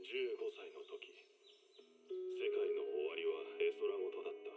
15歳の時、世界の終わりは絵空事だった。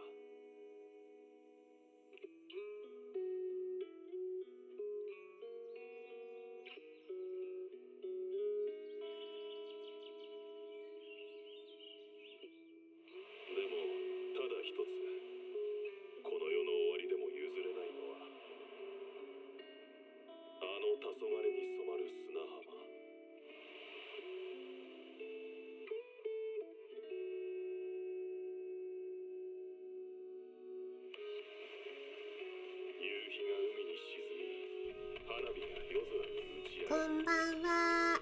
こんばんは。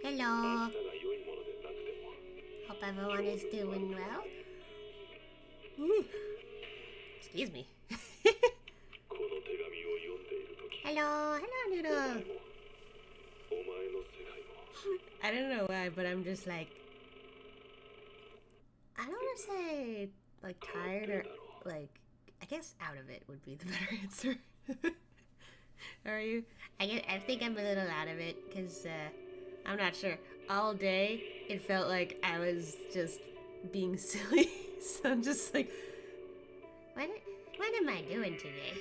Hello. Hope everyone is doing well. Ooh. Excuse me. Hello, Noodle. I don't know why, but I'm just like, I don't want to say like tired or like, I guess out of it would be the better answer. Are you? I think I'm a little out of it because I'm not sure. All day it felt like I was just being silly. So I'm just like, what am I doing today?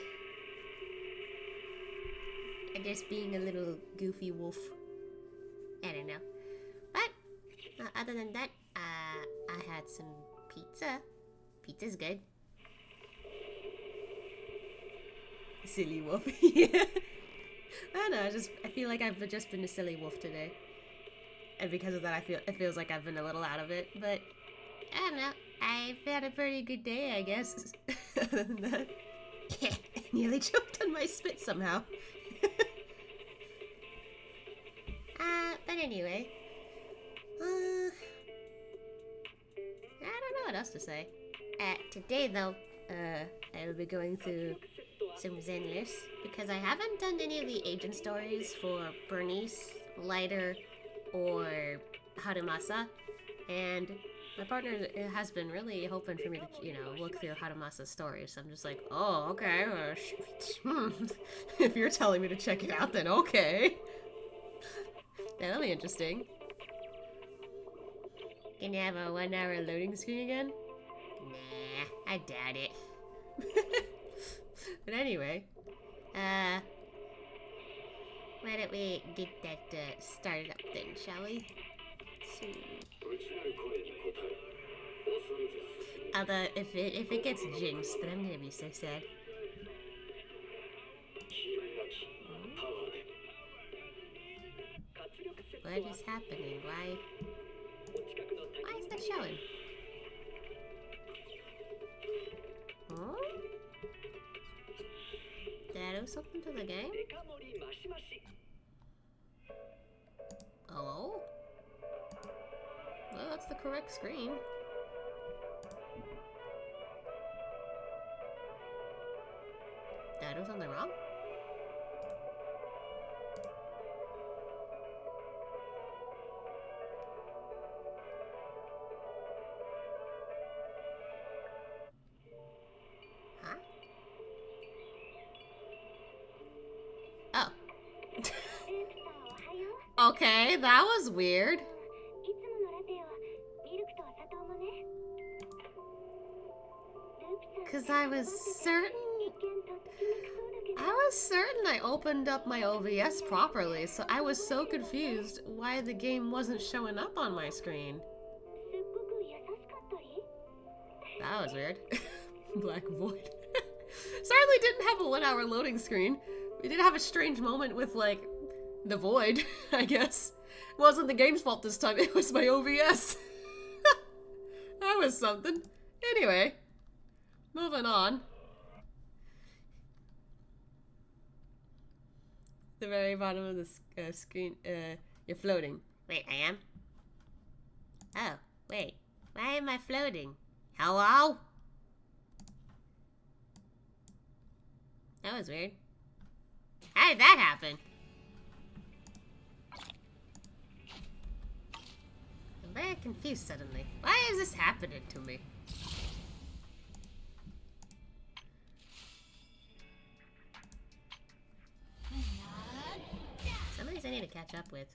I'm just being a little goofy wolf. I don't know. But other than that, I had some pizza. Pizza's good. Silly wolf. Yeah. I don't know, I feel like I've just been a silly wolf today. And because of that, it feels like I've been a little out of it. But I don't know. I've had a pretty good day, I guess. Other than that, I nearly choked on my spit somehow. But anyway, I don't know what else to say. Today though, I'll be going through some Zenless because I haven't done any of the agent stories for Burnice, Lighter, or Harumasa, and my partner has been really hoping for me to, you know, look through Harumasa's stories. So I'm just like, oh, okay. If you're telling me to check it out, then okay. That'll be interesting. Can you have a 1 hour loading screen again? Nah, I doubt it. But anyway, why don't we get that started up then, shall we? So, although if it gets jinxed, then I'm gonna be so sad. What is happening? Why is that showing? Huh? Did I do something to the game? Hello? Well, that's the correct screen. Did I do something wrong? Huh? Oh. Okay, that was weird. Because I was certain I opened up my OBS properly, so I was so confused why the game wasn't showing up on my screen. That was weird. Black void. Certainly didn't have a 1 hour loading screen. We did have a strange moment with, like, the void, I guess. It wasn't the game's fault this time, it was my OBS. That was something. Anyway, moving on. The very bottom of the screen, you're floating. Wait, I am? Oh, wait. Why am I floating? Hello? That was weird. How did that happen? I'm very confused suddenly. Why is this happening to me? Some of these I need to catch up with.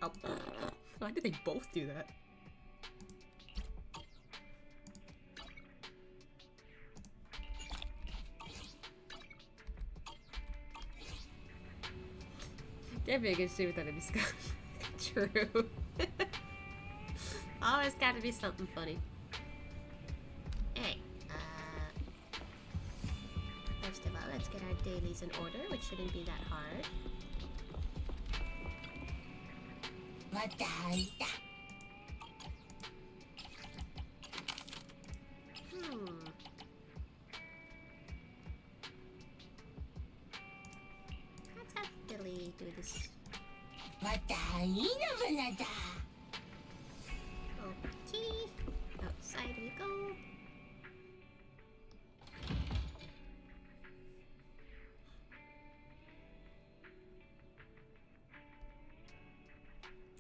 Oh, why did they both do that? Can't be a good stream without a discussion. True. Always gotta be something funny. Hey, first of all, let's get our dailies in order, which shouldn't be that hard. Let's have Billy do this. Okay. Outside we go.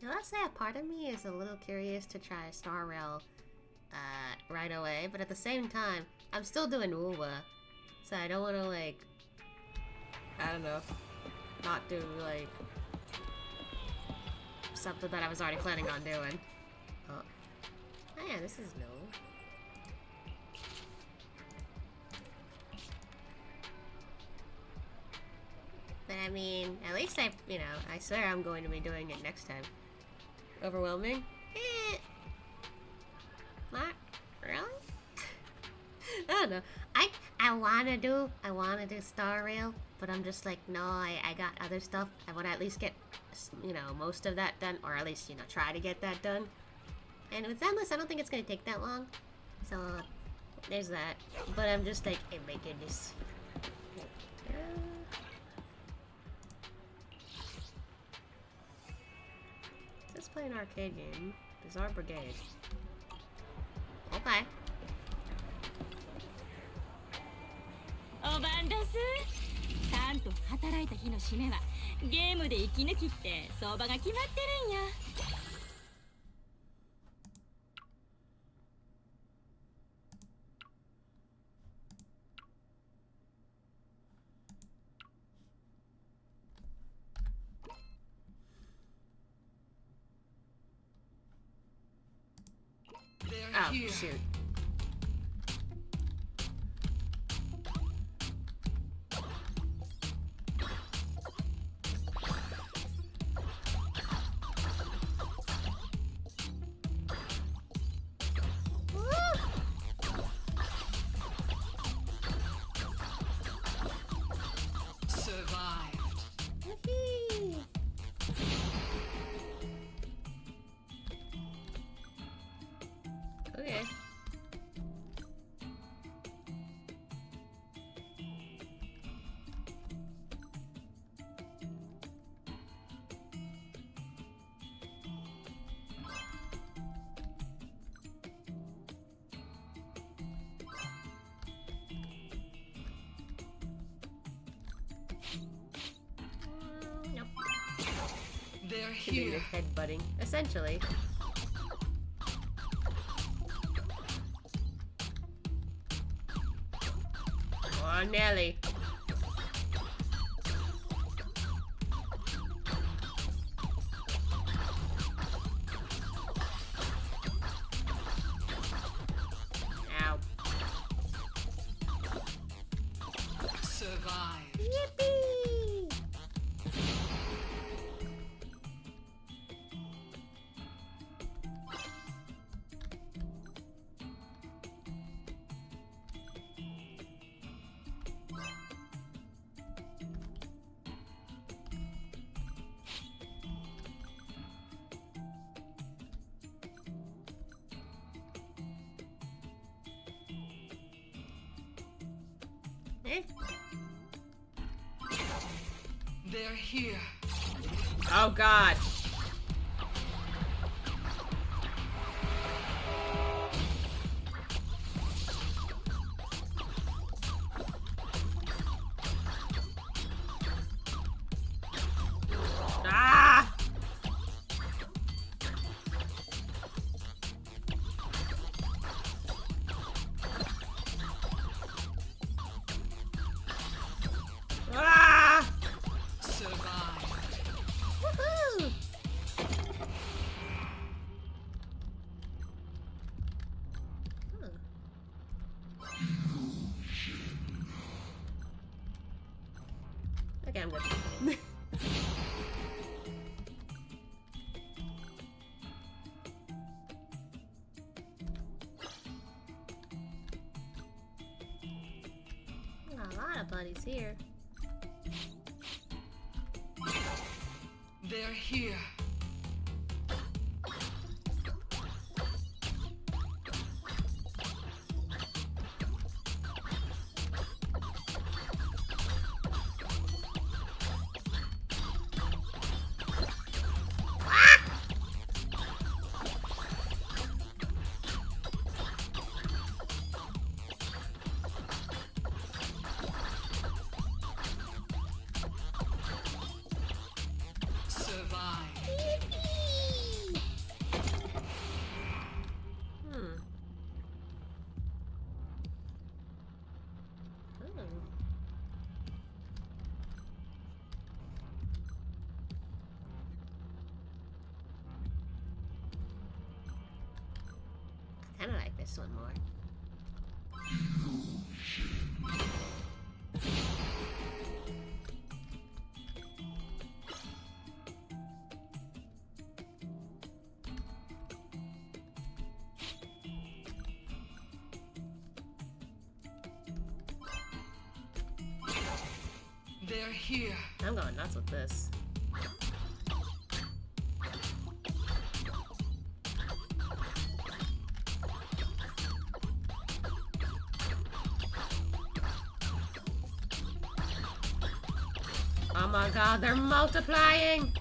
I'll say a part of me is a little curious to try Star Rail right away, but at the same time, I'm still doing Uwa, so I don't want to, like, I don't know, not do, like, something that I was already planning on doing. Oh yeah, this is new. But I mean, at least I swear I'm going to be doing it next time. Overwhelming? Not really? I don't know. I wanna do Star Rail, but I'm just like, no, I got other stuff. I wanna at least get, most of that done, or at least, try to get that done. And with Zenless, I don't think it's gonna take that long. So, there's that. But I'm just like, oh my goodness. Let's play an arcade game. Bizarre Brigade. Okay. おばんですちゃんと働いた日の締めはゲームで息抜きって相場が決まってるんや Oh, shoot. Okay. Nope. They're here. Headbutting, essentially. Oh, Nelly. Ow. Survive. Yippee! Eh? They're here. Oh God. Ah! Ah! Survive. Woohoo! Nobody's here. They're here. I kinda like this one more. They're here. I'm going nuts with this. Oh my god, they're multiplying!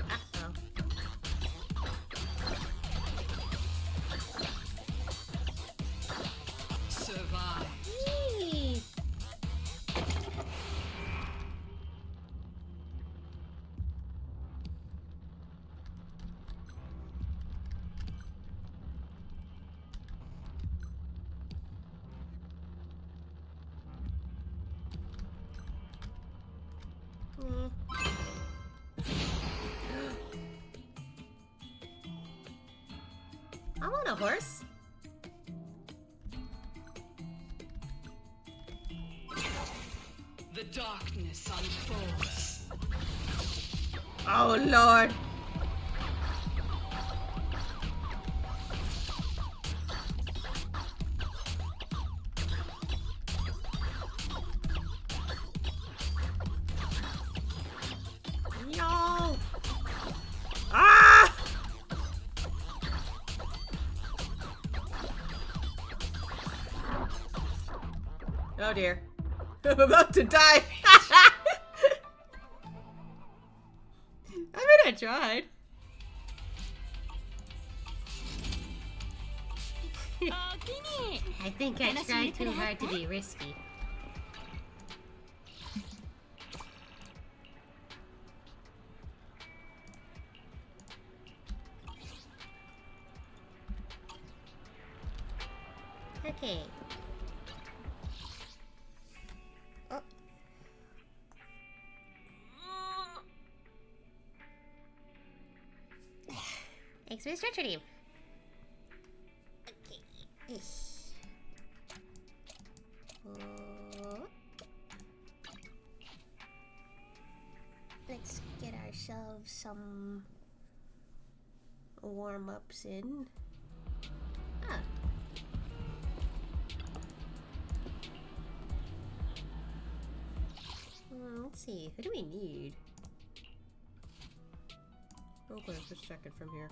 Uh-oh. Survive. Yee. Mm. I want a horse. The darkness unfolds. Oh lord. No. Ah! Oh dear. I'm about to die. I mean, I tried. I think I tried too hard to be risky. Okay. Oh. Thanks for the stretcher team. Okay. Oh. Let's get ourselves some warm-ups in. Ah. Let's see. Who do we need? Okay, just check it from here.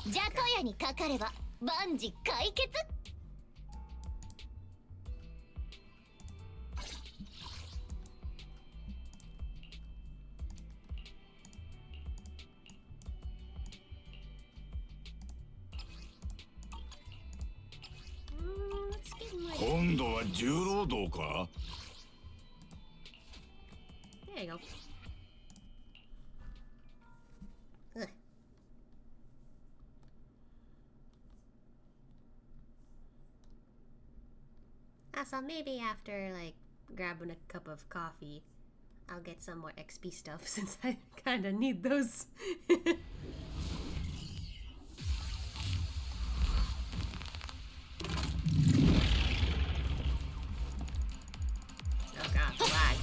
ジャトヤにかかれば万事解決。今度は重労働か? There you go. Ugh. So maybe after, like, grabbing a cup of coffee, I'll get some more XP stuff since I kind of need those. Oh god, the lag.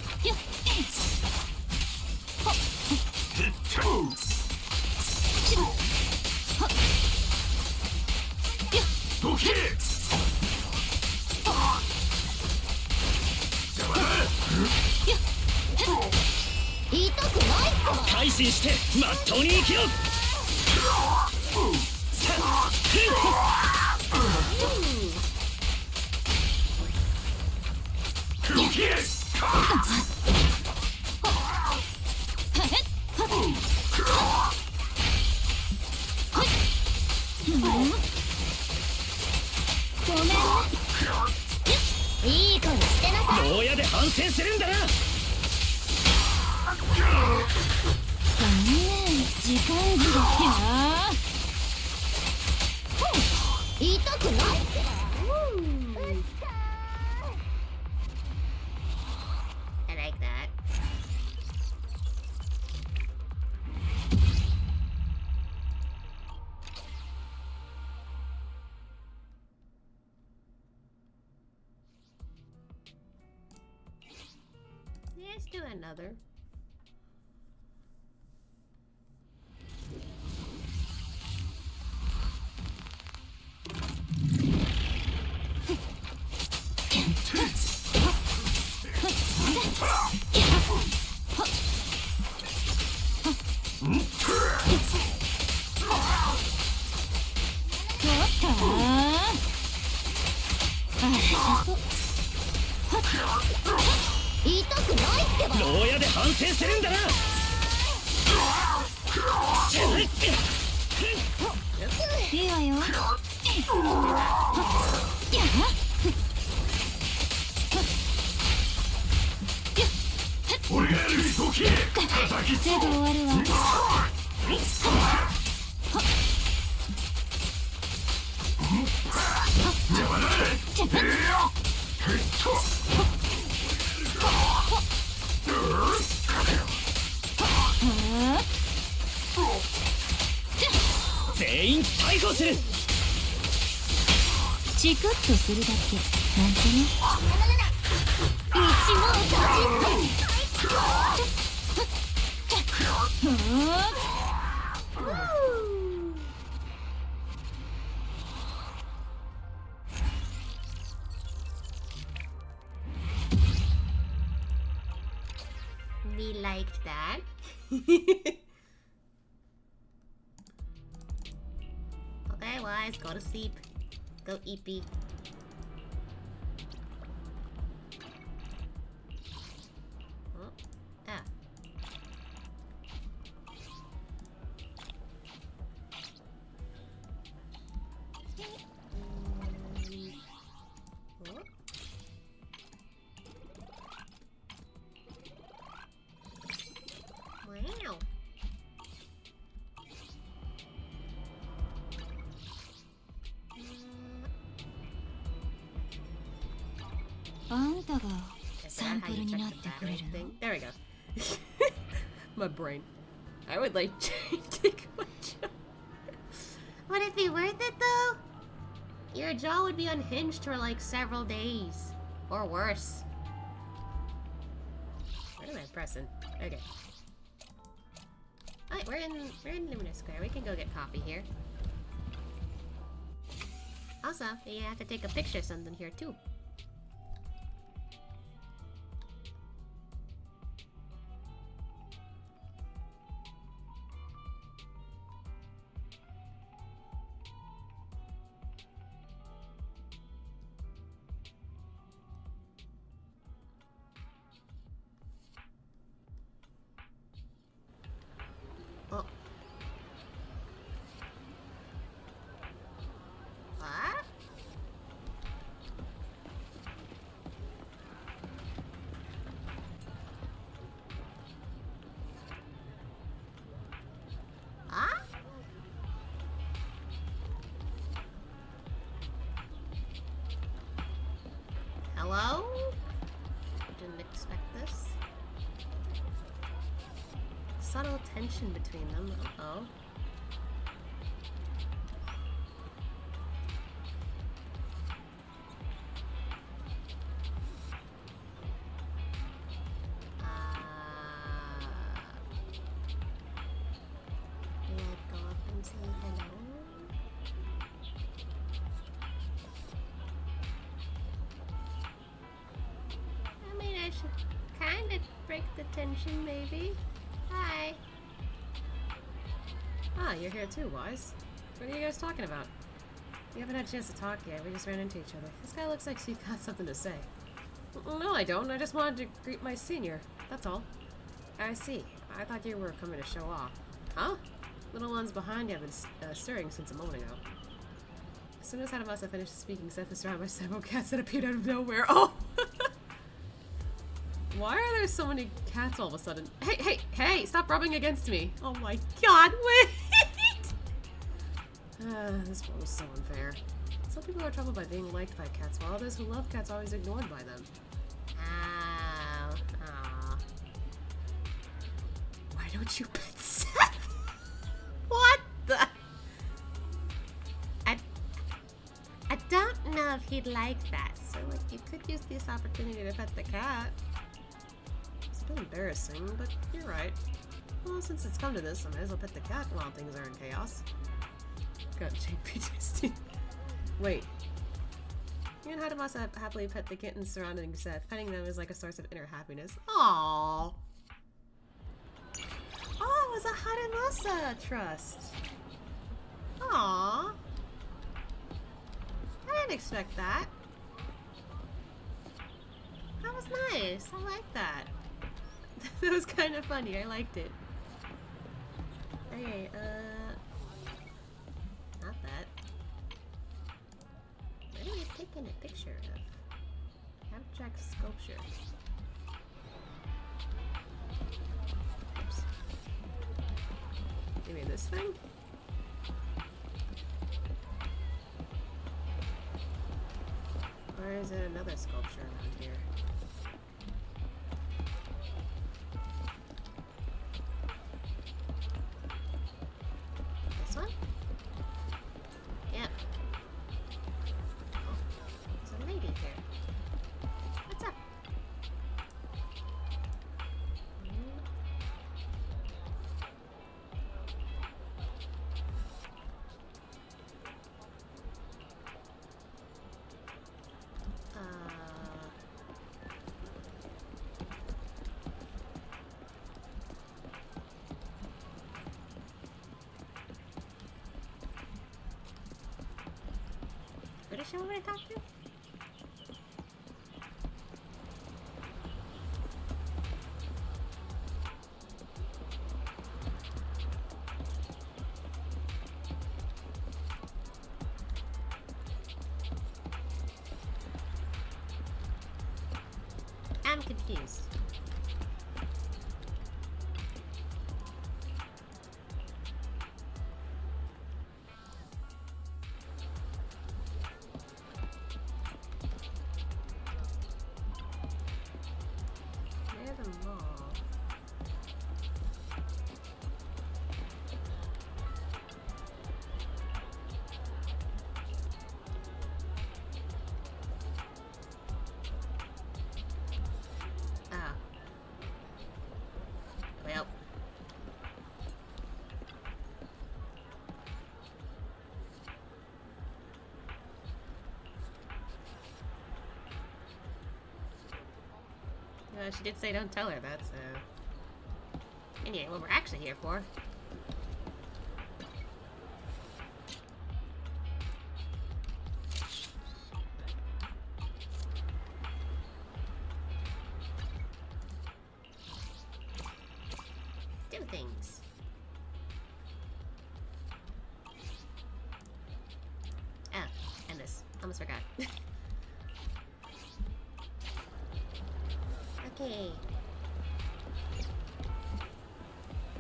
改心してまっとうに生きろ。いい子にしてなさい。牢屋で反省するんだな。残念、時間切れや。痛くないって。I like that. Let's do another. Ah, 牢屋で反省するんだな。いいわよ。俺がやる時叩きすぐ終わるわ。邪魔だ。全員逮捕する。チクッとするだけなんてね。一網打尽。We liked that. Okay, wise, go to sleep. Go eepy. Oh, ah. Oh. Wow. あんたが Is サ that ン how プル you に check なっ the てくれ battery るの。 thing? There we go. My brain. I would like take my job. Would it be worth it though? Your jaw would be unhinged for like several days. Or worse. What am I pressing? Okay. Alright, we're in Lumina Square. We can go get coffee here. Also, you have to take a picture of something here too. Oh. What? Huh? Hello? Didn't expect this. Subtle tension between them. Uh-oh. Do I go up and say hello? kind of break the tension, maybe. Hi. Ah, you're here too, Wise. What are you guys talking about? We haven't had a chance to talk yet. We just ran into each other. This guy looks like he's got something to say. No, I don't. I just wanted to greet my senior. That's all. I see. I thought you were coming to show off. Huh? Little ones behind you have been stirring since a moment ago. As soon as Harumasa finished speaking, Seth was surrounded by several cats that appeared out of nowhere. Oh! Why are there so many cats all of a sudden? Hey, hey, hey! Stop rubbing against me! Oh my god, wait! This one was so unfair. Some people are troubled by being liked by cats, while others who love cats are always ignored by them. Ow. Aw. Why don't you pet Seth? What the? I don't know if he'd like that, so like you could use this opportunity to pet the cat. It's a bit embarrassing, but you're right. Well, since it's come to this, I might as well pet the cat while things are in chaos. Got JP Wait. You and Harumasa happily pet the kittens surrounding Seth. Petting them is like a source of inner happiness. Aww. Oh, it was a Harumasa trust. Aww. I didn't expect that. That was nice. I like that. That was kind of funny. I liked it. Okay, not that. What are we taking a picture of? Abstract sculpture. Oops. You mean this thing? Or is it another sculpture around here? This one? Yep. Oh, there's a lady here. What's up? British woman I talked to? I'm confused. She did say don't tell her that, so... Anyway, what we're actually here for... do things. Oh, and this. Almost forgot. Okay.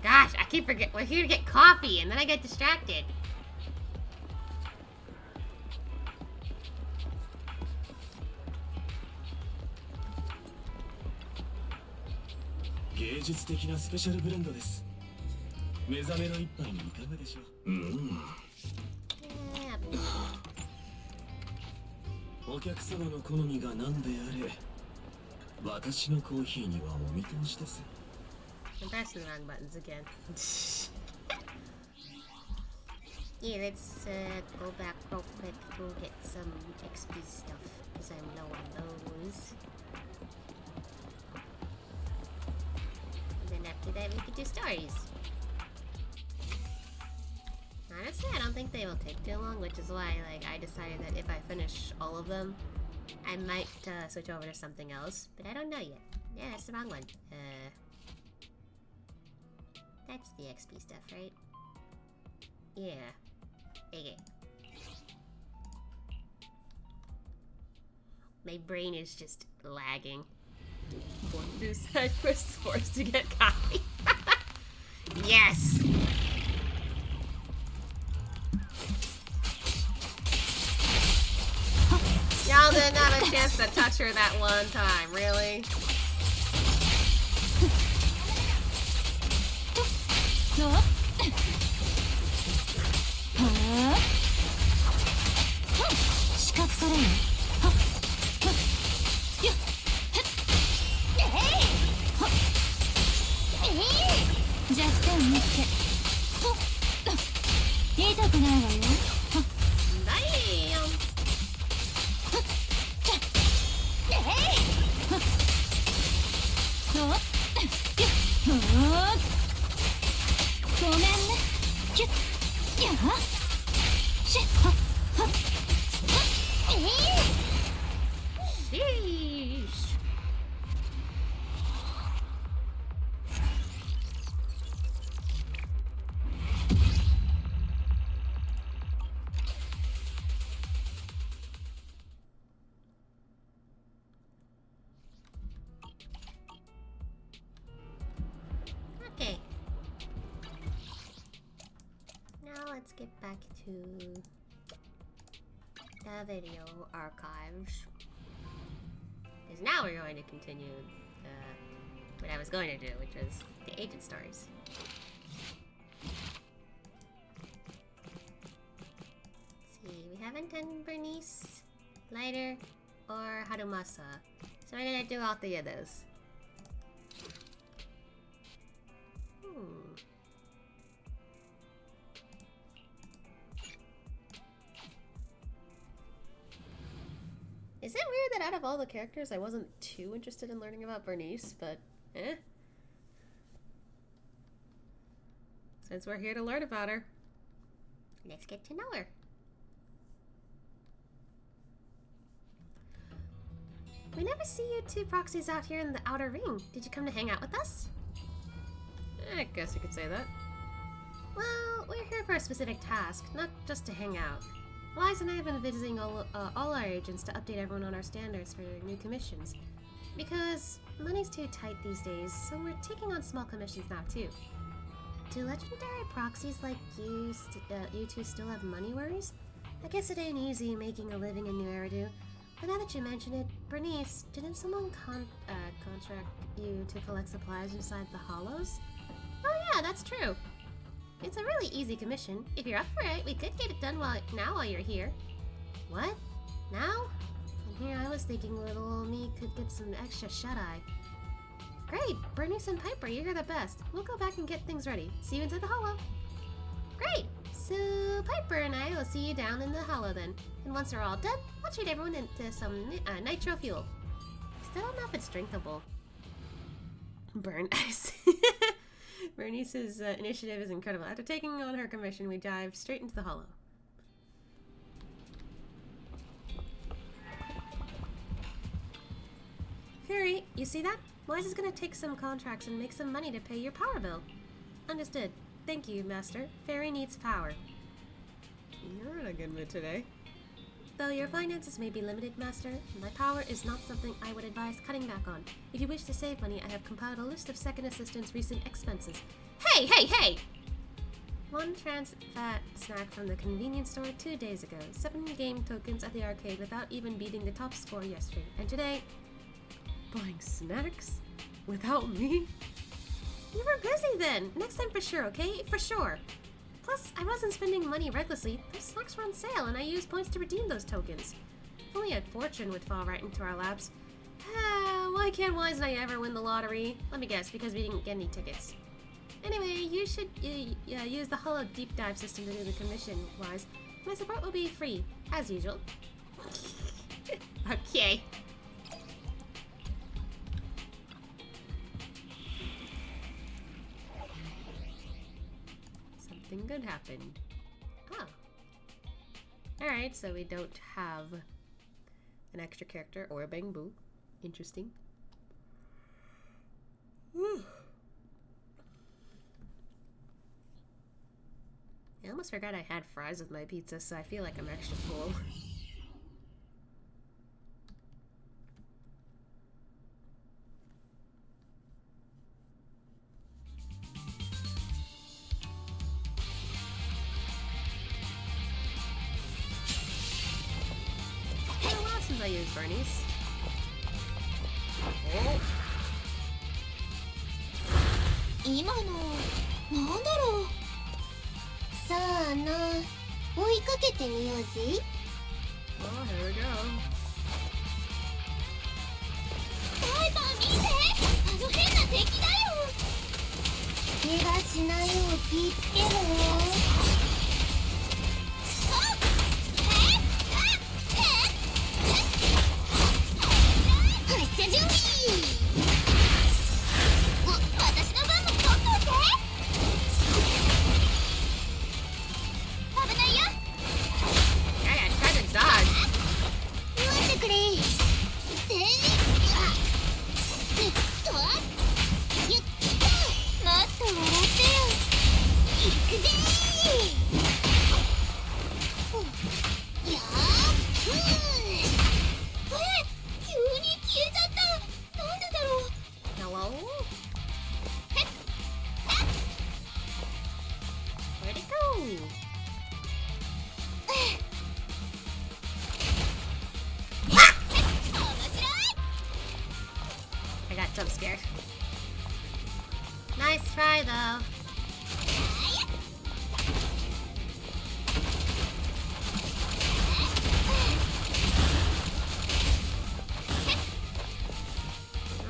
Gosh, I keep forgetting. We're here to get coffee, and then I get distracted.芸術的なスペシャルブレンドです。目覚めの一杯にいかがでしょう。お客様の好みが何であれ。私のコーヒーにはお見通しです。I'm pressing the wrong buttons again. Yeah, let's go back real quick to get some XP stuff because I'm low on those. then we could do stories. Honestly, I don't think they will take too long, which is why, like, I decided that if I finish all of them, I might switch over to something else, but I don't know yet. Yeah, that's the wrong one. That's the XP stuff, right? Yeah. Okay. My brain is just lagging. One new side quest forced to get coffee. Yes! Y'all didn't have a chance to touch her that one time, really? Sheesh. Okay. Now let's get back to the video archives. Because now we're going to continue what I was going to do, which was the agent stories. Let's see, we haven't done Burnice, Lighter, or Harumasa. So we're gonna do all three of those. Is it weird that out of all the characters I wasn't too interested in learning about Burnice, but eh? Since we're here to learn about her, let's get to know her. We never see you two proxies out here in the outer ring. Did you come to hang out with us? I guess you could say that. Well, we're here for a specific task, not just to hang out. Liza and I have been visiting all our agents to update everyone on our standards for new commissions. Because money's too tight these days, so we're taking on small commissions now too. Do legendary proxies like you two still have money worries? I guess it ain't easy making a living in New Eridu. But now that you mention it, Burnice, didn't someone contract you to collect supplies inside the hollows? Oh yeah, that's true. It's a really easy commission. If you're up for it, we could get it done while you're here. What? Now? And here I was thinking little old me could get some extra shut-eye. Great! Burnice and Piper, you're the best. We'll go back and get things ready. See you inside the hollow. Great! So Piper and I will see you down in the hollow then. And once we're all done, I'll treat everyone into some nitro fuel. Still don't know if it's drinkable. Burnice. Burnice's initiative is incredible. After taking on her commission, we dive straight into the hollow. Fury, you see that? Liza's gonna take some contracts and make some money to pay your power bill. Understood. Thank you, Master. Fairy needs power. You're in a good mood today. Though your finances may be limited, Master, my power is not something I would advise cutting back on. If you wish to save money, I have compiled a list of second assistant's recent expenses. Hey, hey, hey! 1 trans fat snack from the convenience store 2 days ago. 7 game tokens at the arcade without even beating the top score yesterday. And today, buying snacks? Without me? You were busy then. Next time for sure, okay? For sure. Plus, I wasn't spending money recklessly. Those snacks were on sale, and I used points to redeem those tokens. If only a fortune would fall right into our laps. Why can't Wise and I ever win the lottery? Let me guess, because we didn't get any tickets. Anyway, you should use the hollow deep dive system to do the commission, Wise. My support will be free, as usual. Okay. something good happened. Ah. Alright, so we don't have an extra character or a bang boo. Interesting. Whew. I almost forgot I had fries with my pizza, so I feel like I'm extra full. What else did I use, Burnice? Oh. 今のなんだろう。さあな、追いかけてみようぜ。Oh, here we go. パイパー見て、あの変な敵だよ。怪我しないよう気ぃつけろよ。発射準備。私の分も取っといて。危ないよ。I tried to dodge. 待ってくれ。もっと笑ってよ。行くぜー。やー。急に消えちゃった。なんでだろう。Hello? Where'd it go? 面白い。 I got jump scared. Nice try though.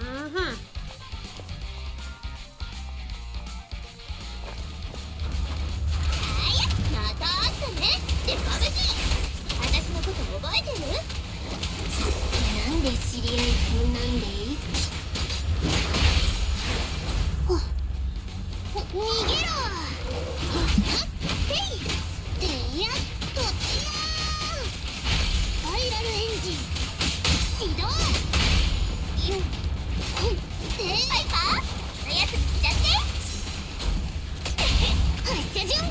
Mm-hmm. また会ったね。でかぶし。私のこと覚えてる？なんで知り合い風なんで？逃げろ。せい。でやっと。スパイラルエンジン始動。よっ。パイパー、おやつにしちゃって。発射準備。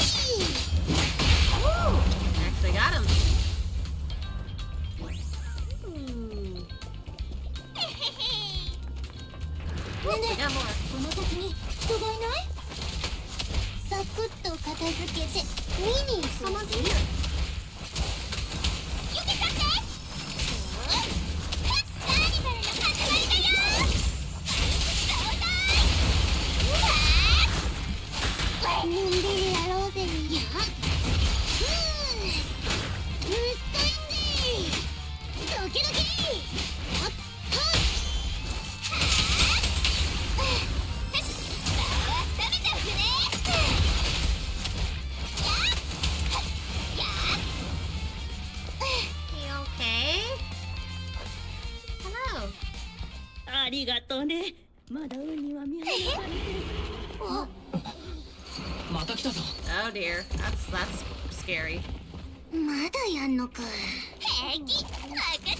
Actually got him. Ooh. ねえねえ、 Got more. この先に人がいない？サクッと片付けて見に行こうぜ。避けたって。カーニバルの始まりだよ。そうだい。のんびりやろうぜ。やっ。うっさいんで。ドキドキ。はっはっ。You okay? Hello. ありがとね。まだ海は見えない。また来たぞ。 Oh dear. That's scary. まだやんのか。平気、任せて。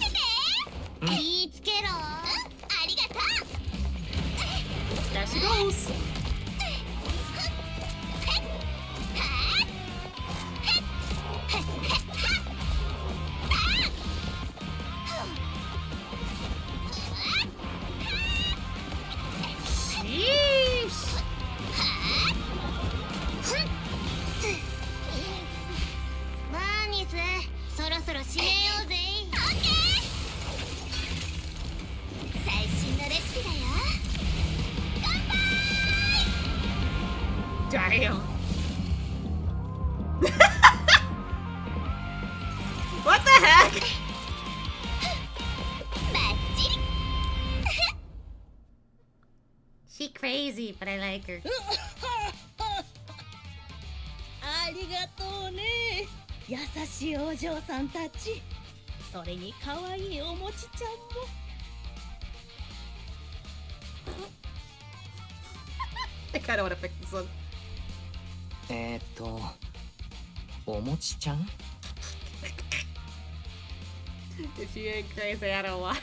気ぃつけろ。ありがとう。 There she goes. Sheesh. バーニス、そろそろ締めようぜ。最新のレシピだよ。 Damn. What the heck? バッチリ。 She crazy, but I like her. ありがとうね。優しいお嬢さんたち。それに可愛いおもちちゃんも。I kind of want to pick this one. おもちちゃん If she ain't crazy, I don't want.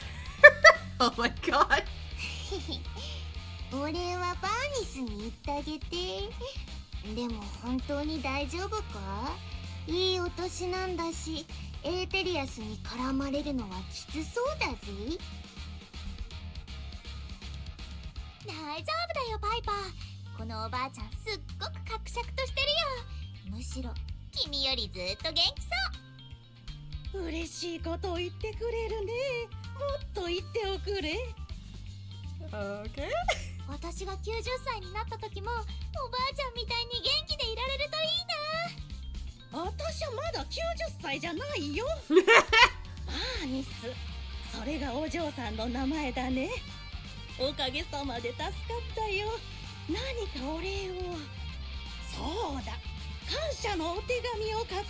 Oh my god. 俺はバーニスに行ってあげて。でも本当に大丈夫か？いいお年なんだし、エーテリアスに絡まれるのはきつそうだぜ。大丈夫だよパイパー。このおばあちゃんすっごくかくしゃくとしてるよ。むしろ君よりずっと元気そう。嬉しいことを言ってくれるね。もっと言っておくれ。Okay. 私が90歳になった時もおばあちゃんみたいに元気でいられるといいな。私はまだ90歳じゃないよ。バーニス、それがお嬢さんの名前だね。おかげさまで助かったよ。何かお礼を。そうだ、感謝のお手紙を書こうか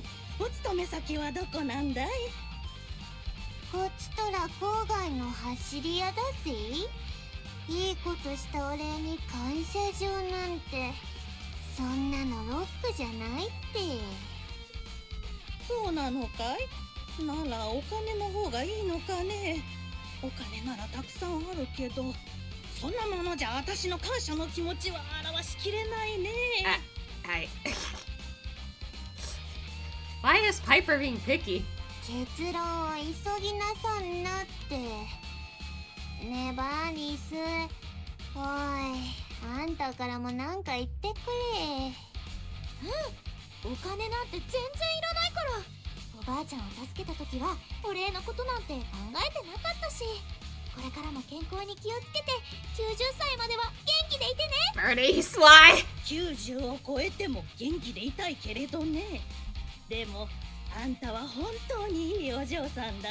ね。お勤め先はどこなんだい？こっちとら郊外の走り屋だぜ。いいことしたお礼に感謝状なんて、そんなのロックじゃないって。そうなのかい？ならお金の方がいいのかね。お金ならたくさんあるけど、そんなものじゃ私の感謝の気持ちは表しきれないね。Hi. Why is Piper being picky? 結論を急ぎなさんなって。ねえバーニス、おい、あんたからもなんか言ってくれ。うん、お金なんて全然いらないから。おばあちゃんを助けた時はお礼のことなんて考えてなかったし、これからも健康に気をつけて90歳までは元気でいてね。Burnice, why? 90を超えても元気でいたいけれどね。でもあんたは本当にいいお嬢さんだ。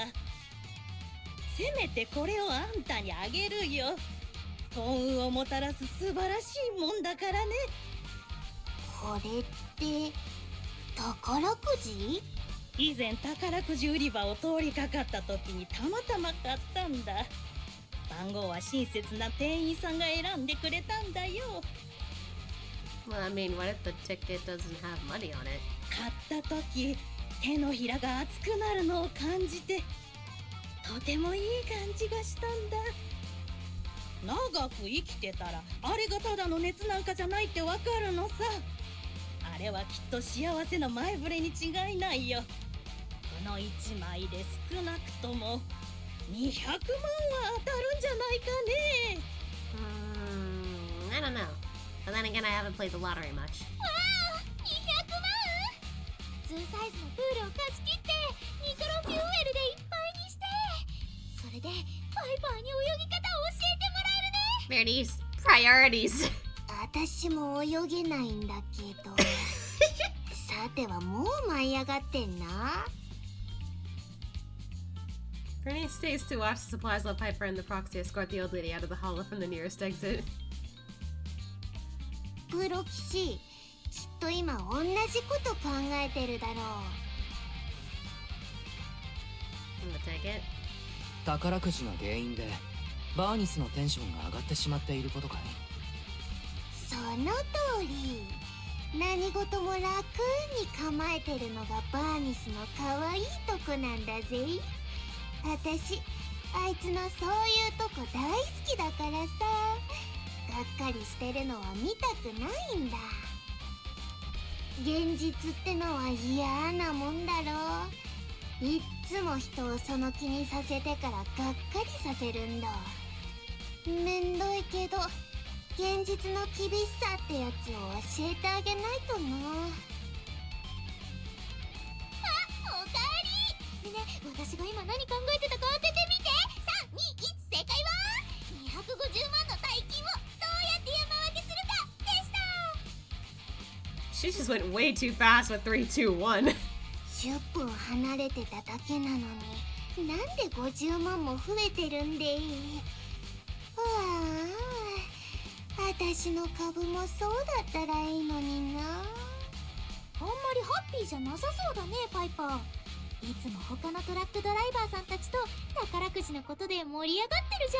せめてこれをあんたにあげるよ。幸運をもたらす素晴らしいもんだからね。これって宝くじ？以前宝くじ売り場を通りかかった時にたまたま買ったんだ。番号は親切な店員さんが選んでくれたんだよ。Well, I mean, what if the ticket doesn't have money on it? 買った時手のひらが熱くなるのを感じて、とてもいい感じがしたんだ。長く生きてたらあれがただの熱なんかじゃないってわかるのさ。あれはきっと幸せの前触れに違いないよ。この1枚で少なくとも200万は当たるんじゃないかね。I don't know. But then again, I haven't played the lottery much. わあ、200万！普通サイズのプールを貸し切ってニトロフューエルでいっぱいにして、それでパイパーに泳ぎ方を教えてもらえるね。 Burnice, priorities. 私も泳げないんだけどさてはもう舞い上がってんな。 Burnice stays to watch the supplies while Piper and the proxy escort the old lady out of the hollow from the nearest exit. プロ騎士、きっと今同じこと考えてるだろう。 I'm gonna take it. 宝くじが原因でバーニスのテンションが上がってしまっていることかい？その通り。何事も楽に構えてるのがバーニスの可愛いとこなんだぜ。私、あいつのそういうとこ大好きだからさ、がっかりしてるのは見たくないんだ。現実ってのは嫌なもんだろう。いっつも人をその気にさせてからがっかりさせるんだ。めんどいけど現実の厳しさってやつを教えてあげないとな。あ、おかえり。ねえ、私が今何考えてたか当ててみて。3、2、1、正解は250万の大金をどうやって山分けするかでした。 She just went way too fast with 3, 2, 1. 10分離れてただけなのになんで50万も増えてるんで。ああ、私の株もそうだったらいいのにな。あんまりハッピーじゃなさそうだね、パイパー。いつも他のトラックドライバーさんたちと宝くじのことで盛り上がってるじ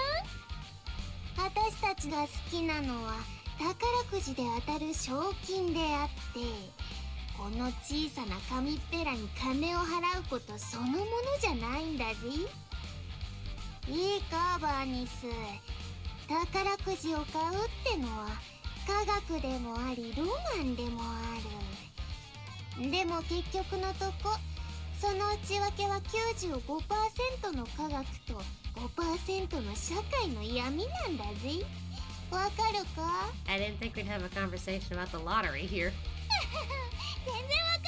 ゃん。私たちが好きなのは宝くじで当たる賞金であって、この小さな紙っぺらに金を払うことそのものじゃないんだぜ。いいかバーニス、宝くじを買うってのは科学でもありロマンでもある。でも結局のとこ、その内訳は 95% の科学と 5% の社会の闇なんだぜ。わかるか？ I didn't think we'd have a conversation about the lottery here. 全然わか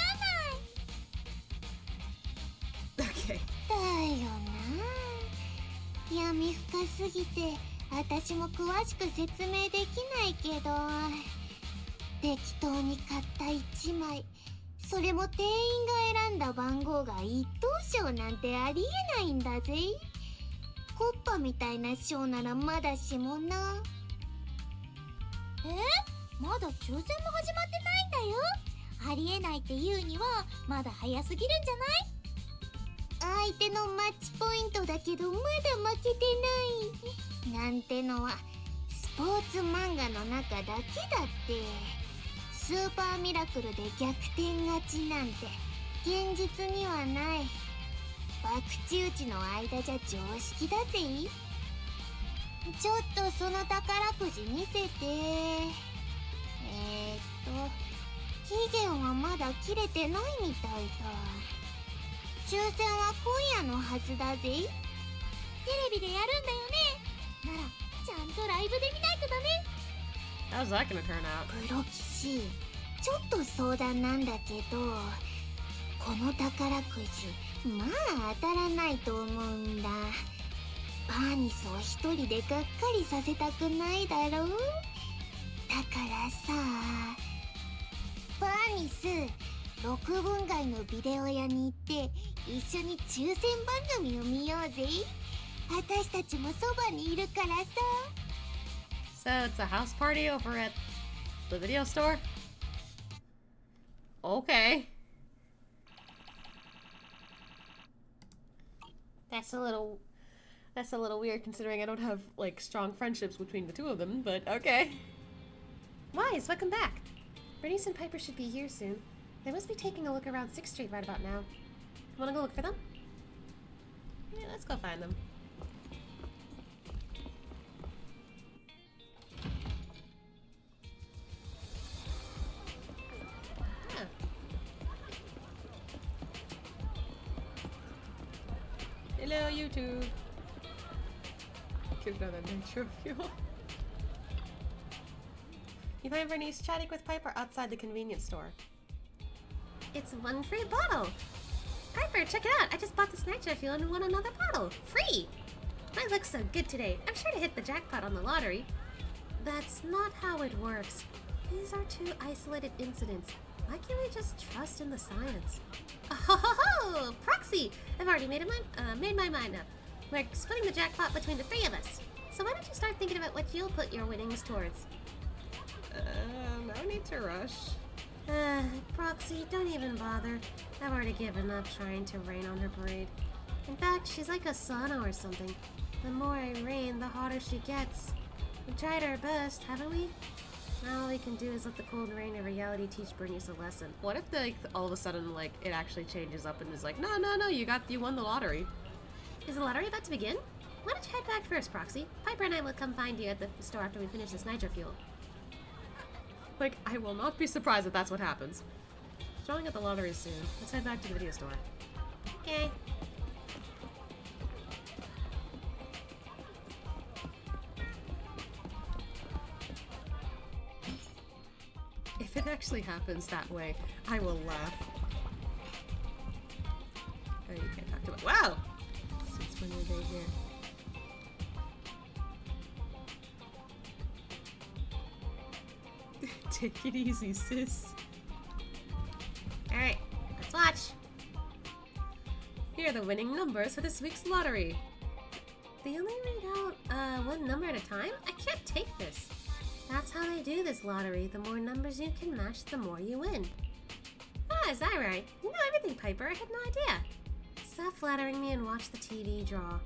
んない。 Okay. だよな。闇深すぎて私も詳しく説明できないけど、適当に買った1枚、それも店員が選んだ番号が一等賞なんてありえないんだぜ。コッパみたいな賞ならまだしもな。まだ抽選も始まってないんだよ。ありえないって言うにはまだ早すぎるんじゃない？相手のマッチポイントだけどまだ負けてないなんてのはスポーツ漫画の中だけだって。スーパーミラクルで逆転勝ちなんて現実にはない。博打打ちの間じゃ常識だぜ。ちょっとその宝くじ見せて。期限はまだ切れてないみたいだ。抽選は今夜のはずだぜ。テレビでやるんだよね。ならちゃんとライブで見ないとだね。How's that gonna turn out? プロ棋士、ちょっと相談なんだけど、この宝くじまあ当たらないと思うんだ。バーニスを一人でがっかりさせたくないだろう。だからさ、バーニス、6分街のビデオ屋に行って一緒に抽選番組を見ようぜ。私たちもそばにいるからさ。So it's a house party over at the video store? Okay. That's a little weird considering I don't have like strong friendships between the two of them, but okay. Wise, welcome back. Burnice and Piper should be here soon. They must be taking a look around 6th Street right about now. Wanna go look for them? Yeah, let's go find them. Hello, YouTube. Give another nitro fuel. You find Burnice chatting with Piper outside the convenience store. It's one free bottle. Piper, check it out. I just bought this nitro fuel and won another bottle. Free. I look so good today. I'm sure to hit the jackpot on the lottery. That's not how it works. These are two isolated incidents. Why can't we just trust in the science? Oh, Proxy! I've already made my mind up. We're splitting the jackpot between the three of us. So why don't you start thinking about what you'll put your winnings towards? No need to rush. Proxy, don't even bother. I've already given up trying to rain on her parade. In fact, she's like a sauna or something. The more I rain, the hotter she gets. We've tried our best, haven't we? Now all we can do is let the cold rain of reality teach Burnice a lesson. What if, like, all of a sudden, like, it actually changes up and is like, no, you won the lottery. Is the lottery about to begin? Why don't you head back first, Proxy? Piper and I will come find you at the store after we finish this nitro fuel. Like, I will not be surprised if that's what happens. Showing at the lottery soon. Let's head back to the video store. Okay. If it actually happens that way, I will laugh. Oh, you can't talk to it. Wow! Since when are they here? Take it easy, sis. Alright, let's watch. Here are the winning numbers for this week's lottery. They only read out one number at a time? I can't take this. That's how they do this lottery. The more numbers you can match, the more you win. Ah, is that right? You know everything, Piper. I had no idea. Stop flattering me and watch the TV draw.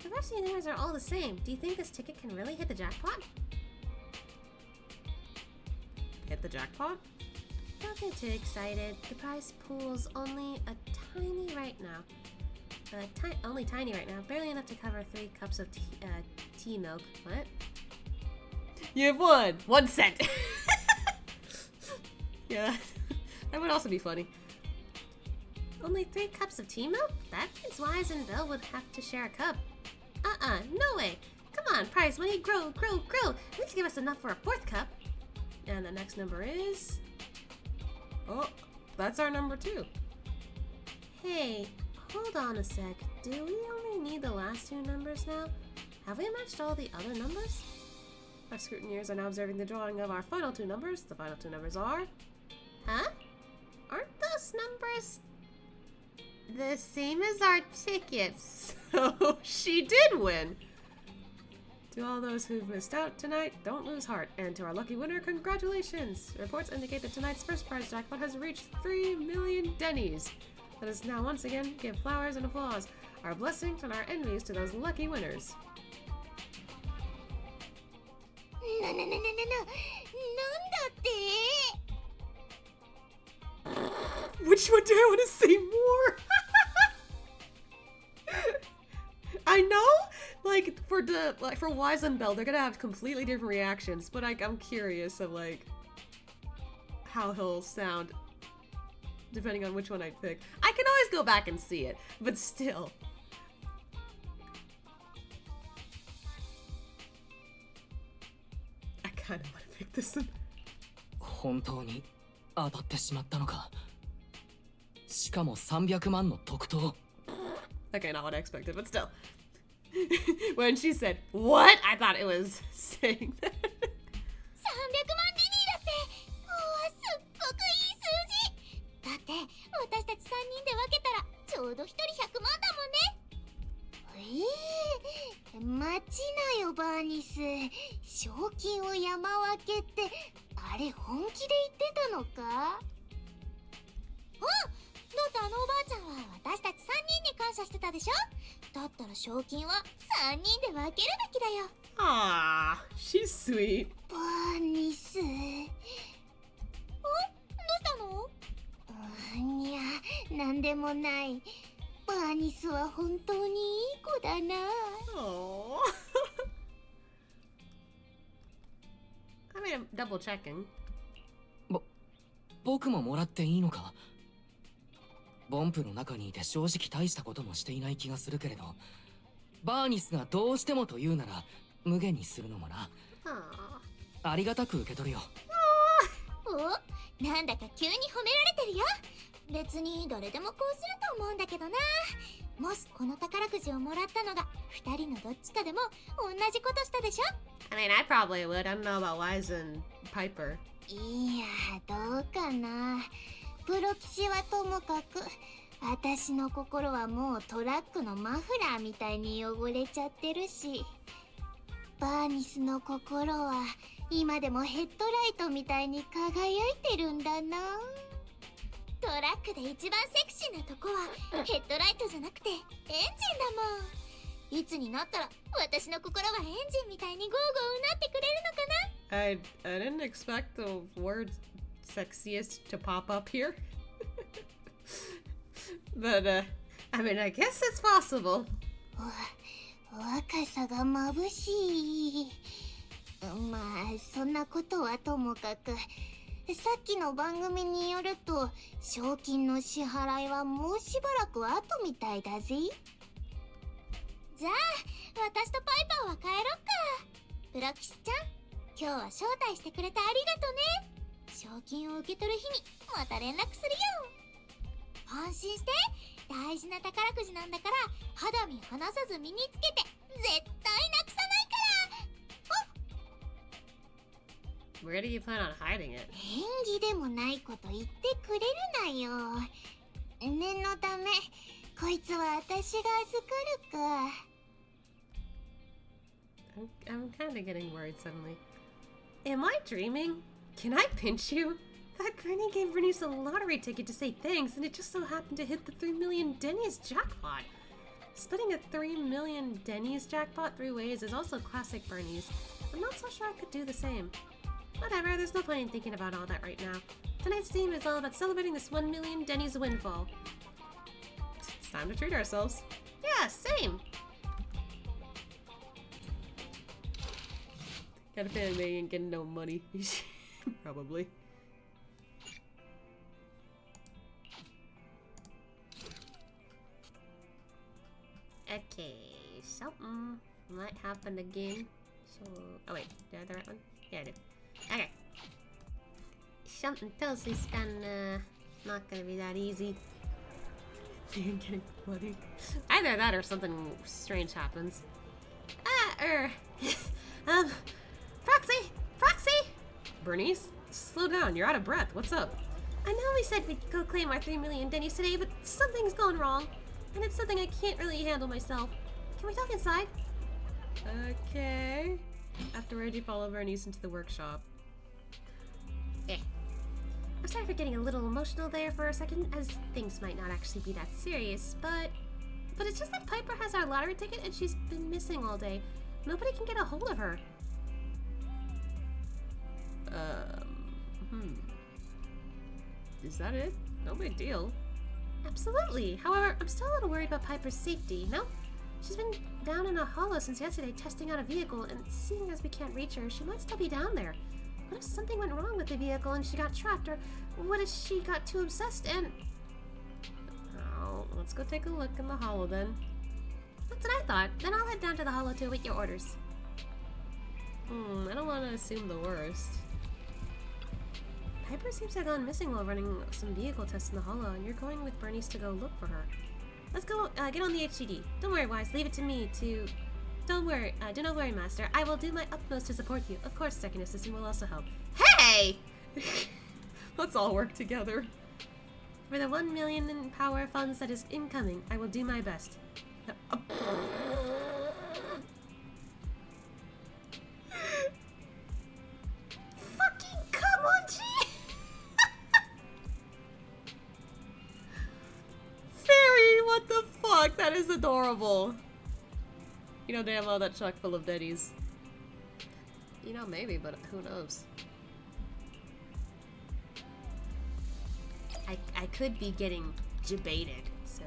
The rest of the numbers are all the same. Do you think this ticket can really hit the jackpot? hit the jackpot? Don't get too excited. The prize pool's only a tiny right now. Only tiny right now. Barely enough to cover 3 cups of tea milk. What? You've won! 1 cent! Yeah, that would also be funny. Only 3 cups of tea milk? That means Wise and Bill would have to share a cup. No way! Come on, Price, when you grow! At least give us enough for a 4th cup. And the next number is... Oh, that's our number 2. Hey, hold on a sec. Do we only need the last 2 numbers now? Have we matched all the other numbers? Our scrutineers are now observing the drawing of our final 2 numbers. The final 2 numbers are... Huh? Aren't those numbers the same as our tickets? So she did win! To all those who've missed out tonight, don't lose heart. And to our lucky winner, congratulations! Reports indicate that tonight's first prize jackpot has reached 3 million Dennies. Let us now once again give flowers and applause, our blessings and our envies to those lucky winners.なんだって Which one do I want to say more? I know, for Wise and Bell, they're gonna have completely different reactions, but I'm curious of how he'll sound depending on which one I pick. I can always go back and see it, but still. I kind of want to pick this one. 本当に当たってしまったのか。しかも300万の特等。 Okay, not what I expected, but still. When she said, what? I thought it was saying that. 300万デニーだってすっごくいい数字だって私たち3人で分けたらちょうど1人100万だもんね。待ちなよバーニス。賞金を山分けってあれ本気で言ってたのか？だってあのおばあちゃんは私たち3人に感謝してたでしょ。だったら賞金は3人で分けるべきだよ。Aww, she's sweet. バーニス。どうしたの？いや、なんでもない。バーニスは本当にいい子だな。Aww. I mean, I'm double checking. 僕ももらっていいのか？ボンプの中にいて正直大したこともしていない気がするけれど、バーニスがどうしてもと言うなら無限にするのもな。ありがたく受け取るよ。なんだか急に褒められてるよ。別に誰でもこうすると思うんだけどな。もしこの宝くじをもらったのが2人のどっちかでも同じことしたでしょ。 I mean, I probably would. I don't know about Wise and Piper. いや、どうかな。プロ騎士はともかく、私の心はもうトラックのマフラーみたいに汚れちゃってるし、バーニスの心は今でもヘッドライトみたいに輝いてるんだな。トラックで一番セクシーなとこはヘッドライトじゃなくてエンジンだもん。いつになったら私の心はエンジンみたいにゴーゴーうなってくれるのかな。 I didn't expect the word sexiest to pop up here. But, I mean, I guess it's possible. 若さが眩しい。まあ、そんなことはともかく、さっきの番組によると、賞金の支払いはもうしばらく後みたいだぜ。じゃあ、私とパイパーは帰ろっか。プロキスちゃん、今日は招待してくれてありがとね。賞金を受け取る日にまた連絡するよ。安心して、大事な宝くじなんだから肌身離さず身につけて絶対なくさないから。 Where do you plan on hiding it? 演技でもないこと言ってくれるなよ。念のためこいつは私が預かるか。I'm kind of getting worried suddenly. Am I dreaming? Can I pinch you? That granny gave Burnice a lottery ticket to say thanks, and it just so happened to hit the 3 million Denny's jackpot. Splitting a 3 million Denny's jackpot 3 ways is also classic Burnice. I'm not so sure I could do the same. Whatever, there's no point in thinking about all that right now. Tonight's theme is all about celebrating this 1 million Denny's windfall. It's time to treat ourselves. Yeah, same! Got a feeling they ain't getting no money. Probably. Okay, something might happen again. So, oh wait, did I have the right one? Yeah, I did. Okay. Something tells me it's kinda not gonna be that easy. You're getting money. Either that or something strange happens. Proxy! Proxy! Burnice, slow down, you're out of breath. What's up? I know we said we'd go claim our 3 million Denny's today, but something's gone wrong. And it's something I can't really handle myself. Can we talk inside? Okay. Afterward, you follow Burnice into the workshop. I'm sorry for getting a little emotional there for a second, as things might not actually be that serious, but it's just that Piper has our lottery ticket and she's been missing all day. Nobody can get a hold of her. Is that it? No big deal. Absolutely. However, I'm still a little worried about Piper's safety, no? She's been down in a hollow since yesterday testing out a vehicle, and seeing as we can't reach her, she might still be down there. What if something went wrong with the vehicle and she got trapped, or what if she got too obsessed and... Oh, let's go take a look in the hollow then. That's what I thought. Then I'll head down to the hollow to await your orders. I don't want to assume the worst. Piper seems to have gone missing while running some vehicle tests in the hollow, and you're going with Burnice to go look for her. Let's go, get on the HCD. Don't worry, Wise, leave it to me to... Don't worry, do not worry, Master. I will do my utmost to support you. Of course, Second Assistant will also help. Hey! Let's all work together. For the 1 million in power funds that is incoming, I will do my best. Fucking come on, G! Fairy, what the fuck? That is adorable. You know damn well that's chock full of Denny's. You know, maybe, but who knows? I could be getting debated, so...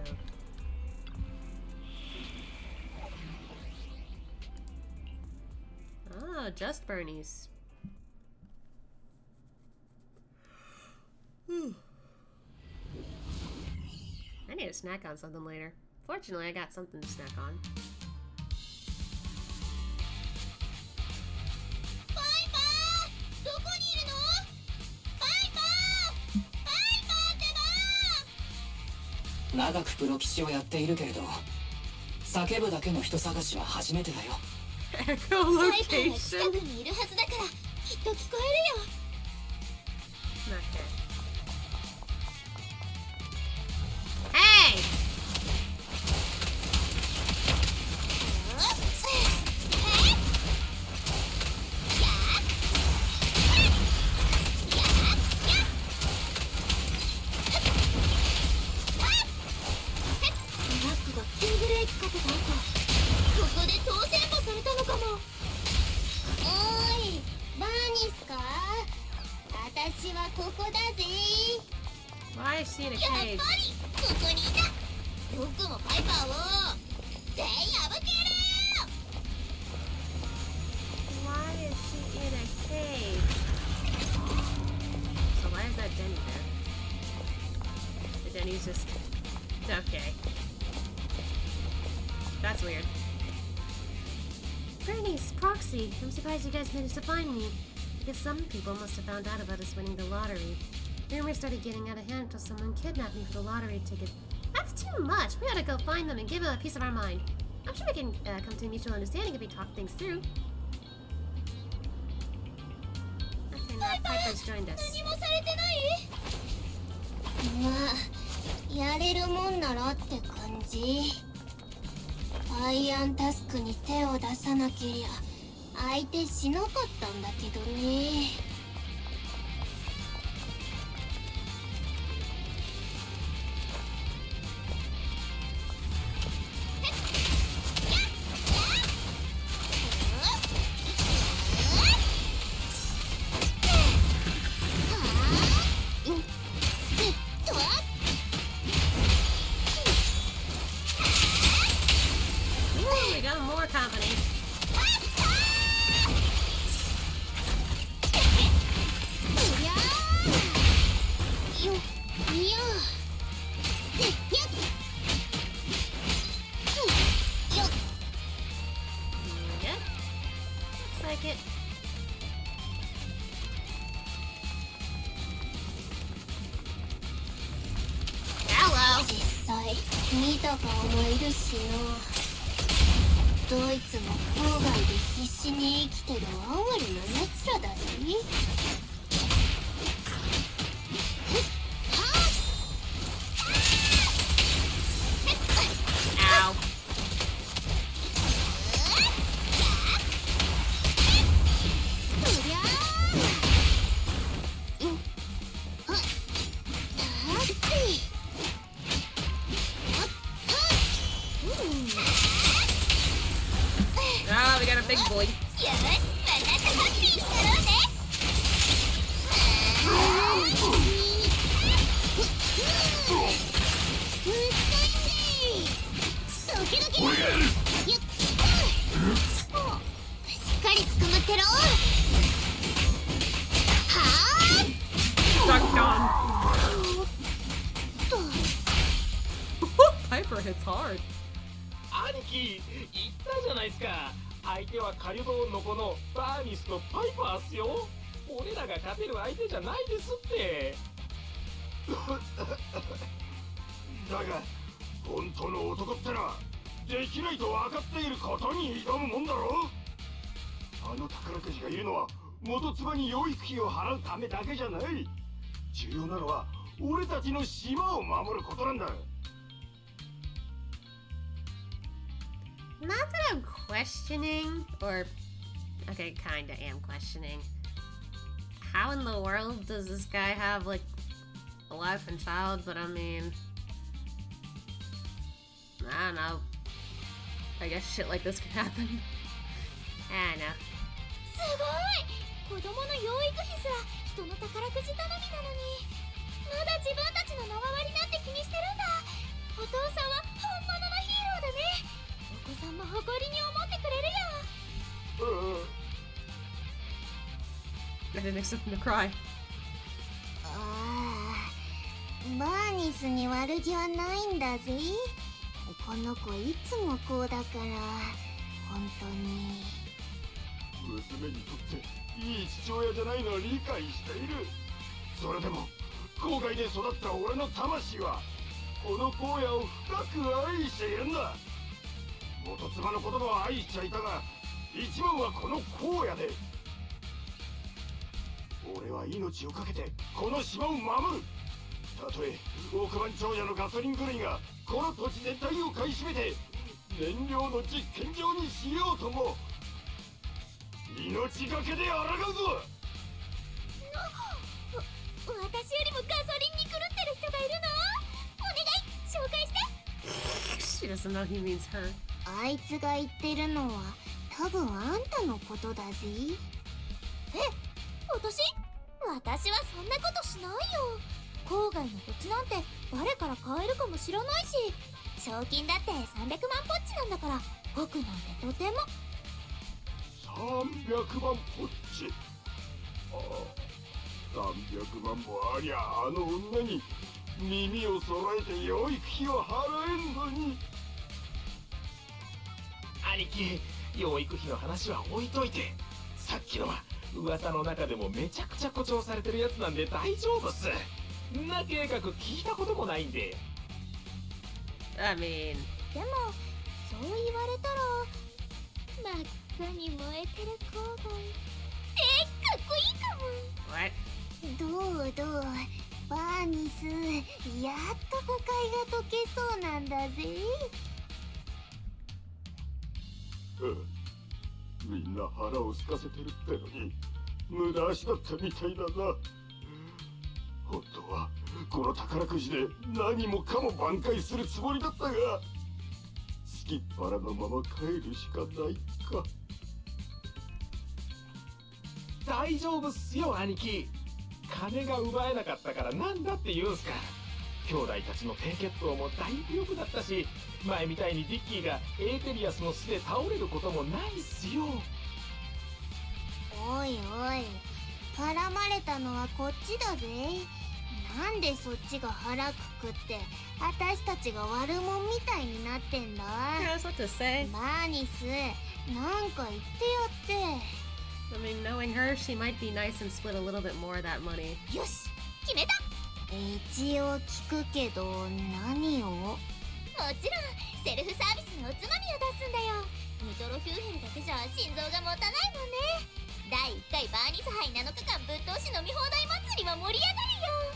Oh, just Burnice. I need to snack on something later. Fortunately, I got something to snack on.長くプロ棋士をやっているけれど、叫ぶだけの人探しは初めてだよ。Echolocation. 近くにいるはずだからきっと聞こえるよ。Hey! Why is she in a cage? Why is she in a cage? So why is that Denny there? The Denny's just... Okay. That's weird. Burnice, Proxy, I'm surprised you guys managed to find me. I guess some people must have found out about us winning the lottery. Rumors started getting out of hand until someone kidnapped me for the lottery ticket. That's too much! We ought to go find them and give them a piece of our mind. I'm sure we can come to a mutual understanding if we talk things through. Okay, now Piper's joined us. まあ、やれるもんならって感じ。アイアンタスクに手を出さなけりゃ相手しなかったんだけどね。Hey! company. Yeah, looks like it. Hello. 実際見た顔もいるしな。どいつも郊外で必死に生きてる哀れな奴らだぜ。Ow. Oh, we got a big boy. Ducked on. Piper hits hard. 兄貴言ったじゃないですか。相手はカリュドンの子のバーニスとパイパーっすよ。俺らが勝てる相手じゃないですって。だが本当の男ってのはできないと分かっていることに挑むもんだろ。あの宝くじがいるのは元妻に養育費を払うためだけじゃない。重要なのは俺たちの島を守ることなんだ。Not that I'm questioning, or okay, kinda am questioning. How in the world does this guy have like a wife and child? But I mean, I don't know. I guess shit like this could happen. I don't know. すごい。子供の養育費すら人の宝くじ頼みなのに、まだ自分たちの縄張りなんて気にしてるんだ。お父さんは本物のヒーローだね。お子さんも誇りに思ってくれるよ。I didn't expect him to cry. ああ、バーニスに悪気はないんだぜ。この子いつもこうだから、本当に。娘にとっていい父親じゃないのは理解している。それでも郊外で育った俺の魂はこの荒野を深く愛しているんだ。元妻のことも愛しちゃいたが、一番はこの荒野で。俺は命を懸けてこの島を守る。たとえ億万長者のガソリン狂いがこの土地全体を買い占めて燃料の実験場にしようとも、命がけで抗うぞ。私よりもガソリンに狂ってる人がいるの？お願い、紹介して。 She doesn't know he means her. あいつが言ってるのは多分あんたのことだぜ。え、私はそんなことしないよ。郊外の土地なんて誰から買えるかもしれないし、賞金だって300万ポッチなんだから、僕なんてとても。300万ポッチ。ああ、300万もありゃあの女に耳を揃えて養育費を払えんのに。兄貴、養育費の話は置いといて、さっきのは噂の中でもめちゃくちゃ誇張されてるやつなんで大丈夫っす。んな計画聞いたこともないんで。I mean, でもそう言われたら真っ赤に燃えてる郊外ってかっこいいかも。 what? どうバーニス、やっと誤解が解けそうなんだぜ。みんな腹を空かせてるってのに無駄足だったみたいだな。本当はこの宝くじで何もかも挽回するつもりだったが、すきっ腹のまま帰るしかないか。大丈夫っすよ兄貴。金が奪えなかったからなんだって言うんすか。兄弟たちの低血糖もだいぶ良くなったし、前みたいにディッキーがエーテリアスの巣で倒れることもないっすよ。おいおい、絡まれたのはこっちだぜ。なんでそっちが腹くくって私たちが悪者みたいになってんだ。That's what to say. バーニス、なんか言ってやって。I mean, knowing her, she might be nice and split a little bit more of that money. よし、決めた。一応聞くけど何を？もちろんセルフサービスのおつまみを出すんだよ。ニトロフューヘルだけじゃ心臓が持たないもんね。第1回バーニス杯7日間ぶっ通し飲み放題祭りは盛り上がるよ。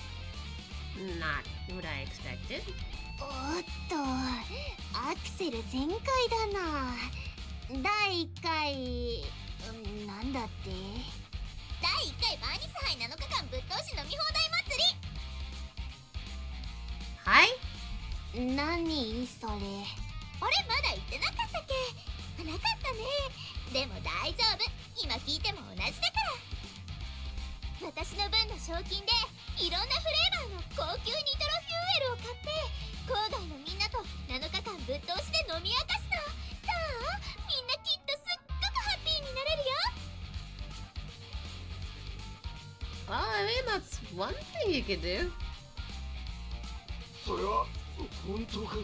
Not what I expected. おっと、アクセル全開だな。第1回、なんだって？第1回バーニス杯7日間ぶっ通し飲み放題祭り。はい？何それ？あれまだ言ってなかったっけ？なかったね。でも大丈夫、今聞いても同じだから。私の分の賞金でいろんなフレーバーの高級ニトロフューエルを買って郊外のみんなと7日間ぶっ通しで飲み明かすの。どう？みんなきっとすっごくハッピーになれるよ。 Well, I mean, that's one thing you could do. それは本当か？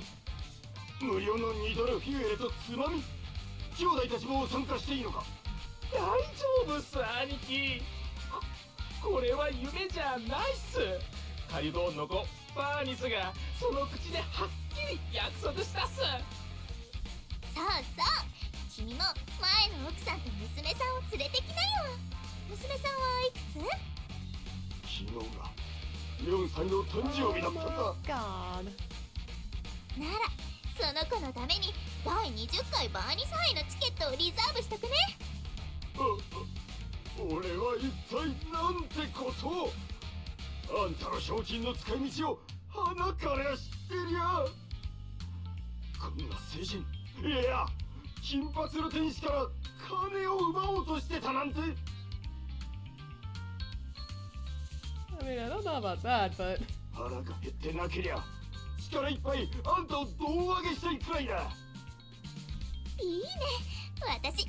無料のニトロフューエルとつまみ、兄弟たちも参加していいのか？大丈夫っす兄貴。これは夢じゃないっす。カリドーンの子バーニスがその口ではっきり約束したっす。そうそう、君も前の奥さんと娘さんを連れてきなよ。娘さんはいくつ？昨日が4歳の誕生日だったんだ。 God. ならその子のために第20回バーニス杯のチケットをリザーブしとくね。俺は一体なんてことを。あんたの賞金の使い道を鼻から知ってりゃ。こんな聖人、いや金髪の天使から金を奪おうとしてたなんて。 I mean, I don't know about that, but... 腹が減ってなけりゃ力いっぱいあんたを胴上げしたいくらいだ。いいね、私めっ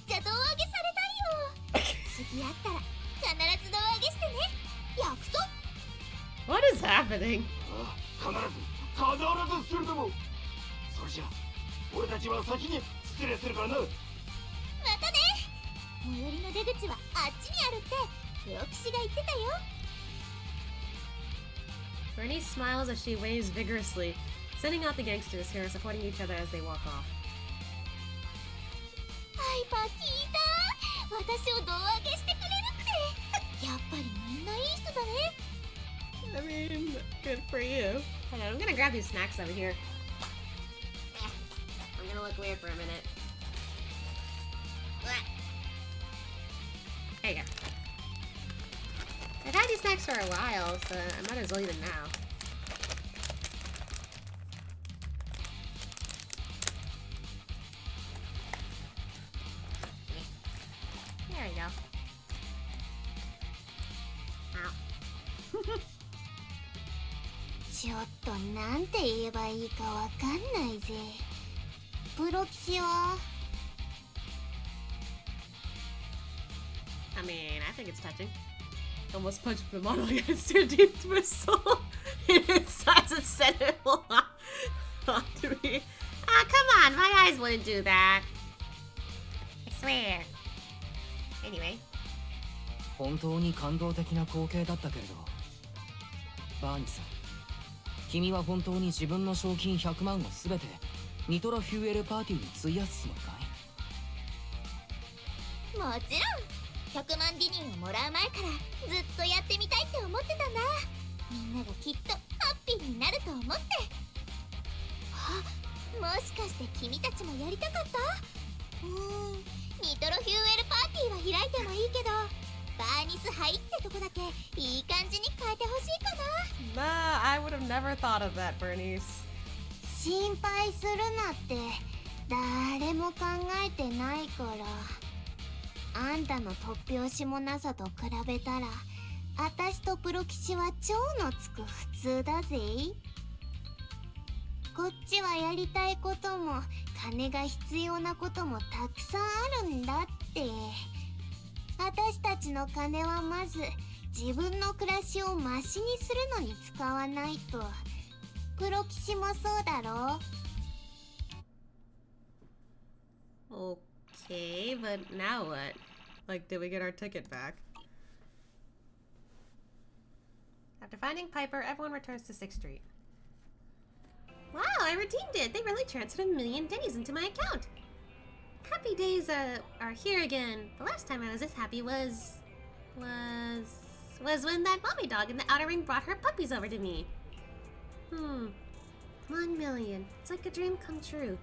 ちゃ胴上げされたいよ。次会ったら必ず胴上げしてね、約束。 What is happening? 必ずするとも。それじゃ俺たちは先に失礼するからな。またね。最寄りの出口はあっちにあるってプロ騎士が言ってたよ。 Burnice smiles as she waves vigorously, sending out the gangsters who are supporting each other as they walk off. ハイパー聞いた？私を胴上げしてくれるって。やっぱりみんないい人だね。 I mean, good for you. Hold on, I'm gonna grab these snacks over here. I'm gonna look weird for a minute. There you go. I've had these snacks for a while, so I might as well eat them now. There we go. Ow. ちょっとなんて言えばいいかわかんないぜ。プロ騎士は？ I mean, I think it's touching. Almost punched the model against your deep to his soul. Its eyes and said it will not to me. Ah, come on, my eyes wouldn't do that. I swear. Anyway. 本当に感動的な光景だったけれど、バーニさん、君は本当に自分の賞金100万を全てニトロフューエルパーティーに費やすつもりかい？もちろん100万ディニーをもらう前からずっとやってみたいって思ってたんだ。みんながきっとハッピーになると思って。あ、もしかして君たちもやりたかった？ニトロフューエルパーティーは開いてもいいけど、バーニス杯ってとこだけいい感じに変えてほしいかな。Nah, I would have never thought of that, Burnice. 心配するなって誰も考えてないから。あんたの突拍子もなさと比べたら私とプロ騎士は超のつく普通だぜ。こっちはやりたいことも金が必要なこともたくさんあるんだって。私たちの金はまず自分の暮らしをマシにするのに使わないと。プロ騎士もそうだろ。Okay, but now what? Like, did we get our ticket back? After finding Piper, everyone returns to 6th Street. Wow, I redeemed it! They really transferred 1,000,000 days into my account! Happy days are here again. The last time I was this happy was when that mommy dog in the outer ring brought her puppies over to me. 1,000,000. It's like a dream come true.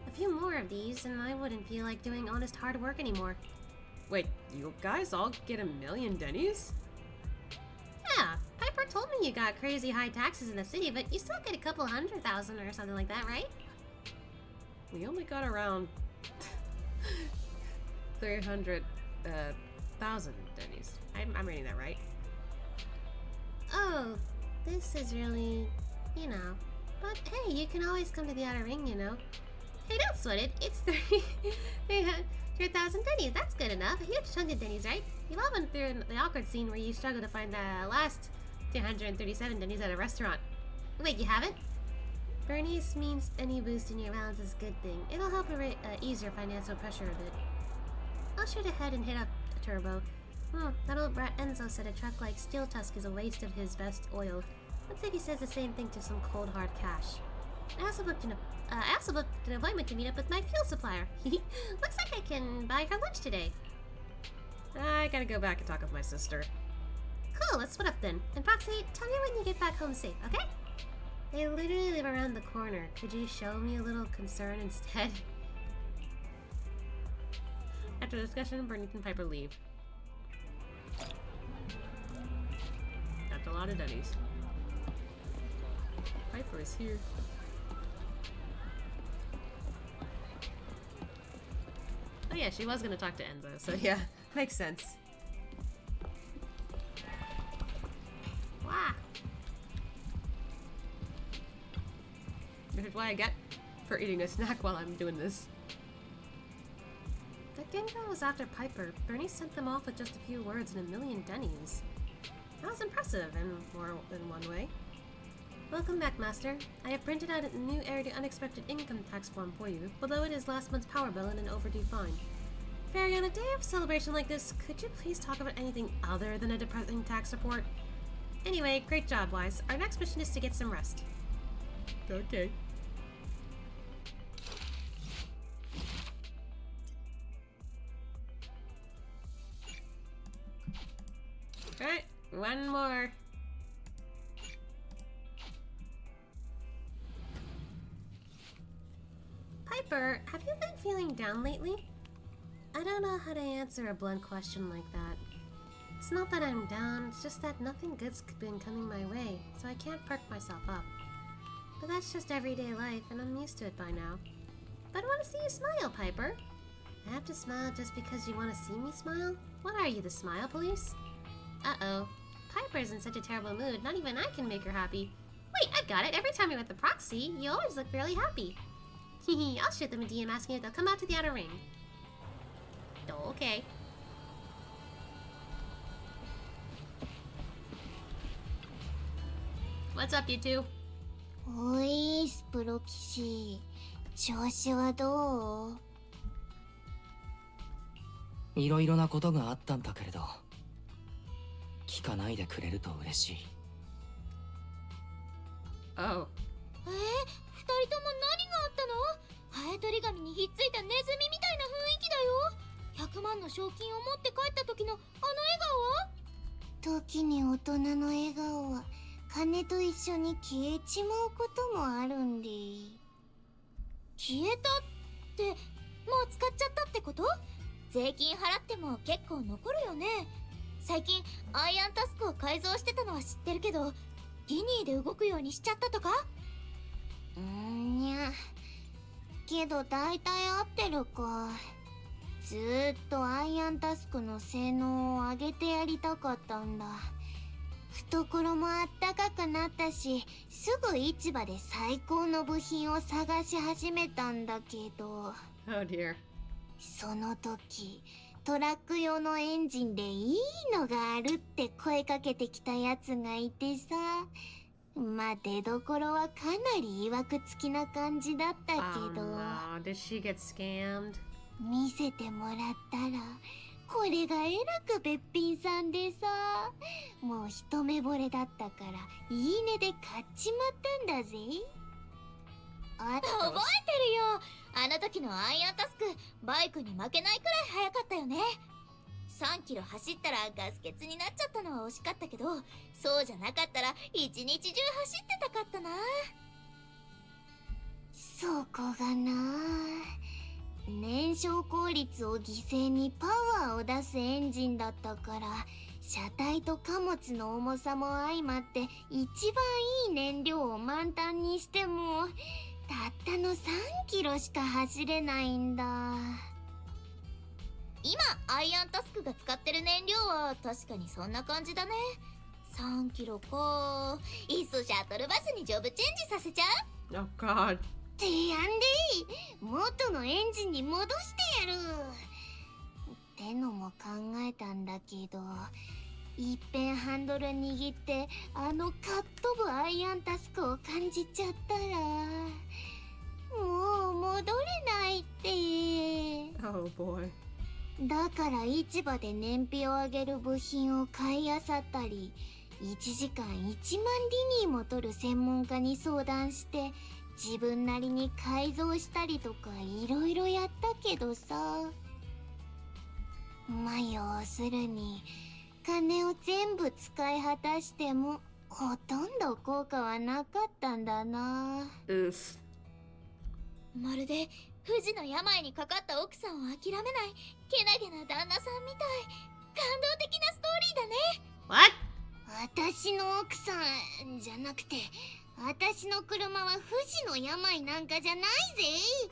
A few more of these and I wouldn't feel like doing honest hard work anymore. Wait, you guys all get 1,000,000 Denny's? Yeah, Piper told me you got crazy high taxes in the city, but you still get a couple 100,000 or something like that, right? We only got around 300,000 Denny's. I'm reading that right. Oh, this is really, you know. But hey, you can always come to the outer ring, you know. Hey, don't sweat it. It's 300,000 Denny's. That's good enough. A huge chunk of Denny's, right? You've all been through the awkward scene where you struggle to find the last 237 Denny's at a restaurant. Wait, you haven't? Burnice means any boost in your rounds is a good thing. It'll help ease your financial pressure a bit. I'll shoot ahead and hit up a turbo. That old brat Enzo said a truck like Steel Tusk is a waste of his best oil. Let's say he says the same thing to some cold hard cash. I also booked an appointment to meet up with my fuel supplier. Looks like I can buy her lunch today. I gotta go back and talk with my sister. Cool, let's split up then. And Proxy, tell me when you get back home safe, okay? They literally live around the corner. Could you show me a little concern instead? After discussion, Burnice and Piper leave. That's a lot of Denny's. Piper is here. Oh yeah, she was gonna talk to Enzo, so yeah, makes sense. Wow. Which is why I get for eating a snack while I'm doing this. The Gengar was after Piper. Burnice sent them off with just a few words and 1,000,000 Denny's. That was impressive in more than one way. Welcome back, Master. I have printed out a new heir to unexpected income tax form for you, although it is last month's power bill and an overdue fine. Fairy, on a day of celebration like this, could you please talk about anything other than a depressing tax report? Anyway, great job, Wise. Our next mission is to get some rest. Okay. Alright, one more. Piper, have you been feeling down lately? I don't know how to answer a blunt question like that. It's not that I'm down, it's just that nothing good's been coming my way, so I can't perk myself up. But that's just everyday life, and I'm used to it by now. But I want to see you smile, Piper. I have to smile just because you want to see me smile? What are you, the smile police? Uh-oh. Piper's in such a terrible mood, not even I can make her happy. Wait, I've got it! Every time you're with the proxy, you always look really happy. Hehe, I'll shoot them a DM asking if they'll come out to the outer ring. Oh, okay. What's up, you two? おい、スプロ騎士。調子はどう？いろいろなことがあったんだけれど、聞かないでくれると嬉しい。Oh. 二人とも何があったの？ハエ取り紙にひっついたネズミみたいな雰囲気だよ。100万の賞金を持って帰った時のあの笑顔は？時に大人の笑顔は金と一緒に消えちまうこともあるんで。消えたってもう使っちゃったってこと？税金払っても結構残るよね。最近アイアンタスクを改造してたのは知ってるけど、ギニーで動くようにしちゃったとか？にゃ。けど大体合ってるか。ずーっとアイアンタスクの性能を上げてやりたかったんだ。懐もあったかくなったし、すぐ市場で最高の部品を探し始めたんだけど、Oh dear. その時トラック用のエンジンでいいのがあるって声かけてきたやつがいてさ、まあ出どころはかなり曰くつきな感じだったけ Oh ど、 no. Did she get scammed? 見せてもらったらこれがえらくべっぴんさんでさ、もう一目惚れだったからいいねで買っちまったんだぜ。あと覚えてるよ。あの時のアイアンタスク、バイクに負けないくらい速かったよね。3キロ走ったらガス欠になっちゃったのは惜しかったけど、そうじゃなかったら一日中走ってたかったな。そこがな、燃焼効率を犠牲にパワーを出すエンジンだったから、車体と貨物の重さも相まって一番いい燃料を満タンにしてもたったの3キロしか走れないんだ。今アイアンタスクが使ってる燃料は確かにそんな感じだね。3キロか。いっそシャトルバスにジョブチェンジさせちゃう。 Oh god. てやんで元のエンジンに戻してやるってのも考えたんだけど、いっぺんハンドル握ってあのかっ飛ぶアイアンタスクを感じちゃったらもう戻れないって。 Oh boy. だから市場で燃費を上げる部品を買い漁ったり、1時間1万リニーも取る専門家に相談して自分なりに改造したりとかいろいろやったけどさ、まあ要するに金を全部使い果たしてもほとんど効果はなかったんだな。 Oof. まるで不治の病にかかった奥さんを諦めないけなげな旦那さんみたい。感動的なストーリーだね。 What? 私の奥さんじゃなくて、私の車は不治の病なんかじゃないぜ。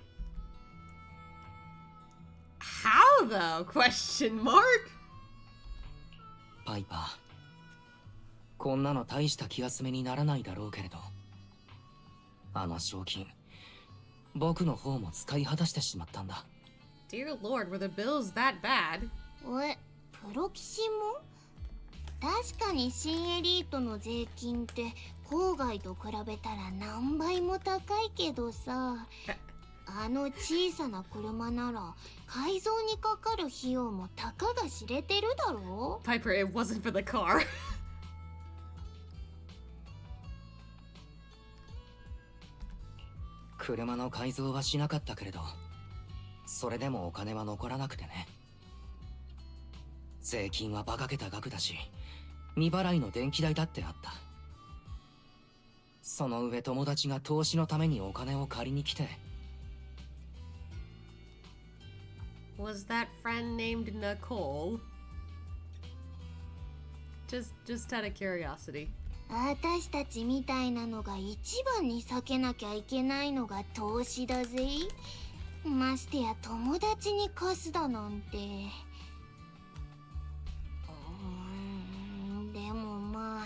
How though? Question mark? パイパー、こんなの大した気休めにならないだろうけれど、あの賞金僕の方も使い果たしてしまったんだ。 Dear lord, were the bills that bad? プロ棋士も確かに新エリートの税金って郊外と比べたら何倍も高いけどさ、あの小さな車なら改造にかかる費用もたかが知れてるだろ。 Piper, it wasn't for the car. 車の改造はしなかったけれど、それでもお金は残らなくてね。税金は馬鹿げた額だし、未払いの電気代だってあった。その上友達が投資のためにお金を借りに来て。 Was that friend named Nicole? Just out of curiosity. 私たちみたいなのが一番に避けなきゃいけないのが投資だぜ。ましてや友達に貸すだなんて。でもまあ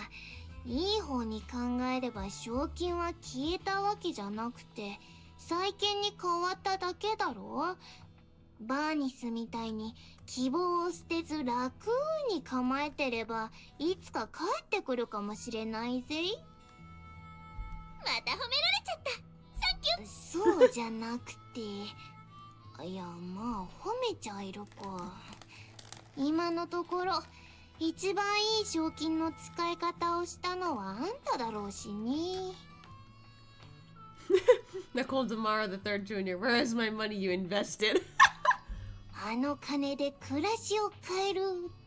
いい方に考えれば賞金は消えたわけじゃなくて債券に変わっただけだろ。バーニスみたいに希望を捨てず楽に構えてればいつか帰ってくるかもしれないぜ。また褒められちゃった。サンキュー。そうじゃなくていやまあ褒めちゃいるか。今のところ一番いい賞金の使い方をしたのはあんただろうしね。Nicole Damara, the third junior. Where is my money you invested? あの金で暮らしを変える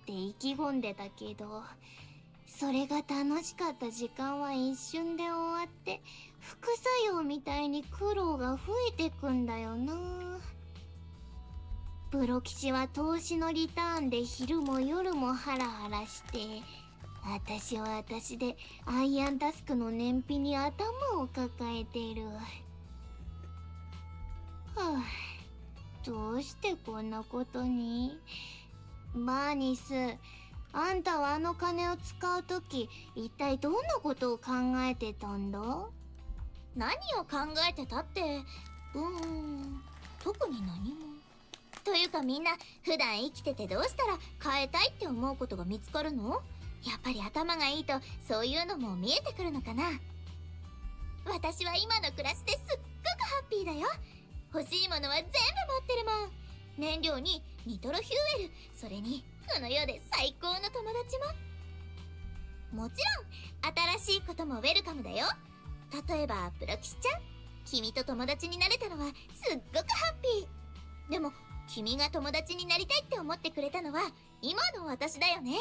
って意気込んでたけど、それが楽しかった時間は一瞬で終わって副作用みたいに苦労が増えてくんだよな。プロ棋士は投資のリターンで昼も夜もハラハラして、私は私でアイアンタスクの燃費に頭を抱えてる。はあ、どうしてこんなことに。バーニス、あんたはあの金を使うとき、一体どんなことを考えてたんだ？何を考えてたって、特に何も。というかみんな、普段生きててどうしたら変えたいって思うことが見つかるの？やっぱり頭がいいと、そういうのも見えてくるのかな。私は今の暮らしですっごくハッピーだよ。欲しいものは全部持ってるもん。燃料にニトロフューエル、それにこの世で最高の友達も。もちろん新しいこともウェルカムだよ。例えばプロキシちゃん、君と友達になれたのはすっごくハッピー。でも君が友達になりたいって思ってくれたのは今の私だよね。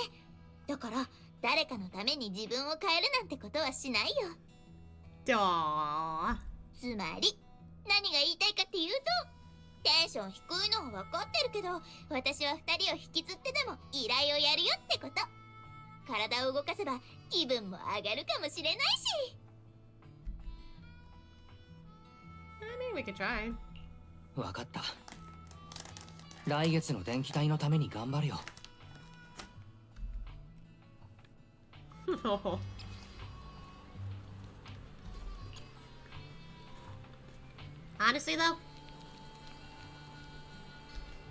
だから誰かのために自分を変えるなんてことはしないよ。つまり何が言いたいかっていうと、テンション低いのは分かってるけど、私は2人を引きずってでも依頼をやるよってこと。体を動かせば気分も上がるかもしれないし。I mean, we could try. わかった。来月の電気代のために頑張るよ。Honestly, though,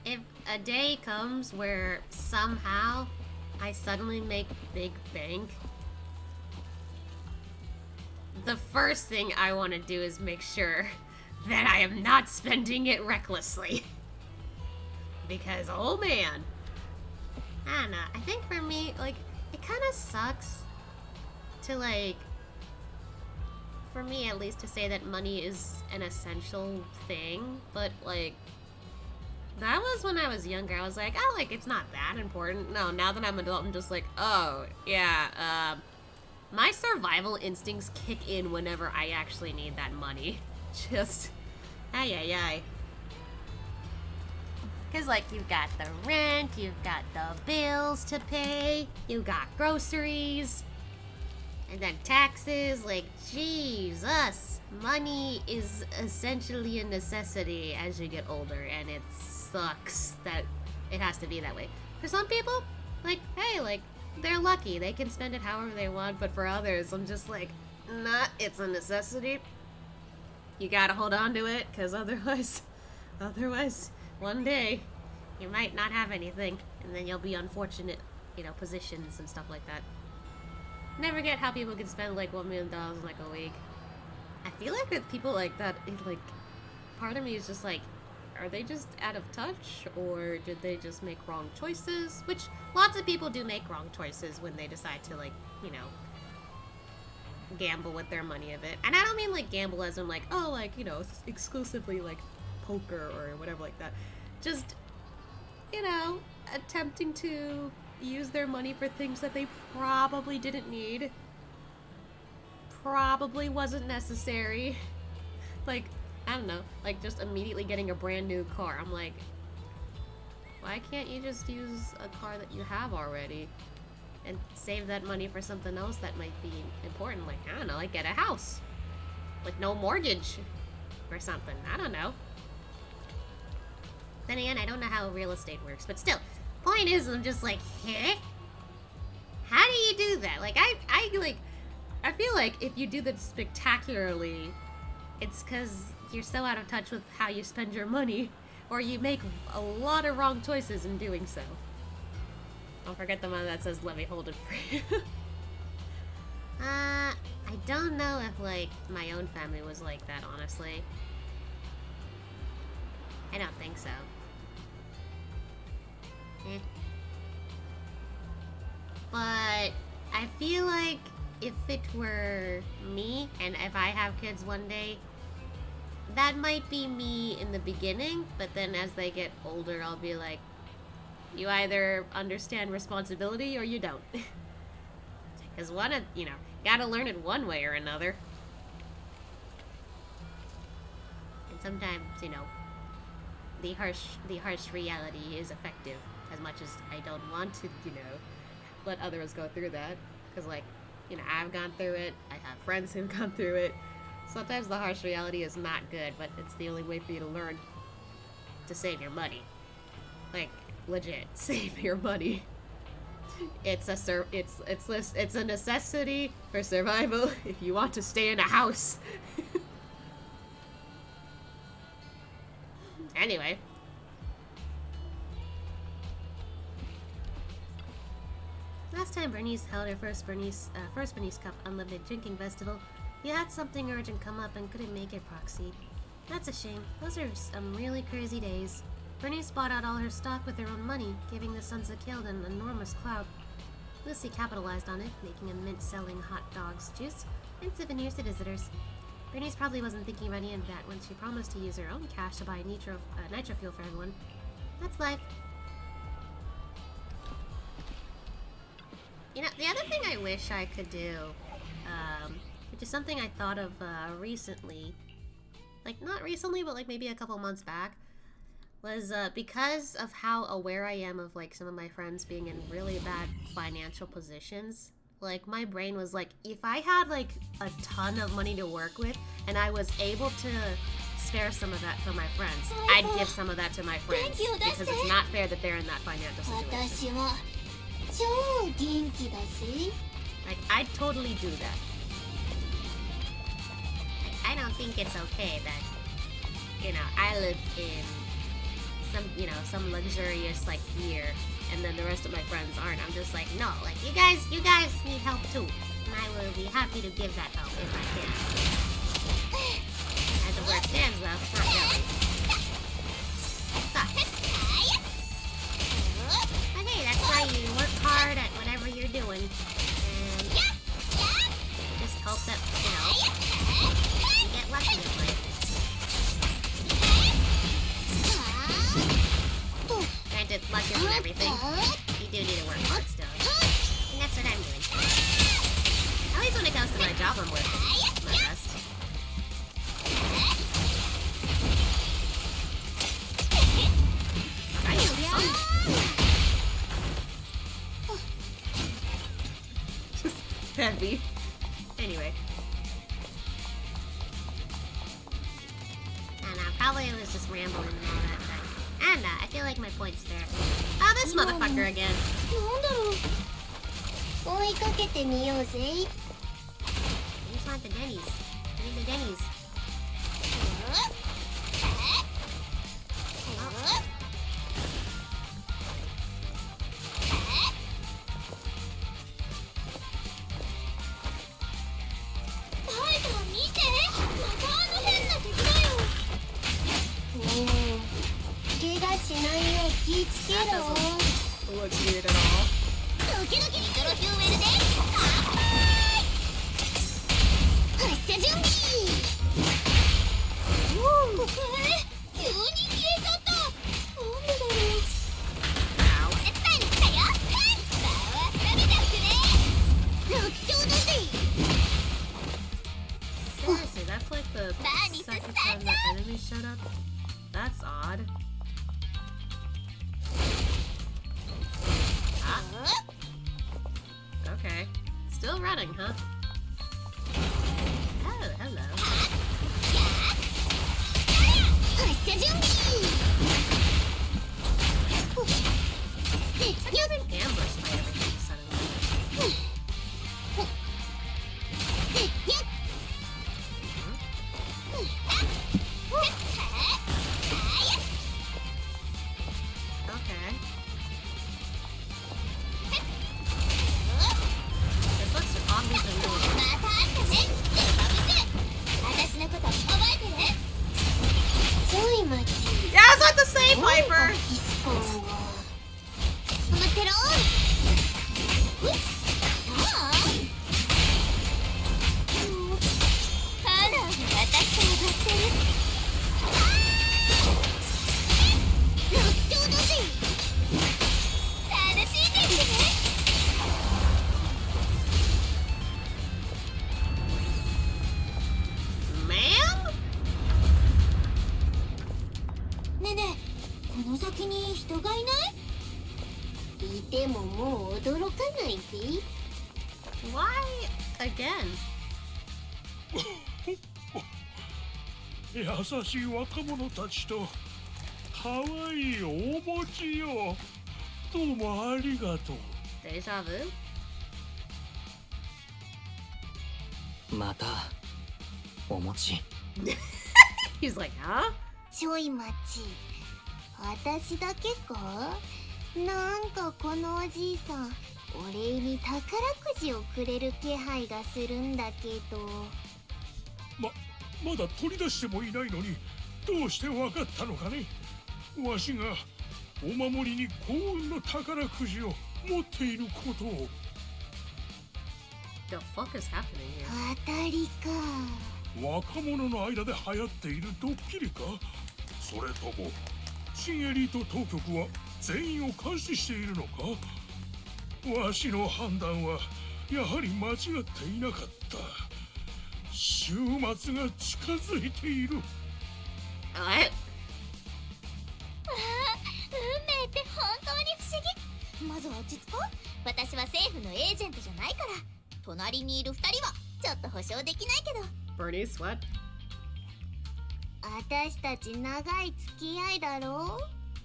if a day comes where somehow I suddenly make big bank, the first thing I want to do is make sure that I am not spending it recklessly. Because, oh man, I don't know. I think for me, like, it kind of sucks to, like, for me at least, to say that money is an essential thing, but like, that was when I was younger. I was like, oh, like, it's not that important. No, now that I'm an adult, I'm just like, oh, yeah, my survival instincts kick in whenever I actually need that money. Just, ay. Because, like, you've got the rent, you've got the bills to pay, you got groceries, and then taxes. Like, Jesus, money is essentially a necessity as you get older, and it sucks that it has to be that way. For some people, like, hey, like, they're lucky, they can spend it however they want, but for others, I'm just like, nah, it's a necessity. You gotta hold on to it, because otherwise, one day, you might not have anything, and then you'll be unfortunate, you know, positions and stuff like that. Never get how people can spend like $1 million in like a week. I feel like with people like that, it, like, part of me is just like, are they just out of touch, or did they just make wrong choices? Which lots of people do make wrong choices when they decide to, like, you know, gamble with their money a bit. And I don't mean like gamble as in like, oh, like, you know, exclusively like poker or whatever like that. Just, you know, attempting to use their money for things that they probably didn't need. Probably wasn't necessary. Like, I don't know, like just immediately getting a brand new car. I'm like, why can't you just use a car that you have already and save that money for something else that might be important? Like, I don't know, like get a house. Like no mortgage or something. I don't know. Then again, I don't know how real estate works, but still, point is, I'm just like, huh? How do you do that? Like, I feel like if you do that spectacularly, it's because you're so out of touch with how you spend your money, or you make a lot of wrong choices in doing so. Don't forget the one that says let me hold it for you. I don't know if, like, my own family was like that, honestly. I don't think so. But I feel like if it were me, and if I have kids one day, that might be me in the beginning, but then as they get older, I'll be like, you either understand responsibility or you don't. Because one of, you know, gotta learn it one way or another. And sometimes, you know, the harsh reality is effective, as much as I don't want to, you know, let others go through that. Because, like, you know, I've gone through it, I have friends who've gone through it. Sometimes the harsh reality is not good, but it's the only way for you to learn to save your money. Like, legit, save your money. It's a necessity for survival if you want to stay in a house. Anyway. Last time Burnice held her first Burnice Cup Unlimited Drinking Festival, he had something urgent come up and couldn't make it, Proxy. That's a shame. Those are some really crazy days. Burnice bought out all her stock with her own money, giving the Sons of Killed an enormous clout. Lucy capitalized on it, making a mint-selling hot dogs, juice, and souvenirs to visitors. Burnice probably wasn't thinking about any of that when she promised to use her own cash to buy nitro fuel for everyone. That's life. You know, the other thing I wish I could do, which is something I thought of recently, like not recently, but like maybe a couple months back, was because of how aware I am of like some of my friends being in really bad financial positions. Like my brain was like, if I had like a ton of money to work with and I was able to spare some of that for my friends, I'd give some of that to my friends because it's not fair that they're in that financial situation. Like I'd totally do that. Like, I don't think it's okay that, you know, I live in some, you know, some luxurious like gear, and then the rest of my friends aren't. I'm just like, no, like you guys need help too, and I will be happy to give that help if I can. As the word stands though, not really. Sucks. But hey, that's why you work hard at whatever you're doing, and just hope that, you know, you get lucky in life. Granted, luck isn't everything. You do need to work hard still. And that's what I'm doing. At least when it comes to my job, I'm working my best. Just heavy. Anyway. And probably I was just rambling and all that. And I feel like my point's there. Oh, this motherfucker again. I just want the Denny's. I need the Denny's. That doesn't look weird at all. Seriously, that's like the second time that enemy showed up? That's odd. Okay. Still running, huh? Oh, hello. I've been ambushed by everything suddenly. Okay. This looks obviously really good. Yeah, it's not the same, Piper! Why again? 優しい若者たちと可愛いお餅よ。どうもありがとう。Deja vu? またお餅。 He's like, huh? ちょい待ち、私だけか？なんかこのおじいさん、お礼に宝くじをくれる気配がするんだけど。まだ取り出してもいないのにどうしてわかったのかね。わしがお守りに幸運の宝くじを持っていることを。 The fuck is happening here? 当たりか。若者の間で流行っているドッキリか。それとも新エリート当局は全員を監視しているのか。わしの判断はやはり間違っていなかった。週末が近づいている。運命って本当に不思議。まずは落ち着こう。私は政府のエージェントじゃないから。隣にいる2人はちょっと保証できないけど。 Burnice, what? 私たち長い付き合いだろ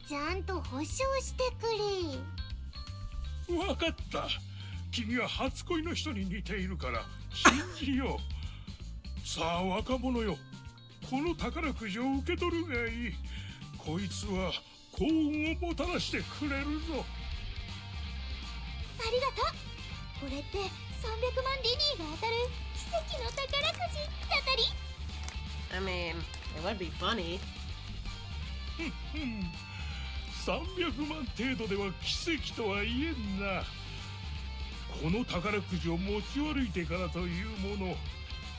う。ちゃんと保証してくれ。わかった。君は初恋の人に似ているから信じよう。さあ若者よ、この宝くじを受け取るがいい。こいつは幸運をもたらしてくれるぞ。ありがとう。これって300万リニーが当たる奇跡の宝くじだったり。 I mean, it would be funny. 300万程度では奇跡とは言えんな。この宝くじを持ち歩いてからというもの、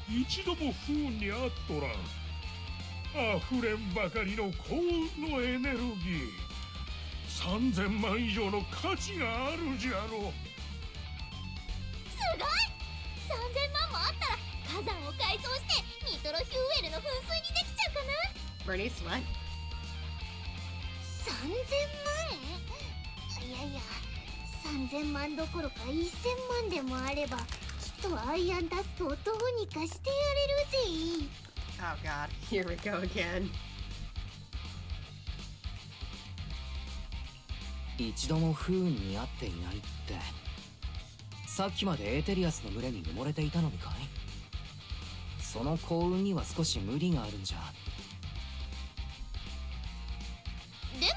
一度も不運にあっとらん。溢れんばかりの幸運のエネルギー。3000万以上の価値があるじゃろう。すごい。3000万もあったら火山を改造してニトロヒューエルの噴水にできちゃうかな。 Burnice, what? 3000万？いやいや、3000万どころか1000万でもあれば、きっとアイアンダストをどうにかしてやれるぜ。 Oh god, here we go again. 一度も不運に遭っていないって、さっきまでエーテリアスの群れに埋もれていたのにかい。その幸運には少し無理があるんじゃ。でも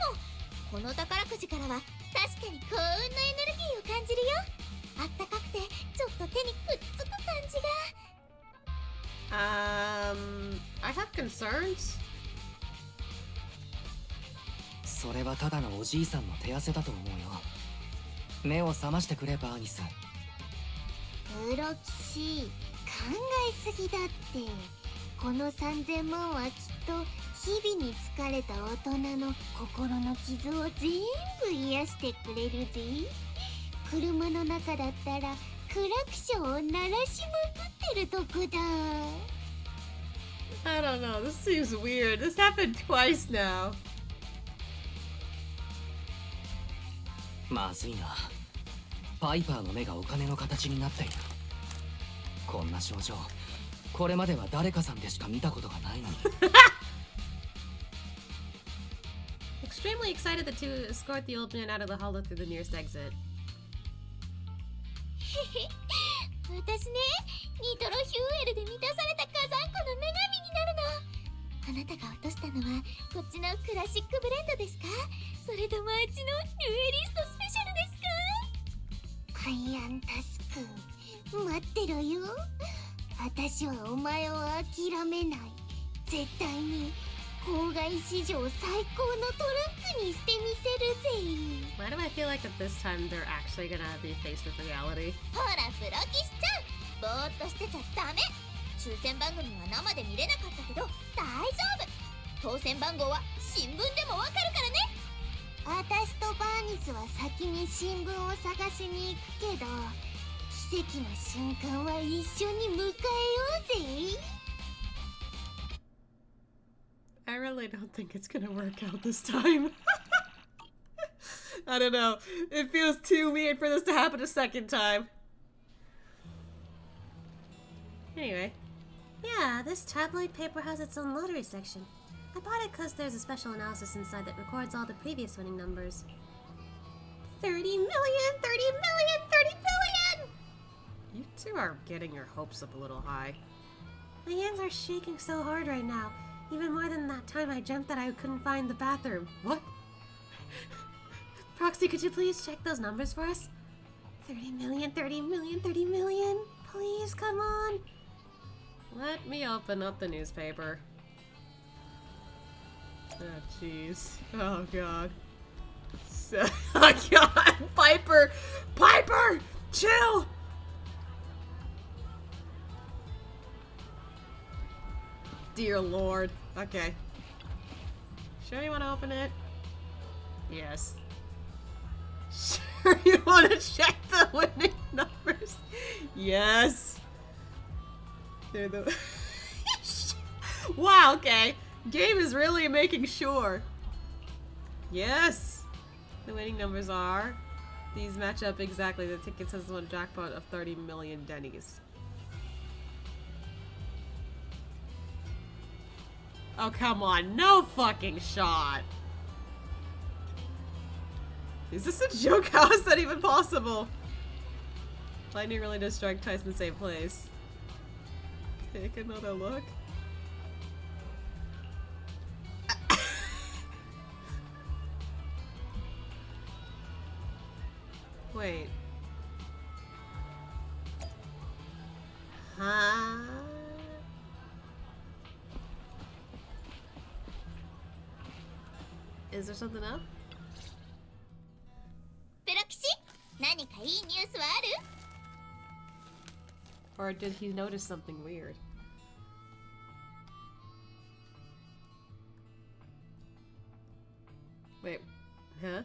この宝くじからは確かに幸運のエネルギーを感じるよ。あったかくてちょっと手にくっつく感じが。I have concerns. それはただのおじいさんの手汗だと思うよ。目を覚ましてくれバーニス。プロ騎士、考えすぎだって。この3000万はきっと日々に疲れた大人の心の傷を全部癒してくれるぜ。車の中だったらクラクションを鳴らしまくってるとこだ。 I don't know, this seems weird. This happened twice now. まずいな。パイパーの目がお金の形になっている。こんな症状、これまでは誰かさんでしか見たことがないのに。Extremely excited the two escort the old man out of the hollow through the nearest exit. 私ね、ニトロヒューエルで満たされた火山湖の女神になるの。あなたが落としたのはこっちのクラシックブレンドですか、それともあっちのデュエリストスペシャルですか。アイアンタスク、待ってろよ。私はお前を諦めない。絶対に郊外史上最高のトラックにしてみせるぜ。 Why do I feel like at this time they're actually gonna be faced with reality? ほらプロ騎士ちゃん、ぼーっとしてちゃダメ。抽選番組は生で見れなかったけど大丈夫。当選番号は新聞でもわかるからね。私とバーニスは先に新聞を探しに行くけど、奇跡の瞬間は一緒に迎えようぜ。 I really don't think it's gonna work out this time. I don't know. It feels too weird for this to happen a second time. Anyway. Yeah, this tabloid paper has its own lottery section. I bought it because there's a special analysis inside that records all the previous winning numbers. 30 million, 30 million, 30 billion! You two are getting your hopes up a little high. My hands are shaking so hard right now. Even more than that time I dreamt that I couldn't find the bathroom. What? Proxy, could you please check those numbers for us? 30 million, 30 million, 30 million. Please, come on. Let me open up the newspaper. Oh, jeez. Oh, God. Oh, God. Piper! Piper! Chill! Dear Lord. Okay. Sure you want to open it? Yes. Sure you want to check the winning numbers? Yes. They're the... Wow, okay. Game is really making sure. Yes. The winning numbers are... These match up exactly. The ticket says one jackpot of 30 million dennies. Oh, come on. No fucking shot. Is this a joke? How is that even possible? Lightning really does strike twice in the same place. Take another look. Wait. Huh? Is there something up? ペロキシ、何かいいニュースはある？ Or did he notice something weird? Wait, huh?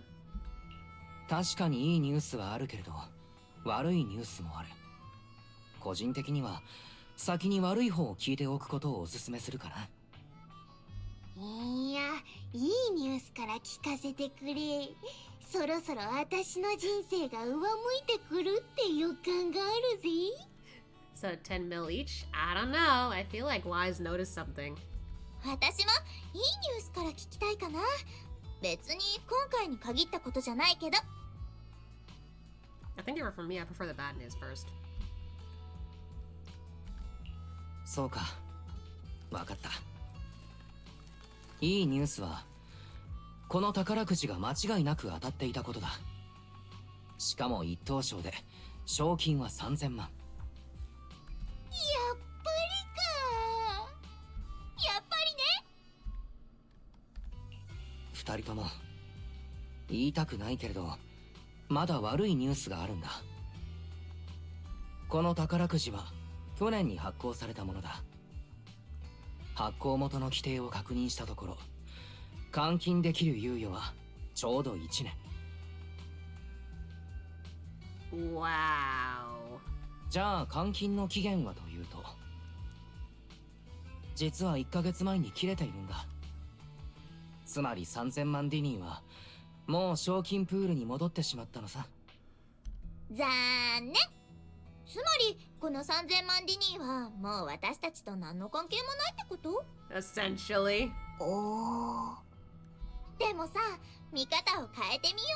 確かにいいニュースはあるけれど、悪いニュースもある。個人的には先に悪い方を聞いておくことをお勧めするかな。いや、いいニュースから聞かせてくれ。そろそろ私の人生が上向いてくるって予感があるぜ。So 10 mil each? I don't know. I feel like Wise noticed something. 私もいいニュースから聞きたいかな。別に今回に限ったことじゃないけど。I think they were for me. I prefer the bad news first. そうか。わかった。いいニュースは、この宝くじが間違いなく当たっていたことだ。しかも一等賞で、賞金は3000万。やっぱりか。やっぱりね。二人とも、言いたくないけれど、まだ悪いニュースがあるんだ。この宝くじは、去年に発行されたものだ。発行元の規定を確認したところ、換金できる猶予はちょうど1年。Wow. じゃあ換金の期限はというと、実は1ヶ月前に切れているんだ。つまり3000万ディニーはもう賞金プールに戻ってしまったのさ。残念。つまりこの3000万ディニーはもう私たちと何の関係もないってこと？ Essentially. おー。でもさ、見方を変えてみよ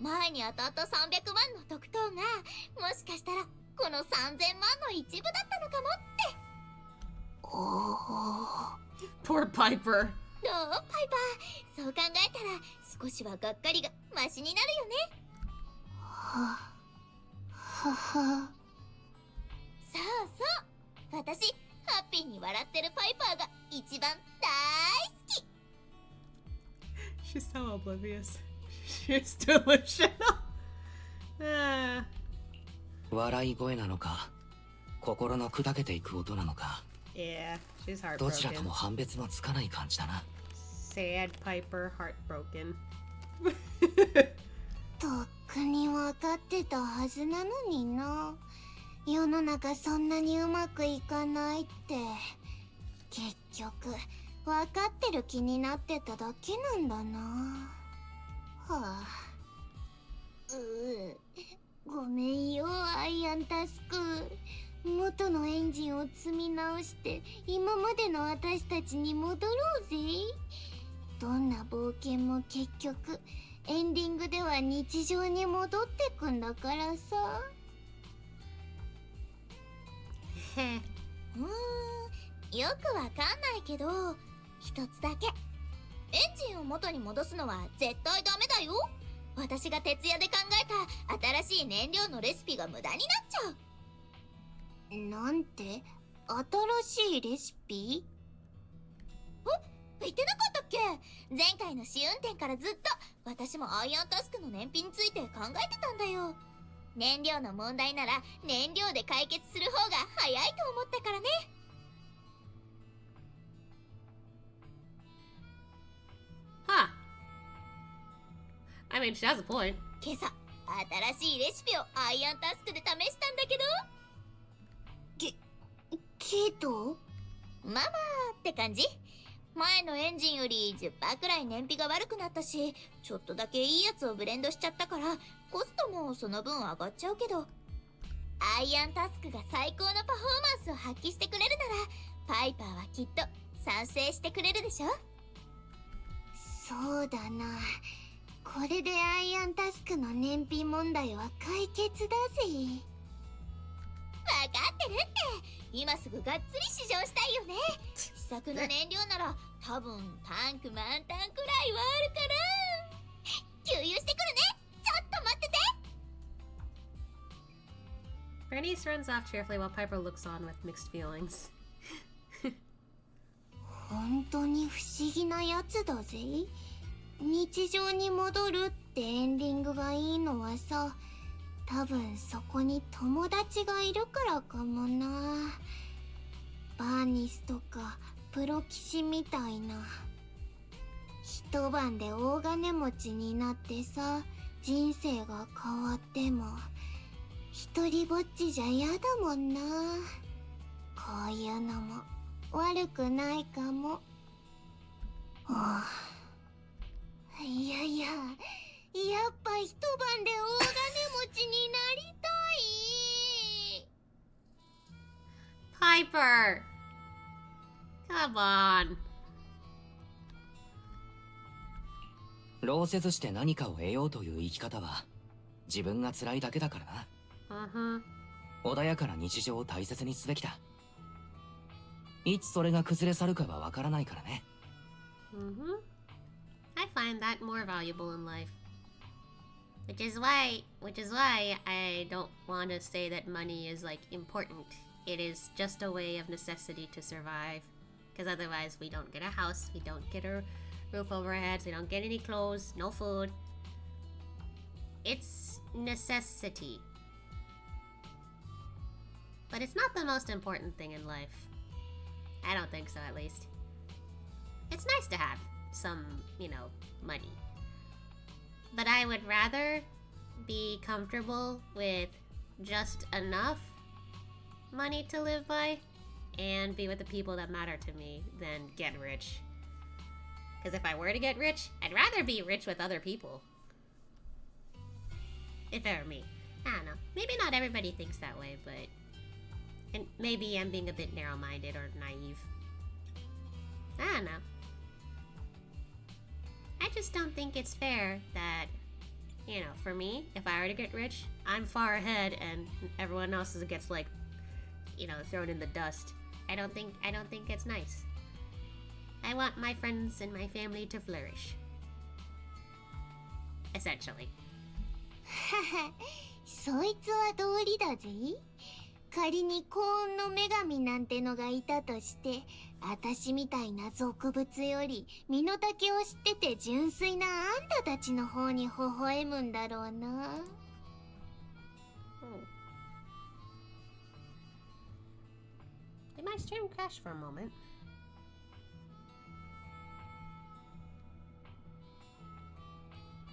うよ。前に当たった300万の特等がもしかしたらこの3000万の一部だったのかもって。おー。 Poor Piper. どうパイパー、そう考えたら少しはがっかりがマシになるよね。ははは。そうそう、私ハッピーに笑ってるパイパーが一番大好き。 She's so oblivious. She's delusional. 笑い声なのか、心の砕けていく音なのか。Yeah, she's heartbroken. どちらとも判別のつかない感じだな。Sad Piper, heartbroken. とっくに分かってたはずなのにな。世の中そんなにうまくいかないって。結局分かってる気になってただけなんだな。はあ。ごめんよ、アイアンタスク。元のエンジンを積み直して今までの私たちに戻ろうぜ。どんな冒険も結局エンディングでは日常に戻ってくんだからさ。よくわかんないけど、一つだけ。エンジンを元に戻すのは絶対ダメだよ。私が徹夜で考えた新しい燃料のレシピが無駄になっちゃう。なんて？新しいレシピ？言ってなかったっけ？前回の試運転からずっと私もアイアンタスクの燃費について考えてたんだよ。燃料の問題なら燃料で解決する方が早いと思ったからね。Huh. I mean, she has a point. 今朝新しいレシピをアイアンタスクで試したんだけど、けどまあまあって感じ。前のエンジンより 10% くらい燃費が悪くなったし、ちょっとだけいいやつをブレンドしちゃったからコストもその分上がっちゃうけど、アイアンタスクが最高のパフォーマンスを発揮してくれるならパイパーはきっと賛成してくれるでしょ。そうだな。これでアイアンタスクの燃費問題は解決だぜ。分かってるって。今すぐがっつり試乗したいよね。試作の燃料なら多分タンク満タンくらいはあるから給油してくるね。ちょっと待ってて。Burnice runs off cheerfully while Piper looks on with mixed feelings. 本当に不思議なやつだぜ。日常に戻るってエンディングがいいのはさ、多分そこに友達がいるからかもな。バーニスとかプロ騎士みたいな。一晩で大金持ちになってさ、人生が変わっても一人ぼっちじゃ嫌だもんな。こういうのも悪くないかも。いやいや、やっぱ一晩で大金持ちになりたい。 Piper! Come on. 労せずして何かを得ようという生き方は自分が辛いだけだからな。穏やかな日常を大切にすべきだ。いつそれが崩れ去るかはわからないからね。I find that more valuable in life. Which is why I don't want to say that money is like important. It is just a way of necessity to survive. Because otherwise we don't get a house, we don't get a roof over our heads, we don't get any clothes, no food. It's necessity. But it's not the most important thing in life. I don't think so, at least. It's nice to have some, money. But I would rather be comfortable with just enough money to live by and be with the people that matter to me than get rich. Because if I were to get rich, I'd rather be rich with other people. If it were me. I don't know. Maybe not everybody thinks that way, but... And maybe I'm being a bit narrow-minded or naive. I don't know. I just don't think it's fair that, for me, if I were to get rich, I'm far ahead and everyone else gets like, thrown in the dust. I don't think it's nice. I want my friends and my family to flourish. Essentially. そいつは道理だぜ。仮に幸運の女神なんてのがいたとして、私みたいな俗物より身の丈を知ってて純粋なあんたたちの方に微笑むんだろうな。Did my stream crash for a moment?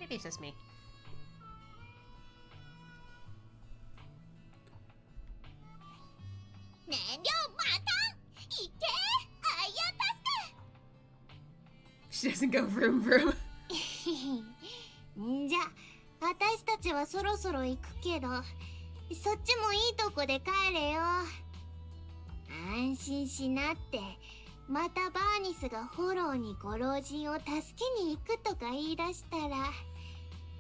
Maybe it's just me. 燃料満タンいけアイアンタスク She doesn't go vroom vroom. んじゃ、私たちはそろそろ行くけど、そっちもいいとこで帰れよ。安心しなって。またバーニスがフォローにご老人を助けに行くとか言い出したら、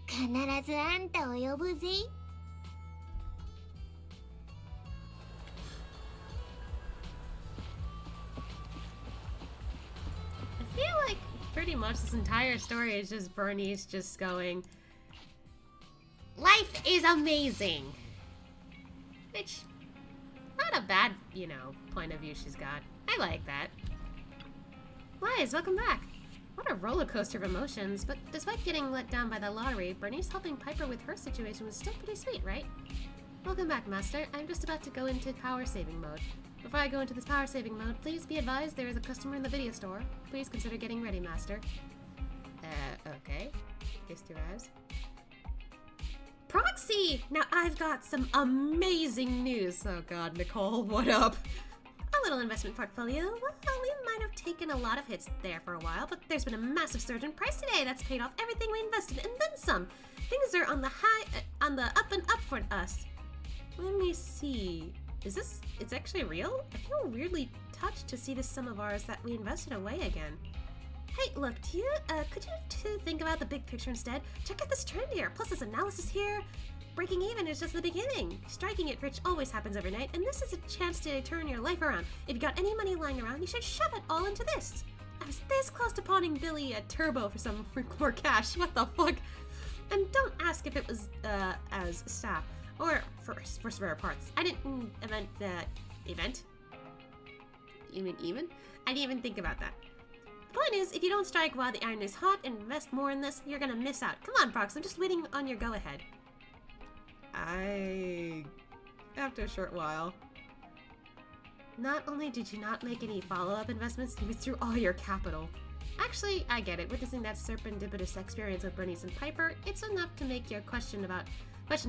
必ずあんたを呼ぶぜ。I feel like pretty much this entire story is just Burnice just going, life is amazing! Which, not a bad, you know, point of view she's got. I like that. Wise, welcome back. What a roller coaster of emotions, but despite getting let down by the lottery, Burnice helping Piper with her situation was still pretty sweet, right? Welcome back, Master. I'm just about to go into power saving mode. Before I go into this power saving mode, please be advised there is a customer in the video store. Please consider getting ready, Master. Okay. Kissed your eyes. Proxy! Now I've got some amazing news. Oh god, Nicole, what up? A little investment portfolio. Well, we might have taken a lot of hits there for a while, but there's been a massive surge in price today that's paid off everything we invested and then some. Things are on the up and up for us. Let me see. It's actually real? I feel weirdly touched to see this sum of ours that we invested away again. Hey, look, could you two think about the big picture instead? Check out this trend here, plus this analysis here. Breaking even is just the beginning. Striking it rich always happens every night, and this is a chance to turn your life around. If you got any money lying around, you should shove it all into this. I was this close to pawning Billy a turbo for some more cash. What the fuck? And don't ask if it was as staff or for spare parts. I didn't event. You mean even? I didn't even think about that. The point is, if you don't strike while the iron is hot and invest more in this, you're gonna miss out. Come on, Prox, I'm just waiting on your go-ahead. After a short while. Not only did you not make any follow-up investments, you withdrew all your capital. Actually, I get it. Witnessing that serendipitous experience with Burnice and Piper, it's enough to make you question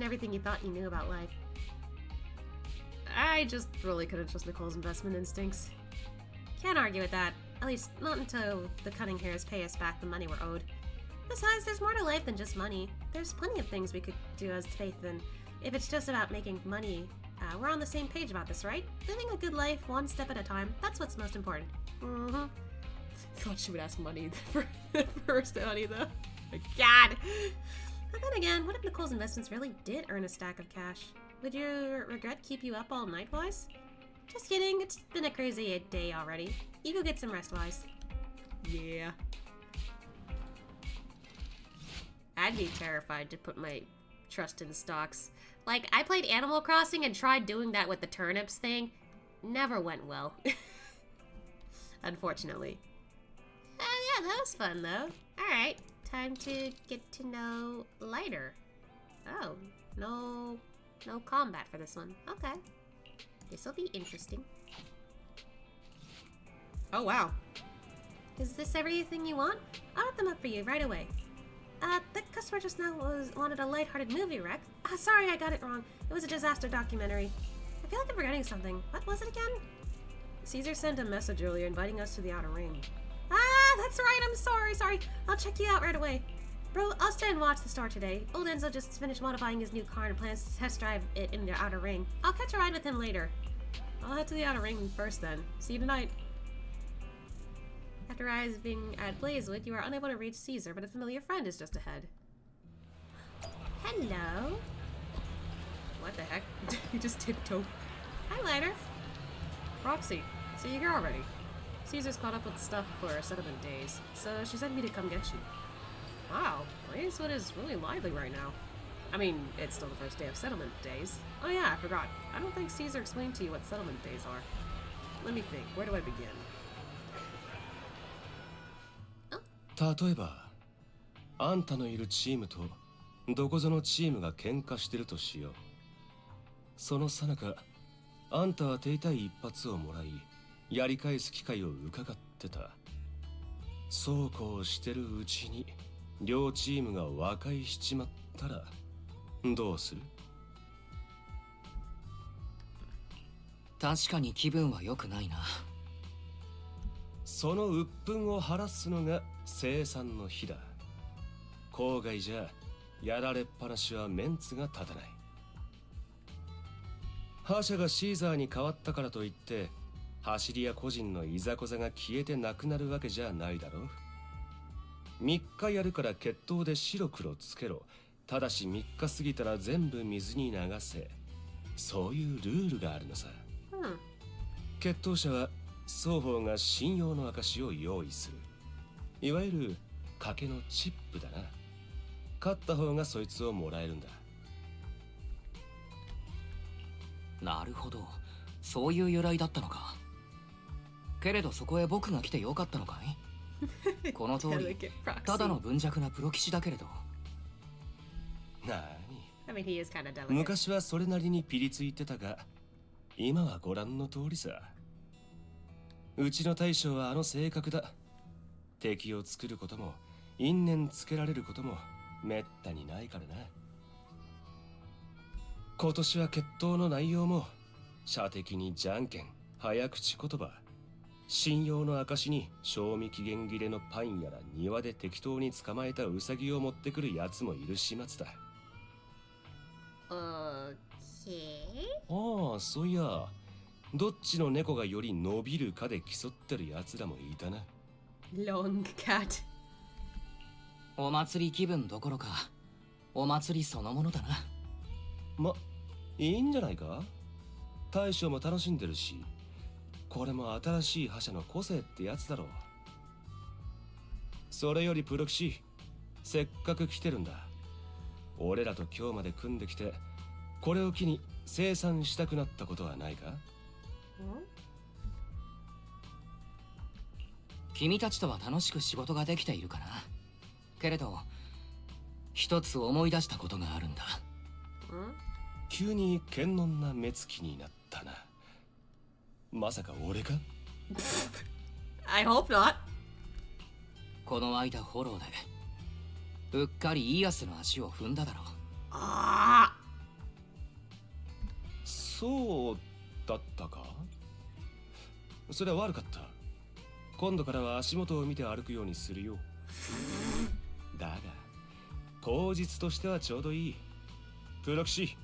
everything you thought you knew about life. I just really couldn't trust Nicole's investment instincts. Can't argue with that. At least, not until the cunning hairs pay us back the money we're owed. Besides, there's more to life than just money. There's plenty of things we could do as Faith, and if it's just about making money, we're on the same page about this, right? Living a good life, one step at a time, that's what's most important. Mm-hmm. Thought she would ask money first, honey, though. My god! But then again, what if Nicole's investments really did earn a stack of cash? Would your regret keep you up all night, Wise? Just kidding, it's been a crazy day already. You go get some rest, Wise. Yeah. I'd be terrified to put my trust in stocks. Like, I played Animal Crossing and tried doing that with the turnips thing. Never went well. Unfortunately. Yeah, that was fun, though. Alright, time to get to know Lighter. Oh, no combat for this one. Okay. This'll be interesting. Oh, wow. Is this everything you want? I'll let them up for you right away. The customer just now wanted a lighthearted movie rec. Sorry, I got it wrong. It was a disaster documentary. I feel like I'm forgetting something. What was it again? Caesar sent a message earlier inviting us to the Outer Ring. That's right, I'm sorry. I'll check you out right away. Bro, I'll stay and watch the store today. Old Enzo just finished modifying his new car and plans to test drive it in the Outer Ring. I'll catch a ride with him later. I'll head to the Outer Ring first then. See you tonight. After arriving at Blazewood, you are unable to reach Caesar, but a familiar friend is just ahead. Hello? What the heck? You just tiptoed. Hi, Lighter. Roxy, see you here already. Caesar's caught up with stuff for settlement days, so she sent me to come get you. Wow, Blazewood is really lively right now. I mean, it's still the first day of settlement days. Oh yeah, I forgot. I don't think Caesar explained to you what settlement days are. Let me think, where do I begin? 例えばあんたのいるチームとどこぞのチームが喧嘩してるとしよう。その最中あんたは手痛い一発をもらいやり返す機会を伺ってた。そうこうしてるうちに両チームが和解しちまったらどうする？確かに気分は良くないな。その鬱憤を晴らすのが生産の日だ。郊外じゃやられっぱなしはメンツが立たない。覇者がシーザーに変わったからといって走り屋個人のいざこざが消えてなくなるわけじゃないだろう。3日やるから決闘で白黒つけろただし3日過ぎたら全部水に流せ。そういうルールがあるのさ。決闘者は双方が信用の証を用意する。いわゆる賭けのチップだな。勝った方がそいつをもらえるんだ。なるほど、そういう由来だったのか。けれどそこへ僕が来てよかったのかい？この通りただの貧弱なプロ棋士だけれど。なI mean, he is kind of に、 delicate. 昔はそれなりにピリついてたが、今はご覧の通りさ。うちの大将はあの性格だ。敵を作ることも因縁つけられることもめったにないからな。今年は決闘の内容も射的にじゃんけん、早口言葉、信用の証に賞味期限切れのパンやら庭で適当に捕まえたウサギを持ってくるやつもいる始末だ。ああ、そういや、どっちの猫がより伸びるかで競ってるやつらもいたな。Long cat. お祭り気分どころかお祭りそのものだな。ま、いいんじゃないか。大将も楽しんでるし、これも新しい覇者の個性ってやつだろう。それよりプロ棋士、せっかく来てるんだ。俺らと今日まで組んできて、これを機に生産したくなったことはないか？君たちとは楽しく仕事ができているかな。けれど一つ思い出したことがあるんだ。急に堅能な目つきになったな。まさか俺か？ I hope not. この間フォローでうっかりイアスの足を踏んだだろう。ああ。そうだったか？それは悪かった。今度からは足元を見て歩くようにするよ。だが口実としてはちょうどいい。プロ棋士、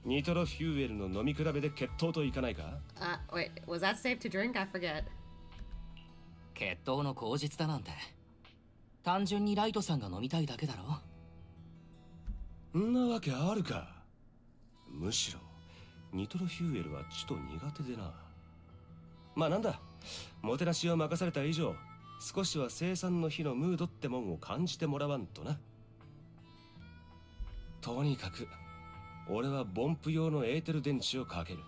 ニトロフューエルの飲み比べで決闘といかないか？ Wait, was that safe to drink? I forget. 決闘の口実だなんて単純にライトさんが飲みたいだけだろ。んなわけあるか。むしろニトロフューエルはちと苦手でな。まあなんだ、もてなしを任された以上、少しは生産の日のムードってもんを感じてもらわんとな。とにかく俺はボンプ用のエーテル電池をかける。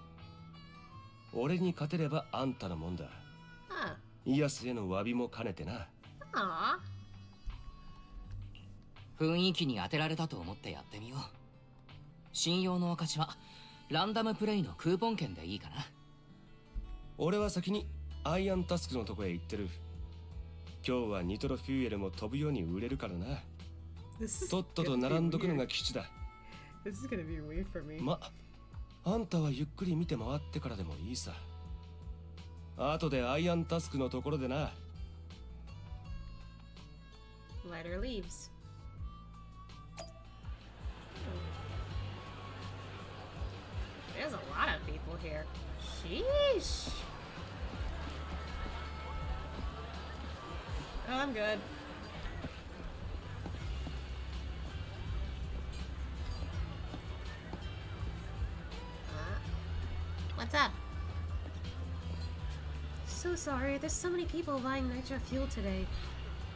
俺に勝てればあんたのもんだ。イアスへの詫びも兼ねてな。雰囲気に当てられたと思ってやってみよう。信用の証はランダムプレイのクーポン券でいいかな。俺は先にアイアンタスクのとこへ行ってる。今日はニトロフューエルも飛ぶように売れるからな。とっとと並んどくのが基地だ。ま、あんたはゆっくり見て回ってからでもいいさ。後でアイアンタスクのところでな。Letter leaves. There's a lot of people here. Sheesh. Oh, I'm good. What's up? So sorry, there's so many people buying nitro fuel today.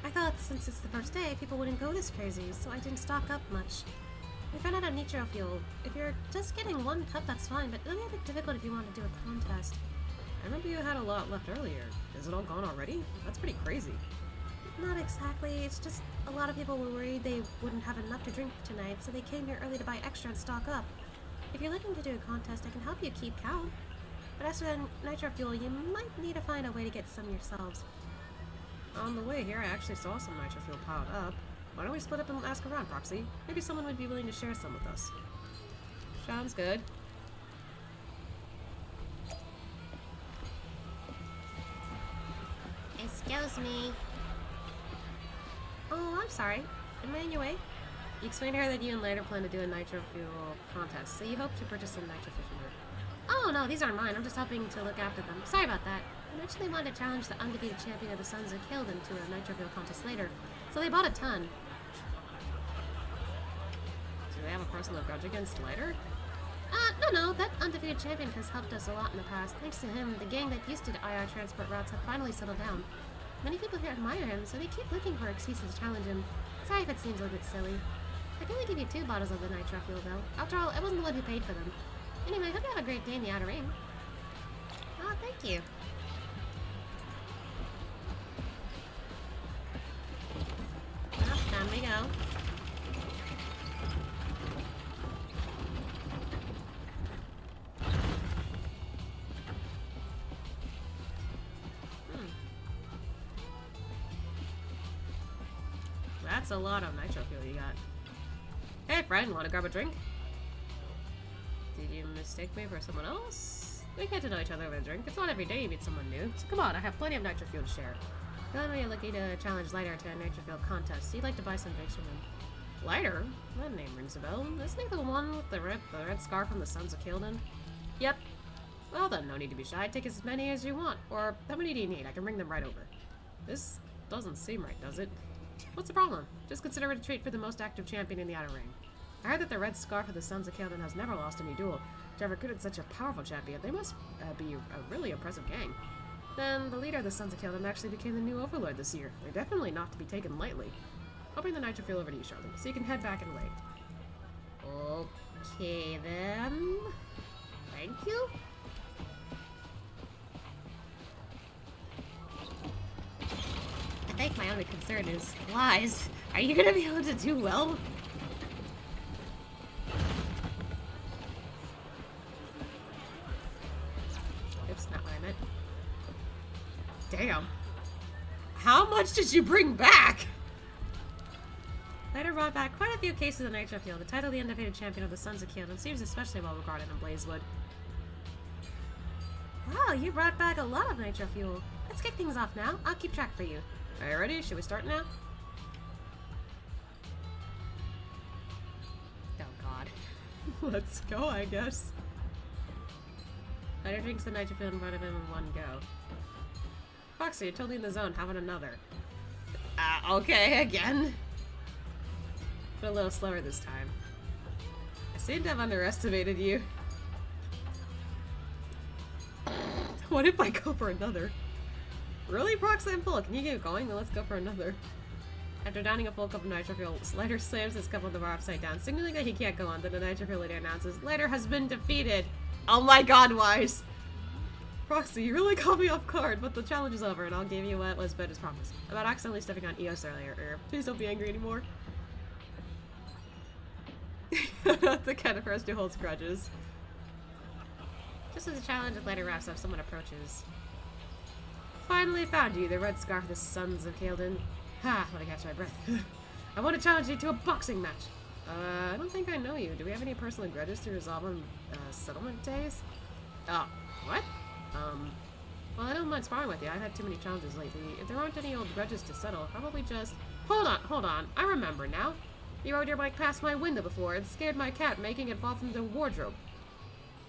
I thought since it's the first day, people wouldn't go this crazy, so I didn't stock up much. We found out on nitro fuel. If you're just getting one cup, that's fine, but it'll be a bit difficult if you want to do a contest. I remember you had a lot left earlier. Is it all gone already? That's pretty crazy. Not exactly, it's just a lot of people were worried they wouldn't have enough to drink tonight, so they came here early to buy extra and stock up. If you're looking to do a contest, I can help you keep count. But as for the nitro fuel, you might need to find a way to get some yourselves. On the way here, I actually saw some nitro fuel piled up. Why don't we split up and ask around, Proxy? Maybe someone would be willing to share some with us. Sounds good. Excuse me. Oh, I'm sorry. Am I in your way? You explained to her that you and Later plan to do a nitro fuel contest, so you hope to purchase some nitro fuel from her. Oh, no, these aren't mine. I'm just helping to look after them. Sorry about that. I actually wanted to challenge the undefeated champion of the Sons of Kilden to a nitro fuel contest later, so they bought a ton. have a personal grudge against Lighter? No, that undefeated champion has helped us a lot in the past. Thanks to him, the gang that used to IR transport routes have finally settled down. Many people here admire him, so they keep looking for excuses to challenge him. Sorry if it seems a bit silly. I can only give you 2 bottles of the nitro fuel, though. After all, I wasn't the one who paid for them. Anyway, I hope you have a great day in the outer ring. Oh, thank you. Well, time we go. That's a lot of nitro fuel you got. Hey friend, wanna grab a drink? Did you mistake me for someone else? We get to know each other over a drink. It's not every day you meet someone new. So come on, I have plenty of nitro fuel to share. Then you're looking to challenge Lighter to a nitro fuel contest. So you'd like to buy some drinks from him. Lighter? That name rings a bell. Isn't he the one with the red scarf from the Sons of Kilden? Yep. Well then, no need to be shy. Take as many as you want. Or how many do you need? I can bring them right over. This doesn't seem right, does it? What's the problem? Just consider it a treat for the most active champion in the outer ring. I heard that the Red Scarf of the Sons of Kilden has never lost any duel. To have recruited such a powerful champion, they must be a really impressive gang. Then, the leader of the Sons of Kilden actually became the new overlord this year. They're definitely not to be taken lightly. I'll bring the nitro fuel over to you, Charlie, so you can head back and wait. Okay, then. Thank you. I think my only concern is lies. Are you gonna be able to do well? Oops, not what I meant. Damn. How much did you bring back? Later brought back quite a few cases of nitro fuel. The title of the undefeated champion of the Sons of Kilden seems especially well regarded in Blazewood. Wow, you brought back a lot of nitro fuel. Let's kick things off now. I'll keep track for you. Are you ready? Should we start now? Oh god. Let's go, I guess. Lighter drinks the nitro fuel in front of him in one go. Foxy, you're totally in the zone. Have another. Okay, again. But a little slower this time. I seem to have underestimated you. What if I go for another? Really, Proxy and full? Can you get going? Then let's go for another. After downing a full cup of nitro fuel, Lighter slams his cup on the bar upside down, signaling that he can't go on. Then the nitro fuel leader announces, Lighter has been defeated! Oh my god, Wise! Proxy, you really caught me off guard, but the challenge is over, and I'll give you what was bet as promised. About accidentally stepping on Eos earlier. Please don't be angry anymore. The kind of person who holds grudges. Just as the challenge with Lighter wraps up, someone approaches. Finally found you, the Red Scarf of the Sons of Kilden. Ha, let me catch my breath. I want to challenge you to a boxing match. I don't think I know you. Do we have any personal grudges to resolve on settlement days? Oh, what? Well, I don't mind sparring with you. I've had too many challenges lately. If there aren't any old grudges to settle, probably just... Hold on. I remember now. You rode your bike past my window before and scared my cat, making it fall from the wardrobe.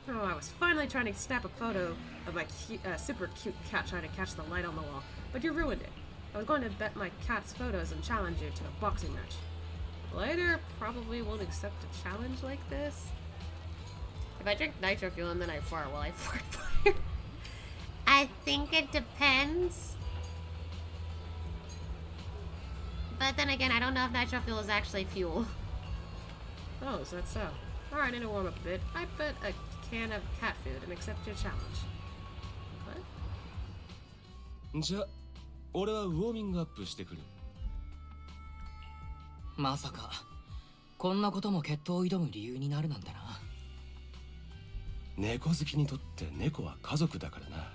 Oh, I was finally trying to snap a photo of my super cute cat trying to catch the light on the wall, but you ruined it. I was going to bet my cat's photos and challenge you to a boxing match. Later, probably won't accept a challenge like this. If I drink nitro fuel and then I fart, will I fart fire? I think it depends. But then again, I don't know if nitro fuel is actually fuel. Oh, is that so? Alright, I need to warm up a bit. I bet a can of cat food and accept your challenge. What? じゃあ、俺はウォーミングアップしてくる。まさか、こんなことも決闘を挑む理由になるなんてな。猫好きにとって猫は家族だからな。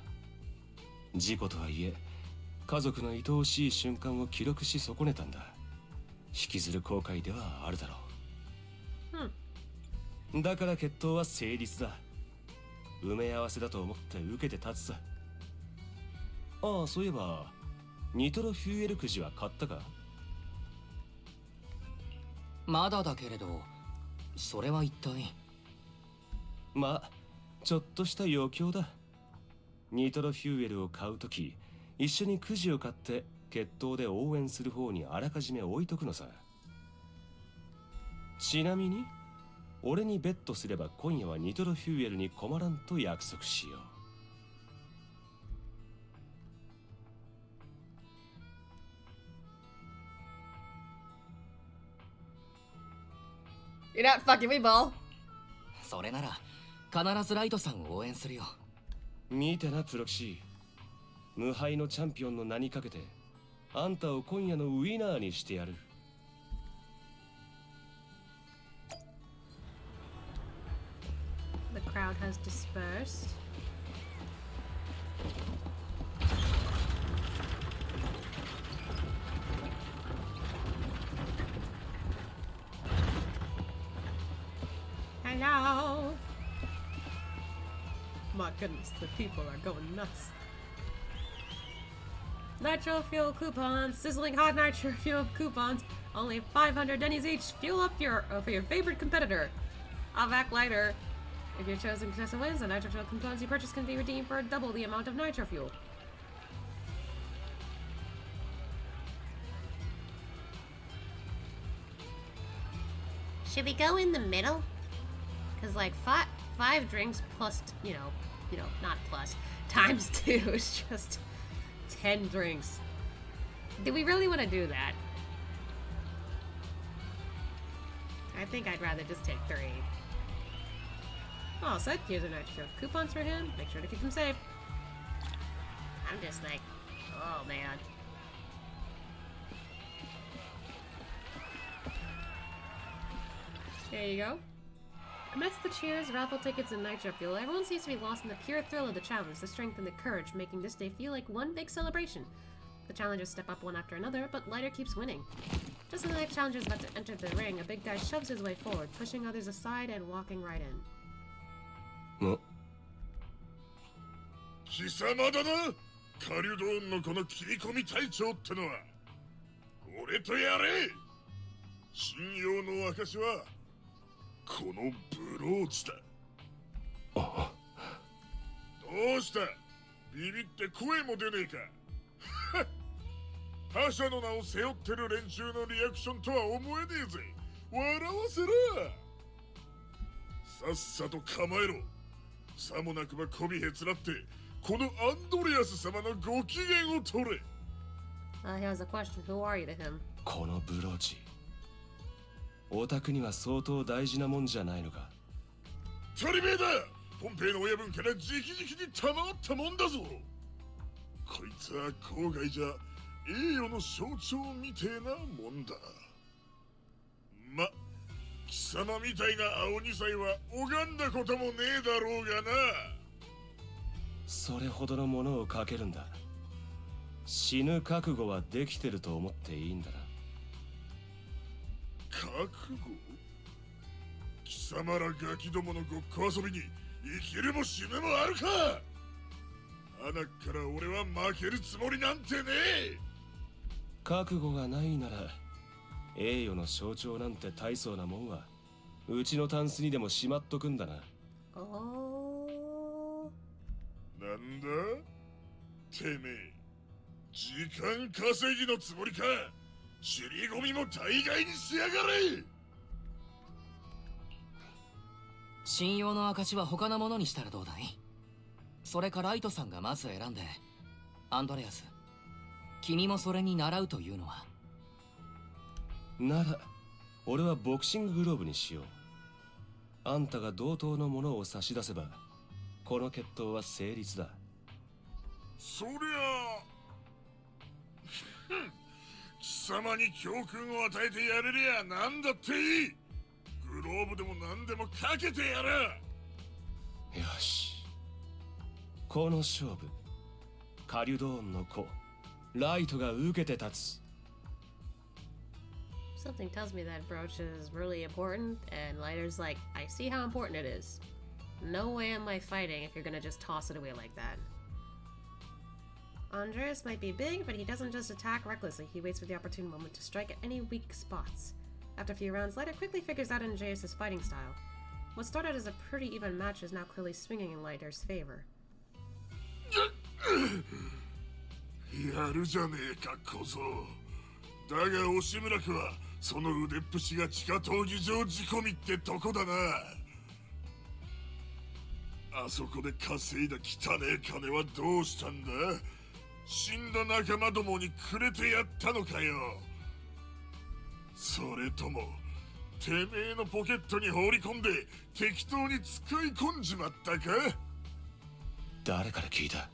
事故とはいえ、家族の愛おしい瞬間を記録し損ねたんだ。引きずる後悔ではあるだろう。だから決闘は成立だ。埋め合わせだと思って受けて立つさ。ああ、そういえばニトロフューエルくじは買ったか？まだだけれど、それは一体。まあ、ちょっとした余興だ。ニトロフューエルを買うとき、一緒にくじを買って決闘で応援する方にあらかじめ置いとくのさ。ちなみに俺にベットすれば今夜はニトロフューエルに困らんと約束しよう。You're not fucking me, ball. それなら必ずライトさんを応援するよ。見てなプロキシー、無敗のチャンピオンの名にかけてあんたを今夜のウィナーにしてやる。The crowd has dispersed. Hello. My goodness, the people are going nuts. Nitro fuel coupons, sizzling hot nitro fuel coupons, only 500 Denny's each. Fuel up for your favorite competitor. I'll back lighter. If your chosen contestant wins, the nitro fuel coupons you purchase can be redeemed for double the amount of nitro fuel. Should we go in the middle? Cause like five drinks plus, you know, not plus, times 2 is just 10 drinks. Do we really want to do that? I think I'd rather just take 3. Oh, so here's a nitro coupons for him. Make sure to keep them safe. I'm just like, oh man. There you go. Amidst the cheers, raffle tickets, and nitro fuel, everyone seems to be lost in the pure thrill of the challenge, the strength and the courage, making this day feel like one big celebration. The challengers step up one after another, but Lighter keeps winning. Just as the next challenger is about to enter the ring, a big guy shoves his way forward, pushing others aside and walking right in. 貴様だな、カリュドーンのこの切り込み隊長ってのは。俺とやれ。信用の証はこのブローチだ。どうした？ビビって声も出ねえか。覇者の名を背負ってる連中のリアクションとは思えねえぜ。笑わせろ。さっさと構えろ。さもなくばこびへつらってこのアンドレアス様のご機嫌を取れ。Here's a question. Who are you to him? このブローチ、オタクには相当大事なもんじゃないのか。当たり前だ。ポンペイの親分から直々に賜ったもんだぞ。こいつは郊外じゃ栄誉の象徴みてえなもんだ。ま、貴様みたいな青二歳は拝んだこともねえだろうがな。それほどのものをかけるんだ。死ぬ覚悟はできてると思っていいんだな。覚悟？貴様らガキどものごっこ遊びに生きるも死ぬもあるか。鼻から俺は負けるつもりなんてねえ。覚悟がないなら栄誉の象徴なんて大層なもんはうちのタンスにでもしまっとくんだな。なんだてめえ、時間稼ぎのつもりか。尻込みも大概にしやがれ。信用の証は他のものにしたらどうだい？それかライトさんがまず選んで。アンドレアス、君もそれに習うというのは。なら俺はボクシンググローブにしよう。あんたが同等のものを差し出せばこの決闘は成立だ。そりゃあ貴様に教訓を与えてやれりゃ何だっていい。グローブでも何でもかけてやる。よし、この勝負カリュドーンの子ライトが受けて立つ。 Something tells me that brooch is really important, and Lighter's like, I see how important it is. No way am I fighting if you're gonna just toss it away like that. Andreas might be big, but he doesn't just attack recklessly. He waits for the opportune moment to strike at any weak spots. After a few rounds, Lighter quickly figures out Andreas' fighting style. What started as a pretty even match is now clearly swinging in Lighter's favor. やるじゃねえか小僧。だが押村家はその腕っぷしが地下闘技場仕込みってとこだな。あそこで稼いだ汚ねえ金はどうしたんだ？死んだ仲間どもにくれてやったのかよ。それともてめえのポケットに放り込んで適当に使い込んじまったか？誰から聞いた？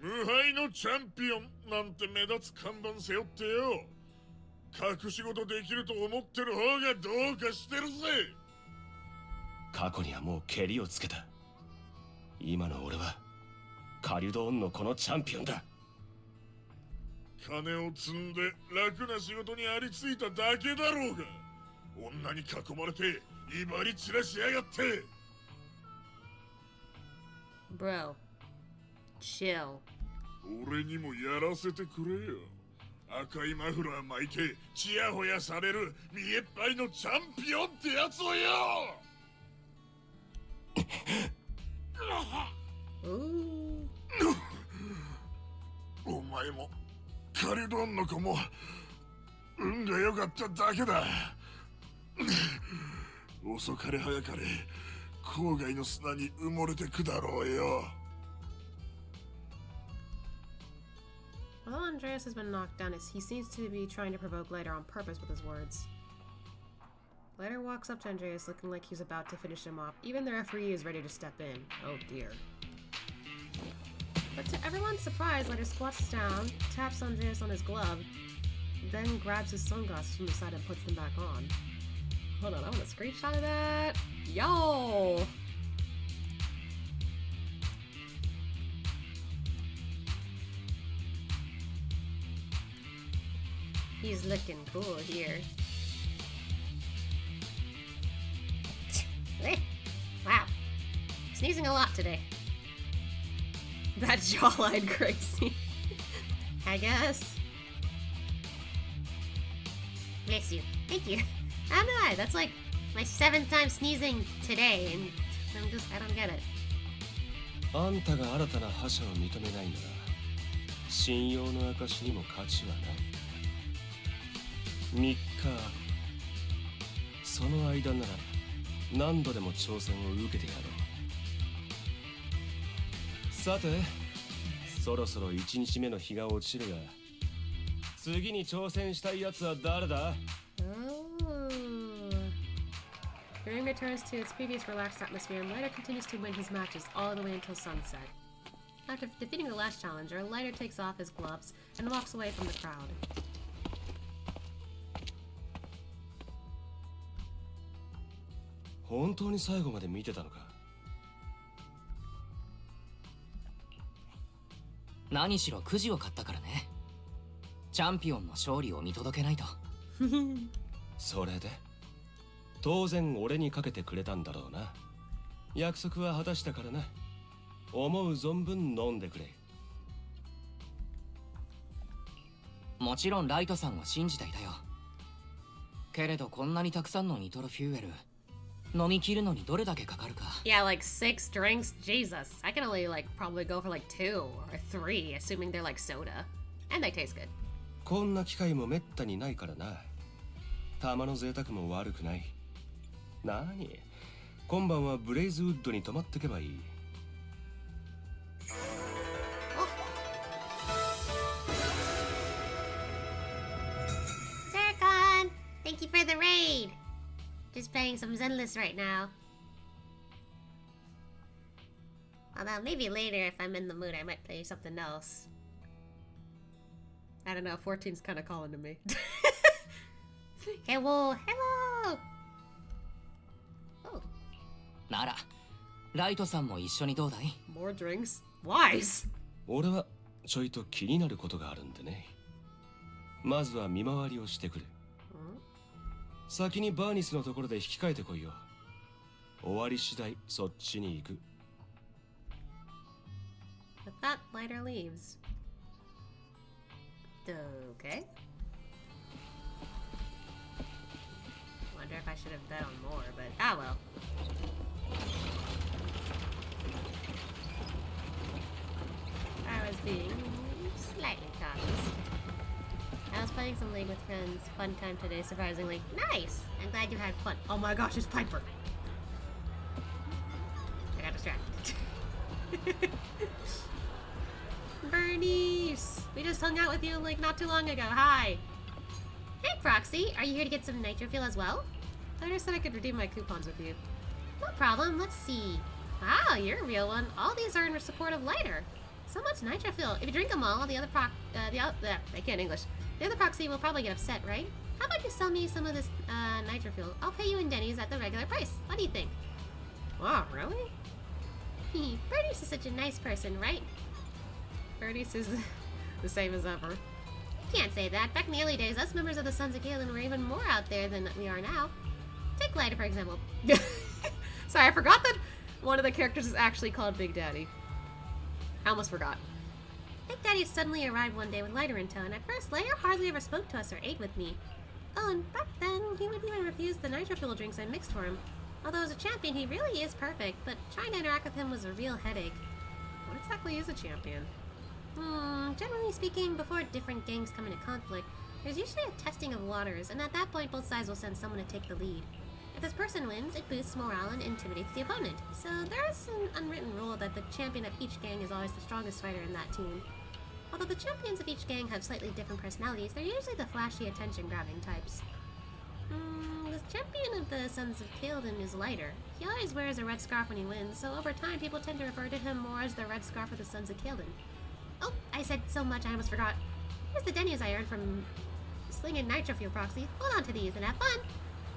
無敗のチャンピオンなんて目立つ看板背負ってよ、隠し事できると思ってる方がどうかしてるぜ。過去にはもうケリをつけた。今の俺は狩人オンのこのチャンピオンだ。金を積んで楽な仕事にありついただけだろうが、女に囲まれて威張り散らしやがって。Bro, chill. 俺にもやらせてくれよ。赤いマフラー巻いてチヤホヤされる見えっぱいのチャンピオンってやつをよ。お前もカリドンの子も運が良かっただけだ。遅かれ早かれ郊外の砂に埋もれてくだろうよ。Although Andreas has been knocked down, he seems to be trying to provoke Leiter on purpose with his words. Leiter walks up to Andreas looking like he's about to finish him off. Even the referee is ready to step in. Oh dear. But to everyone's surprise, Leiter squats down, taps Andreas on his glove, then grabs his sunglasses from the side and puts them back on. Hold on, I want a screenshot of that. Yo! He's looking cool here. Wow. Sneezing a lot today. That jawline crazy. I guess. Bless you. Thank you. I don't know. That's like my 7th time sneezing today, and I don't get it. あんたが新たな覇者を認めないなら信用の証にも価値はない。3日その間なら何度でも挑戦を受けてやろう。さてそろそろ1日目の日が落ちるが、次に挑戦したいやつは誰だ？ The ring returns to its previous relaxed atmosphere, and Leiter continues to win his matches all the way until sunset. After defeating the last challenger, Leiter takes off his gloves and walks away from the crowd. 本当に最後まで見てたのか？何しろくじを買ったからね。チャンピオンの勝利を見届けないと。それで当然俺にかけてくれたんだろうな。約束は果たしたからな。思う存分飲んでくれ。もちろんライトさんを信じていたよ。けれどこんなにたくさんのニトロフューエル飲み切るのにどれだけかかるか。 Yeah, like 6 drinks? Jesus. I can only probably go for 2 or 3, assuming they're soda. And they taste good. こんな機会もめったにないからな。たまの贅沢も悪くない。なに、今晩はブレイズウッドに泊まってけばいい。Zircon! Thank you for the raid! Just playing some Zenless right now. Although maybe later if I'm in the mood I might play something else. I don't know, 14's kind of calling to me. Hello! Hello! Oh. なら、ライトさんも一緒にどうだい？ More drinks? Wise! 俺はちょいと気になることがあるんでね。まずは見回りをしてくる。先にバーニスのところで引き換えてこいよ。終わり次第そっちに行く。With that, Leiter leaves. Okay. Wonder if I should have bet on more, but ah well. I was being slightly cautious. I was playing some League with Friends. Fun time today, surprisingly. Nice! I'm glad you had fun. Oh my gosh, it's Piper! I got distracted. Burnice! We just hung out with you like not too long ago. Hi! Hey, Proxy! Are you here to get some nitro fuel as well? I just said I could redeem my coupons with you. No problem, let's see. Wow, you're a real one. All these are in support of lighter. So much nitro fuel. If you drink them all, I can't English. The other Proxy will probably get upset, right? How about you sell me some of this nitro fuel? I'll pay you in Denny's at the regular price. What do you think? Wow, really? Burnice is such a nice person, right? Burnice is the same as ever. Can't say that. Back in the early days, us members of the Sons of Galen were even more out there than we are now. Take Lighter, for example. Sorry, I forgot that one of the characters is actually called Big Daddy. I almost forgot. Big Daddy suddenly arrived one day with Lighter in tow, and at first, Lighter hardly ever spoke to us or ate with me. Oh, and back then, he would even refuse the nitro fuel drinks I mixed for him. Although as a champion, he really is perfect, but trying to interact with him was a real headache. What exactly is a champion? Generally speaking, before different gangs come into conflict, there's usually a testing of waters, and at that point both sides will send someone to take the lead. If this person wins, it boosts morale and intimidates the opponent. So there's an unwritten rule that the champion of each gang is always the strongest fighter in that team. Although the champions of each gang have slightly different personalities, they're usually the flashy, attention-grabbing types. The champion of the Sons of Kael'dan is Lighter. He always wears a red scarf when he wins, so over time people tend to refer to him more as the red scarf of the Sons of Kael'dan. Oh, I said so much I almost forgot. Here's the Denny's I earned from slinging nitro fuel, Proxy. Hold on to these and have fun!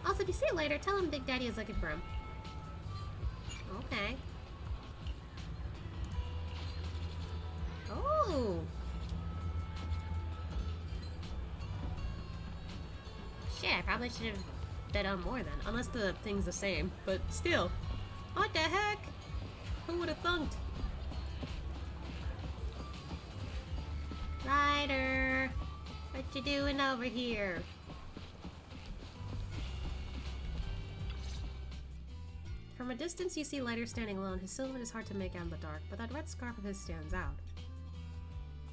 Also, if you see it later, tell him Big Daddy is looking for him. Okay. Oh! Shit, I probably should have bet on more then. Unless the thing's the same. But still. What the heck? Who would have thunked? Lighter! What you doing over here? From a distance, you see Lighter standing alone. His silhouette is hard to make out in the dark, but that red scarf of his stands out.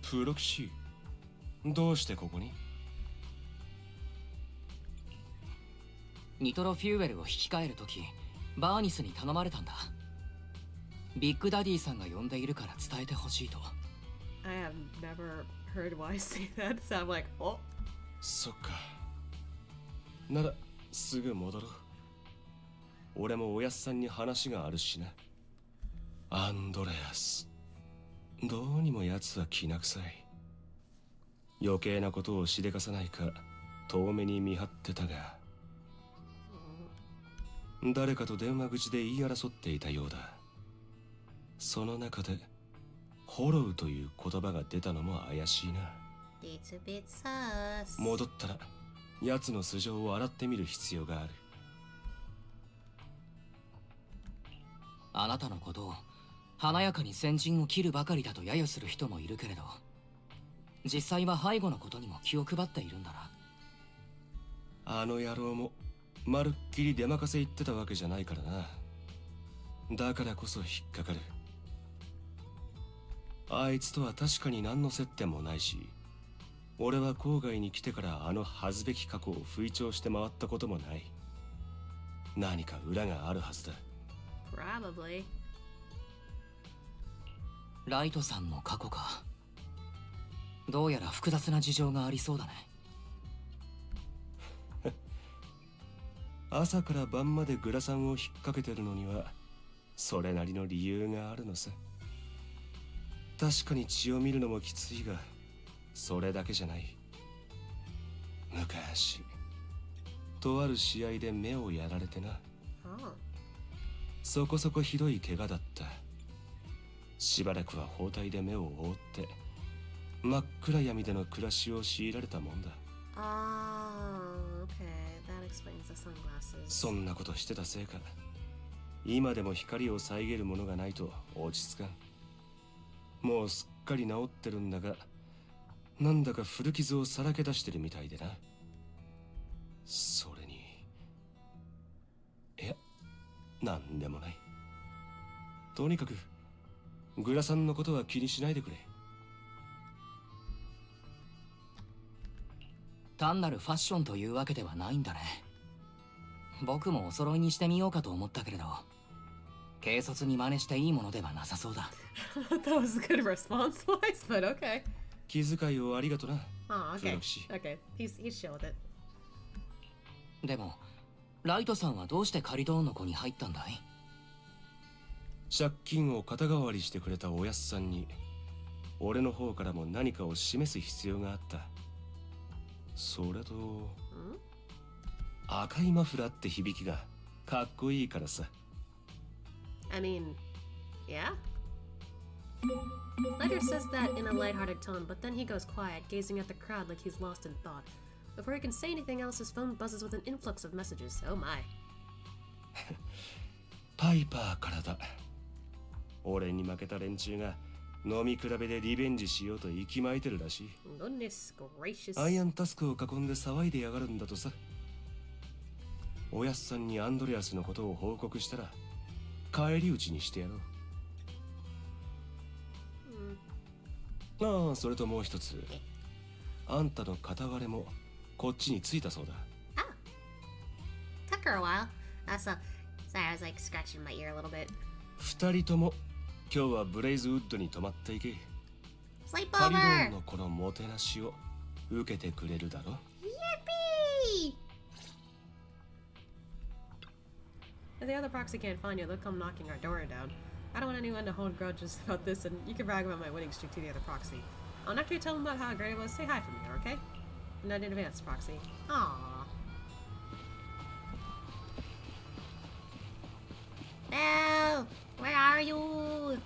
プロキシどうしてここに？ニトロフューエルを引き換えるとき、バーニスに頼まれたんだ。ビッグダディさんが呼んでいるから伝えてほしいと。I have never heard why say that, so I'm like, oh. そっか。ならすぐ戻ろう。俺もおやっさんに話があるしな。アンドレアス。どうにも奴は気な臭い。余計なことをしでかさないか遠目に見張ってたが、誰かと電話口で言い争っていたようだ。その中でホロウという言葉が出たのも怪しいな。It's a bit sus. 戻ったら奴の素性を洗ってみる必要がある。あなたのことを華やかに先陣を切るばかりだと揶揄する人もいるけれど、実際は背後のことにも気を配っているんだな。あの野郎もまるっきり出任せ言ってたわけじゃないからな。だからこそ引っかかる。あいつとは確かに何の接点もないし、俺は郊外に来てからあの恥ずべき過去を吹聴して回ったこともない。何か裏があるはずだ。Probably. ライトさんの過去か。どうやら複雑な事情がありそうだね。朝から晩までグラサンを引っ掛けてるのにはそれなりの理由があるのさ。確かに血を見るのもきついが、それだけじゃない。昔とある試合で目をやられてな。そこそこひどい怪我だった。しばらくは包帯で目を覆って真っ暗闇での暮らしを強いられたもんだ。そんなことしてたせいか、今でも光を遮るものがないと落ち着かん。もうすっかり治ってるんだが、なんだか古傷をさらけ出してるみたいでな。それに、いや、なんでもない。とにかくグラさんのことは気にしないでくれ。単なるファッションというわけではないんだね。僕もお揃いにしてみようかと思ったけれど、軽率に真似していいものではなさそうだ。That was a good response wise, but okay. 気遣いをありがとな。Oh, okay. 黒騎士。 Okay, he's chill with it. でもライトさんはどうしてカリドーンの子に入ったんだい？借金を肩代わりしてくれたおやっさんに俺の方からも何かを示す必要があった。それと赤いマフラーって響きがかっこいいからさ。I mean, yeah? Lighter says that in a lighthearted tone, but then he goes quiet, gazing at the crowd like he's lost in thought. Before he can say anything else, his phone buzzes with an influx of messages. Oh my. パイパーからだ。俺に負けた連中が飲み比べでリベンジしようと息巻いてるらしい。Goodness gracious. アイアンタスクを囲んで騒いでやがるんだとさ。おやっさんにアンドレアスのことを報告したら返り討ちにしてやろう。ああ、それともう一つ。あんたの片割れもこっちに着いたそうだ。Oh. Took her a while. So, sorry, I was like scratching my ear a little bit. 二人とも今日はブレイズウッドに泊まっていけ。カリドーン Sleepover! のこのもてなしを受けてくれるだろ。 Yippee! If the other proxy can't find you, they'll come knocking our door down. I don't want anyone to hold grudges about this, and you can brag about my winning streak to the other proxy. After you tell them about how great it was, say hi from me, okay? Not in advance, proxy. Aww. Belle! Where are you?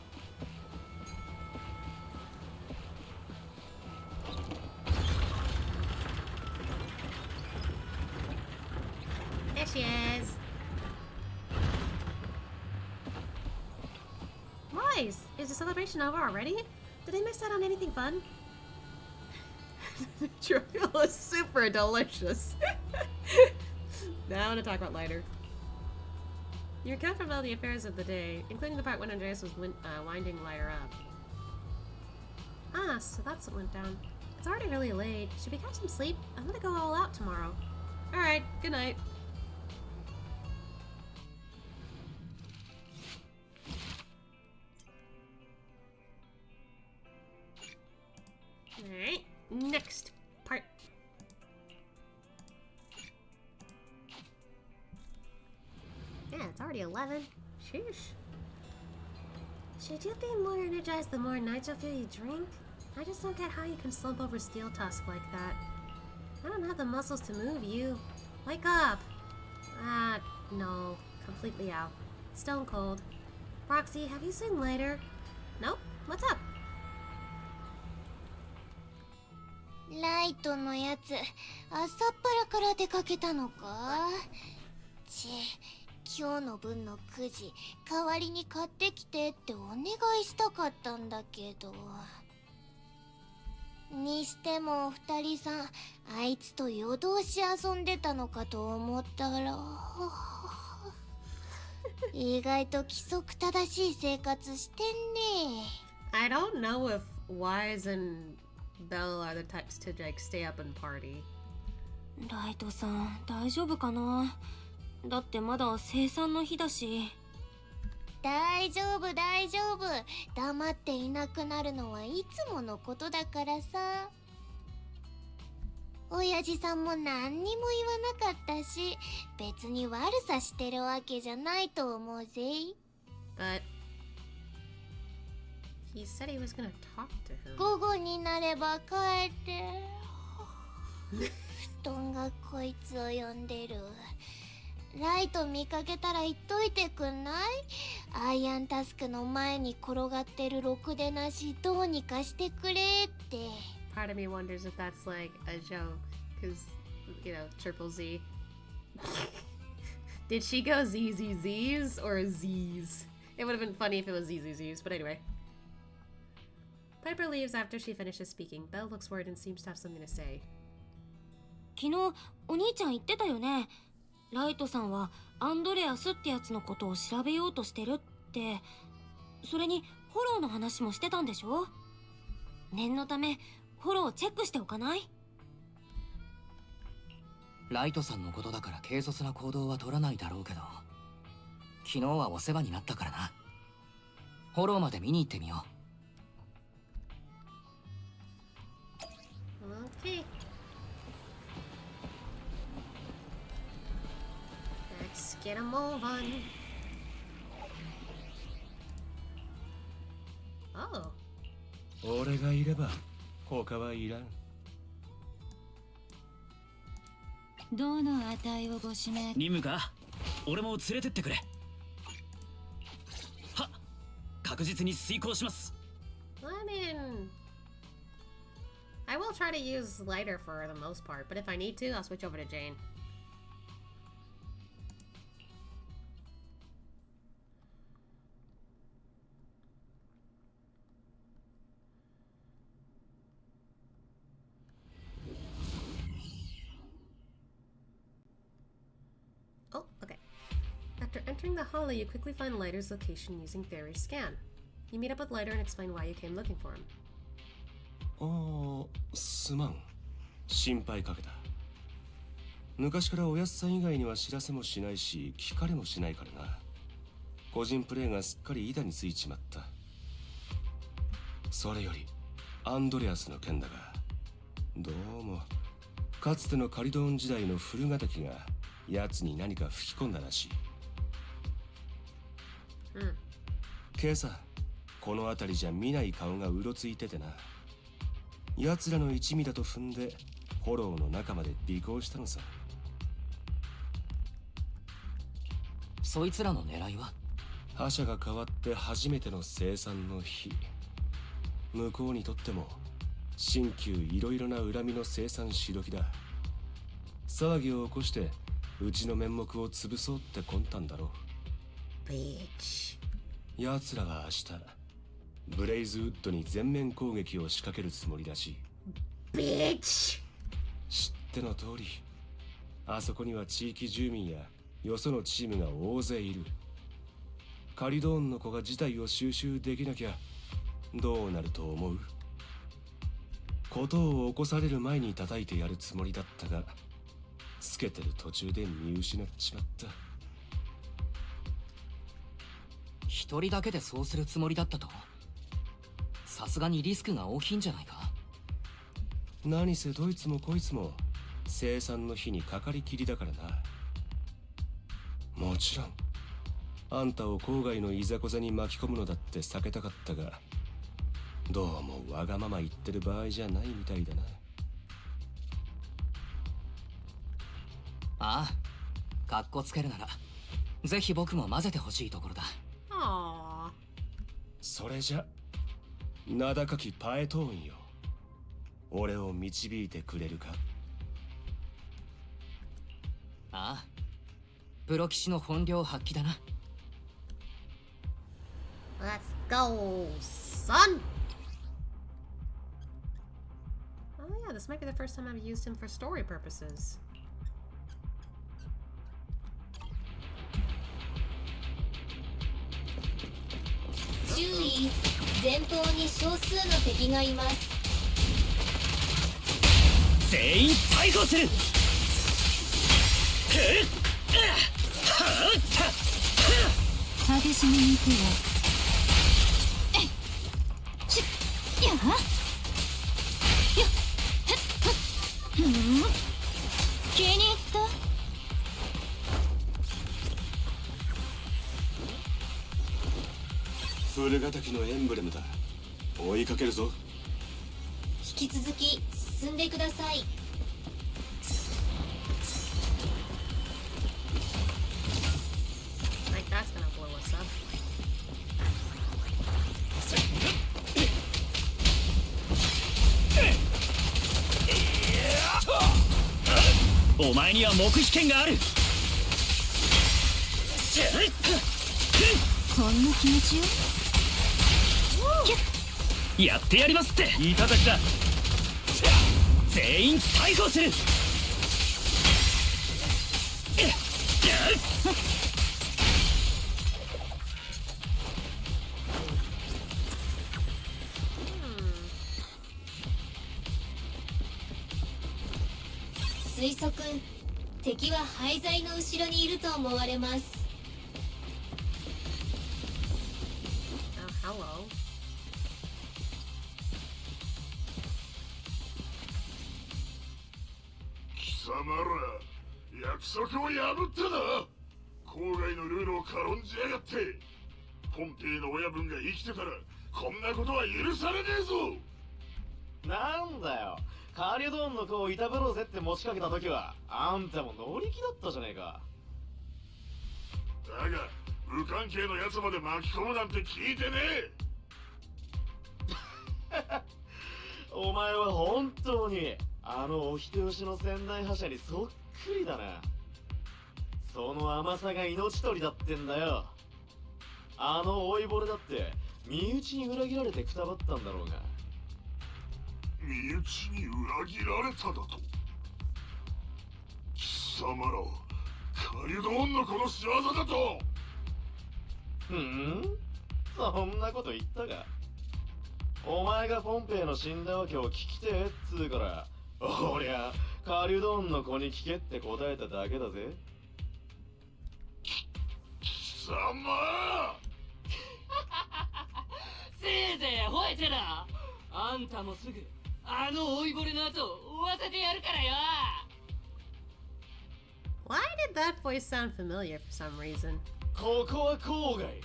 There she is. Boys, is the celebration over already? Did I miss out on anything fun? Trivial is super delicious. Now I want to talk about lighter. You recount from all the affairs of the day, including the part when Andreas was winding Lighter up. Ah, so that's what went down. It's already really late. Should we catch some sleep? I'm gonna go all out tomorrow. Alright, good night. Alright, next part. Yeah, it's already 11. Sheesh. Should you be more energized the more nights after you drink? I just don't get how you can slump over Steel Tusk like that. I don't have the muscles to move you. Wake up! Ah, no. Completely out. Stone cold. Roxy, have you seen Lighter? Nope. What's up? ライトのやつ、朝っぱらから出かけたのか。今日の分のくじ、代わりに買ってきてってお願いしたかったんだけど。にしても二人さん、あいつと夜通し遊んでたのかと思ったら、意外と規則正しい生活してんね。I don't know if Wise and Belle are the types to like stay up and party. ライトさん、大丈夫かな？だってまだ生産の日だし。大丈夫大丈夫。黙っていなくなるのはいつものことだからさ。親父さんも何にも言わなかったし、別に悪さしてるわけじゃないと思うぜ。But he said he was gonna talk to him. 午後になれば帰って。布団がこいつを呼んでる。ライト見かけたら言っといてくんない？アイアンタスクの前に転がってるろくでなしどうにかしてくれって。Part of me wonders if that's like a joke, because, you know, Triple Z. Did she go ZZZs or Z's? It would have been funny if it was ZZZs, but anyway. Piper leaves after she finishes speaking. Belle looks worried and seems to have something to say. 昨日お兄ちゃん言ってたよね。ライトさんはアンドレアスってやつのことを調べようとしてるって。それにフォローの話もしてたんでしょ？念のためフォローチェックしておかない？ライトさんのことだから軽率な行動は取らないだろうけど、昨日はお世話になったからな。フォローまで見に行ってみよう。Okay. Let's get a move on. Oh. 俺がいれば他はいらん。どの値をご指名？任務か？俺も連れてってくれ。はっ、確実に遂行します。I mean, I will try to use lighter for the most part, but if I need to, I'll switch over to Jane. Oh, okay. After entering the hollow, you quickly find Lighter's location using Fairy's scan. You meet up with Lighter and explain why you came looking for him. ああ、すまん。心配かけた。昔からおやっさん以外には知らせもしないし、聞かれもしないからな。個人プレイがすっかり板についちまった。それより、アンドレアスの件だが、どうも、かつてのカリドーン時代の古敵が、奴に何か吹き込んだらしい。今朝、この辺りじゃ見ない顔がうろついててな。奴らの一味だと踏んで、フォローの中まで尾行したのさ。そいつらの狙いは？覇者が変わって初めての生産の日。向こうにとっても、新旧いろいろな恨みの生産しどきだ。騒ぎを起こして、うちの面目を潰そうって魂胆だろう。Bitch. 奴らは明日、ブレイズウッドに全面攻撃を仕掛けるつもりだし。Bitch. 知っての通り、あそこには地域住民やよそのチームが大勢いる。カリドーンの子が事態を収拾できなきゃどうなると思う？ことを起こされる前に叩いてやるつもりだったが、つけてる途中で見失っちまった。一人だけでそうするつもりだったと？さすがにリスクが大きいんじゃないか？何せどいつもこいつも生産の日にかかりきりだからな。もちろんあんたを郊外のいざこざに巻き込むのだって避けたかったが、どうもわがまま言ってる場合じゃないみたいだな。ああ、かっこつけるならぜひ僕も混ぜてほしいところだ。Aww. それじゃ名高きパエトーンよ、俺を導いてくれるか？ああ、プロ騎士の本領発揮だな。Let's go, son! Oh yeah, this might be the first time I've used him for story purposes. 注意、前方に少数の敵がいます。全員逮捕する。激しめに行くわ。やっ気に入った。古敵のエンブレムだ。追いかけるぞ。引き続き進んでください。Like that's gonna blow us up. お前には黙秘権がある。こんな気持ちよ。やってやりますって。いただきだ。全員逮捕する。推測、敵は廃材の後ろにいると思われます。Oh, hello. 貴様ら約束を破ったな。郊外のルールを軽んじやがって。ポンペイの親分が生きてたらこんなことは許されねえぞ。なんだよ、カリュドーンの子をいたぶろうぜって持ちかけた時はあんたも乗り気だったじゃねえか。だが無関係のやつまで巻き込むなんて聞いてねえ。お前は本当にあのお人よしの仙台覇者にそっくりだな。その甘さが命取りだってんだよ。あの老いぼれだって身内に裏切られてくたばったんだろうが。身内に裏切られただと。貴様らカリュドーンのこの仕業だと。そんなこと言ったか。お前がポンペイの死んだわけを聞きてえっつうから、おりゃカリュドーンの子に聞けって答えただけだぜ。貴様せいぜい吠えてな。あんたもすぐあの老いぼれの後追わせてやるからよ。 Why did that voice sound familiar for some reason? ここは郊外。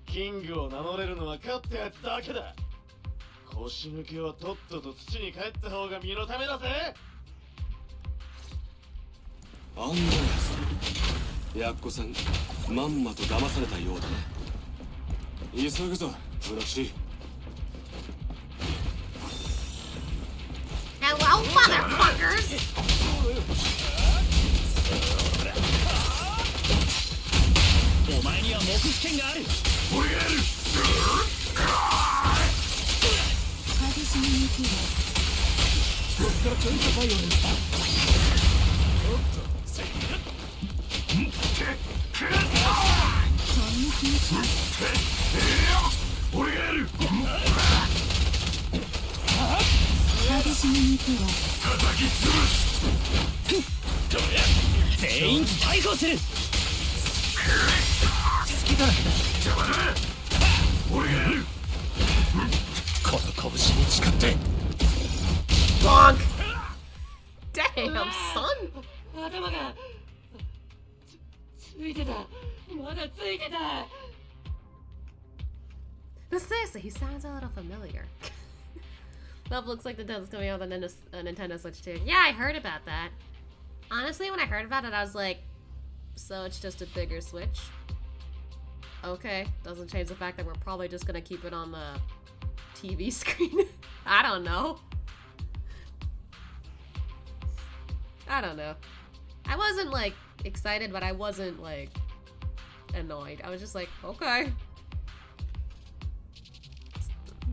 キングを名乗れるのは勝ったやつだけだ。腰抜けはとっとと土に帰った方が身のためだぜ。アンドレアス、ヤッコさんまんまと騙されたようだね。急ぐぞブロシ。 Hello, motherfuckers! お前には黙秘権がある。俺がやる。激しめに来る。こっからちょいとバイオレンスだ。おっとせっそんな気持ち。俺がやる。激しめに来る。叩き潰す。全員逮捕する。好きだ。邪魔だ。俺がやる。この拳に誓って。Bonk! Damn, son! 頭がついてた。まだついてた。 But seriously, he sounds a little familiar. That looks like the devil's coming out on the Nintendo Switch too. Yeah, I heard about that. Honestly, when I heard about it, I was like, so it's just a bigger Switch? Okay, doesn't change the fact that we're probably just gonna keep it on the TV screen. I don't know. I don't know. I wasn't like excited, but I wasn't like annoyed. I was just like, okay.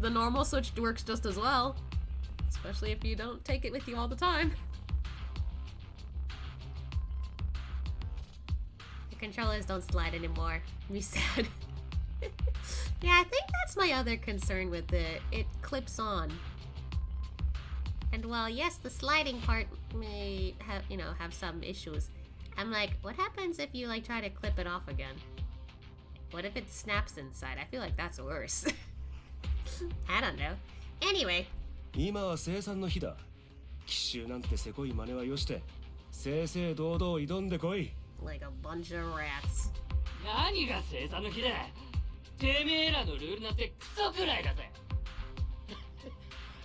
The normal Switch works just as well, especially if you don't take it with you all the time. The controllers don't slide anymore. Me sad. Yeah, I think that's my other concern with it. It clips on. And while yes, the sliding part may have, have some issues, I'm like, what happens if you like try to clip it off again? What if it snaps inside? I feel like that's worse. I don't know. Anyway. 今は生産の日だ。奇襲なんてせこい真似はよして、正々堂々挑んでこい。Like a bunch of rats. 何が生産の日だ。てめえらのルールなんてクソくらいだぜ。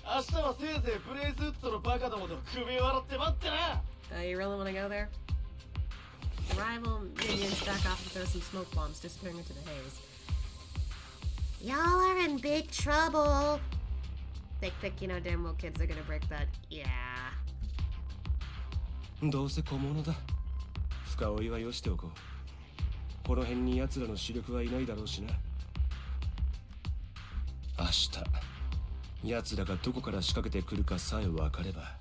明日はせいぜいプレイスウッドのバカどもと首を洗って待ってな。You really want to go there? Rival minions back off and throw some smoke bombs, disappearing into the haze. Y'all are in big trouble. Think, damn well kids are gonna break that. Yeah. どうせ小物だ。深追いはよしておこう。この辺に奴らの主力はいないだろうしな。明日、奴らがどこから仕掛けてくるかさえ分かれば。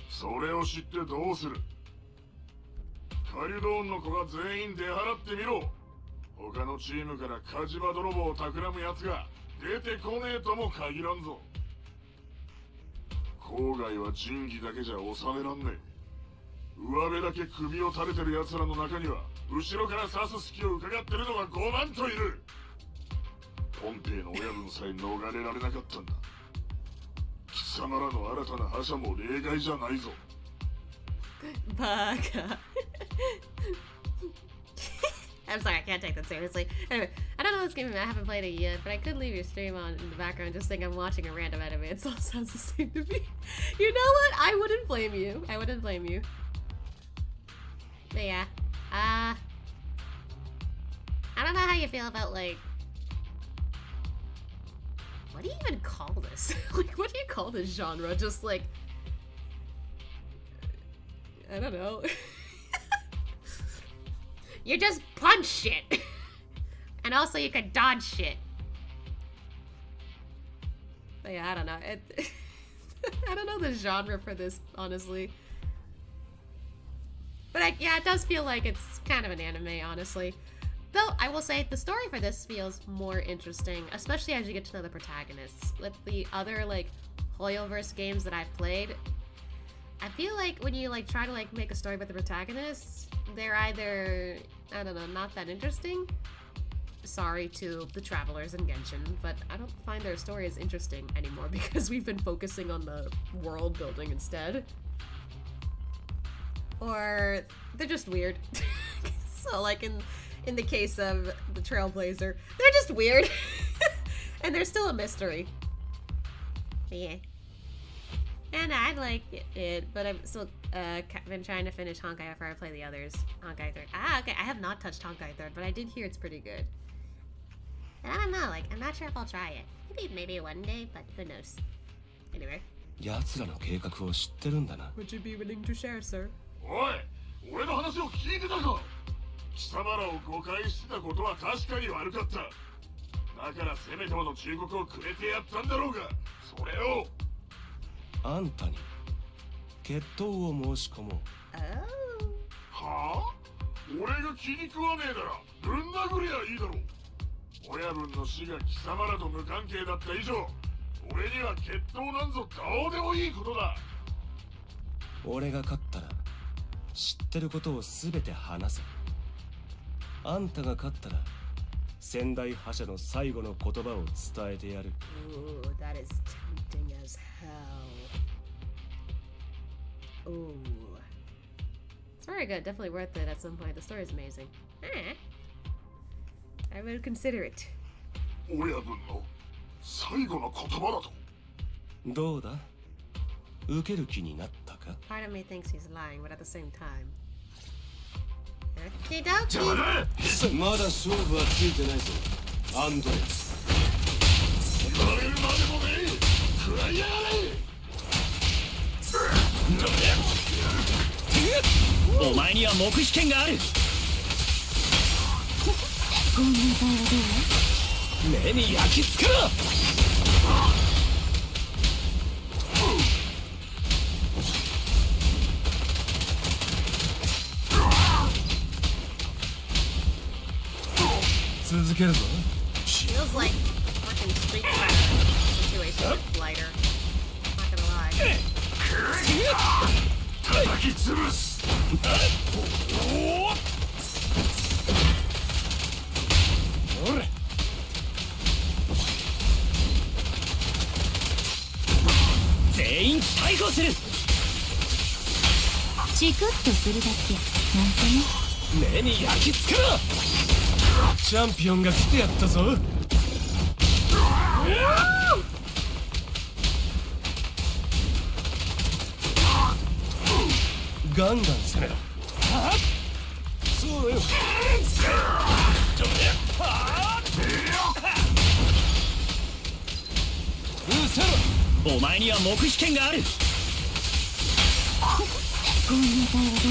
それを知ってどうする。カリュドーンの子が全員出払ってみろ。他のチームから火事場泥棒を企む奴が出てこねえとも限らんぞ。郊外は仁義だけじゃ収めらんねえ。上辺だけ首を垂れてる奴らの中には後ろから刺す隙を伺ってるのが5万といる。ポンペイの親分さえ逃れられなかったんだ。貴様らの新たな覇者も例外じゃないぞ。バカ。I'm sorry, I can't take that seriously. Anyway, I don't know this game, I haven't played it yet, but I could leave your stream on in the background just think I'm watching a random anime. It all sounds the same to me. You know what? I wouldn't blame you. I wouldn't blame you. But yeah. I don't know how you feel about, like... What do you even call this? Like, what do you call this genre? Just, like... I don't know. You just punch shit. And also you can dodge shit. But yeah, I don't know. I don't know the genre for this, honestly. But yeah, it does feel like it's kind of an anime, honestly. Though, I will say, the story for this feels more interesting, especially as you get to know the protagonists. With the other, like, Hoyoverse games that I've played, I feel like when you, like, try to, like, make a story about the protagonists, they're either, I don't know, not that interesting. Sorry to the travelers in Genshin, but I don't find their story as interesting anymore because we've been focusing on the world building instead. Or they're just weird. So, like, in the case of the Trailblazer, they're just weird. And they're still a mystery. Yeah. And I like it, but I'm still been trying to finish Honkai before I play the others. Honkai 3rd. Okay, I have not touched Honkai 3rd, but I did hear it's pretty good. And I don't know, like, I'm not sure if I'll try it. Maybe one day, but who knows. Anyway. Would you be willing to share, sir? おい、俺の話を聞いてたか。貴様らを誤解してたことは確かに悪かった。だからせめてもの忠告をくれてやったんだろうが、それを。あんたに決闘を申し込もう。はあ？俺が気に食わねえならぶん殴りゃいいだろう。親分の死が貴様らと無関係だった以上、俺には決闘なんぞどうでもいいことだ。俺が勝ったら知ってることをすべて話せ。あんたが勝ったら仙台覇者の最後の言葉を伝えてやる。Ooh, that is tempting as hell. Ooh. It's very good, definitely worth it at some point. The story is amazing. I will consider it. 親分の最後の言葉だと。どうだ？受ける気になったか？ Part of me thinks he's lying, but at the same time. Okie まだ勝負はついてないぞ、アンドレス。言われるまでもねえ。食らいやがれ。お前には黙秘権がある。こんな顔はどう？目に焼き付けろ。続けるぞ。Feels like fucking Street Fighter situation with Blighter. Not gonna lie. 叩き潰す。おれ。全員逮捕する。チクッとするだけ。なんとね。目に焼き付けろ。チャンピオンが来てやったぞ。ガンガン攻めろ。そうよ。うせろ。お前には黙秘権がある。こんな顔はど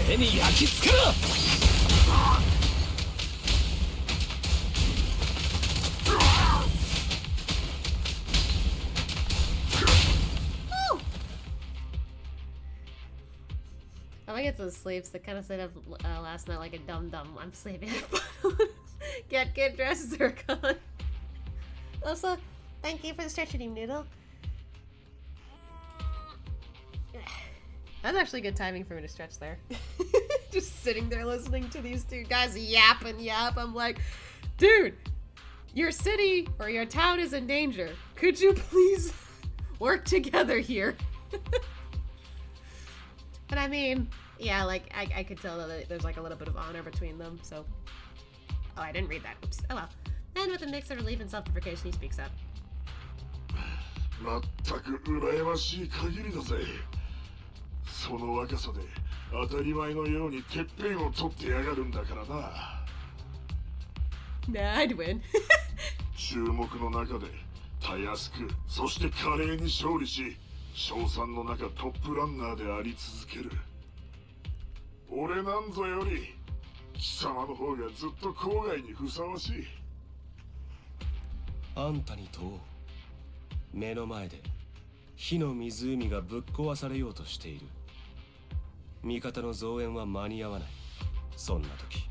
う？目に焼き付けろ。I might get some sleep, so kind of stayed up last night like a dum-dum. I'm sleeping. Get dressed, Zircon. Also, thank you for the stretch eating noodle. That's actually good timing for me to stretch there. Just sitting there listening to these two guys yap and yap. I'm like, dude, your city or your town is in danger. Could you please work together here? And I mean, yeah, like, I could tell that there's like a little bit of honor between them, so. Oh, I didn't read that. Oops. Oh well. And with a mix of relief and self-deprecation, he speaks up. まったく羨ましい限りだぜ。その若さで当たり前のようにてっぺんを取ってやがるんだからな。Nah, I'd win. 注目の中でたやすく、そして華麗に勝利し、賞賛の中トップランナーであり続ける。俺なんぞより貴様の方がずっと郊外にふさわしい。あんたに問おう。目の前で火の湖がぶっ壊されようとしている。味方の増援は間に合わない。そんな時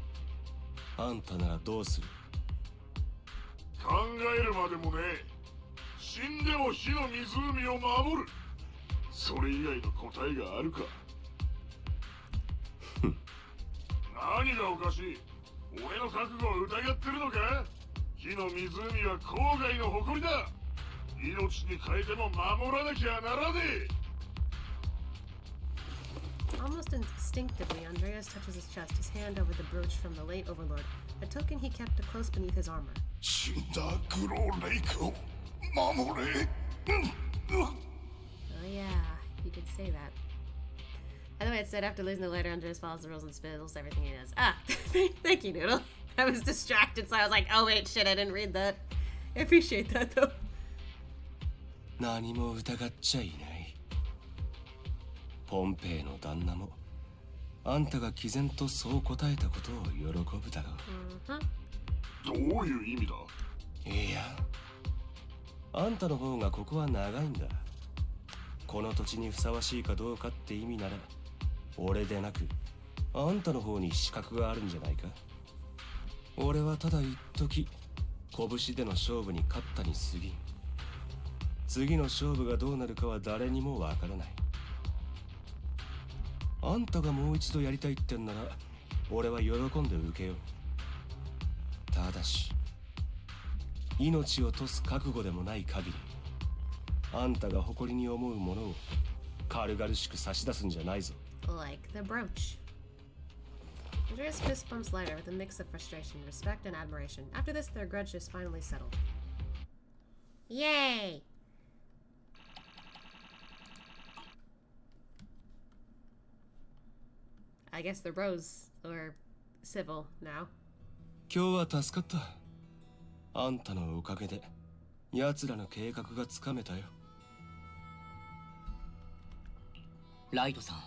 あんたならどうする？考えるまでもねえ。死んでも火の湖を守る。それ以外の答えがあるか。何がおかしい？俺の覚悟を疑ってるのか？火の湖は郊外の誇りだ。命に変えても守らなきゃならねえ。 Almost instinctively, Andreas touches his chest, his hand over the brooch from the late overlord, a token he kept close beneath his armor. 死んだグローレイクを守れ。Oh yeah, he did say that. By the way, it said after losing the letter, Andreas follows the rules and spills everything he does. Ah, thank you, Noodle. I was distracted, so I was like, oh wait, shit, I didn't read that. I appreciate that, though. 何も疑っちゃいない。ポンペイの旦那もあんたが毅然とそう答えたことを喜ぶだろう。どういう意味だ？いや、あんたの方がここは長いんだ。この土地にふさわしいかどうかって意味なら俺でなくあんたの方に資格があるんじゃないか。俺はただ一時拳での勝負に勝ったに過ぎん。次の勝負がどうなるかは誰にもわからない。あんたがもう一度やりたいってんなら俺は喜んで受けよう。ただし命を賭す覚悟でもない限りあんたが誇りに思うものを軽々しく差し出すんじゃないぞ。 Like the brooch. Andreas' fist bumps lighter with a mix of frustration, respect, and admiration. After this, their grudge is finally settled. Yay! I guess they're bros, or civil now. 今日は助かった。あんたのおかげで奴らの計画がつかめたよ。ライトさん、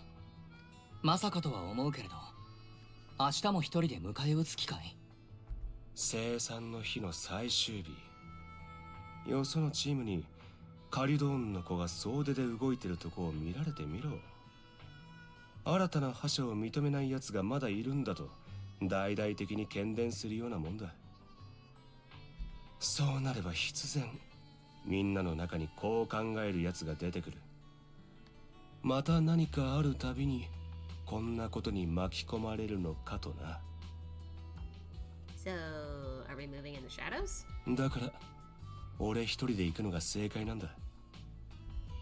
まさかとは思うけれど明日も一人で迎え撃つ機会？生産の日の最終日。よそのチームにカリドーンの子が総出で動いてるとこを見られてみろ。新たな覇者を認めない奴がまだいるんだと大々的に喧伝するようなもんだ。そうなれば必然みんなの中にこう考える奴が出てくる。また何かあるたびにこんなことに巻き込まれるのかとな。So, are we moving in the shadows? だから俺一人で行くのが正解なんだ。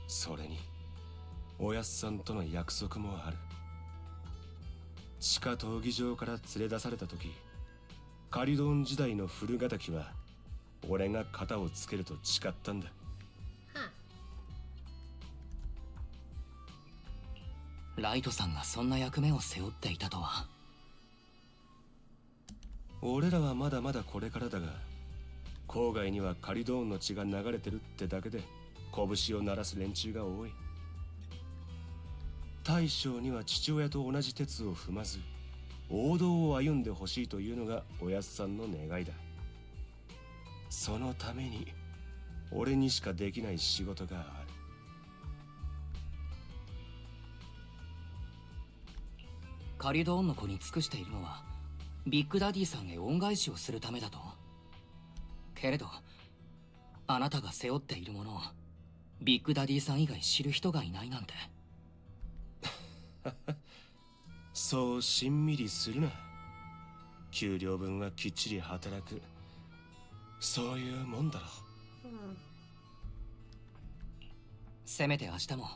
それにおやっさんとの約束もある。地下闘技場から連れ出された時、カリドーン時代の古敵は俺が肩をつけると誓ったんだ。ライトさんがそんな役目を背負っていたとは。俺らはまだまだこれからだが、郊外にはカリドーンの血が流れてるってだけで拳を鳴らす連中が多い。大将には父親と同じ轍を踏まず王道を歩んでほしいというのがおやっさんの願いだ。そのために俺にしかできない仕事がある。カリドーンの子に尽くしているのはビッグダディさんへ恩返しをするためだと。けれどあなたが背負っているものをビッグダディさん以外知る人がいないなんて。そうしんみりするな。給料分はきっちり働く。そういうもんだろ。せめて明日も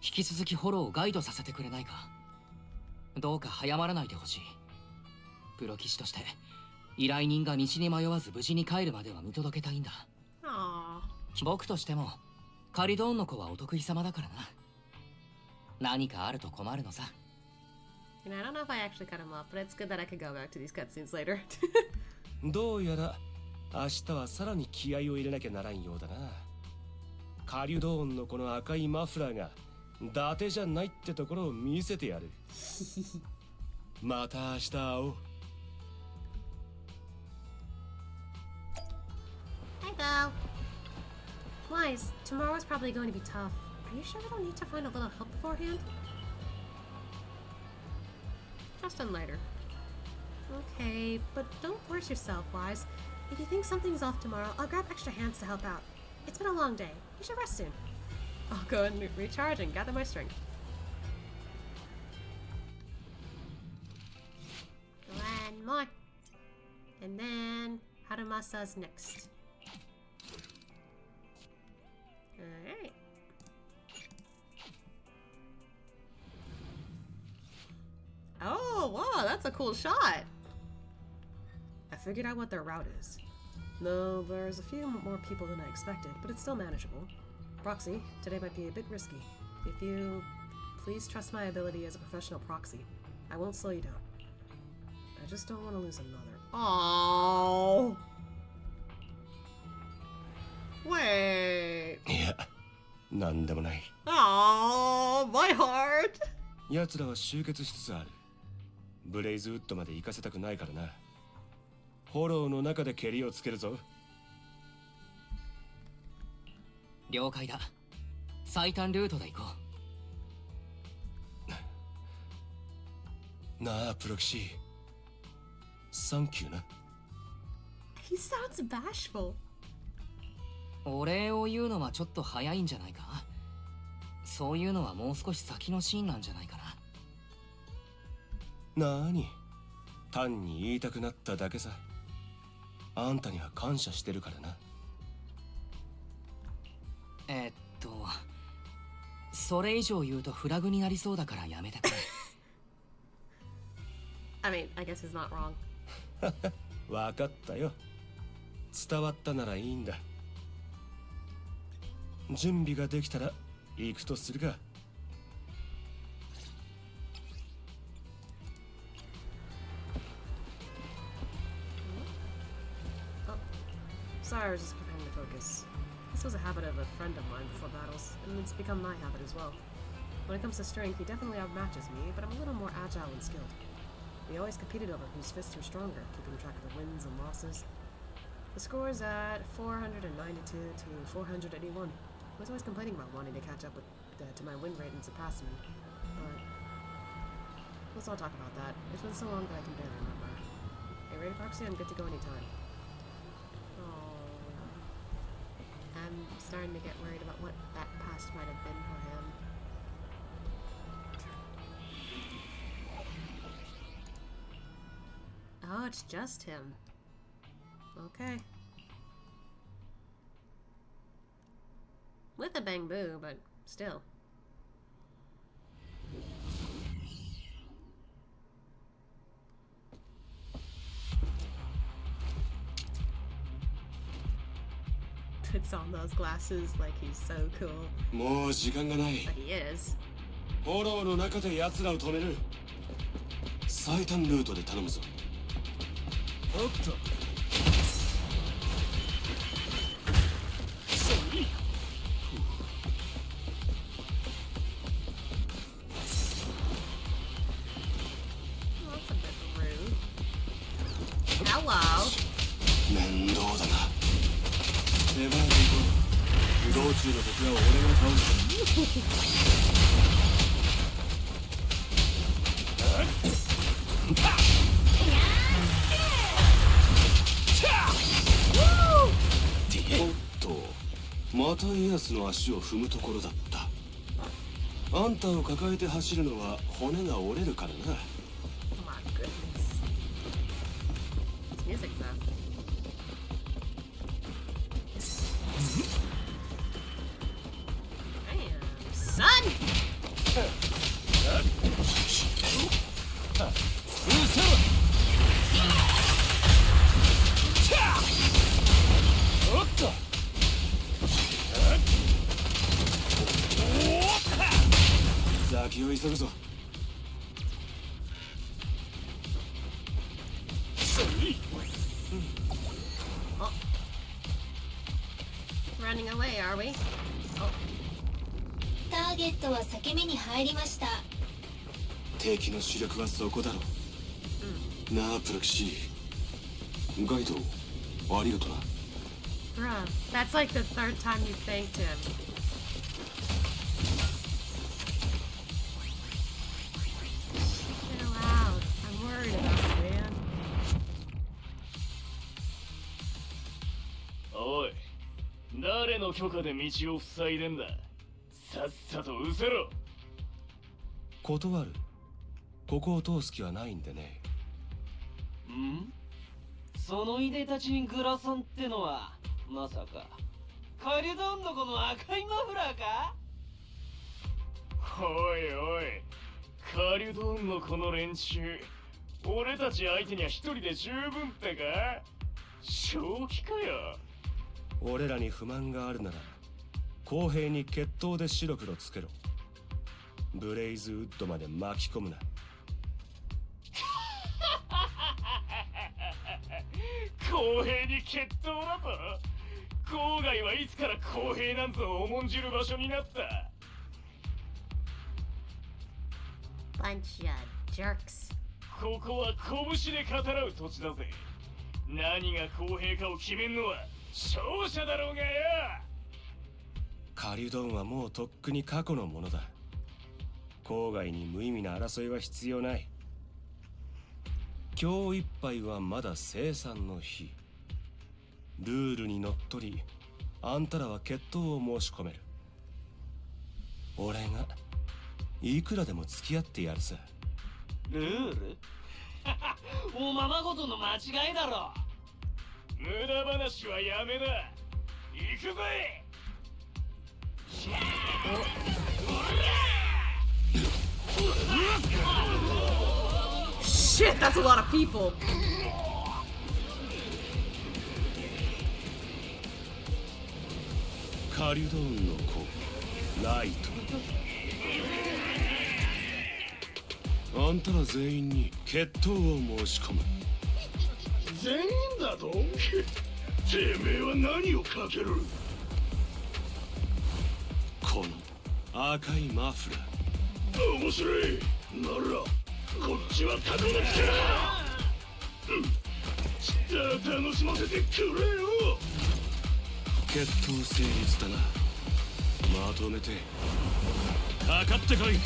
引き続きフォローをガイドさせてくれないか。どうか早まらないでほしい。プロ棋士として依頼人が道に迷わず無事に帰るまでは見届けたいんだ。僕としてもカリドーンの子はお得意様だからな。何かあると困るのさ。I don't know if I actually cut him off, but it's good that I could go back to these cutscenes later. どうやら明日はさらに気合を入れなきゃならんようだな。カリドーンのこの赤いマフラーが伊達じゃないってところを見せてやる。また明日会おう。Hi, Val. Wise, tomorrow's probably going to be tough. Are you sure we don't need to find a little help beforehand? Just done later. Okay, but don't force yourself, Wise. If you think something's off tomorrow, I'll grab extra hands to help out. It's been a long day. You should rest soon. I'll go and recharge and gather my strength. One more. And then Harumasa's next. Alright. Oh, wow, that's a cool shot. I figured out what their route is. No, there's a few more people than I expected, but it's still manageable. Proxy, today might be a bit risky. If you please trust my ability as a professional proxy, I won't slow you down. I just don't want to lose another. Oh. Wait. いや、なんでもない。Oh, my heart. 奴らは集結しつつある。ブレイズウッドまで行かせたくないからな。フォローの中でケリをつけるぞ。了解だ。最短ルートで行こう。なあ、プロキシ。サンキューな。He sounds bashful. お礼を言うのはちょっと早いんじゃないか。そういうのはもう少し先のシーンなんじゃないかな。なーに、単に言いたくなっただけさ。あんたには感謝してるからな。それ以上言うとフラグになりそうだからやめてくれ。I mean, I guess he's not wrong. わかったよ。伝わったならいいんだ。準備ができたら行くとするか。Sorry, I was just preparing to focus. This was a habit of a friend of mine before battles, and it's become my habit as well. When it comes to strength, he definitely outmatches me, but I'm a little more agile and skilled. We always competed over whose fists were stronger, keeping track of the wins and losses. The score is at 492 to 481. I was always complaining about wanting to catch up with to my win rate and surpass me, but let's not talk about that. It's been so long that I can barely remember. Hey, Raider Proxy, I'm good to go anytime. I'm starting to get worried about what that past might have been for him. Oh, it's just him. Okay. With a bang boo, but still. Puts on those glasses like he's so cool. もう時間がない。 But he is. フォローの中で奴らを止める。最短ルートで頼むぞ。おっと。That's a bit rude. Hello. 面倒だな。出番で行こう。道中の敵は俺が倒す。おっと、またエアスの足を踏むところだった。あんたを抱えて走るのは骨が折れるからな。 Oh my goodness. This music though. Damn, son! Oh. Running away, are we? Oh. ターゲットは裂け目に入りました。敵の主力はそこだろう。なあプロキシー、ガイドありがとな。 Bruh, that's like the third time you thanked him. Chill out. I'm worried about you, man. おい、誰の許可で道を塞いでんだ。さっさと失せろ。断る。ここを通す気はないんでね。ん？そのいでたちにグラサンってのはまさかカリドンのこの赤いマフラーか？おいおい、カリドンのこの連中、俺たち相手には一人で十分ってか？正気かよ。俺らに不満があるなら公平に決闘で白黒つけろ。ブレイズウッドまで巻き込むな。公平に決闘だと？郊外はいつから公平なんぞ重んじる場所になった？ Bunch of jerks. ここは拳で語らう土地だぜ。何が公平かを決めんのは勝者だろうがよ。カリュドンはもうとっくに過去のものだ。郊外に無意味な争いは必要ない。今日いっぱいはまだ生産の日。ルールにのっとりあんたらは決闘を申し込める。俺がいくらでも付き合ってやるさ。ルール？おままごとの間違いだろ。無駄話はやめだ。行くぜ。Shit, that's a lot of people. カリュドンの子ライト、あんたら全員に決闘を申し込む。全員だと？てめえは何をかける？この赤いマフラー。面白い。ならこっちはタコの力。じゃあ楽しませてくれよ。決闘成立だな。まとめてかかってこい。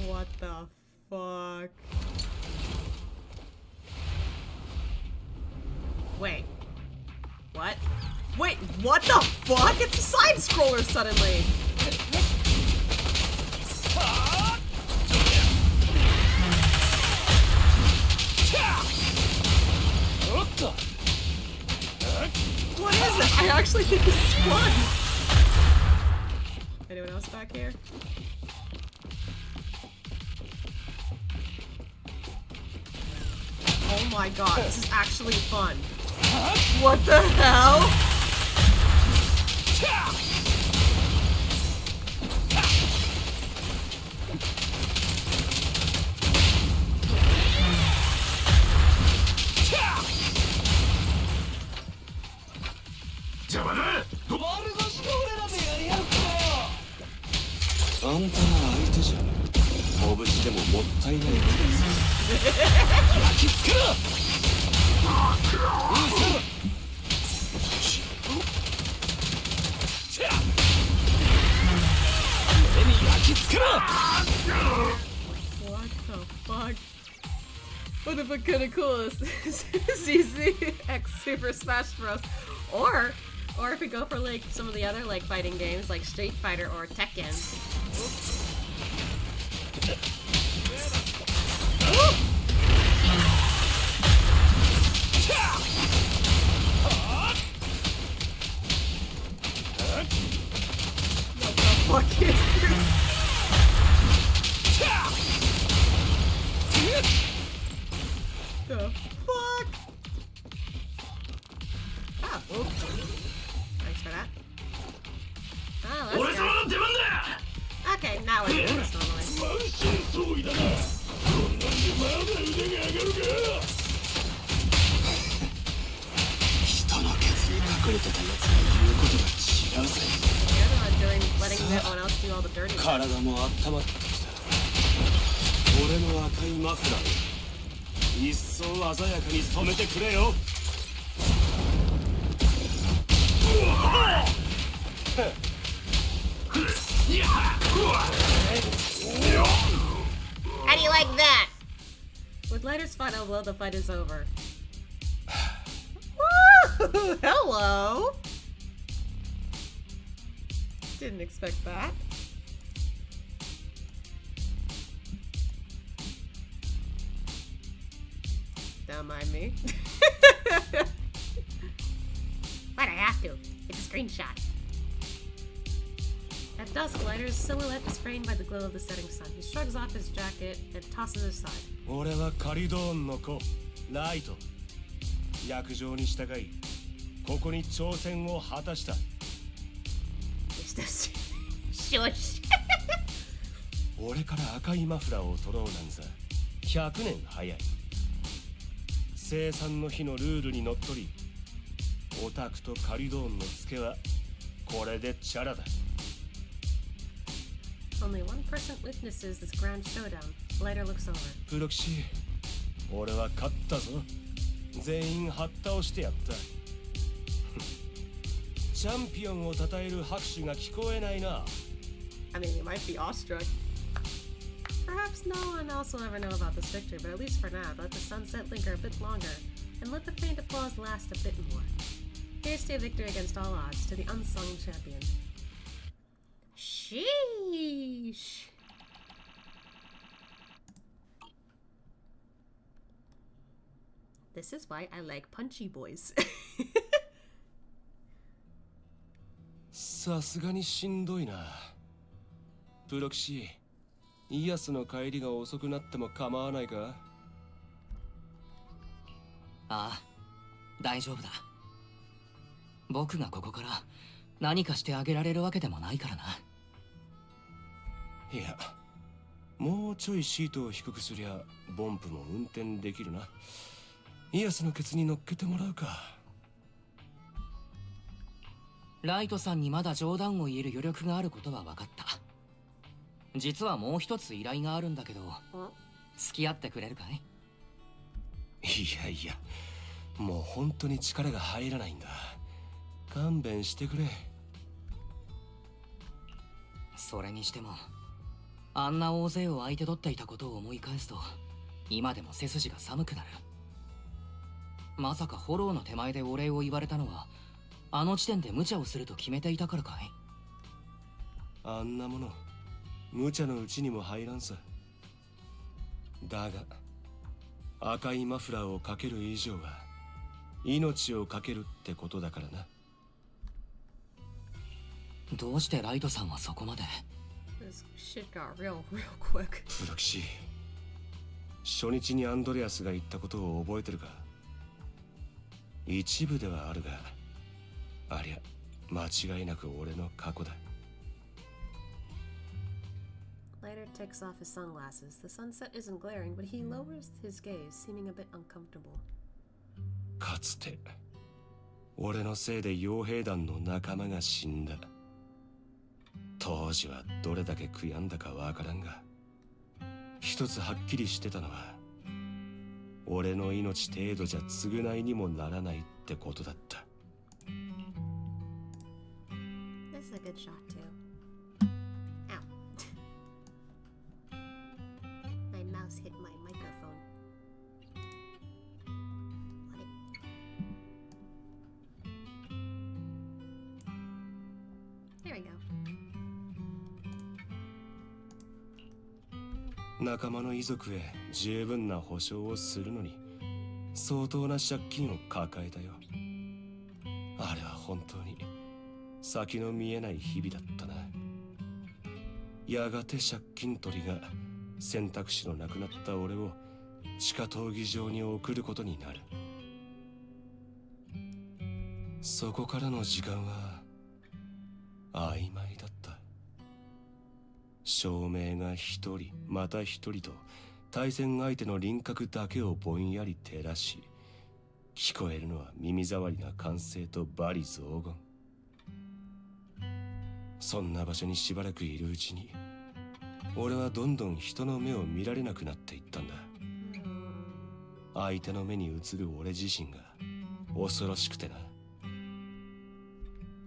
What the fuck? Wait. What? Wait, what the fuck? It's a side scroller suddenly. What is this? I actually think this is fun. Anyone else back here? Oh my god, this is actually fun. What the hell?あんたの相手じゃ拳でももったいないから焼き付けろ。目に焼き付けろ。 What the fuck? What if it kinda cool is CZ X Super Smash Bros. Or if we go for like some of the other like fighting games like Street Fighter or Tekken. Oops. 体も温まってきた。俺の赤いマフラー一層鮮やかに染めてくれよ。How do you like that? With Lighter's final blow, the fight is over. Woo! Hello! Didn't expect that. Don't mind me. But I have to. It's a screenshot. At dusk, Lighter's silhouette is framed by the glow of the setting sun. He shrugs off his jacket and tosses it aside. 俺はカリドーンの子、ライト。約定に従い、ここに挑戦を果たした。Shush. 俺から赤いマフラーを取ろうなんざ100年早い。生産の日のルールにのっとり、オタクとカリドーンのツケはこれでチャラだ。Only one person witnesses this grand showdown. Lighter looks over. プロキシ、俺は勝ったぞ。全員はった倒してやった。チャンピオンを称える拍手が聞こえないな。I mean, you might be awestruck. Perhaps no one else will ever know about this victory, but at least for now, let the sunset linger a bit longer, and let the faint applause last a bit more. Here's to a victory against all odds, to the unsung champion. Sheesh. This is why I like punchy boys. さすがにしんどいな。プロキシ、イアスの帰りが遅くなっても構わないか？ああ、大丈夫だ。僕がここから何かしてあげられるわけでもないからな。いや、もうちょいシートを低くすりゃボンプも運転できるな。イアスのケツに乗っけてもらうか。ライトさんにまだ冗談を言える余力があることは分かった。実はもう一つ依頼があるんだけど、付き合ってくれるかい？いやいや、もう本当に力が入らないんだ。勘弁してくれ。それにしても、あんな大勢を相手取っていたことを思い返すと、今でも背筋が寒くなる。まさかフォローの手前でお礼を言われたのは、あの時点で無茶をすると決めていたからかい？あんなもの、無茶のうちにも入らんさ。だが、赤いマフラーをかける以上は、命をかけるってことだからな。どうしてライトさんはそこまで？ This shit got real quick. プロキシ、初日にアンドレアスが言ったことを覚えてるか？一部ではあるが、ありゃ間違いなく俺の過去だ。Lighter takes off his sunglasses. The sunset isn't glaring, but he lowers his gaze, seeming a bit uncomfortable. かつて俺のせいで傭兵団の仲間が死んだ。当時はどれだけ悔やんだかわからんが、一つはっきりしてたのは、俺の命程度じゃ償いにもならないってことだった。This is a good shot too. Ow. My mouse hit my microphone. What it? 仲間の遺族へ十分な保証をするのに相当な借金を抱えたよ。あれは本当に先の見えない日々だったな。やがて借金取りが選択肢のなくなった俺を地下闘技場に送ることになる。そこからの時間は曖昧だった。照明が一人また一人と対戦相手の輪郭だけをぼんやり照らし、聞こえるのは耳障りな歓声と罵詈雑言。そんな場所にしばらくいるうちに俺はどんどん人の目を見られなくなっていったんだ。相手の目に映る俺自身が恐ろしくてな。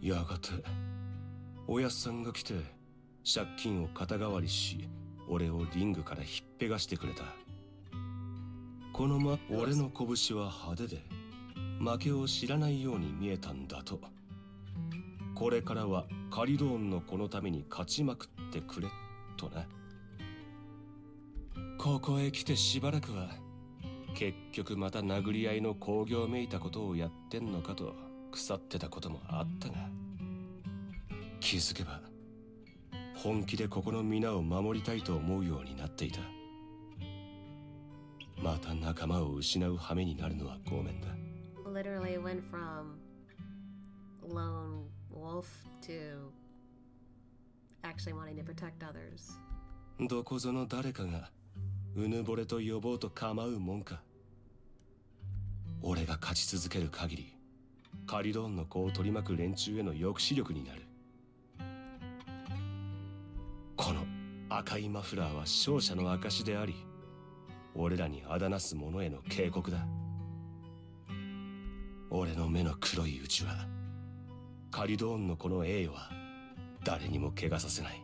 やがておやっさんが来て借金を肩代わりし、俺をリングからひっぺがしてくれた。この俺の拳は派手で負けを知らないように見えたんだと。これからはカリドーンの子のために勝ちまくってくれとな。ここへ来てしばらくは結局また殴り合いの興行めいたことをやってんのかと腐ってたこともあったが、気づけば本気でここの皆を守りたいと思うようになっていた。また仲間を失う羽目になるのはごめんだ。 Literally went from lone wolf to actually wanting to protect others. どこぞの誰かがうぬぼれと呼ぼうと構うもんか。俺が勝ち続ける限りカリドーンの子を取り巻く連中への抑止力になる。この赤いマフラーは勝者の証であり、俺らにあだなす者への警告だ。俺の目の黒いうちはカリドーンの子の栄誉は誰にも怪我させない。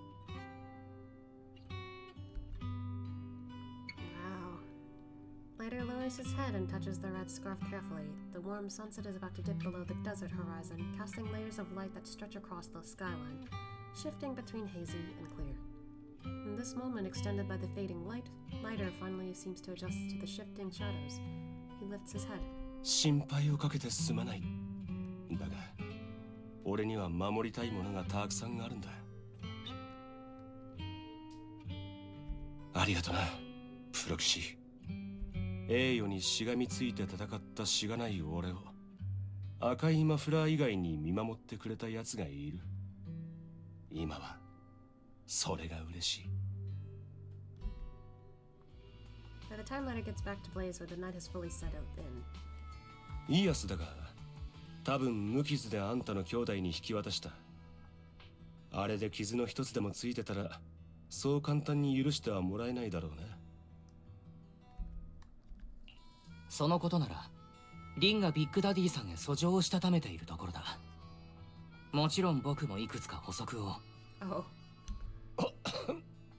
Later lowers his head and touches the red scarf carefully. The warm sunset is about to dip below the desert horizon, casting layers of light that stretch across the skyline, shifting between hazy and clear. In this moment extended by the fading light, lighter finally seems to adjust to the shifting shadows. He lifts his head. 心配をかけてすまない。だが、俺には守りたいものがたくさんあるんだ。ありがとな、プロキシ。栄誉にしがみついて戦ったしがない俺を赤いマフラー以外に見守ってくれた奴がいる。今はそれが嬉しい。 By the time lighter gets back to blaze where the night has fully settled in. いいやつだが、多分無傷であんたの兄弟に引き渡した。あれで傷の一つでもついてたらそう簡単に許してはもらえないだろうな。そのことならリンがビッグダディさんへ訴状をしたためているところだ。もちろん僕もいくつか補足を。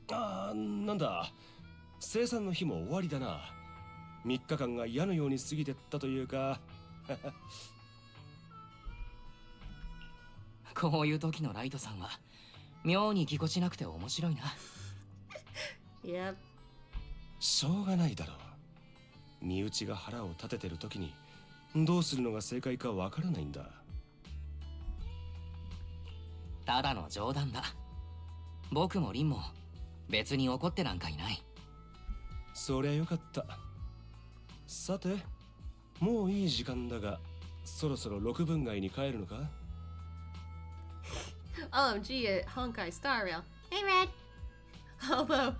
なんだ、生産の日も終わりだな。3日間が矢のように過ぎてったというか。こういう時のライトさんは妙にぎこちなくて面白いな。Yep. しょうがないだろう。身内が腹を立ててる時にどうするのが正解かわからないんだ。ただの冗談だ。僕もリンも別に怒ってなんかいない。そりゃよかった。さて、もういい時間だが、そろそろ6分街に帰るのか？ OMG, Honkai Star Rail. Hey, Red. Although,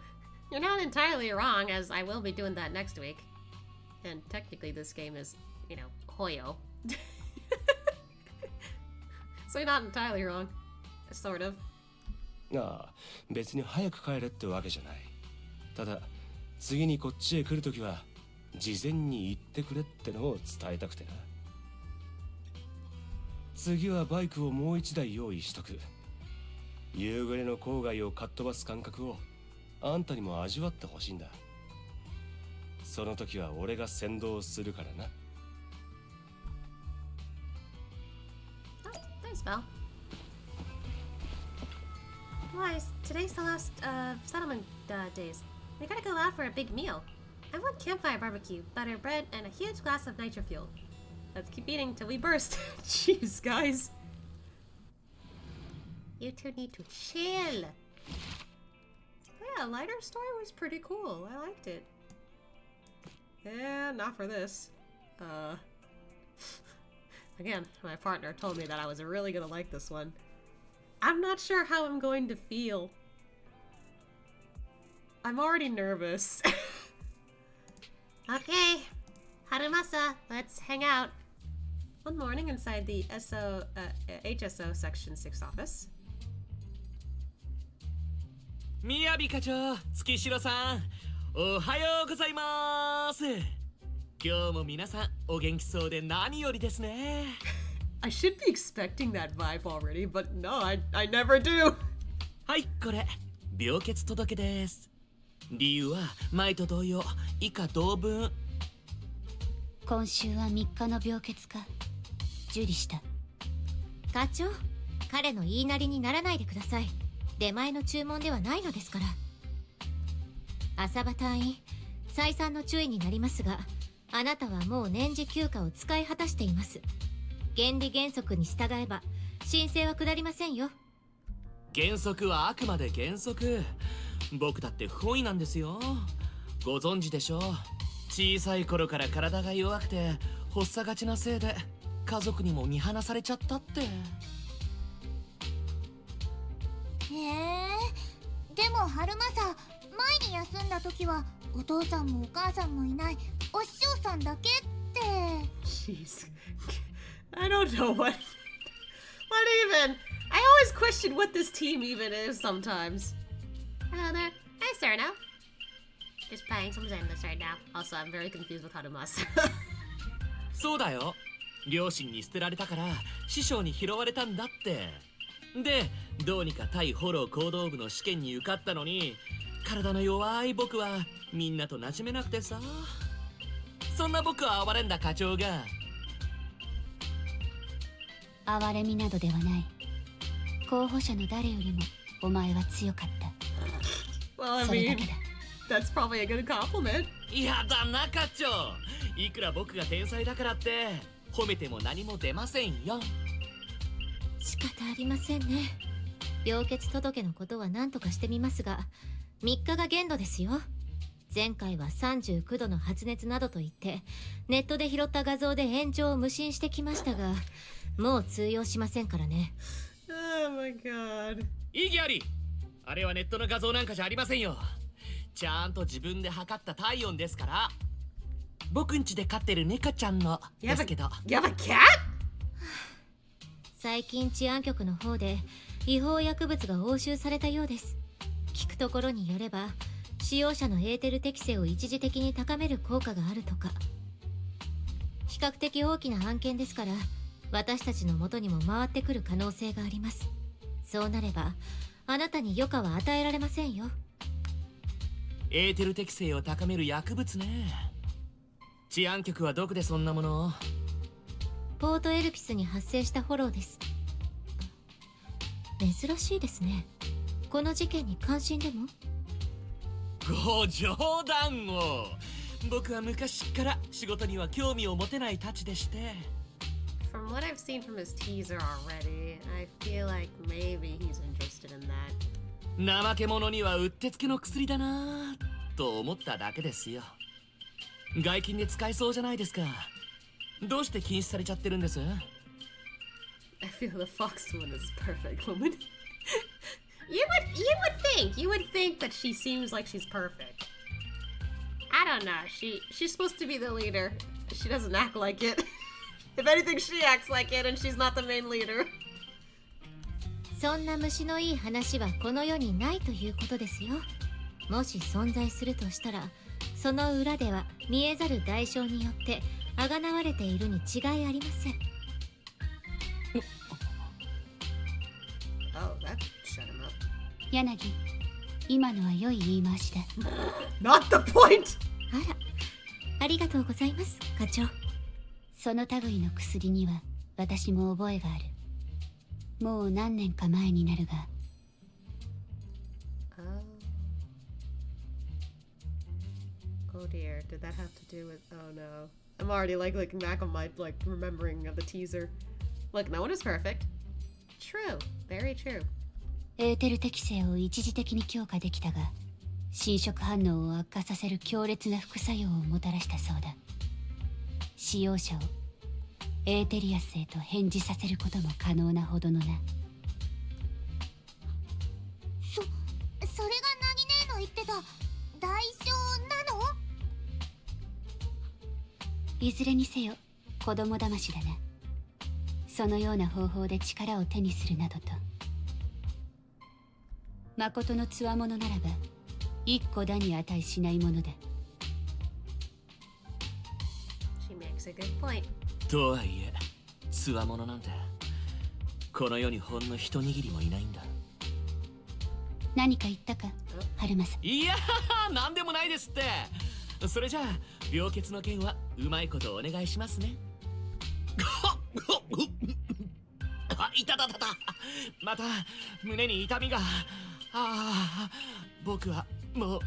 you're not entirely wrong, as I will be doing that next week. And technically this game is, you know, Hoyo. So you're not entirely wrong. Sort of. ああ、別に早く帰れってわけじゃない。ただ、次にこっちへ来るときは、事前に言ってくれってのを伝えたくてな。次はバイクをもう一台用意しとく。夕暮れの郊外をかっ飛ばす感覚をあんたにも味わってほしいんだ。その時は俺が先導するからな。Thanks, Belle. Why, today's the last settlement days. We gotta go out for a big meal. I want campfire barbecue, butter bread, and a huge glass of nitro fuel. Let's keep eating till we burst. Jeez, guys. You two need to chill. Yeah, Lighter's story was pretty cool. I liked it. Yeah, not for this. Again, my partner told me that I was really gonna like this one. I'm not sure how I'm going to feel. I'm already nervous. Okay, Harumasa, let's hang out. One morning inside the HSO Section 6 office. みやび課長、月城さん、おはようございます。今日も皆さんお元気そうで何よりですね。I should be expecting that vibe already, but no, I never do. はい、これ病欠届です。理由は前と同様、以下同文。今週は3日の病欠か。受理した。課長、彼の言いなりにならないでください。出前の注文ではないのですから。浅場隊員、再三の注意になりますが、あなたはもう年次休暇を使い果たしています。原理原則に従えば申請は下りませんよ。原則はあくまで原則。僕だって不本意なんですよ。ご存知でしょう。小さい頃から体が弱くて発作がちなせいで家族にも見放されちゃったって。へえ。でも春正、前に休んだ時はお父さんもお母さんもいないお師匠さんだけって。Jeez. I don't know what even. I always question what this team even is sometimes. Hello there. Hi, Serno. Just playing some Zenless right now. Also, I'm very confused with Harumasa. そうだよ。両親に捨てられたから師匠に拾われたんだって。で、どうにか対フォロー行動部の試験に受かったのに、体の弱い僕はみんなと馴染めなくてさ。そんな僕を憐れんだ課長が。哀れみなどではない。候補者の誰よりもお前は強かった。Well, I それ mean, だけだ。that's probably a good compliment. いやだな課長。いくら僕が天才だからって褒めても何も出ませんよ。仕方ありませんね。病欠届のことは何とかしてみますが、3日が限度ですよ。前回は39度の発熱などと言ってネットで拾った画像で炎上を無心してきましたが、もう通用しませんからね。Oh my god. 意義あり。あれはネットの画像なんかじゃありませんよ。ちゃんと自分で測った体温ですから。僕ん家で飼ってるネカちゃんのですけど。You have a cat? 最近治安局の方で違法薬物が押収されたようです。聞くところによれば使用者のエーテル適性を一時的に高める効果があるとか。比較的大きな案件ですから私たちの元にも回ってくる可能性があります。そうなればあなたに余暇は与えられませんよ。エーテル適性を高める薬物ね。治安局はどこでそんなものを？ポートエルピスに発生したフォローです。珍しいですね。この事件に関心でも？ご冗談を。僕は昔から仕事には興味を持てないたちでして。From what I've seen from his teaser already, I feel like maybe he's interested in that. 怠け者にはうってつけの薬だなぁと思っただけですよ。外勤で使えそうじゃないですか。どうして禁止されちゃってるんです？ I feel the fox one is perfect woman. You would think that she seems like she's perfect. I don't know. She's supposed to be the leader. She doesn't act like it. If anything, she acts like it, and she's not the main leader. そんな虫のいい話はこの世にないということですよ。もし存在するとしたら、その裏では見えざる代償によって贖われているに違いありません。Oh, that shut him up. 柳、今のは良い言い回しだ。Not the point! あら、ありがとうございます、課長。その類の薬には私も覚えがある。もう何年か前になるが。Oh dear, did that have to do with? Oh no, I'm already looking back on my remembering of the teaser. Look, no one is perfect. True, very true. エーテル適性を一時的に強化できたが、侵食反応を悪化させる強烈な副作用をもたらしたそうだ。使用者をエーテリアスへと変じさせることも可能なほどのな。それがナギ姉の言ってた代償なの？いずれにせよ子供騙しだな。そのような方法で力を手にするなどと。誠の強者ならば一個だに値しないものだ。 She makes a good point. とはいえ強者なんてこの世にほんの一握りもいないんだ。何か言ったか、春正。いやー、なんでもないですって。それじゃあ病欠の件はうまいことお願いしますね。あ、いたたたた。また胸に痛みが。僕はもう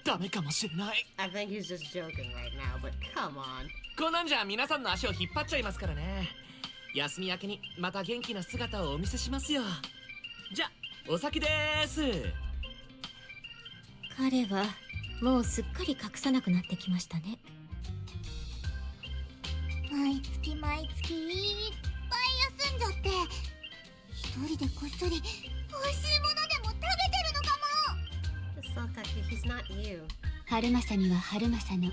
ダメかもしれない。 I think he's just joking right now, but come on. こんなんじゃ皆さんの足を引っ張っちゃいますからね。休み明けにまた元気な姿をお見せしますよ。じゃ、お先でーす。彼はもうすっかり隠さなくなってきましたね。毎月毎月いっぱい休んじゃって一人でこっそり美味しいものでも食べてるのかも。Just Sokaki, he's not you. 春正には春正の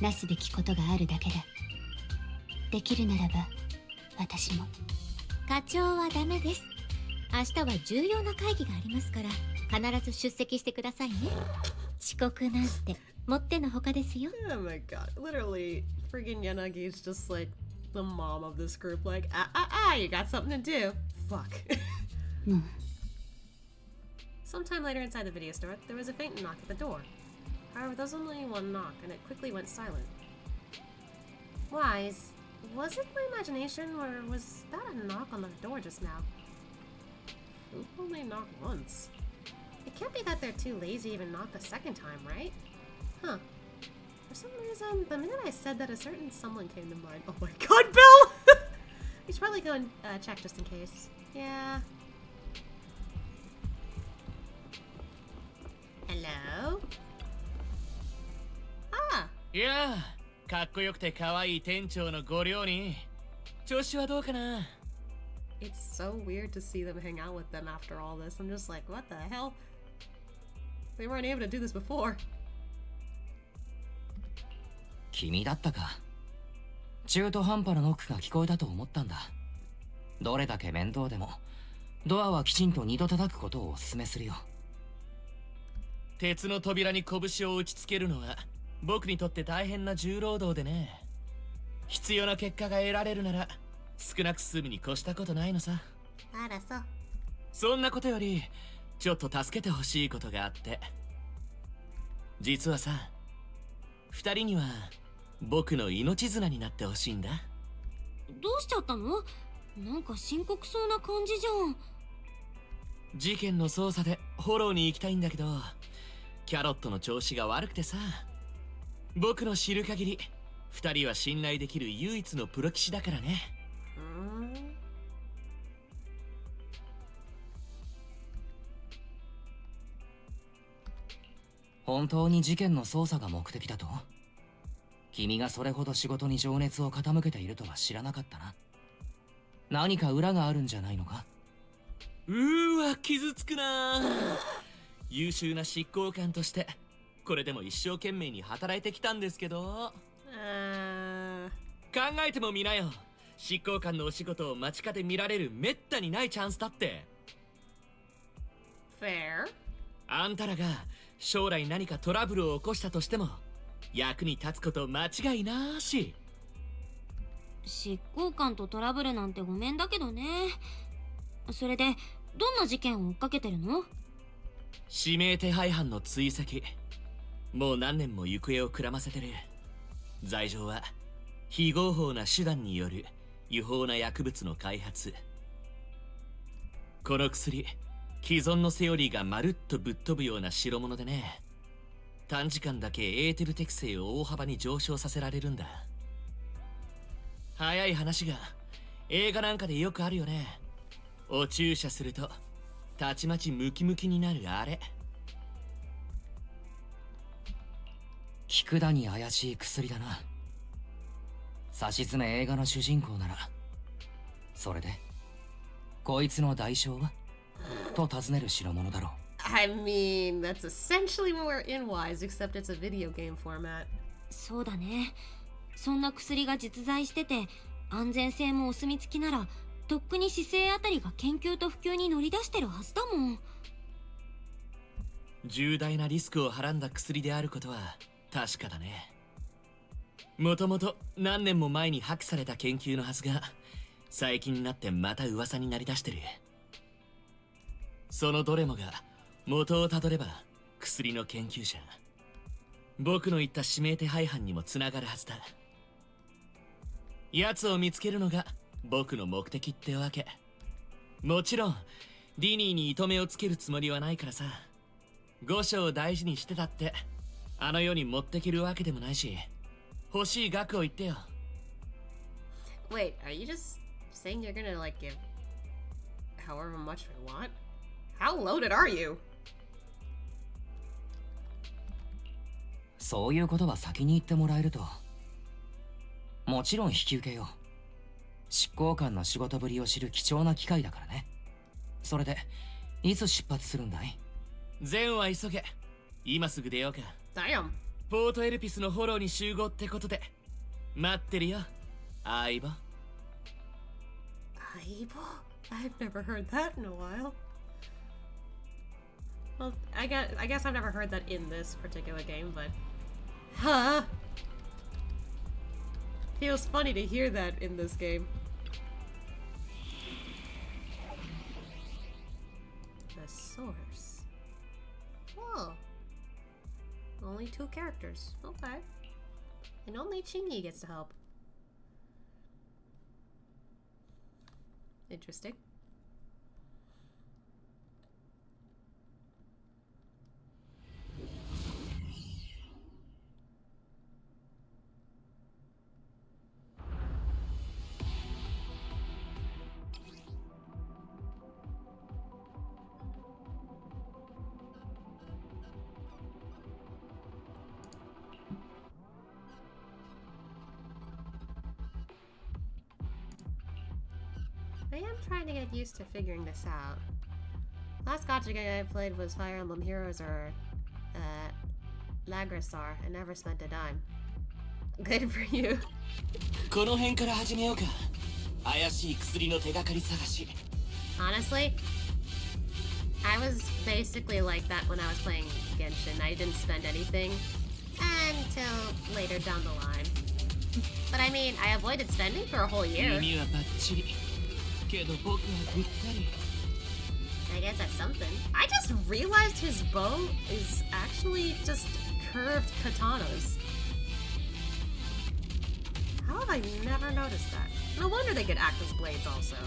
なすべきことがあるだけだ。できるならば私も。課長はダメです。明日は重要な会議がありますから必ず出席してくださいね。遅刻なんてもってのほかですよ。 Oh my god. Literally, friggin' Yanagi is just like the mom of this group. Like, you got something to do. Fuck. Sometime later inside the video store, there was a faint knock at the door. However, there was only one knock, and it quickly went silent. Wise, was it my imagination, or was that a knock on the door just now? Who only knocked once? It can't be that they're too lazy to even knock a second time, right? Huh. For some reason, the minute I said that, a certain someone came to mind. Oh my god, Bill! We should probably go and check just in case. Yeah. Hello? Ah! いやー、かっこよくて可愛い店長のご寮に調子はどうかな。 It's so weird to see them hang out with them after all this. I'm just like, what the hell? They weren't able to do this before. 君だったか。中途半端なノックが聞こえたと思ったんだ。どれだけ面倒でもドアはきちんと2度叩くことをお勧めするよ。鉄の扉に拳を打ちつけるのは僕にとって大変な重労働でね。必要な結果が得られるなら少なく済むに越したことないのさ。あらそう。そんなことよりちょっと助けてほしいことがあって。実はさ、2人には僕の命綱になってほしいんだ。どうしちゃったの？なんか深刻そうな感じじゃん。事件の捜査でフォローに行きたいんだけど、キャロットの調子が悪くてさ。僕の知る限り2人は信頼できる唯一のプロ棋士だからね。本当に事件の捜査が目的だと？君がそれほど仕事に情熱を傾けているとは知らなかったな。何か裏があるんじゃないのか？傷つくな。優秀な執行官としてこれでも一生懸命に働いてきたんですけど。考えてもみなよ。執行官のお仕事を間近で見られるめったにないチャンスだって。Fair? あんたらが将来何かトラブルを起こしたとしても役に立つこと間違いなし。執行官とトラブルなんてごめんだけどね。それでどんな事件を追っかけてるの？指名手配犯の追跡。もう何年も行方をくらませてる。罪状は非合法な手段による違法な薬物の開発。この薬、既存のセオリーがまるっとぶっ飛ぶような代物でね。短時間だけエーテル適性を大幅に上昇させられるんだ。早い話が映画なんかでよくあるよね。お注射するとたちまちムキムキになるあれ。聞くだに怪しい薬だな。さしずめ映画の主人公なら。それでこいつの代償はと尋ねる代物だろう。I mean, that's essentially what we're in Wise, except it's a video game format. そうだね。そんな薬が実在してて安全性もお墨付きならとっくに姿勢あたりが研究と普及に乗り出してるはずだもん。重大なリスクをはらんだ薬であることは確かだね。もともと何年も前に破棄された研究のはずが、最近になってまた噂になりだしてる。そのどれもが元をたどれば薬の研究者、僕の言った指名手配犯にもつながるはずだ。奴を見つけるのが僕の目的ってわけ。もちろんディニーに糸目をつけるつもりはないからさ。五章を大事にしてたってあの世に持ってけるわけでもないし、欲しい額を言ってよ。 Wait, are you just saying you're gonna like give however much we want? How loaded are you? そういうことは先に言ってもらえると。もちろん引き受けよう。執行官の仕事ぶりを知る貴重な機会だからね。それでいつ出発するんだい？ゼンは急げ。今すぐ出ようか。Damn. ポートエルピスのフォローに集合ってことで待ってるよ、相棒。Aibo? I've never heard that in a while. Well, I guess I've never heard that in this particular game, but huh? Feels funny to hear that in this game. The source. Oh. Only 2 characters. Okay. And only Chingy gets to help. Interesting. I am trying to get used to figuring this out. Last gacha game I played was Fire Emblem Heroes or Lagrisar. I never spent a dime. Good for you. この辺から始めようか。怪しい薬の手がかり探し。 Honestly, I was basically like that when I was playing Genshin. I didn't spend anything until later down the line. But I mean, I avoided spending for a whole year. I guess that's something. I just realized his bow is actually just curved katanas. How have I never noticed that? No wonder they could act as blades also.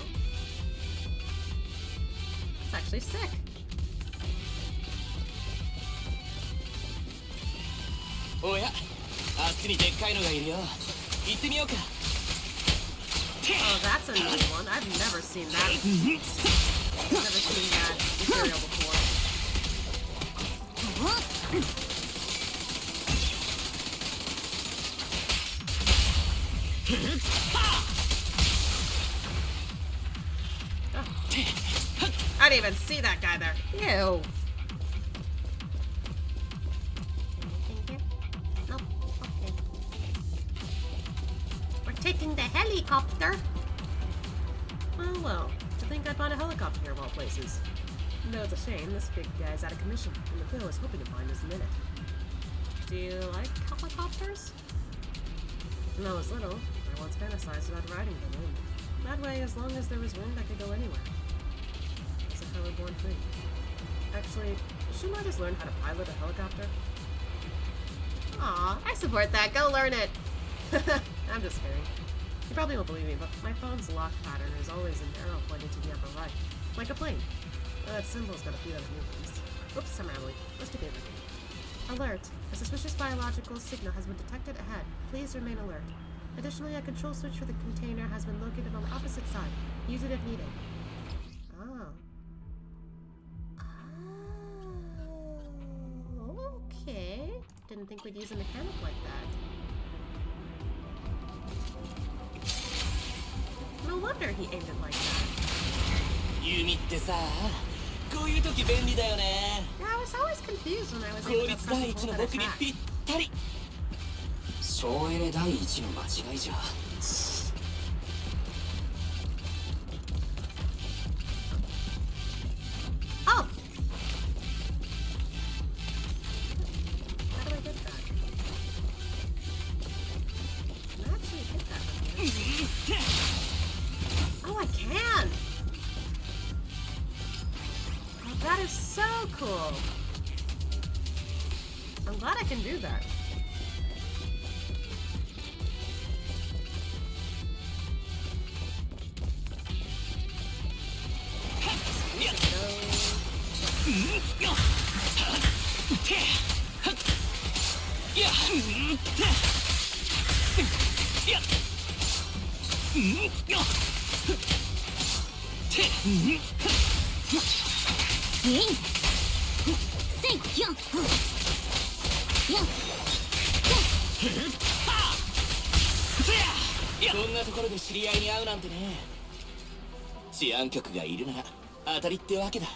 It's actually sick. Oh yeah, あっちにでっかいのがいるよ。行ってみようか。 Oh, that's a new one. I've never seen that. Never seen that material before. Oh. I didn't even see that guy there. Ew. Anything here? Nope. Okay. We're taking the helicopter. Oh well, I think I'd find a helicopter here of all places. No, it's a shame. This big guy's out of commission, and the Bill is hoping to find us in it. Do you like helicopters? When I was little, I once fantasized about riding them in. That way, as long as there was wind, I could go anywhere. As if I were born free. Actually, shouldn't I just learn how to pilot a helicopter? Aw, I support that. Go learn it! I'm just kidding. You probably won't believe me, but my phone's lock pattern is always an arrow pointing to the upper right. Like a plane. That symbol's got a few other movements. Oops, I'm rambling. Let's begin. Alert! A suspicious biological signal has been detected ahead. Please remain alert. Additionally, a control switch for the container has been located on the opposite side. Use it if needed. Oh. Oh, okay. Didn't think we'd use a mechanic like that. No wonder he aimed it like that. 弓ってさ、こういう時便利だよね。 I was always confused when I was 効 able to 率 press 第 and 一 hold の that 僕に attack. ぴったり。省エネ第一の間違いじゃ。 Oh! cool. I'm glad I can do that.こんなところで知り合いに会うなんてね。治安局がいるなら当たりってわけだ。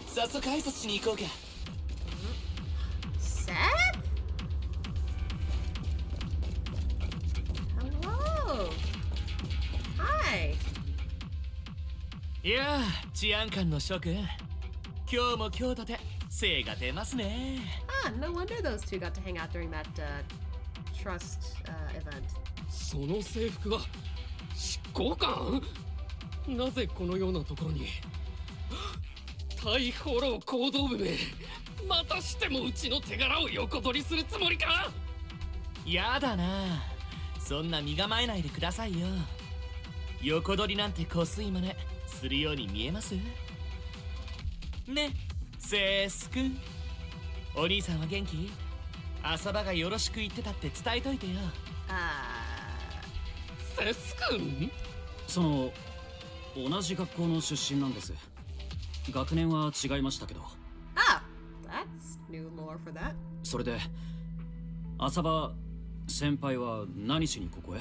早速挨拶しに行こうか。Seth? Hello. Hi. いやあ、治安官の諸君、今日も今日とて精が出ますね。Ah, no wonder those two got to hang out during that trust event. その制服は執行官？なぜこのようなところに？対フォロー行動部め、またしてもうちの手柄を横取りするつもりか？やだな、そんな身構えないでくださいよ。横取りなんてこすい真似するように見えますね。セース君、お兄さんは元気？浅場がよろしく言ってたって伝えといてよ。セス君？その同じ学校の出身なんです。学年は違いましたけど。Ah, that's new lore for that. それで浅場先輩は何しにここへ？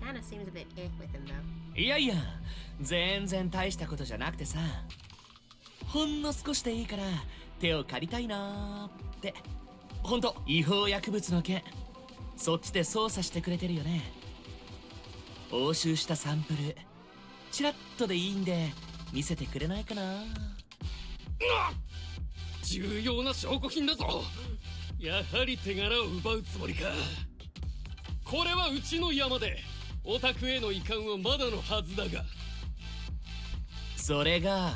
Kinda seems a bit with him though. いやいや、全然大したことじゃなくてさ、ほんの少しでいいから手を借りたいなーって。ほんと違法薬物の件、そっちで捜査してくれてるよね。押収したサンプルチラッとでいいんで見せてくれないかな。重要な証拠品だぞ。やはり手柄を奪うつもりか。これはうちの山でオタクへの遺憾はまだのはずだが。それが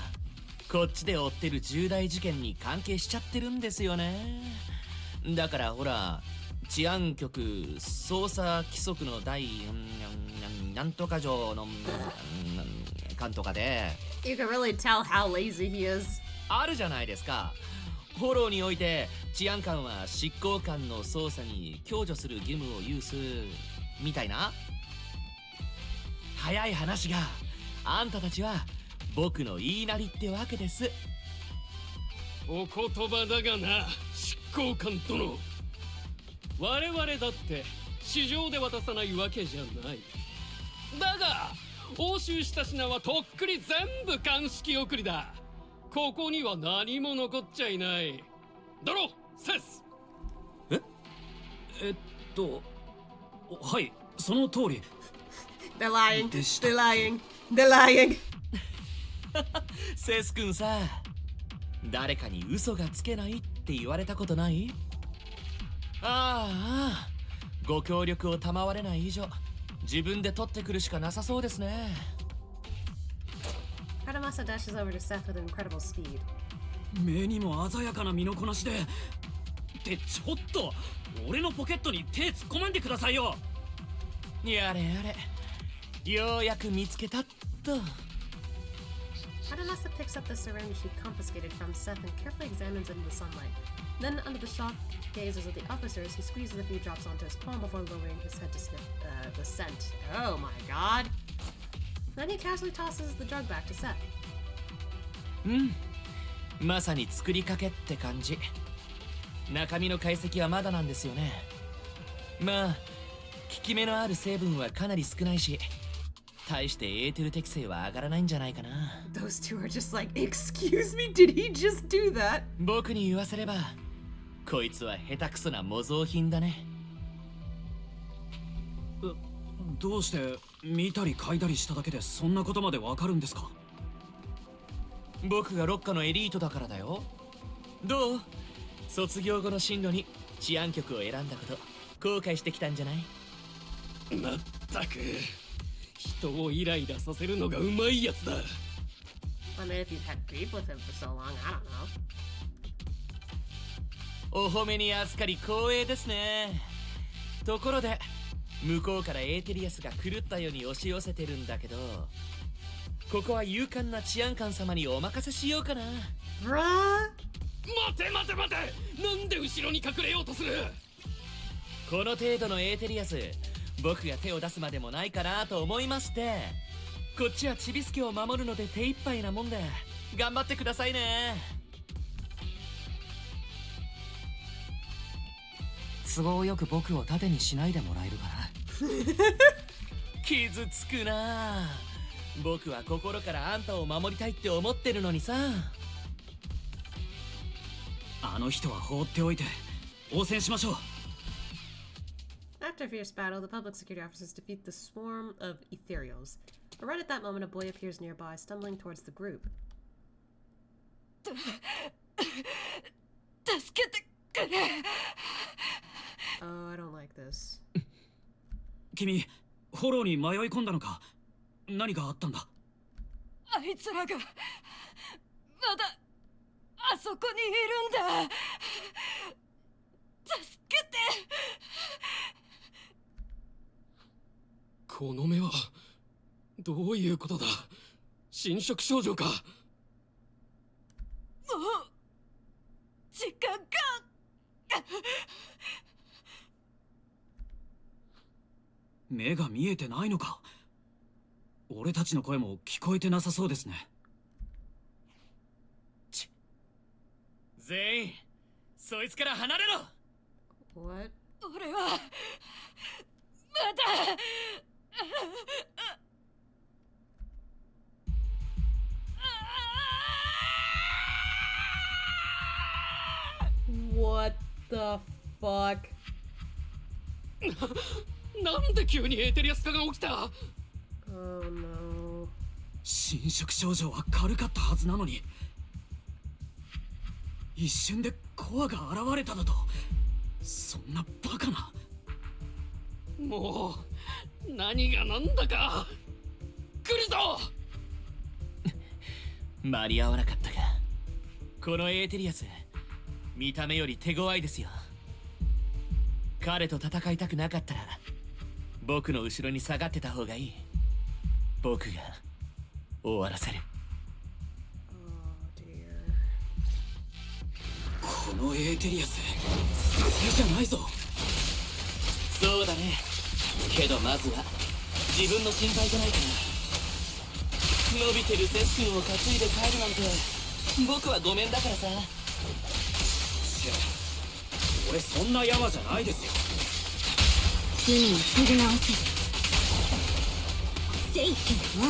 こっちで追ってる重大事件に関係しちゃってるんですよね。だからほら、治安局捜査規則の第なんとか条のかんとかで You can really tell how lazy he is. あるじゃないですか。フォローにおいて治安官は執行官の捜査に享受する義務を有すみたいな。早い話が、あんたたちは僕の言いなりってわけです。お言葉だがな、執行官殿。我々だって市場で渡さないわけじゃない。だが押収した品はとっくり全部鑑識送りだ。ここには何も残っちゃいない。だろ、セス？はい、その通り。They're lying. They're lying. They're lying. セス君さ、誰かに嘘がつけないって言われたことない？ああ、ご協力を賜れない以上自分で取ってくるしかなさそうですね。Harumasa dashes over to Seth with incredible speed. 目にも鮮やかな身のこなしで。ってちょっと俺のポケットに手突っ込まんでくださいよ。やれやれ、ようやく見つけたっと。Harumasa picks up the syringe he confiscated from Seth and carefully examines it in the sunlight. Then, under the shocked gazes of the officers, he squeezes a few drops onto his palm before lowering his head to sniff the scent. Oh my god! Then he casually tosses the drug back to Seth. まさに作りかけって感じ。中身の解析はまだなんですよね。まあ、効き目のある成分はかなり少ないし、大してエーテル適性は上がらないんじゃないかな。Those two are just like, excuse me, did he just do that? 僕に言わせれば、こいつは下手くそな模造品だね。どうして見たり嗅いだりしただけでそんなことまでわかるんですか？僕がロッカのエリートだからだよ。どう？卒業後の進路に治安局を選んだこと後悔してきたんじゃない？まったく人をイライラさせるのがうまいやつだ。I mean, if you've had beef with him for so long, I don't know. お褒めに預かり光栄ですね。ところで向こうからエーテリアスが狂ったように押し寄せてるんだけど、ここは勇敢な治安官様にお任せしようかな。Bruh? 待て待て待て、なんで後ろに隠れようとする。この程度のエーテリアス、僕が手を出すまでもないかなと思いまして、こっちはチビスケを守るので手一杯なもんで、頑張ってくださいね。都合よく僕を盾にしないでもらえるかな。傷つくな。僕は心からあんたを守りたいって思ってるのにさ。あの人は放っておいて応戦しましょう。After a fierce battle, the public security officers defeat the swarm of ethereals. But right at that moment, a boy appears nearby, stumbling towards the group. 助けてくれ。Oh, I don't like this. 君、フォローに迷い込んだのか？何があったんだ？あいつらがまだあそこにいるんだ。助けて。この目はどういうことだ。侵食症状か。もう時間が。目が見えてないのか？俺たちの声も聞こえてなさそうですね。全員そいつから離れろ。 What? 俺はまだ。What the fuck? なんで急にエーテリアス化が起きた。 Oh no. 侵食症状は軽かったはずなのに、一瞬でコアが現れただと。そんなバカな。もう何がなんだか。来るぞ。間に合わなかったか。このエーテリアス、見た目より手強いですよ。彼と戦いたくなかったら僕の後ろに下がってた方がいい。僕が終わらせる。 Oh dear. このエーテリアス、普通じゃないぞ。そうだね。けどまずは自分の心配じゃないかな。伸びてるセスキンを担いで帰るなんて僕はごめんだからさ。俺そんなヤマじゃないですよ。順位をすぐ直せ。セイキンは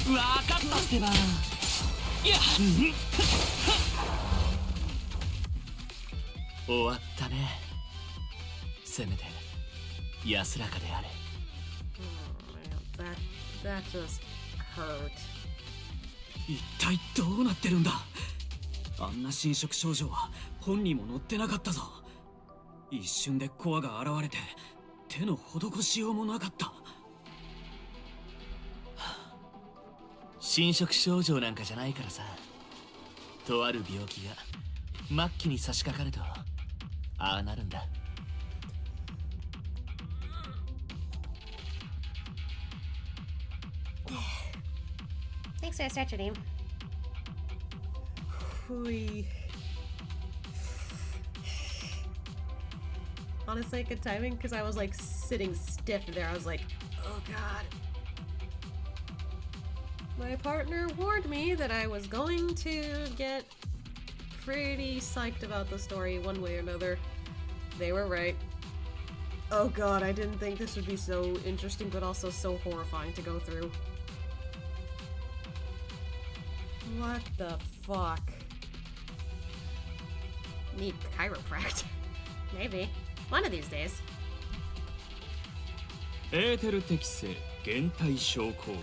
分かったってば。いや終わったね。せめて安らかであれ。Oh, man, that just hurt. 一体どうなってるんだ。あんな侵食症状は本にも載ってなかったぞ。一瞬でコアが現れて手の施しようもなかった。侵食症状なんかじゃないからさ。とある病気が末期に差し掛かるとああなるんだ。Thanks for the stretcher, team. Honestly, good timing because I was like sitting stiff there. I was like, oh god. My partner warned me that I was going to get pretty psyched about the story one way or another. They were right. Oh god, I didn't think this would be so interesting but also so horrifying to go through. What the fuck? Need chiropractor. Maybe. One of these days. エーテル適性減退症候群。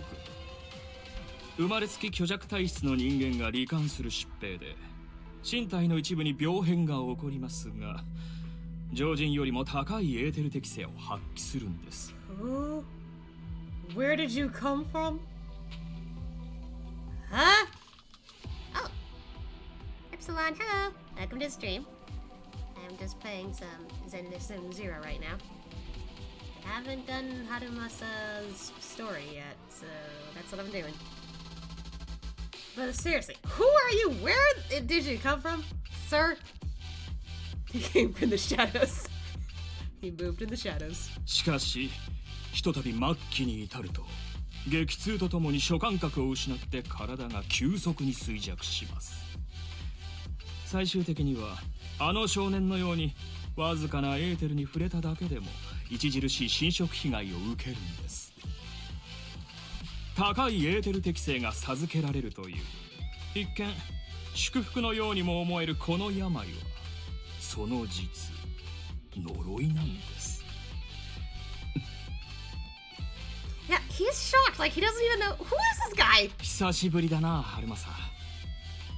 生まれつき虚弱体質の人間が罹患する疾病で、身体の一部に病変が起こりますが、常人よりも高いエーテル適性を発揮するんです。Where did you come from? Huh? Oh. Epsilon, hello. Welcome to the stream. I'm just playing some Zenless Zero right now. I haven't done Harumasa's story yet, so that's what I'm doing. But seriously, who are you? Where did you come from, sir? He came from the shadows. He moved in the shadows. しかし、ひとたび末期に至ると、激痛とともに諸感覚を失って体が急速に衰弱します。最終的には、あの少年のようにわずかなエーテルに触れただけでも著しい侵食被害を受けるんです。高いエーテル適性が授けられるという一見祝福のようにも思えるこの病はその実呪いなんです。Yeah, he's shocked. Like he doesn't even know who is this guy. 久しぶりだな、ハルマサ。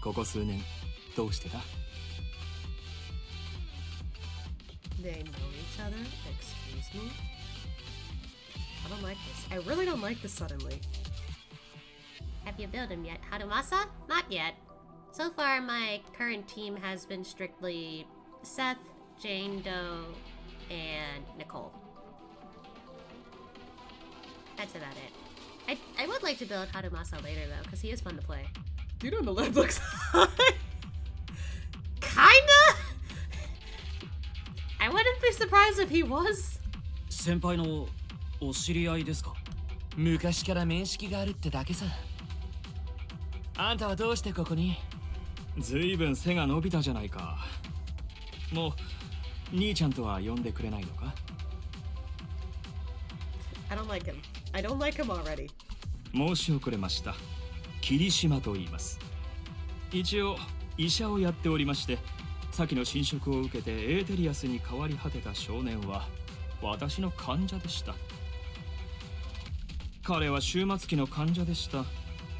ここ数年どうしてた？ They know each other? Excuse me? I don't like this. I really don't like this suddenly. Have you built him yet? Harumasa? Not yet. So far, my current team has been strictly Seth, Jane Doe, and Nicole. That's about it. I would like to build Harumasa later, though, because he is fun to play. Dude on the left looks high. Kinda? I wouldn't be surprised if he was. 先輩のお知り合いですか？昔から面識があるってだけさ。あんたはどうしてここに？ずいぶん背が伸びたじゃないか。もう兄ちゃんとは呼んでくれないのか？ I don't like him. I don't like him already. 申し遅れました。霧島と言います。一応医者をやっておりまして、先の侵食を受けてエーテリアスに変わり果てた少年は私の患者でした。彼は終末期の患者でした。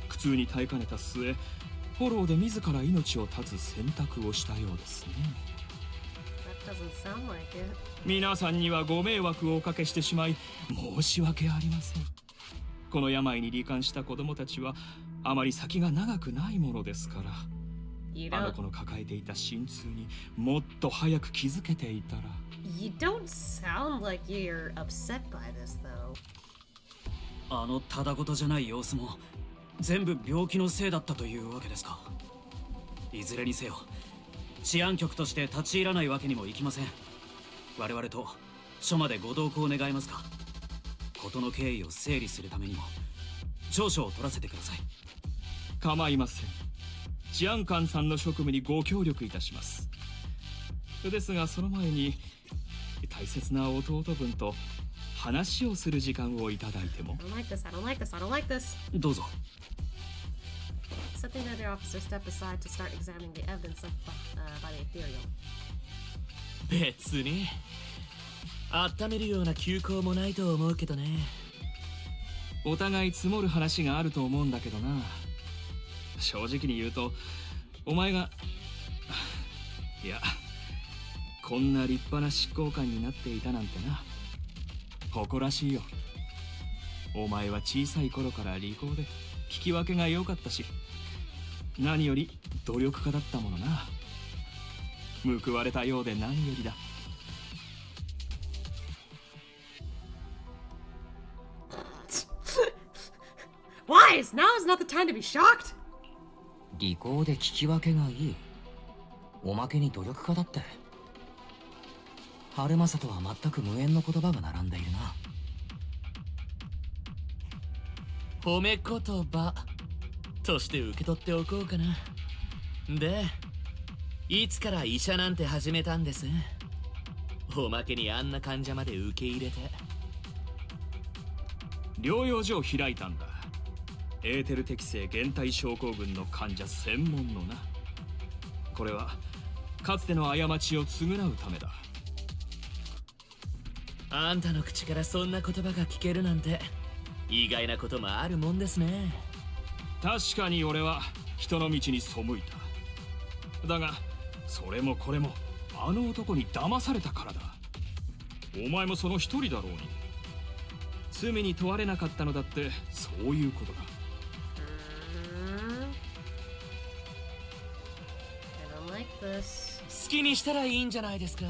苦痛に耐えかねた末、フォローで自ら命を絶つ選択をしたようですね。That doesn't sound like it. 皆さんにはご迷惑をおかけしてしまい申し訳ありません。この病に罹患した子供たちはあまり先が長くないものですから。あの子の抱えていた心痛にもっと早く気づけていたら。You don't sound like you're upset by this, though. あのただごとじゃない様子も全部病気のせいだったというわけですか。いずれにせよ治安局として立ち入らないわけにもいきません。我々と署までご同行願えますか。事の経緯を整理するためにも調書を取らせてください。構いません。治安官さんの職務にご協力いたします。ですがその前に大切な弟分と話をする時間をいただいても。 I don't like this. I don't like this. I don't like this. どうぞ。 Set the other officer step aside to start examining the evidence left by the ethereal. 別に温めるような休校もないと思うけどね。お互い積もる話があると思うんだけどな。正直に言うとお前がいやこんな立派な執行官になっていたなんてな。誇らしいよ。お前は小さい頃から利口で聞き分けが良かったし、何より努力家だったものな。報われたようで何よりだ。Why? Now is not the time to be shocked. 利口で聞き分けがいい。おまけに努力家だって。春正とは全く無縁の言葉が並んでいるな。褒め言葉として受け取っておこうかな。で、いつから医者なんて始めたんです？おまけにあんな患者まで受け入れて。療養所を開いたんだ。エーテル適性減退症候群の患者専門のな。これはかつての過ちを償うためだ。あんたの口からそんな言葉が聞けるなんて意外なこともあるもんですね。確かに俺は人の道に背いた。だがそれもこれもあの男に騙されたからだ。お前もその一人だろうに。罪に問われなかったのだってそういうことだ。this? 好きにしたらいいんじゃないですか。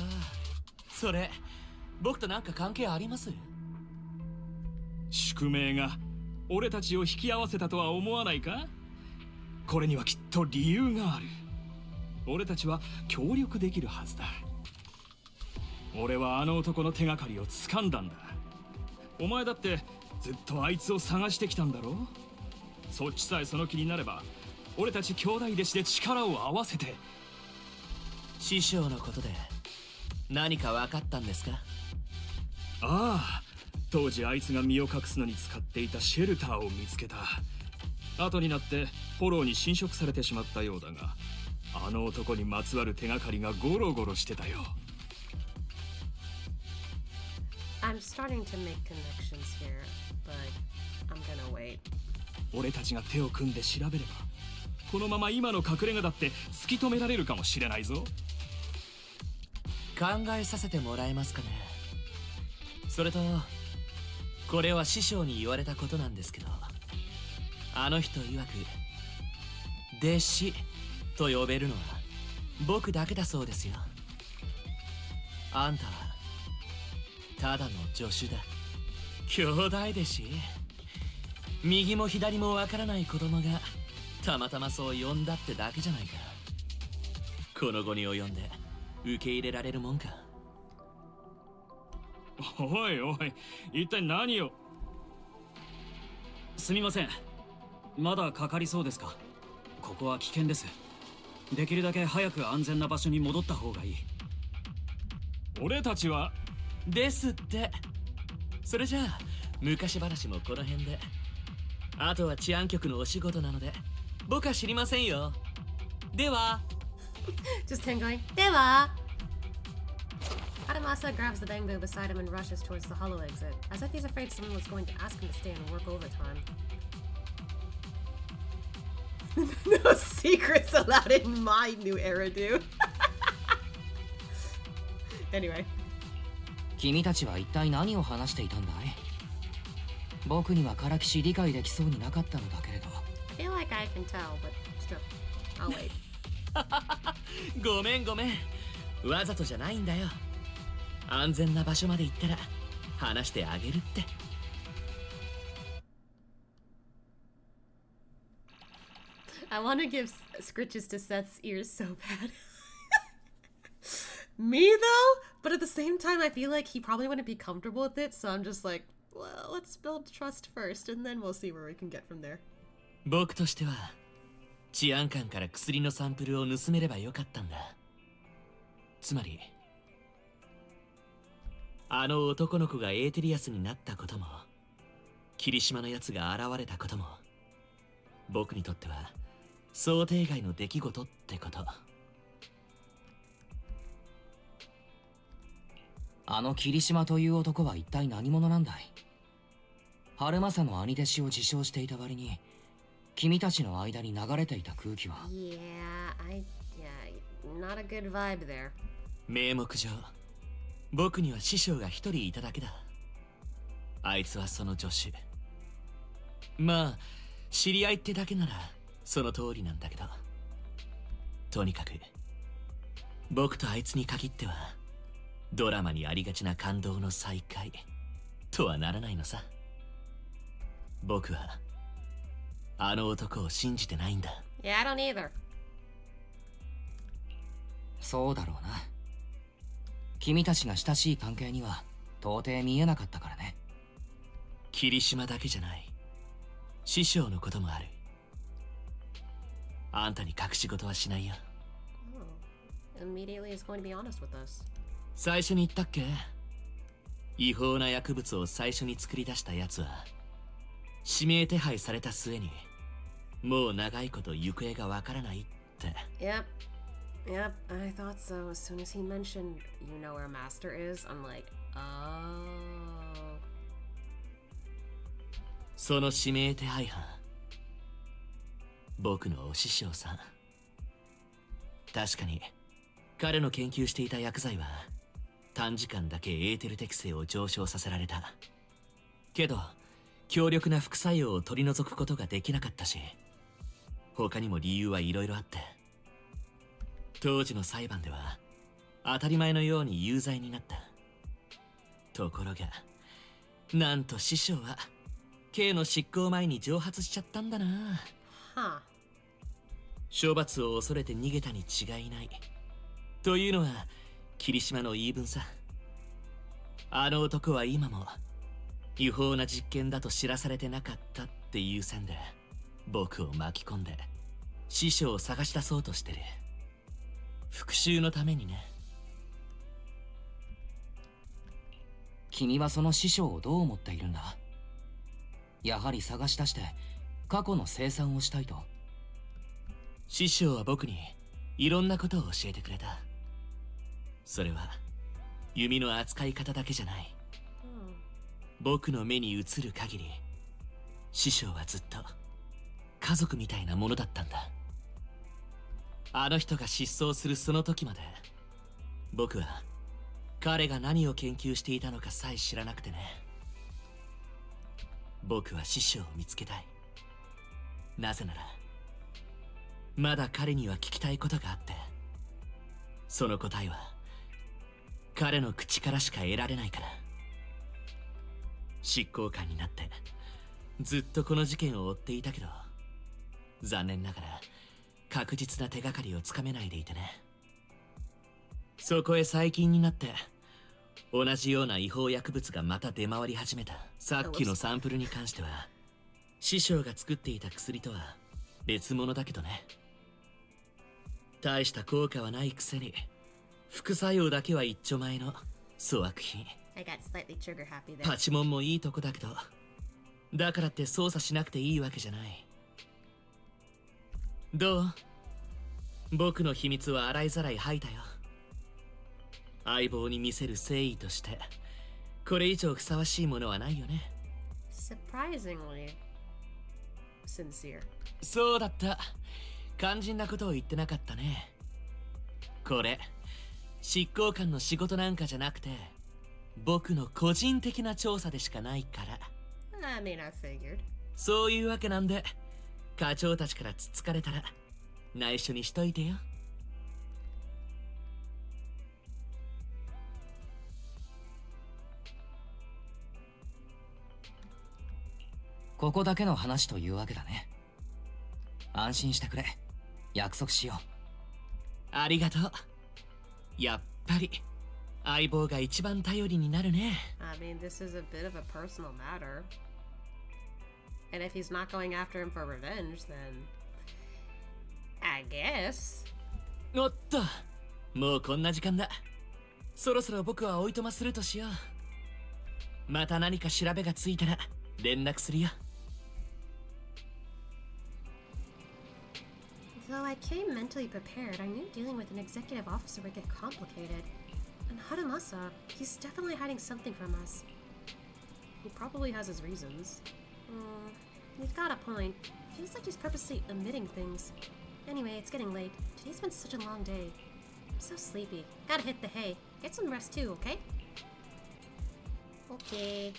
それ僕となんか関係あります？宿命が俺たちを引き合わせたとは思わないか？これにはきっと理由がある。俺たちは協力できるはずだ。俺はあの男の手がかりを掴んだんだ。お前だってずっとあいつを探してきたんだろ？そっちさえその気になれば、俺たち兄弟弟子で力を合わせて。師匠のことで何か分かったんですか？ああ、当時あいつが身を隠すのに使っていたシェルターを見つけた。後になってフォローに侵食されてしまったようだが、あの男にまつわる手がかりがゴロゴロしてたよ。I'm starting to make connections here, but I'm gonna wait. 俺たちが手を組んで調べれば、このまま今の隠れ家だって突き止められるかもしれないぞ。考えさせてもらえますかね。それとこれは師匠に言われたことなんですけど、あの人曰く弟子と呼べるのは僕だけだそうですよ。あんたはただの助手だ。兄弟弟子？右も左もわからない子供がたまたまそう呼んだってだけじゃないか。この後に及んで受け入れられるもんか。おいおい、一体何を。すみません、まだかかりそうですか？ここは危険です。できるだけ早く安全な場所に戻った方がいい。俺たちはですって。それじゃあ昔話もこの辺で。あとは治安局のお仕事なので僕は知りませんよ。では。Just him going, では。Harumasa grabs the bamboo beside him and rushes towards the hollow exit, as if he's afraid someone was going to ask him to stay and work overtime. No secrets allowed in my new era, dude. Anyway. 君たちは一体何を話していたんだい？僕にはからきし理解できそうになかったのだけれど。I feel like I can tell, but still, I'll wait. ごめんごめん。わざとじゃないんだよ。安全な場所まで行ったら話してあげるって。I want to give scritches to Seth's ears so bad. Me though? But at the same time, I feel like he probably wouldn't be comfortable with it, so I'm just like, well, let's build trust first, and then we'll see where we can get from there. 僕としては治安官から薬のサンプルを盗めればよかったんだ。つまりあの男の子がエーテリアスになったことも、霧島のやつが現れたことも、僕にとっては想定外の出来事ってこと。あの霧島という男は一体何者なんだい？春政の兄弟子を自称していた割に、君たちの間に流れていた空気は。Yeah, not a good vibe there. 名目上、僕には師匠が一人いただけだ。あいつはその助手。まあ、知り合いってだけならその通りなんだけど。とにかく、僕とあいつに限っては、ドラマにありがちな感動の再会とはならないのさ。僕はあの男を信じてないんだ。Yeah, I don't either. そうだろうな。君たちが親しい関係には到底見えなかったからね。霧島だけじゃない。師匠のこともある。あんたに隠し事はしないよ。Immediately is going to be honest with us. 最初に言ったっけ？違法な薬物を最初に作り出した奴は指名手配された末にもう長いこと行方がわからないって。Yep, I thought so. As soon as he mentioned, you know where Master is, I'm like, oh. その指名手配犯、僕のお師匠さん。確かに彼の研究していた薬剤は短時間だけエーテル適性を上昇させられた。けど強力な副作用を取り除くことができなかったし、他にも理由はいろいろあって。当時の裁判では当たり前のように有罪になった。ところがなんと師匠は K の執行前に蒸発しちゃったんだな。Huh. 処罰を恐れて逃げたに違いない。というのは霧島の言い分さ。あの男は今も違法な実験だと知らされてなかったっていう線で僕を巻き込んで師匠を探し出そうとしてる。復讐のためにね。君はその師匠をどう思っているんだ？やはり探し出して過去の清算をしたいと？師匠は僕にいろんなことを教えてくれた。それは弓の扱い方だけじゃない。僕の目に映る限り師匠はずっと家族みたいなものだったんだ。あの人が失踪するその時まで僕は彼が何を研究していたのかさえ知らなくてね。僕は師匠を見つけたい。なぜならまだ彼には聞きたいことがあって、その答えは彼の口からしか得られないから。執行官になってずっとこの事件を追っていたけど、残念ながら確実な手がかりをつかめないでいてね。そこへ最近になって同じような違法薬物がまた出回り始めた。さっきのサンプルに関しては師匠が作っていた薬とは別物だけどね。大した効果はないくせに副作用だけは一丁前の粗悪品。パチモンもいいとこだけど、だからって操作しなくていいわけじゃない。どう？僕の秘密は洗いざらい吐いたよ。相棒に見せる誠意としてこれ以上ふさわしいものはないよね。 Surprisingly sincere. そうだった。肝心なことを言ってなかったね。これ執行官の仕事なんかじゃなくて僕の個人的な調査でしかないから。 I mean, I figured. そういうわけなんで課長たちからつっつかれたら内緒にしといてよ。ここだけの話というわけだね。安心してくれ。約束しよう。ありがとう。やっぱり相棒が一番頼りになるね。I mean, this is a bit of a personal matter. And if he's not going after him for revenge, then I guess. おっと、もうこんな時間だ。そろそろ僕はおいとまするとしよう。また何か調べがついたら連絡するよ。Though I came mentally prepared, I knew dealing with an executive officer would get complicated. And Harumasa, he's definitely hiding something from us. He probably has his reasons. You've got a point. Feels like he's purposely omitting things. Anyway, it's getting late. Today's been such a long day. I'm so sleepy. Gotta hit the hay. Get some rest too, okay? Okay.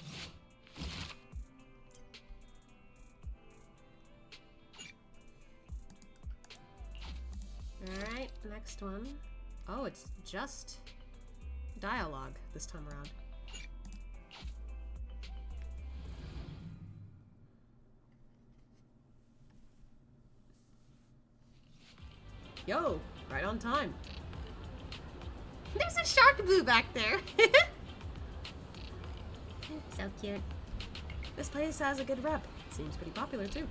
Alright, next one. Oh, it's just dialogue this time around. Yo, right on time. There's a shark boo back there. So cute. This place has a good rep. Seems pretty popular too.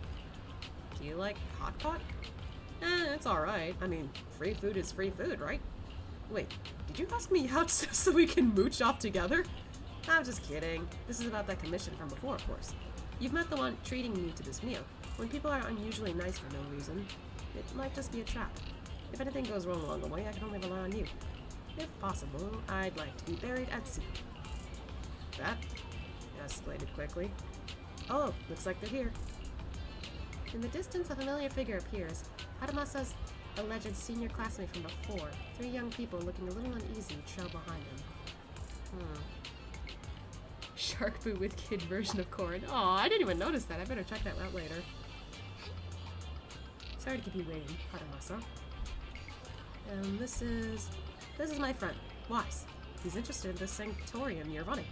Do you like hot pot? It's alright. I mean, free food is free food, right? Wait, did you ask me out so we can mooch off together? I'm just kidding. This is about that commission from before, of course. You've met the one treating me to this meal. When people are unusually nice for no reason, it might just be a trap. If anything goes wrong along the way, I can only rely on you. If possible, I'd like to be buried at sea. That escalated quickly. Oh, looks like they're here. In the distance, a familiar figure appears. Harumasa's alleged senior classmate from before. 3 young people looking a little uneasy trail behind him. Shark boo with kid version of corn. Aw, I didn't even notice that. I better check that out later. Sorry to keep you waiting, Harumasa. And this is my friend, Wise. He's interested in this sanctorium you're running.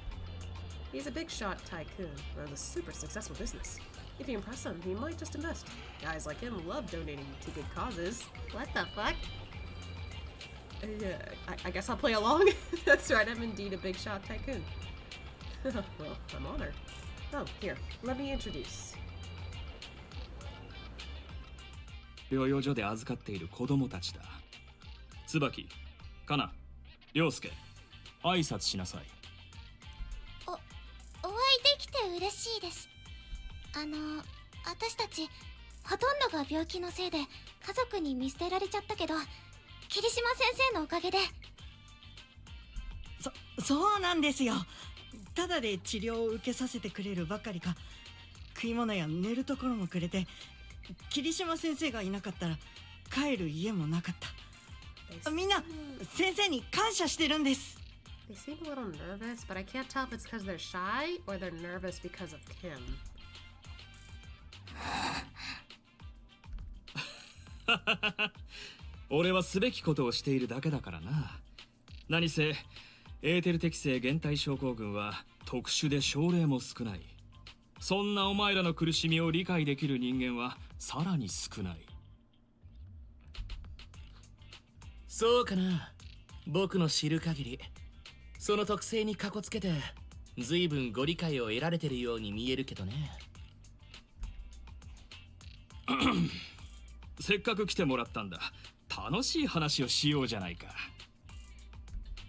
He's a big shot tycoon, runs a super successful business. If you impress him, he might just invest. Guys like him love donating to good causes. What the fuck? Yeah, I guess I'll play along. That's right, I'm indeed a big shot tycoon. Well, I'm honored. Oh, here, let me introduce. 療養所で預かっている子供たちだ。椿、かな、陽介、挨拶しなさい。お会いできて嬉しいです。私たちほとんどが病気のせいで家族に見捨てられちゃったけど、霧島先生のおかげで。そうなんですよ。ただで治療を受けさせてくれるばかりか、食い物や寝るところもくれて、霧島先生がいなかったら帰る家もなかった。みんな先生に感謝してるんです。They seem a little nervous, but I can't tell if it's because they're shy or they're nervous because of Kim. 俺はすべきことをしているだけだからな。何せエーテル適性減退症候群は特殊で症例も少ない。そんなお前らの苦しみを理解できる人間はさらに少ない。そうかな。僕の知る限りその特性にかこつけて随分ご理解を得られてるように見えるけどね。せっかく来てもらったんだ。楽しい話をしようじゃないか。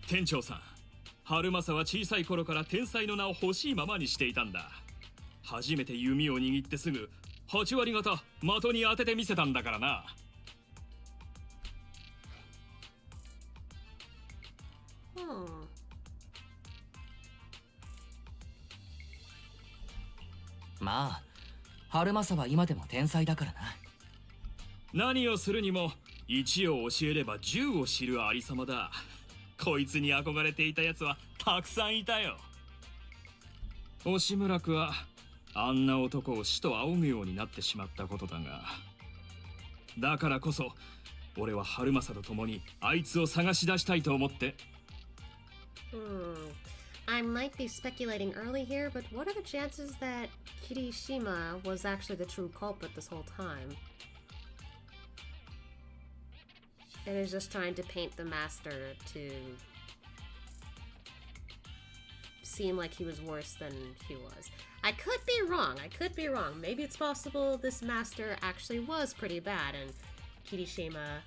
店長さん、春政は小さい頃から天才の名を欲しいままにしていたんだ。初めて弓を握ってすぐ8割方的に当ててみせたんだからな。まあ春政は今でも天才だからな。何をするにも1を教えれば10を知るありさまだ。こいつに憧れていたやつはたくさんいたよ。押村区はあんな男を死と仰ぐようになってしまったことだが、だからこそ俺は春政と共にあいつを探し出したいと思って。I might be speculating early here, but what are the chances that Kirishima was actually the true culprit this whole time? And is just trying to paint the master to seem like he was worse than he was. I could be wrong. Maybe it's possible this master actually was pretty bad and Kirishima,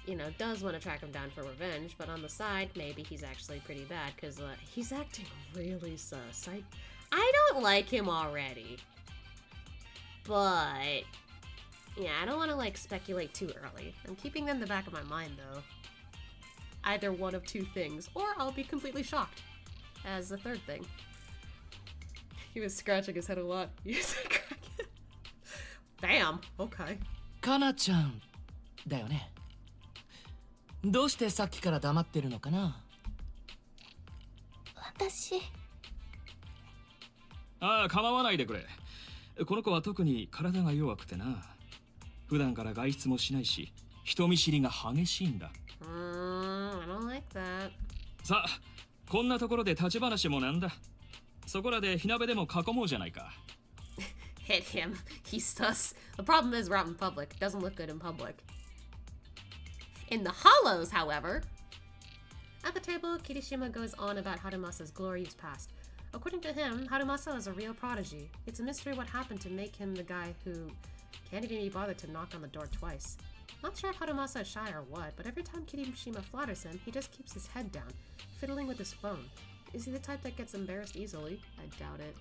you know, does want to track him down for revenge, but on the side, maybe he's actually pretty bad because he's acting really sus. I don't like him already. But yeah, I don't want to like speculate too early. I'm keeping them in the back of my mind though. Either one of two things, or I'll be completely shocked as the third thing. He was scratching his head a lot. Damn, okay. かなちゃんだよね。どうしてさっきから黙ってるのかな。私。ああ、構わないでくれ。この子は特に体が弱くてな。普段から外出もしないし、人見知りが激しいんだ。I don't like that. さあ、こんなところで立ち話もなんだ。そこらで火鍋でも囲もうじゃないか。Hit him. He's sus. The problem is we're out in public. Doesn't look good in public. In the hollows, however. At the table, Kirishima goes on about Harumasa's glorious past. According to him, Harumasa is a real prodigy. It's a mystery what happened to make him the guy who can't even be bothered to knock on the door twice. Not sure if Harumasa is shy or what, but every time Kirishima flatters him, he just keeps his head down, fiddling with his phone. Is he the type that gets embarrassed easily? I doubt it.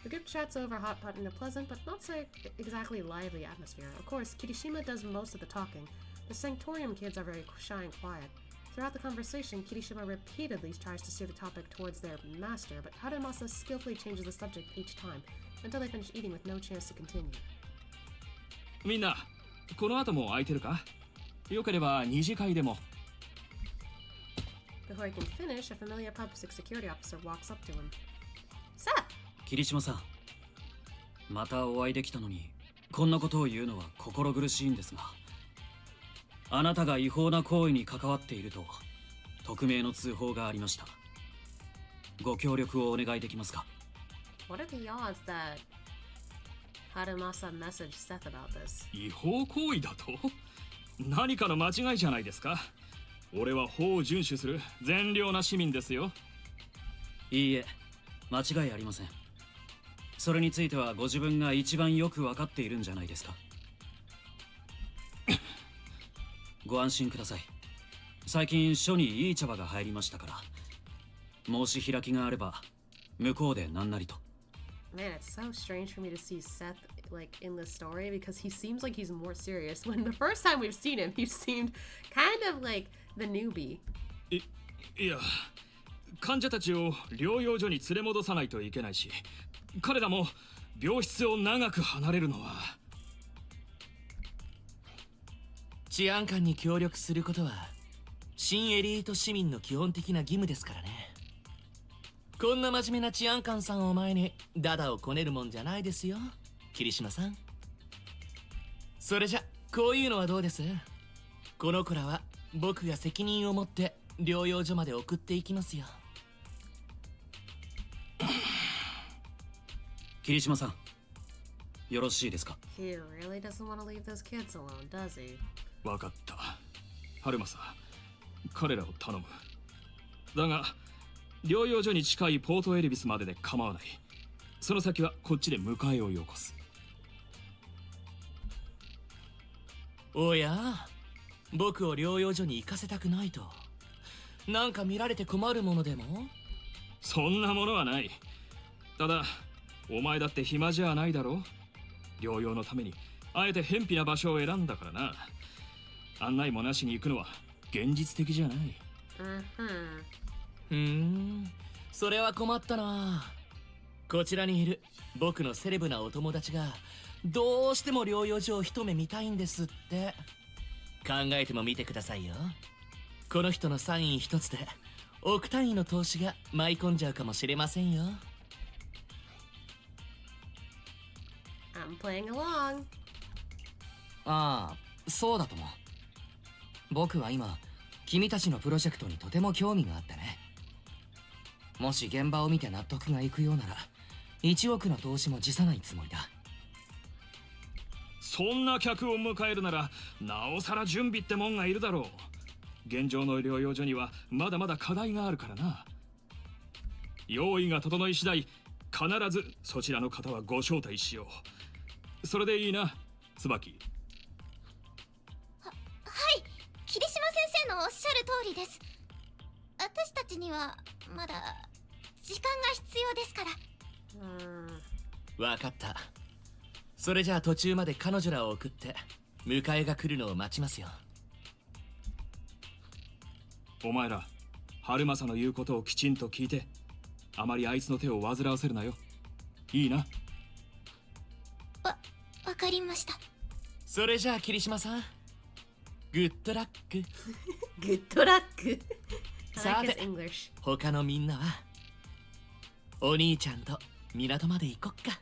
The group chats over hot pot in a pleasant but not so exactly lively atmosphere. Of course, Kirishima does most of the talking. The Sanctorium kids are very shy and quiet. Throughout the conversation, Kirishima repeatedly tries to steer the topic towards their master, but Harumasa skillfully changes the subject each time, until they finish eating with no chance to continue. みんな、この後も空いてるか？よければ二次会でも。Before he can finish, a familiar public security officer walks up to him. Seth! 桐島さん、またお会いできたのに、こんなことを言うのは心苦しいんですが。あなたが違法な行為に関わっていると匿名の通報がありました。ご協力をお願いできますか？ What are the odds that Harumasa messaged Seth about this? 違法行為だと？何かの間違いじゃないですか。俺は法を遵守する善良な市民ですよ。いいえ、間違いありません。それについてはご自分が一番よく分かっているんじゃないですか。ご安心ください。最近署にいい茶葉が入りましたから、申し開きがあれば向こうで何なりと。Man, it's so strange for me to see Seth like in this story because he seems like he's more serious. When the first time we've seen him, he seemed kind of like the newbie. いや、患者たちを療養所に連れ戻さないといけないし、彼らも病室を長く離れるのは。治安官に協力することは新エリート市民の基本的な義務ですからね。こんな真面目な治安官さんを前にダダをこねるもんじゃないですよ、桐島さん。それじゃこういうのはどうです？この子らは僕が責任を持って療養所まで送っていきますよ。桐島さん、よろしいですか？ He really doesn't want to leave those kids alone, does he? わかった。春正、彼らを頼む。だが、療養所に近いポートエルビスまでで構わない。その先はこっちで迎えをよこす。おや、僕を療養所に行かせたくないと。なんか見られて困るものでも？そんなものはない。ただ、お前だって暇じゃないだろ。療養のためにあえて偏僻な場所を選んだからな。案内もなしに行くのは現実的じゃない。それは困ったな。こちらにいる僕のセレブなお友達がどうしても療養所を一目見たいんですって。考えてもみてくださいよ。この人のサイン一つで億単位の投資が舞い込んじゃうかもしれませんよ。I'm playing along. ああ、そうだとも。僕は今君たちのプロジェクトにとても興味があってね。もし現場を見て納得がいくようなら1億の投資も辞さないつもりだ。そんな客を迎えるならなおさら準備ってもんがいるだろう。現状の療養所にはまだまだ課題があるからな。用意が整い次第必ずそちらの方はご招待しよう。それでいいな、椿。はい、桐島先生のおっしゃる通りです。私たちにはまだ時間が必要ですから。わかった。それじゃあ途中まで彼女らを送って迎えが来るのを待ちますよ。お前ら、春正の言うことをきちんと聞いて、あまりあいつの手を煩わせるなよ。いいな。わかりました。それじゃあ桐島さん、グッドラック。グッドラック。さて、他のみんなはお兄ちゃんと港まで行こっか。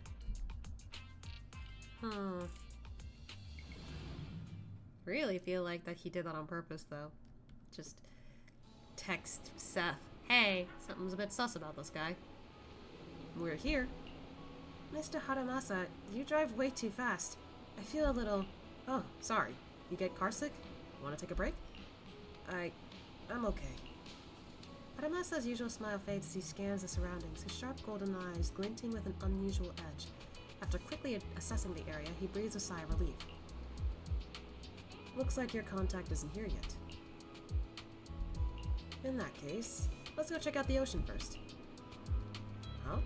Really feel like that he did that on purpose, though. Just text Seth, hey, something's a bit sus about this guy. We're here. Mr. Harumasa, you drive way too fast. I feel a little... Oh, sorry. You get carsick? Want to take a break? I'm okay. Harumasa's usual smile fades as he scans the surroundings, his sharp golden eyes glinting with an unusual edge. After quickly assessing the area, he breathes a sigh of relief. Looks like your contact isn't here yet. In that case, let's go check out the ocean first. Huh?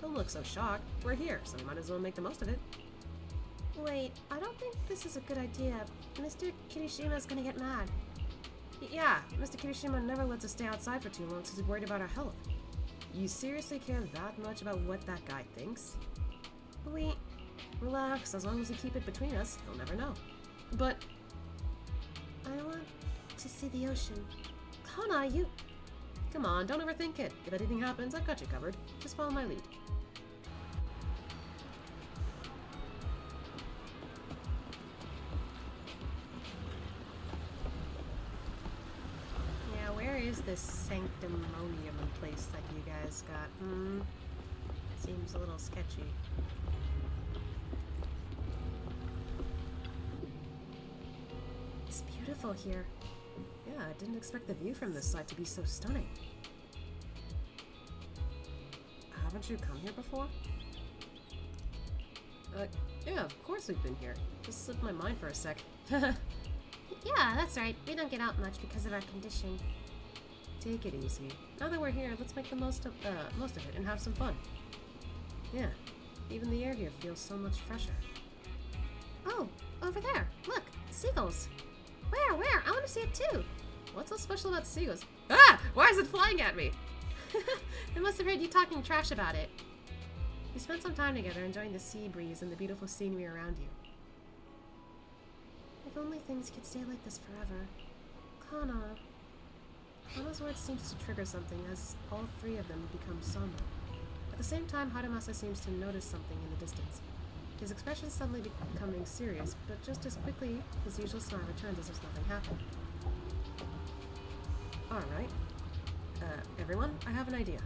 Don't look so shocked. We're here, so we might as well make the most of it. Wait, I don't think this is a good idea. Mr. Kirishima's gonna get mad. Yeah, Mr. Kirishima never lets us stay outside for too long because he's worried about our health. You seriously care that much about what that guy thinks? Relax, as long as we keep it between us, he'll never know. But... I want to see the ocean. Hana, you... Come on, don't overthink it. If anything happens, I've got you covered. Just follow my lead. this sanctimonium place that you guys got? Seems a little sketchy. It's beautiful here. Yeah, I didn't expect the view from this side to be so stunning. Haven't you come here before? Yeah, of course we've been here. Just slipped my mind for a sec. Yeah, that's right. We don't get out much because of our condition. Take it easy. Now that we're here, let's make the most of it and have some fun. Yeah, even the air here feels so much fresher. Oh, over there. Look, seagulls. Where? I want to see it too. What's so special about seagulls? Ah! Why is it flying at me? I must have heard you talking trash about it. We spent some time together enjoying the sea breeze and the beautiful scenery around you. If only things could stay like this forever. Kana's word seems to trigger something as all three of them become somber. At the same time, Harumasa seems to notice something in the distance. His expression suddenly becoming serious, but just as quickly, his usual smile returns as if nothing happened. Alright. Everyone, I have an idea.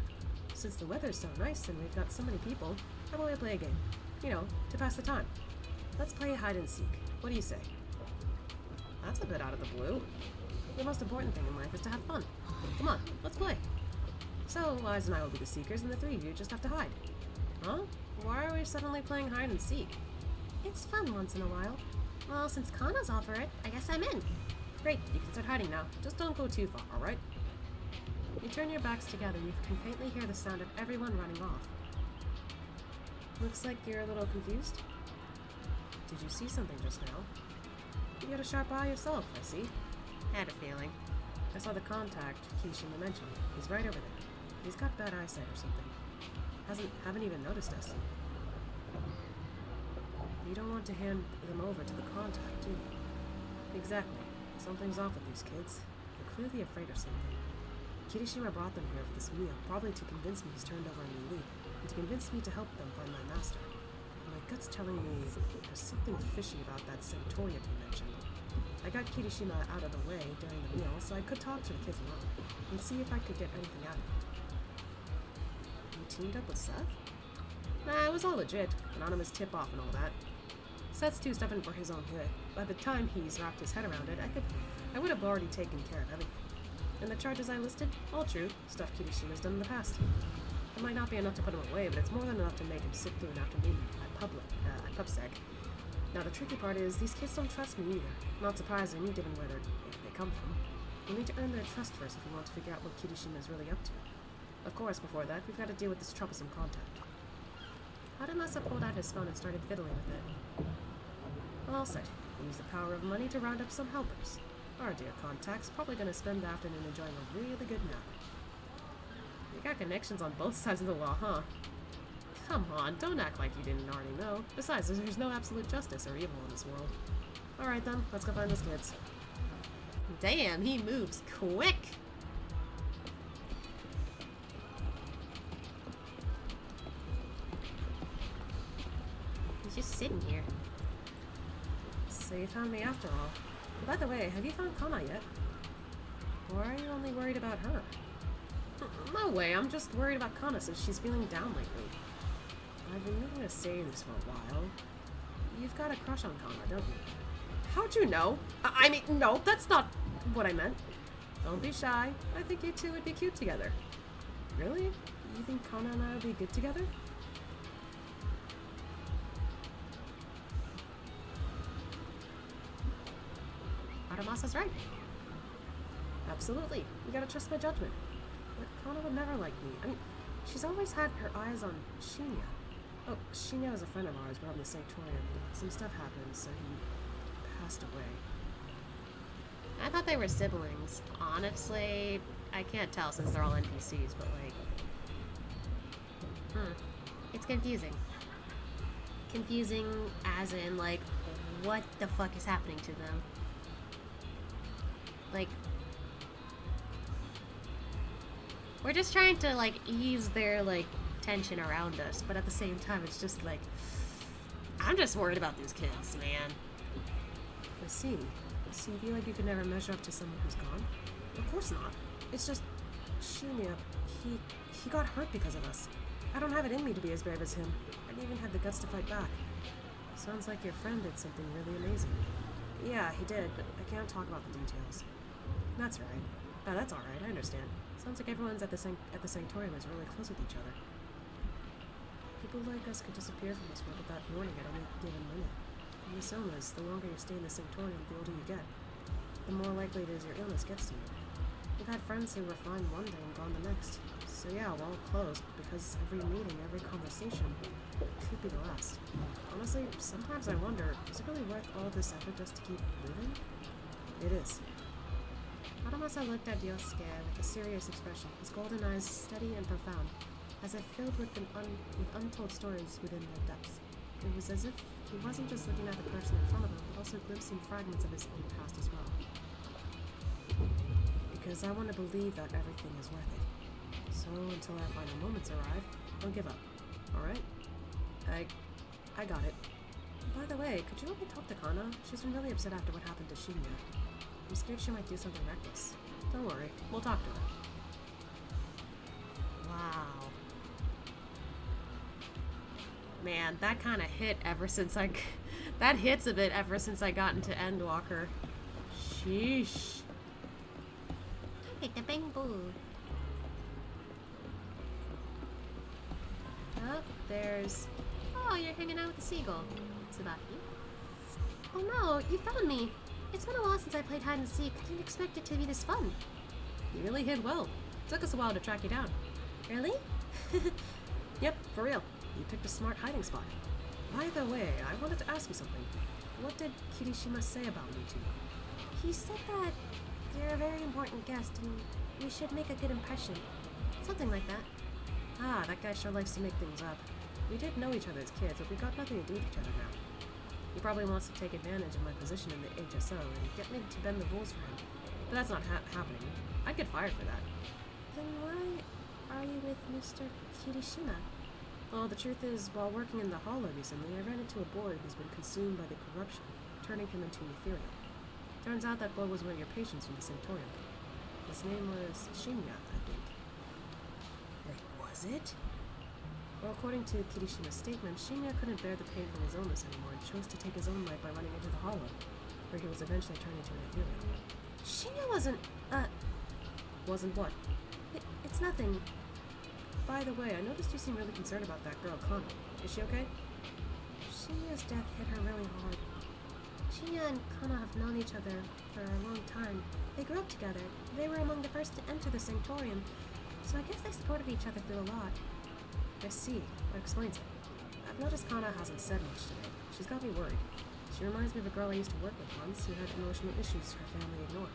Since the weather's so nice and we've got so many people, how about we play a game? You know, to pass the time. Let's play hide and seek. What do you say? That's a bit out of the blue. The most important thing in life is to have fun. Come on, let's play. So, Wise and I will be the seekers, and the three of you just have to hide. Huh? Why are we suddenly playing hide and seek? It's fun once in a while. Well, since Kana's offer it, I guess I'm in. Great, you can start hiding now. Just don't go too far, alright? You turn your backs together, you can faintly hear the sound of everyone running off. Looks like you're a little confused. Did you see something just now? You got a sharp eye yourself, I see. Had a feeling. I saw the contact Kishima mentioned. He's right over there. He's got bad eyesight or something. Haven't even noticed us. You don't want to hand them over to the contact, do you? Exactly. Something's off with these kids. They're clearly afraid of something. Kirishima brought them here for this meal, probably to convince me he's turned over a new leaf, and to convince me to help them find my master. My gut's telling me there's something fishy about that Centurion he mentioned. I got Kirishima out of the way during the meal, so I could talk to the kids alone, and see if I could get anything out of them. You teamed up with Seth? Nah, it was all legit. Anonymous tip-off and all that. Seth's too stubborn for his own good. By the time he's wrapped his head around it, I would have already taken care of everything. And the charges I listed? All true. Stuff Kirishima's done in the past. It might not be enough to put him away, but it's more than enough to make him sit through an afternoon at PubSec. Now the tricky part is, these kids don't trust me either. Not surprising, given where they come from. We need to earn their trust first if we want to figure out what Kirishima is really up to. Of course, before that, we've got to deal with this troublesome contact. Harumasa pulled out his phone and started fiddling with it. All set. We use the power of money to round up some helpers. Our dear contact's probably going to spend the afternoon enjoying a really good nap. You got connections on both sides of the law, huh? Come on, don't act like you didn't already know. Besides, there's no absolute justice or evil in this world. Alright then, let's go find those kids. Damn, he moves quick! He's just sitting here. So you found me after all. By the way, have you found Kana yet? Or are you only worried about her? No way, I'm just worried about Kana since she's feeling down lately. I've been meaning to say this for a while. You've got a crush on Kana, don't you? How'd you know? I mean, no, that's not what I meant. Don't be shy. I think you two would be cute together. Really? You think Kana and I would be good together? Harumasa's right. Absolutely. You gotta trust my judgment. But Kana would never like me. I mean, she's always had her eyes on Shinya. Oh, Shinya was a friend of ours, but on the Sanctorium. Some stuff happened, so he passed away. I thought they were siblings. Honestly, I can't tell since they're all NPCs, but like... It's confusing. Confusing as in, like, what the fuck is happening to them? Like... We're just trying to, like, ease their, like, tension around us, but at the same time, it's just like... I'm just worried about these kids, man. I see. So you feel like you could never measure up to someone who's gone? Of course not. It's just, Shinya, he got hurt because of us. I don't have it in me to be as brave as him. I didn't even have the guts to fight back. Sounds like your friend did something really amazing. Yeah, he did, but I can't talk about the details. That's alright. Oh, that's alright, I understand. Sounds like everyone's at the sanctorium is really close with each other. People like us could disappear from this world without warning at any given minute. In this illness, the longer you stay in the sanctorium, the older you get. The more likely it is your illness gets to you. We've had friends who were fine one day and gone the next. So yeah, we're all close, because every meeting, every conversation could be the last. Honestly, sometimes I wonder, is it really worth all this effort just to keep living? It is. Harumasa looked at Yosuke with a serious expression, his golden eyes steady and profound, as if filled with untold stories within their depths. It was as if he wasn't just looking at the person in front of him, but also glimpsing fragments of his own past as well. Because I want to believe that everything is worth it. So until our final moments arrive, don't give up. Alright? I got it. By the way, could you let me talk to Kana? She's been really upset after what happened to Shinya. I'm scared she might do something reckless. Don't worry, we'll talk to her. Wow. Man, that kind of hit ever since that hits a bit ever since I got into Endwalker. Sheesh. The bamboo. Oh, there's... Oh, you're hanging out with the seagull. Tsubaki. Oh no, you found me! It's been a while since I played hide and seek. I didn't expect it to be this fun. You really hid well. It took us a while to track you down. Really? Yep, for real. You picked a smart hiding spot. By the way, I wanted to ask you something. What did Kirishima say about me to you? He said that you're a very important guest and you should make a good impression. Something like that. Ah, that guy sure likes to make things up. We did know each other as kids, but we got nothing to do with each other now. He probably wants to take advantage of my position in the HSO and get me to bend the rules for him. But that's not happening. I'd get fired for that. Then why are you with Mr. Kirishima? Well, the truth is, while working in the Hollow recently, I ran into a boy who's been consumed by the corruption, turning him into an ethereal. Turns out that boy was one of your patients from the Sanctorium. His name was Shinya, I think. Wait, was it? Well, according to Kirishima's statement, Shinya couldn't bear the pain from his illness anymore and chose to take his own life by running into the Hollow, where he was eventually turned into an ethereal. Shinya wasn't, Wasn't what? It's nothing. By the way, I noticed you seem really concerned about that girl, Kana. Is she okay? Shinya's death hit her really hard. Shinya and Kana have known each other for a long time. They grew up together. They were among the first to enter the Sanctorium, so I guess they supported each other through a lot. I see. That explains it. I've noticed Kana hasn't said much today. She's got me worried. She reminds me of a girl I used to work with once who had emotional issues her family ignored.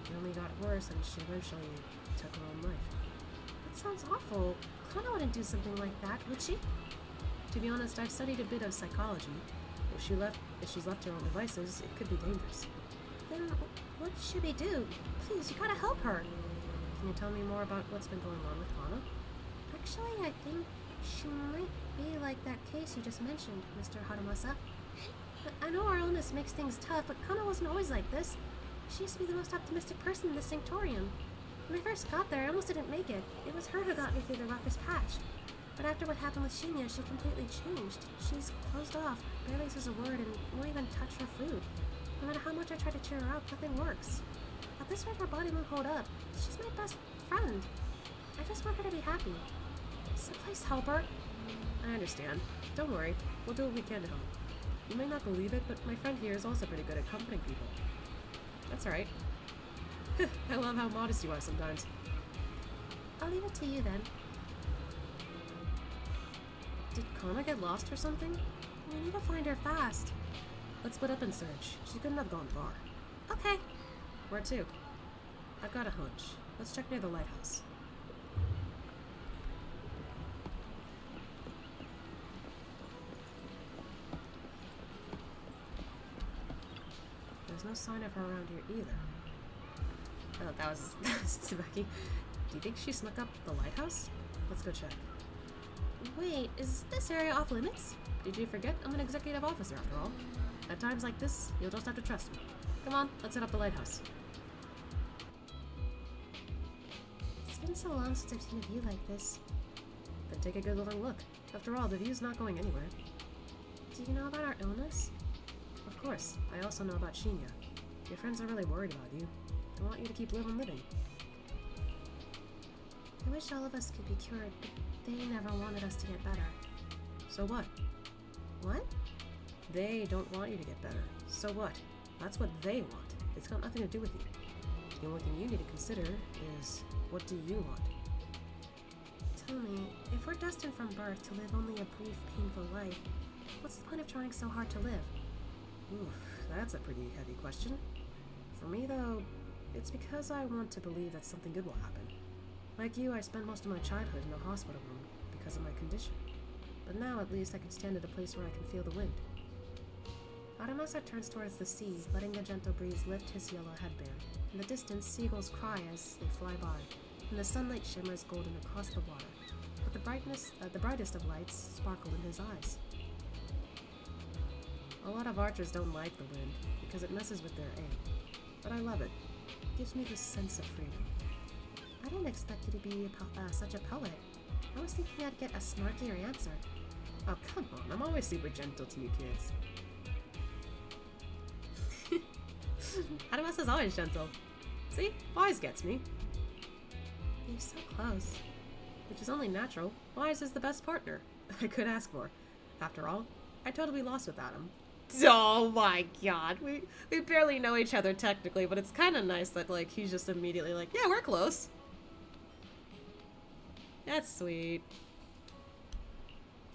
It only got worse and she eventually took her own life. That sounds awful. Kana wouldn't do something like that, would she? To be honest, I've studied a bit of psychology. If she's left to her own devices, it could be dangerous. Then what should we do? Please, you gotta help her. Can you tell me more about what's been going on with Kana? Actually, I think she might be like that case you just mentioned, Mr. Harumasa. I know our illness makes things tough, but Kana wasn't always like this. She used to be the most optimistic person in the Sanctorium. When I first got there, I almost didn't make it. It was her who got me through the roughest patch. But after what happened with Shinya, she completely changed. She's closed off, barely says a word, and won't even touch her food. No matter how much I try to cheer her up, nothing works. At this rate, her body won't hold up. She's my best friend. I just want her to be happy. So please help her. I understand. Don't worry. We'll do what we can to help. You may not believe it, but my friend here is also pretty good at comforting people. That's alright. I love how modest you are sometimes. I'll leave it to you then. Did Kana get lost or something? We need to find her fast. Let's split up and search. She couldn't have gone far. Okay. Where to? I've got a hunch. Let's check near the lighthouse. There's no sign of her around here either. Oh, that was Tsubaki. Do you think she snuck up the lighthouse? Let's go check. Wait, is this area off limits? Did you forget? I'm an executive officer after all. At times like this, you'll just have to trust me. Come on, let's head up the lighthouse. been so long since I've seen a view like this. Then take a good long look. After all, the view's not going anywhere. Do you know about our illness? Of course. I also know about Shinya. Your friends are really worried about you. They want you to keep living. I wish all of us could be cured, but they never wanted us to get better. So what? What? They don't want you to get better. So what? That's what they want. It's got nothing to do with you. The only thing you need to consider is, what do you want? Tell me, if we're destined from birth to live only a brief, painful life, what's the point of trying so hard to live? Oof, that's a pretty heavy question. For me, though, it's because I want to believe that something good will happen. Like you, I spent most of my childhood in a hospital room because of my condition. But now, at least, I can stand at a place where I can feel the wind. Harumasa turns towards the sea, letting the gentle breeze lift his yellow headband. In the distance, seagulls cry as they fly by, and the sunlight shimmers golden across the water. But the brightest of lights sparkle in his eyes. A lot of archers don't like the wind because it messes with their aim. But I love it. It gives me this sense of freedom. I didn't expect you to be such a poet. I was thinking I'd get a snarkier answer. Oh, come on. I'm always super gentle to you kids. Harumasa's always gentle. See? Wise gets me. You're so close. Which is only natural. Wise is the best partner I could ask for. After all, I'd totally be lost without him. Oh my god. We barely know each other technically, but it's kind of nice that, like, he's just immediately like, yeah, we're close. That's sweet.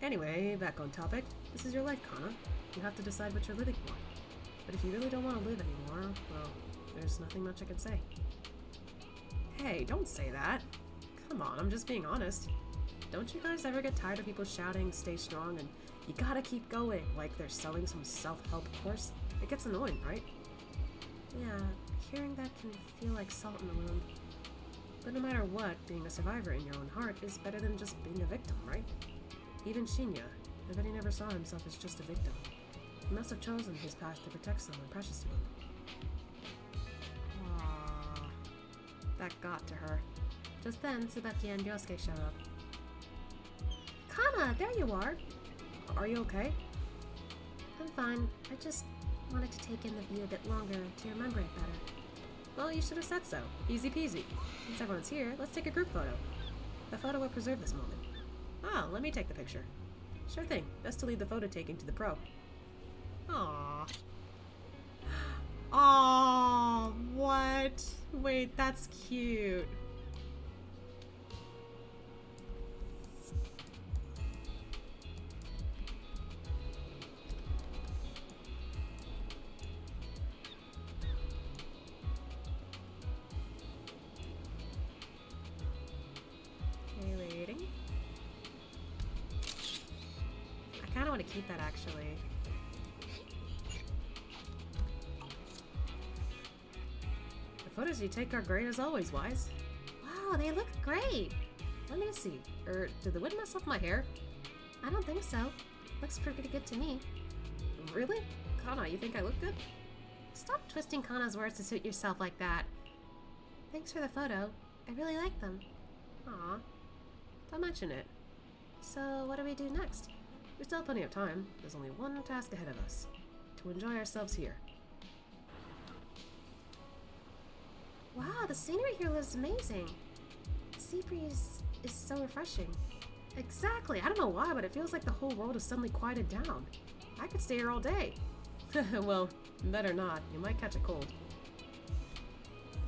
Anyway, back on topic. This is your life, Kana. You have to decide what you're living for. But if you really don't want to live anymore, well, there's nothing much I can say. Hey, don't say that. Come on, I'm just being honest. Don't you guys ever get tired of people shouting, stay strong, and you gotta keep going, like they're selling some self-help course? It gets annoying, right? Yeah, hearing that can feel like salt in the wound. But no matter what, being a survivor in your own heart is better than just being a victim, right? Even Shinya, I bet he never saw himself as just a victim. He must have chosen his path to protect someone precious to him. Aww. That got to her. Just then, Tsubaki and Ryosuke showed up. Kana, there you are! Are you okay? I'm fine. I just wanted to take in the view a bit longer to remember it better. Well, you should have said so. Easy peasy. Since everyone's here, let's take a group photo. The photo will preserve this moment. Oh, let me take the picture. Sure thing. Best to leave the photo taking to the pro. Aww. Aww, what? Wait, that's cute. Okay, waiting. I kind of want to keep that, actually. The photos you take are great as always, Wise. Wow, they look great. Let me see. Did the wind mess up my hair? I don't think so. Looks pretty good to me. Really? Kana, you think I look good? Stop twisting Kana's words to suit yourself like that. Thanks for the photo. I really like them. Aw. Don't mention it. So, what do we do next? We still have plenty of time. There's only one task ahead of us. To enjoy ourselves here. Wow, the scenery here was amazing. The sea breeze is so refreshing. Exactly. I don't know why, but it feels like the whole world has suddenly quieted down. I could stay here all day. Well, better not. You might catch a cold.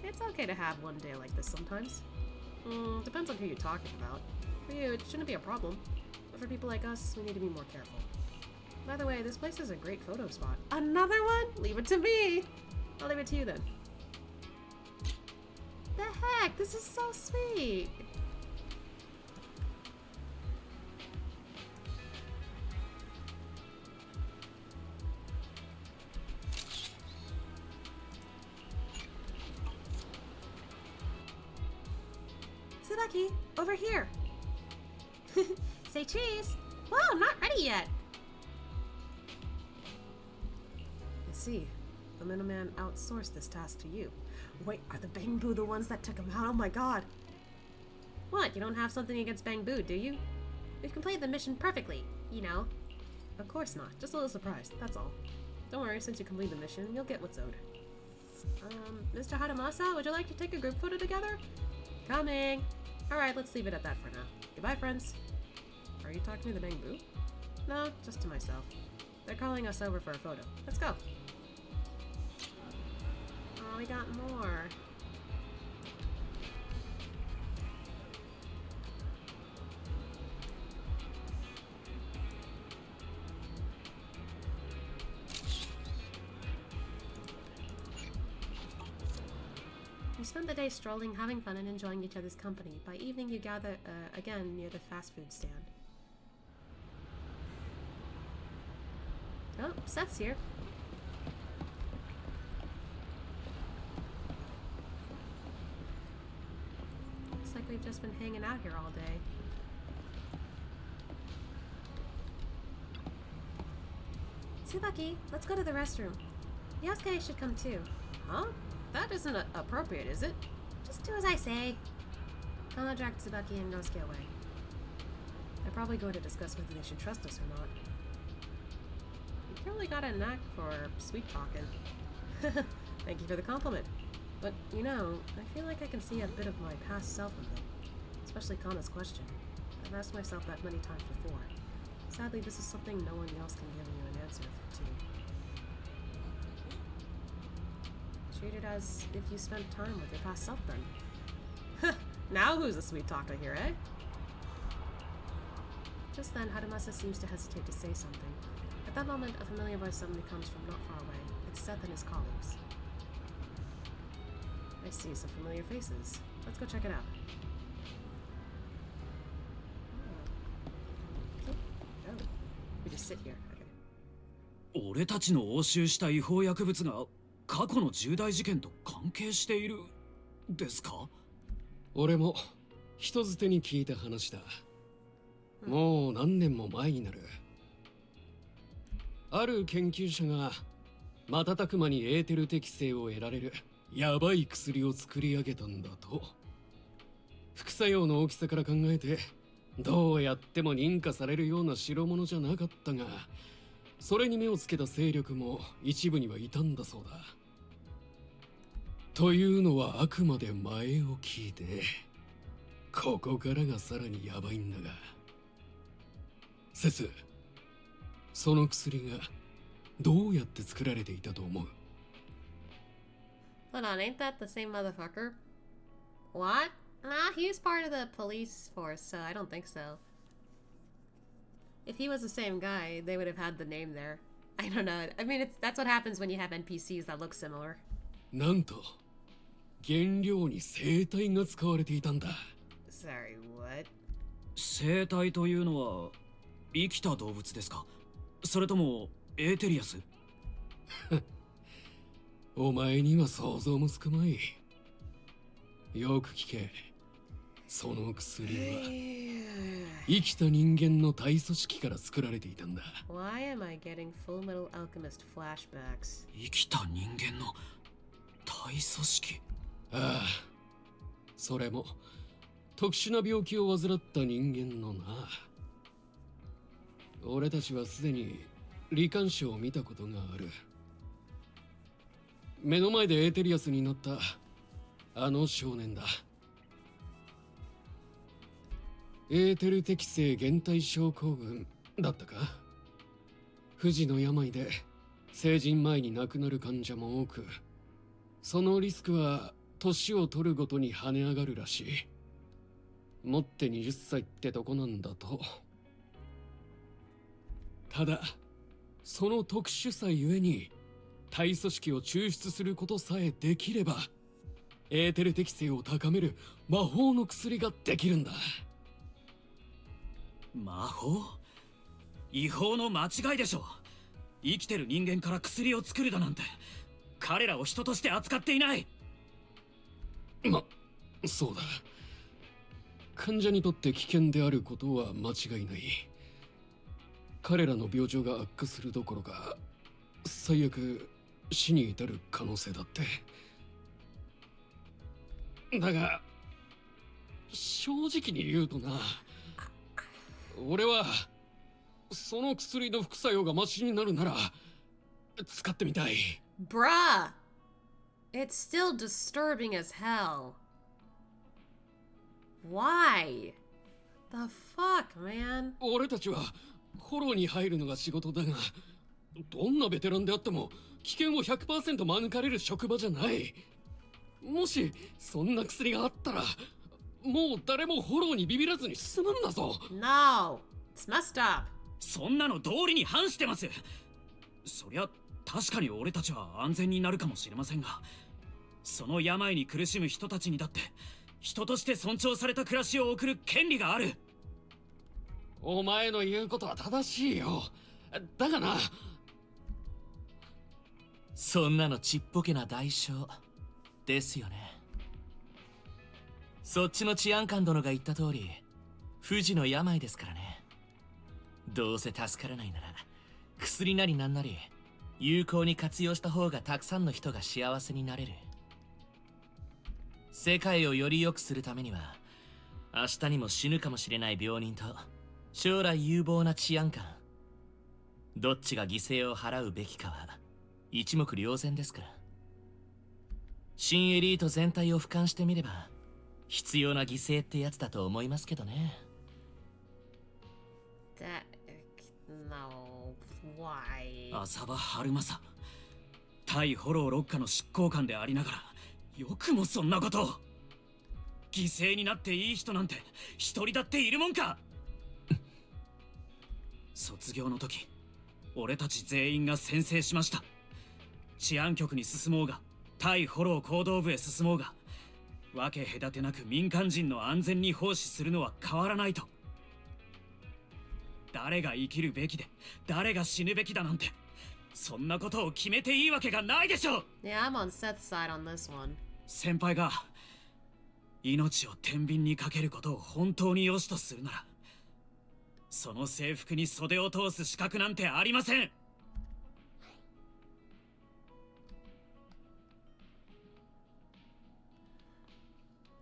It's okay to have one day like this sometimes. Depends on who you're talking about. For you, it shouldn't be a problem. But for people like us, we need to be more careful. By the way, this place is a great photo spot. Another one? Leave it to me! I'll leave it to you then. The heck? This is so sweet! Tsubaki, over here! Say cheese! Whoa, I'm not ready yet! I see. The middleman outsourced this task to you. Wait, are the Bangbu the ones that took him out? Oh my god! What, you don't have something against Bangbu, do you? You've completed the mission perfectly, you know. Of course not. Just a little surprised, that's all. Don't worry, since you completed the mission, you'll get what's owed. Mr. Harumasa, would you like to take a group photo together? Coming! Alright, let's leave it at that for now. Goodbye, friends. Are you talking to the Bangbu? No, just to myself. They're calling us over for a photo. Let's go. Oh, we got more. You spend the day strolling, having fun, and enjoying each other's company. By evening, you gather again near the fast food stand. Oh, Seth's here. Looks like we've just been hanging out here all day. Tsubaki, let's go to the restroom. Yasuke should come too. Huh? That isn't appropriate, is it? Just do as I say. Kana dragged Tsubaki and Nosuke away. They're probably going to discuss whether they should trust us or not. You really got a knack for sweet talking. Thank you for the compliment. But, you know, I feel like I can see a bit of my past self in them. Especially Kana's question. I've asked myself that many times before. Sadly, this is something no one else can give you an answer to. Treat it as if you spent time with your past self then. Now who's a sweet talker here, eh? Just then, Harumasa seems to hesitate to say something. At that moment, a familiar voice suddenly comes from not far away. It's Seth and his colleagues. I see some familiar faces. Let's go check it out. Oh. We just sit here. Okay. 俺たちの押収した違法薬物が過去の重大事件と関係しているですか？俺も人づてに聞いた話だ。もう何年も前になる。ある研究者が瞬く間にエーテル適性を得られるヤバい薬を作り上げたんだと。副作用の大きさから考えてどうやっても認可されるような代物じゃなかったが、それに目をつけた勢力も一部にはいたんだそうだ。というのはあくまで前置きで、ここからがさらにヤバいんだが。セス、その薬がどうやって作られていたと思う？ Hold on, ain't that the same motherfucker? What? Nah, he's part of the police force, so I don't think so. If he was the same guy, they would have had the name there. I don't know. I mean, that's what happens when you have NPCs that look similar. なんと原料に生体が使われていたんだ。 Sorry, what? 生体というのは生きた動物ですか？それともエーテリアス？お前には想像もつかまい。よく聞け。その薬は生きた人間の体組織から作られていたんだ。Why am I getting Full Metal Alchemist flashbacks? 生きた人間の体組織？ああ、それも特殊な病気を患った人間のな。俺たちはすでに罹患者を見たことがある。目の前でエーテリアスになったあの少年だ。エーテル適性減退症候群だったか？不治の病で成人前に亡くなる患者も多く、そのリスクは年を取るごとに跳ね上がるらしい。もって20歳ってとこなんだと。ただその特殊さゆえに体組織を抽出することさえできれば、エーテル適性を高める魔法の薬ができるんだ。魔法？違法の間違いでしょ。生きてる人間から薬を作るだなんて彼らを人として扱っていない。そうだ。患者にとって危険であることは間違いない。彼らの病状が悪化するどころか最悪死に至る可能性だって。だが正直に言うとな、俺はその薬の副作用がマシになるなら使ってみたい。 Bruh! It's still disturbing as hell. Why? The fuck, man? 俺たちはフォローに入るのが仕事だが、どんなベテランであっても危険を 100% 免れる職場じゃない。もしそんな薬があったら、もう誰もフォローにビビらずに済むんだぞ。 No! It's messed up. そんなの道理に反してます。そりゃ確かに俺たちは安全になるかもしれませんが、その病に苦しむ人たちにだって人として尊重された暮らしを送る権利がある。お前の言うことは正しいよ。だがな、そんなのちっぽけな代償ですよね。そっちの治安官殿が言った通り、不治の病ですからね。どうせ助からないなら薬なりなんなり有効に活用した方がたくさんの人が幸せになれる。世界をより良くするためには、明日にも死ぬかもしれない病人と将来有望な治安官、どっちが犠牲を払うべきかは一目瞭然ですから。新エリート全体を俯瞰してみれば必要な犠牲ってやつだと思いますけどね。No. Why? 浅場春正、対フォロー6課の執行官でありながらよくもそんなことを。犠牲になっていい人なんて一人だっているもんか。卒業の時俺たち全員が宣誓しました。治安局に進もうが対フォロー行動部へ進もうが、分け隔てなく民間人の安全に奉仕するのは変わらないと。誰が生きるべきで誰が死ぬべきだなんて、そんなことを決めていいわけがないでしょう。 Yeah, I'm on Seth's side on this one. 先輩が命を天秤にかけることを本当に良しとするなら、その制服に袖を通す資格なんてありません。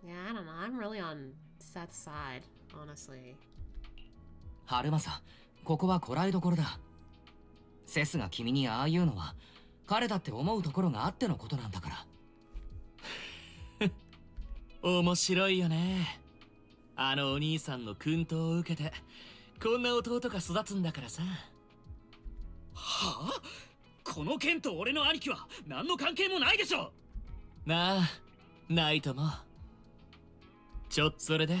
Yeah, I don't know. I'm really on Seth's side, honestly. 春正、ここはこらえどころだ。セスが君にああいうのは彼だって思うところがあってのことなんだから。面白いよね。あのお兄さんの薫陶を受けてこんな弟が育つんだからさ。はあ？この件と俺の兄貴は何の関係もないでしょ。なあ、ないとも。ちょっとそれで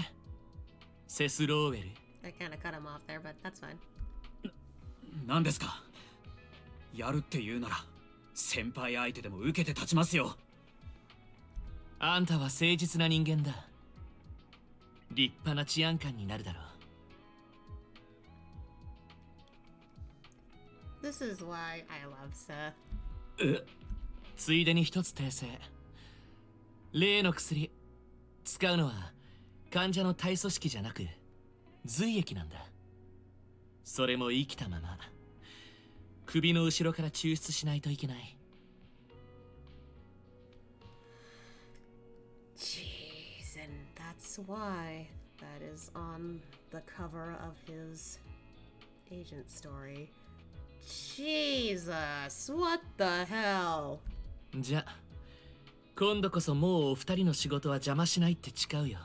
セス・ローウェル。 I kind of cut him off there, but that's fine. 何ですか？やるって言うなら先輩相手でも受けて立ちますよ。あんたは誠実な人間だ。立派な治安官になるだろう。 This is why I love Seth. ついでに一つ訂正。例の薬使うのは患者の体組織じゃなく髄液なんだ。それも生きたまま首の後ろから抽出しないといけない。 Jeez, and that's why that is on the cover of his agent story. Jesus, what the hell? じゃ今度こそもうお二人の仕事は邪魔しないって誓うよ。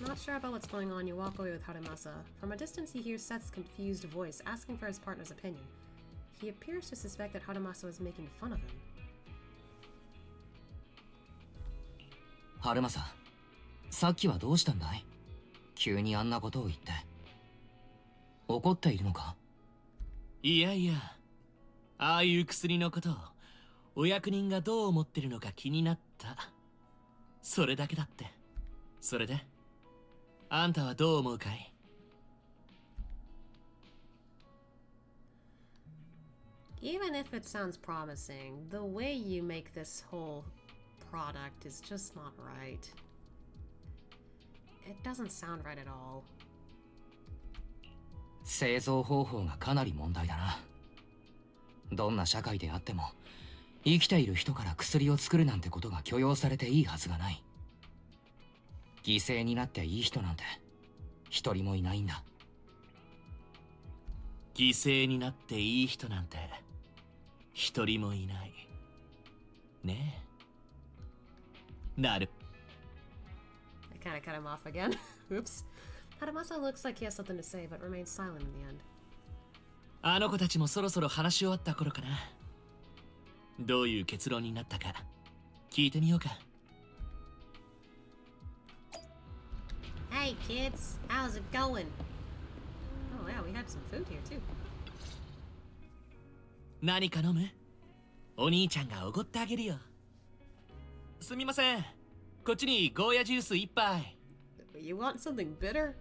Not sure about what's going on, you walk away with Harumasa. From a distance, he hears Seth's confused voice, asking for his partner's opinion. He appears to suspect that Harumasa was making fun of him. 春正、さっきはどうしたんだい？急にあんなことを言って。怒っているのか？いやいや、ああいう薬のことをお役人がどう思ってるのか気になった。それだけだって。それであんたはどう思うかい？ Even if it sounds promising, the way you make this whole product is just not right. It doesn't sound right at all. 製造方法がかなり問題だな。どんな社会であっても生きている人から薬を作るなんてことが許容されていいはずがない。犠牲になっていい人なんて一人もいないんだ。犠牲になっていい人なんて一人もいないねえ。なる。I kind of cut him off again. Oops. Harumasa looks like he has something to say, but remains silent in the end. あの子たちもそろそろ話し終わった頃かな。どういう結論になったか聞いてみようか。Hey kids, how's it going? Oh yeah, we had some food here too. 何か飲む？お兄ちゃんがおごってあげるよ。すみません。こっちにゴーヤジュース一杯。You want something bitter?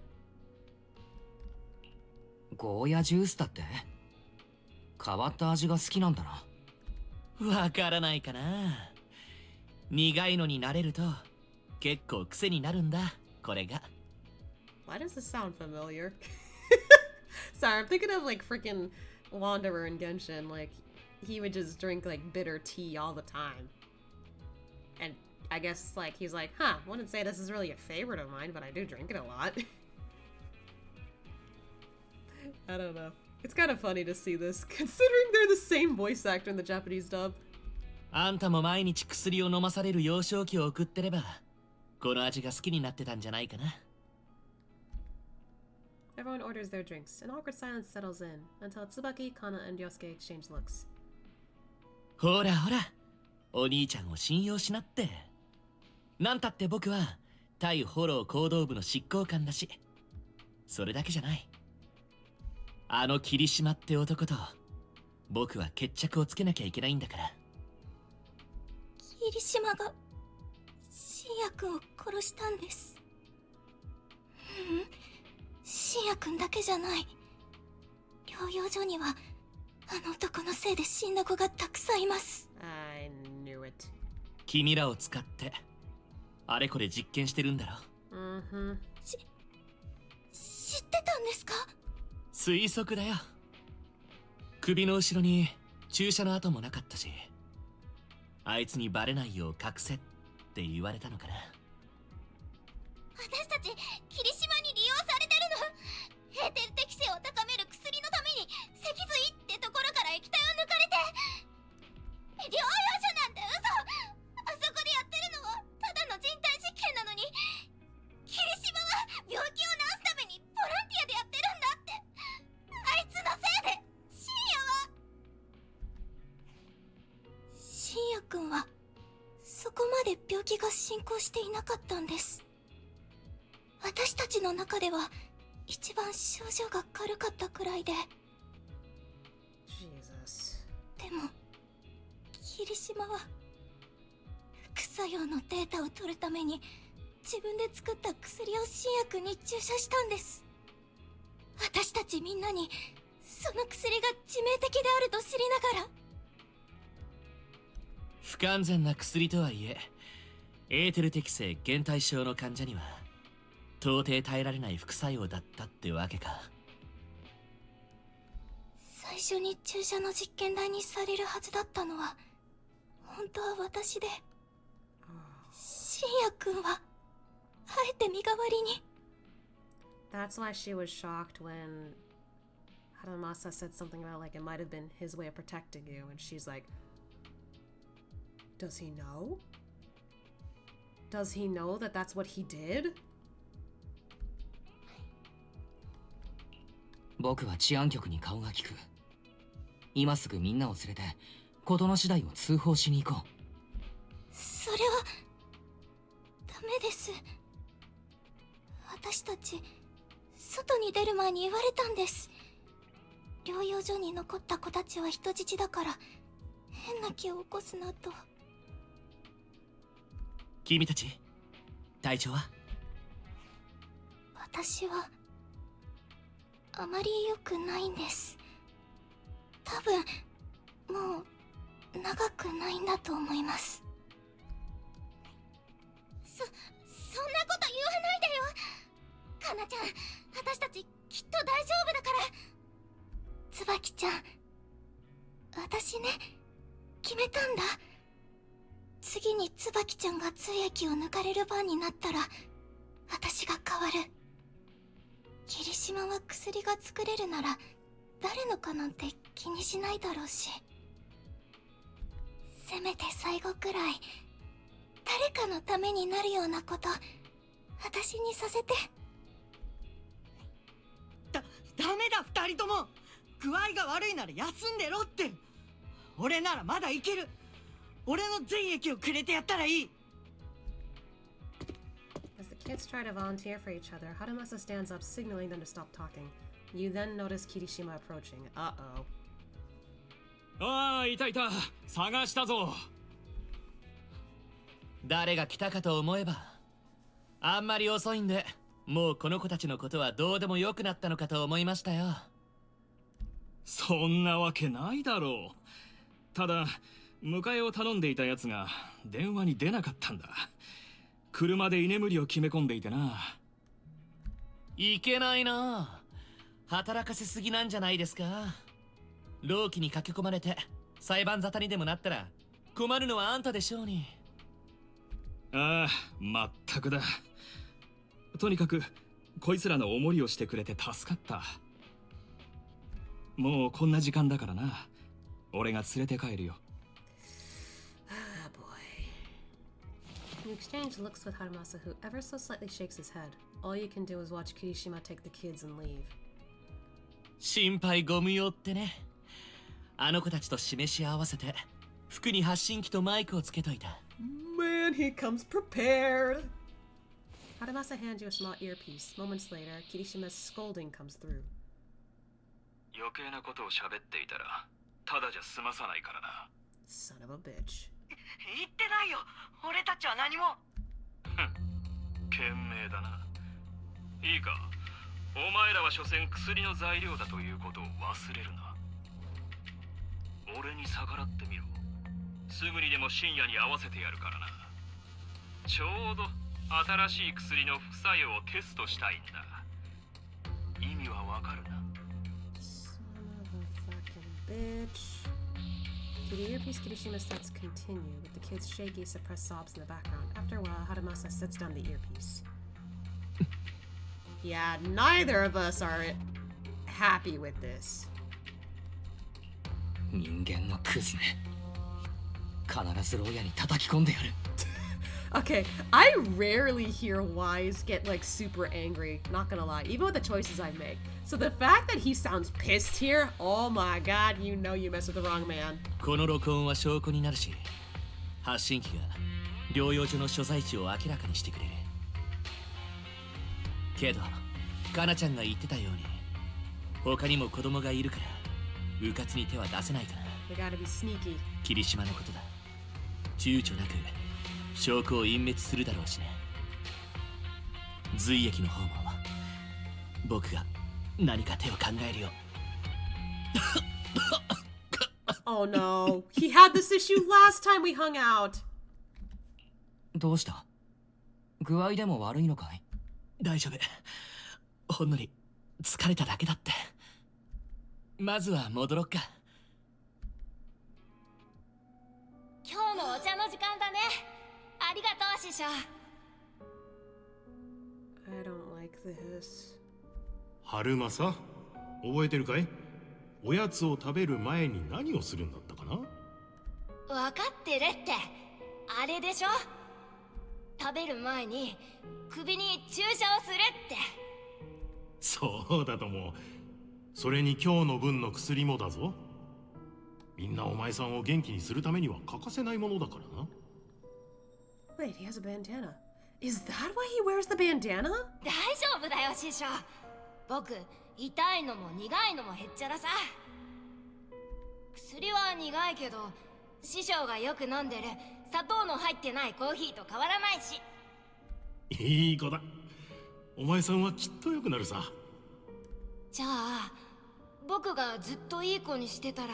ゴーヤジュースだって？変わった味が好きなんだな。わからないかな。苦いのに慣れると結構癖になるんだ、これが。Why does this sound familiar? Sorry, I'm thinking of like freaking Wanderer in Genshin. Like, he would just drink like bitter tea all the time. And I guess like he's like, huh, wouldn't say this is really a favorite of mine, but I do drink it a lot. I don't know. It's kind of funny to see this, considering they're the same voice actor in the Japanese dub. あんたも毎日薬を飲まされる幼少期を送ってれば、この味が好きになってたんじゃないかな。Everyone orders their drinks. An awkward silence settles in until Tsubaki, Kana, and Yosuke exchange looks. ほらほら、お兄ちゃんを信用しなって。なんたって僕は対フォロー行動部の執行官だし、それだけじゃない。あの霧島って男と僕は決着をつけなきゃいけないんだから。霧島が信也君を殺したんです。信也君だけじゃない。療養所にはあの男のせいで死んだ子がたくさんいます。I knew it. 君らを使ってあれこれ実験してるんだろ。知ってたんですか？推測だよ。首の後ろに注射の跡もなかったし、あいつにバレないよう隠せって言われたのかな。私たち霧島に利用されてるの。エーテル適性を高める薬のために脊髄ってところから液体を抜かれて、療養所なんて嘘。あそこでやってるのはただの人体実験なのに、霧島は病気を治すためにボランティアでやってるんだって。あいつのせいで深夜君はそこまで病気が進行していなかったんです。私たちの中では一番症状が軽かったくらいで。でも霧島は副作用のデータを取るために自分で作った薬を新薬に注射したんです。私たちみんなにその薬が致命的であると知りながら。不完全な薬とはいえ、エーテル適性減退症の患者には到底耐えられない副作用だったってわけか。最初に注射の実験台にされるはずだったのは本当は私で、深夜君はあえて身代わりに。 That's why she was shocked when Harumasa said something about like it might have been his way of protecting you, and she's like, does he know? Does he know that that's what he did? 僕は治安局に顔が利く。今すぐみんなを連れて事の次第を通報しに行こう。それはダメです。私たち外に出る前に言われたんです。療養所に残った子たちは人質だから変な気を起こすなと。君たち体調は？私はあまり良くないんです。多分もう長くないんだと思います。そんなこと言わないでよ。かなちゃん、私たちきっと大丈夫だから。椿ちゃん、私ね、決めたんだ。次に椿ちゃんが髄液を抜かれる番になったら私が変わる。霧島は薬が作れるなら誰のかなんて気にしないだろうし、せめて最後くらい誰かのためになるようなこと私にさせて。ダメだ二人とも。具合が悪いなら休んでろって。俺ならまだいける。俺の全液をくれてやったらいい。As the kids try to volunteer for each other, Harumasa stands up, signaling them to stop talking. You then notice Kirishima approaching. Uh-oh. ああ、いたいた。探したぞ。誰が来たかと思えば、あんまり遅いんで、もうこの子たちのことはどうでもよくなったのかと思いましたよ。そんなわけないだろう。ただ、迎えを頼んでいたやつが電話に出なかったんだ。車で居眠りを決め込んでいてな。いけないな。働かせすぎなんじゃないですか。老期に駆け込まれて裁判沙汰にでもなったら困るのはあんたでしょうに。ああ、まったくだ。とにかくこいつらのお守りをしてくれて助かった。もうこんな時間だからな。俺が連れて帰るよ。Ah, boy. You exchange looks with Harumasa, who ever so slightly shakes his head. All you can do is watch Kirishima take the kids and leave. 心配ご無用ってね。あの子たちと示し合わせて服に発信機とマイクをつけといた。Man, he comes prepared! Harumasa hands you a small earpiece. Moments later, Kirishima's scolding comes through. 余計なことを喋っていたらただじゃ済まさないからな。 Son of a bitch. 言ってないよ。俺たちは何も。賢明だな。いいか、お前らは所詮薬の材料だということを忘れるな。俺に逆らってみろ。すぐにでも深夜に合わせてやるからな。ちょうど新しい薬の副作用をテストしたいんだ。意味はわかるな。 Bitch. To the earpiece, Kirishima's thoughts continue, with the kids' shaky, suppressed sobs in the background. After a while, Harumasa sets down the earpiece. Yeah, neither of us are happy with this. 人間のクズね。必ず牢屋に叩き込んでやる。Okay, I rarely hear Wise get like super angry, not gonna lie, even with the choices I make. So the fact that he sounds pissed here, oh my god, you know you mess with the wrong man. この録音は証拠になるし、発信機が療養所の所在地を明らかにしてくれる。けど、かなちゃんが言ってたように、他にも子供がいるから、うかつに手は出せないかな。They gotta be sneaky. 霧島のことだ。躊躇なく証拠を隠滅するだろうしね。髄液の方も僕が何か手を考えるよ。Oh no, he had this issue last time we hung out. どうした？具合でも悪いのかい？大丈夫。ほんのり疲れただけだって。まずは戻ろっか。今日のお茶の時間だね。ありがとう師匠。I don't like this. 春正、覚えてるかい？おやつを食べる前に何をするんだったかな？わかってるって。あれでしょ？食べる前に首に注射をするって。そうだと思う。それに今日の分の薬もだぞ。みんなお前さんを元気にするためには欠かせないものだからな。Wait, he has a bandana. Is that why he wears the bandana? 大丈夫だよ師匠。僕、痛いのも苦いのもへっちゃらさ。薬は苦いけど、師匠がよく飲んでる砂糖の入ってないコーヒーと変わらないし。いい子だ。お前さんはきっと良くなるさ。じゃあ、僕がずっといい子にしてたら、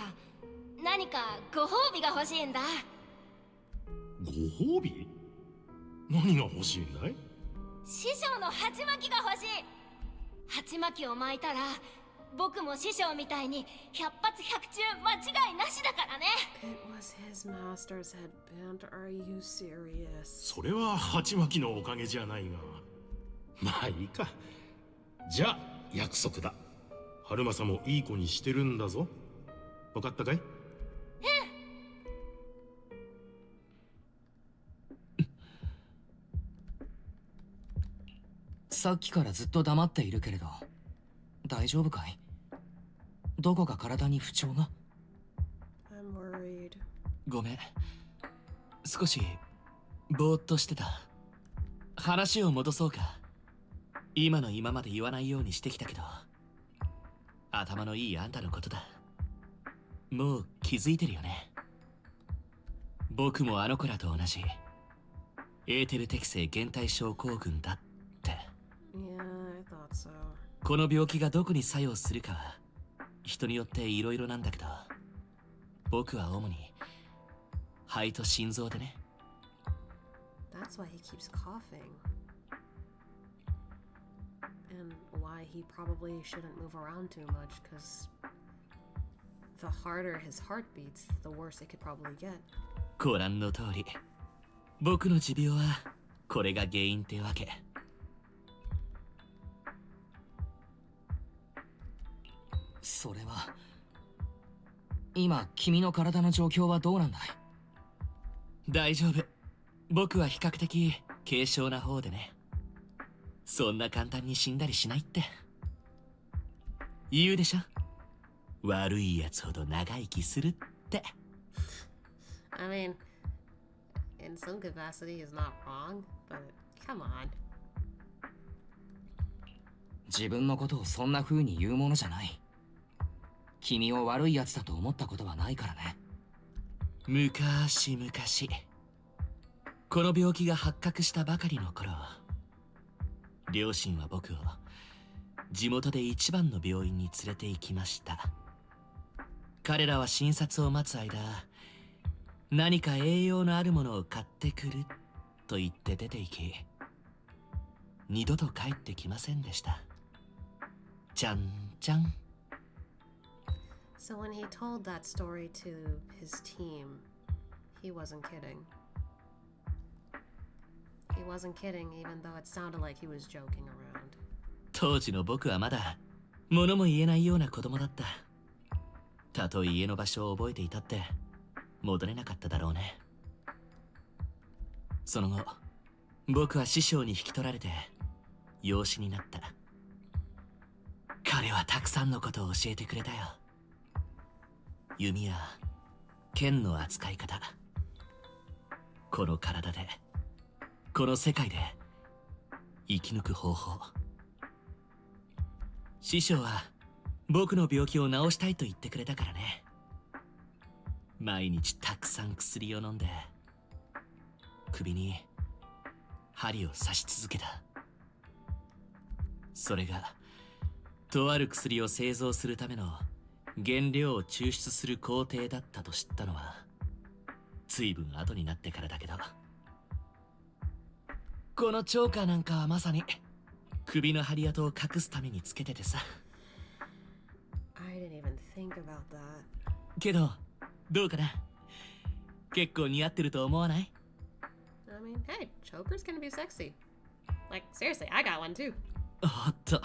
何かご褒美が欲しいんだ。ご褒美？何が欲しいんだい？師匠の鉢巻きが欲しい。鉢巻きを巻いたら、僕も師匠みたいに百発百中間違いなしだからね。It was his master's headband. Are you serious? それは鉢巻きのおかげじゃないが。まあいいか。じゃあ約束だ。春正もいい子にしてるんだぞ。わかったかい？さっきからずっと黙っているけれど、大丈夫かい？どこか体に不調が？ I'm worried. ごめん。少しぼーっとしてた。話を戻そうか。今の今まで言わないようにしてきたけど、頭のいいあんたのことだ。もう気づいてるよね。僕もあの子らと同じエーテル適性減退症候群だって。Yeah, I thought so. この病気がどこに作用するかは人によっていろいろなんだけど、僕は主に肺と心臓でね。That's why he keeps coughing. And why he probably shouldn't move around too much, because the harder his heart beats, the worse it could probably get. ご覧の通り、僕の持病はこれが原因ってわけ。それは、今君の体の状況はどうなんだい？大丈夫。僕は比較的軽症な方でね。そんな簡単に死んだりしないって言うでしょ。悪いやつほど長生きするって。I mean, in some capacity is not wrong, but come on. 自分のことをそんな風に言うものじゃない。君を悪いやつだと思ったことはないからね。昔々、この病気が発覚したばかりの頃、両親は僕を地元で一番の病院に連れて行きました。彼らは診察を待つ間、何か栄養のあるものを買ってくると言って出て行き、二度と帰ってきませんでした。じゃんじゃん。So when he told that story to his team, he wasn't kidding. He wasn't kidding, even though it sounded like he was joking around. 当時の僕はまだ物も言えないような子供だった。たとえ家の場所を覚えていたって戻れなかっただろうね。その後、僕は師匠に引き取られて養子になった。彼はたくさんのことを教えてくれたよ。弓や剣の扱い方、この体でこの世界で生き抜く方法。師匠は僕の病気を治したいと言ってくれたからね。毎日たくさん薬を飲んで首に針を刺し続けた。それがとある薬を製造するための原料を抽出する工程だったと知ったのは随分後になってからだけど、このチョーカーなんかはまさに首の針跡を隠すためにつけててさ。 I didn't even think about that. けどどうかな、結構似合ってると思わない？ I mean, hey, chokers can be sexy. Like, seriously, I got one too. おっと、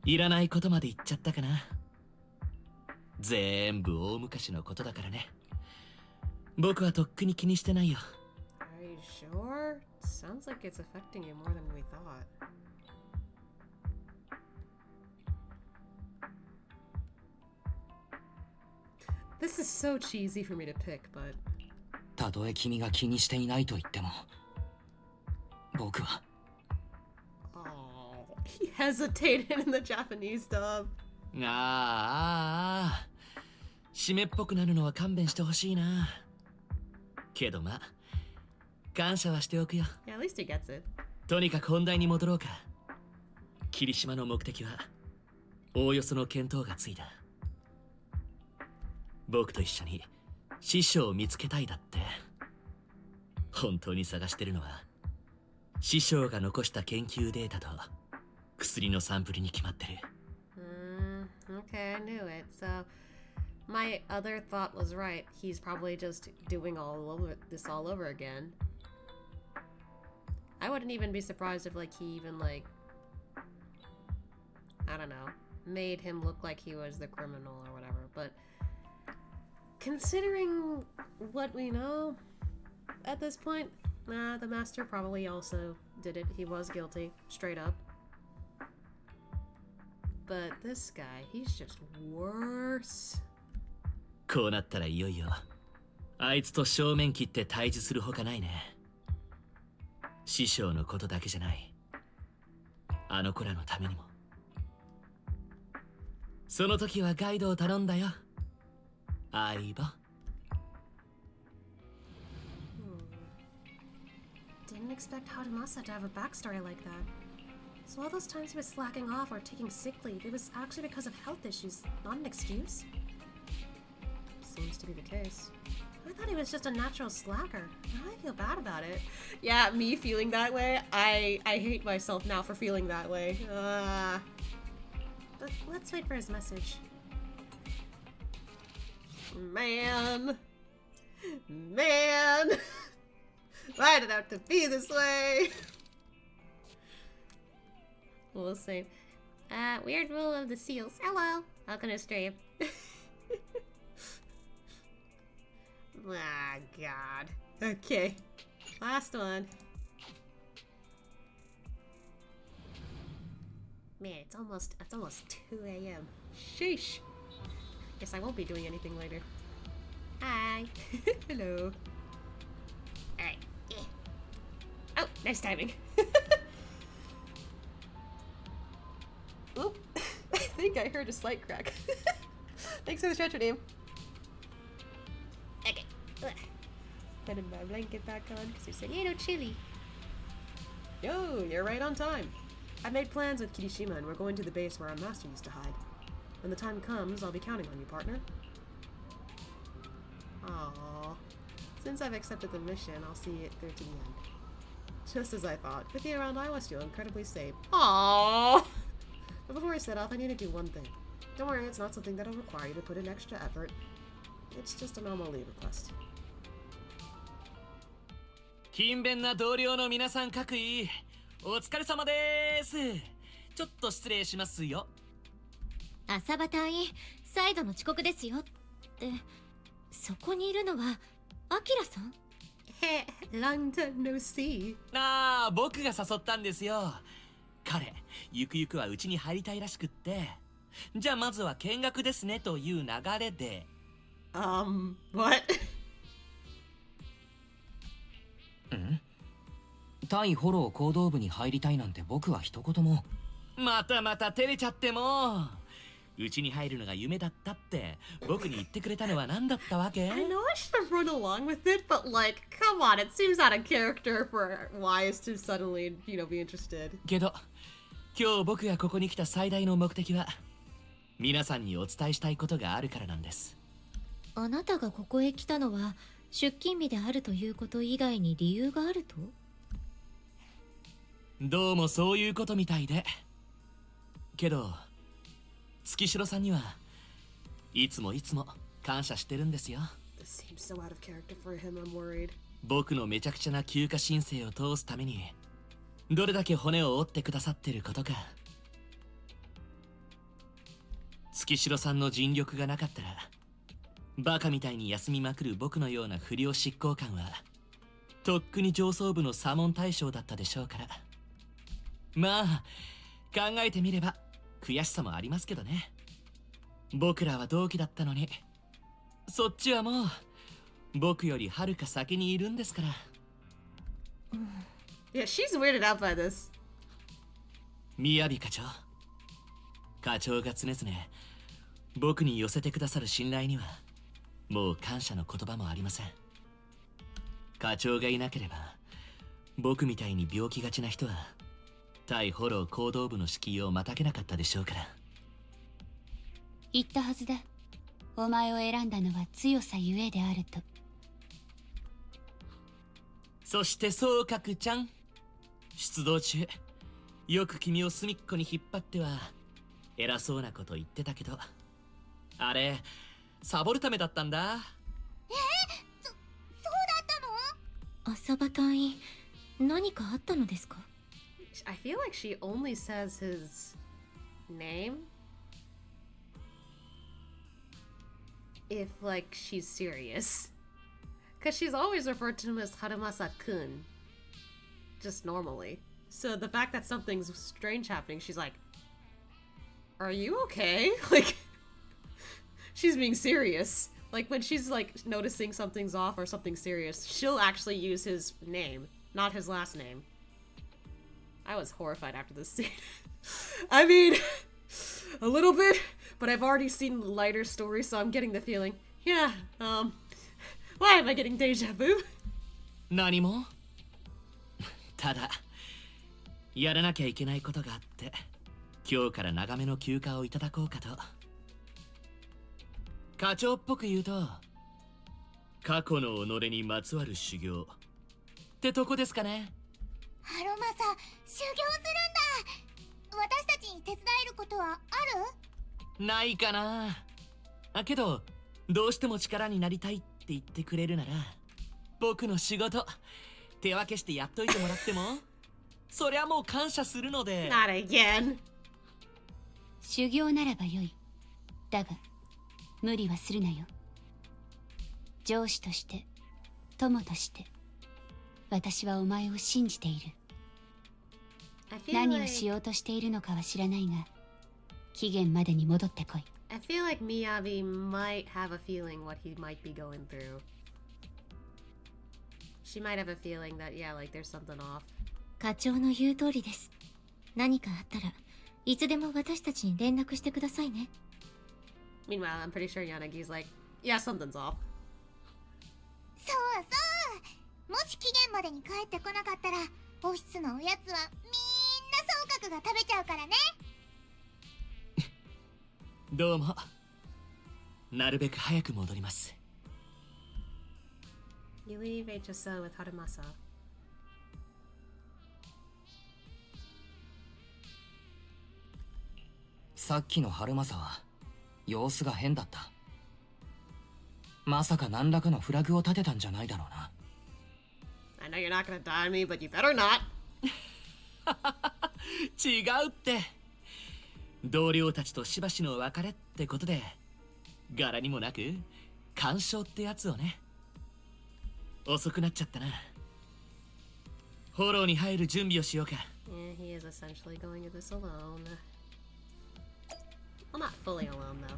いらないことまで言っちゃったかな。全部大昔のことだからね。僕はとっくに気にしてないよ。 Are you sure? Sounds like it's affecting you more than we thought. This is so cheesy for me to pick, but たとえ君が気にしていないと言っても、僕は。 oh, he hesitated in the Japanese dub. 湿っぽくなるのは勘弁してほしいな。けどまあ、感謝はしておくよ。 Yeah, at least he gets it. とにかく本題に戻ろうか。霧島の目的はおおよその見当がついた。僕と一緒に師匠を見つけたいだって。本当に探してるのは師匠が残した研究データと薬のサンプルに決まってる。Okay, I knew it. So my other thought was right. He's probably just doing this all over again. I wouldn't even be surprised if, like, he even, like, I don't know, made him look like he was the criminal or whatever, but considering what we know at this point, the master probably also did it. He was guilty, straight up. But this guy, he's just worse. こうなったらいよいよあいつと正面切って対峙するほかないね。師匠のことだけじゃない。あの子らのためにも。その時はガイドを頼んだよ。相葉。Didn't expect Harumasa to have a backstory like that. So all those times he was slacking off or taking sick leave, it was actually because of health issues, not an excuse? Seems to be the case. I thought he was just a natural slacker. Now I feel bad about it. Yeah, me feeling that way. I hate myself now for feeling that way. But let's wait for his message. Man. Man. Why did it have to be this way? We'll see. Weird rule of the seals. Hello. Welcome to stream. Ah, God. Okay. Last one. Man, it's almost 2 a.m. Sheesh. Guess I won't be doing anything later. Hi. Hello. Alright. Yeah. Oh, nice timing. Oop. I think I heard a slight crack. Thanks for the stretcher, name. Okay. Putting my blanket back on because it's a little chilly. Yo, you're right on time. I made plans with Kirishima and we're going to the base where our master used to hide. When the time comes, I'll be counting on you, partner. Aww. Since I've accepted the mission, I'll see it through to the end. Just as I thought. With you around, I must feel incredibly safe. Aww. But before I set off, I need to do one thing. Don't worry, it's not something that'll require you to put in extra effort. It's just a normal leave request. 勤勉な同僚の皆さん各位、お疲れ様です。ちょっと失礼しますよ。浅場隊員、再度の遅刻ですよ。って、そこにいるのはアキラさん？へ、long time no see。ああ、僕が誘ったんですよ。彼、ゆくゆくはうちに入りたいらしくって。じゃあまずは見学ですねという流れで。what? ん？対フォロー行動部に入りたいなんて僕は一言も。またまた照れちゃっても。うちに入るのが夢だったって僕に言ってくれたのは何だったわけ？ I know I should have run along with it, but like, come on, it seems out of character for Wise to suddenly, you know, be interested. けど、今日僕がここに来た最大の目的は、皆さんにお伝えしたいことがあるからなんです。あなたがここへ来たのは出勤日であるということ以外に理由があると？どうもそういうことみたいで。けど、月城さんにはいつも感謝してるんですよ。This seems so out of character for him, I'm worried. 僕のめちゃくちゃな休暇申請を通すために、どれだけ骨を折ってくださってることか。月城さんの尽力がなかったら、バカみたいに休みまくる僕のような不良執行官は、とっくに上層部の左門大将だったでしょうから。まあ、考えてみれば悔しさもありますけどね。僕らは同期だったのに、そっちはもう僕よりはるか先にいるんですから。Yeah, she's weirded out by this. 宮城課長。課長が常々僕に寄せてくださる信頼にはもう感謝の言葉もありません。課長がいなければ僕みたいに病気がちな人は対フォロー行動部の敷居をまたげなかったでしょうから。言ったはずだ。お前を選んだのは強さゆえであると。そして総閣ちゃん、出動中よく君を隅っこに引っ張っては偉そうなこと言ってたけど、あれサボるためだったんだ。そうだったの？浅場隊員、何かあったのですか？ I feel like she only says his name if like she's serious. Because she's always referred to him as Harumasa-kun. Just normally. So the fact that something's strange happening, she's like, are you okay? Like, she's being serious. Like, when she's like noticing something's off or something serious, she'll actually use his name, not his last name. I was horrified after this scene. I mean, a little bit, but I've already seen lighter stories, so I'm getting the feeling, yeah, why am I getting deja vu? 何もただやらなきゃいけないことがあって今日から長めの休暇をいただこうかと。課長っぽく言うと過去の己にまつわる修行ってとこですかね。ハロマサ、修行するんだ。私たちに手伝えることはある？ないかな。けどどうしても力になりたいって言ってくれるなら僕の仕事手分けしてやっといてもらってもそりゃもう感謝するので。 Not again. 修行ならばよい。だが無理はするなよ。上司として友として私はお前を信じている。何をしようとしているのかは知らないが期限までに戻ってこい。 I feel like Miyabi might have a feeling what he might be going through. She might have a feeling that, yeah, like there's something off. 課長の言う通りです。何かあったらいつでも私たちに連絡してくださいね。 Meanwhile, I'm pretty sure Yanagi's like, yeah, something's off. そうそう。もし期限までに帰ってこなかったら、オフィスのおやつはみんな総格が食べちゃうからね。どうも。なるべく早く戻ります。You leave HSO with Harumasa. さっきの春正は様子が変だった。まさか何らかのフラグを立てたんじゃないだろうな。I know you're not gonna die on me, but you better not. 違うって。同僚たちとしばしの別れってことで柄にもなく干渉ってやつをね。遅くなっちゃったな。フォローに入る準備をしようか。Yeah, he is essentially going to this alone. Well, not fully alone, though.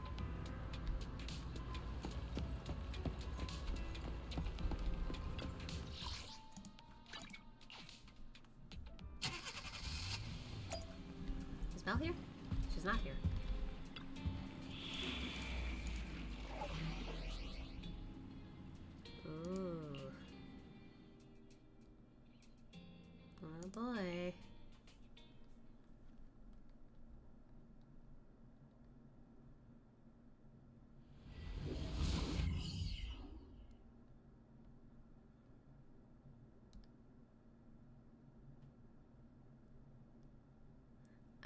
Is Belle here? She's not here. Ooh. Oh boy.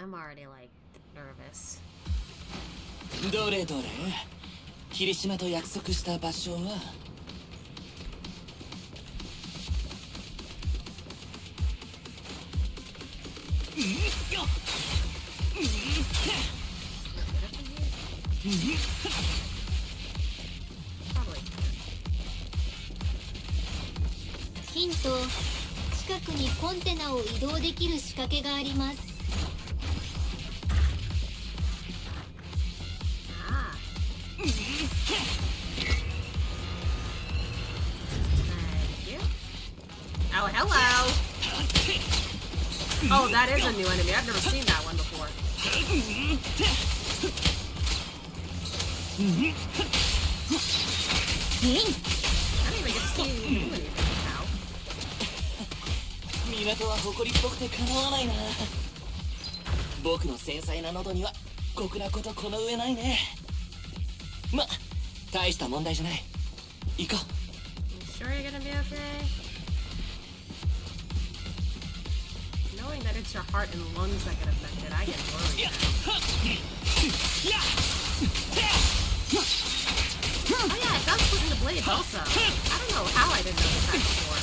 I'm already like nervous. どれどれ霧島と約束した場所はヒント、近くにコンテナを移動できる仕掛けがあります。Oh, hello! Oh, that is a new enemy. I've never seen that one before. I don't even get to see you do anything now. 港は誇りっぽくてかなわないな。僕の繊細な喉には酷なことこの上ないね。ま、大した問題じゃない。行こう。You sure you're gonna be okay? Knowing that it's your heart and lungs that get affected, I get worried. Oh yeah, it does split into blades also. I don't know how I didn't notice that before.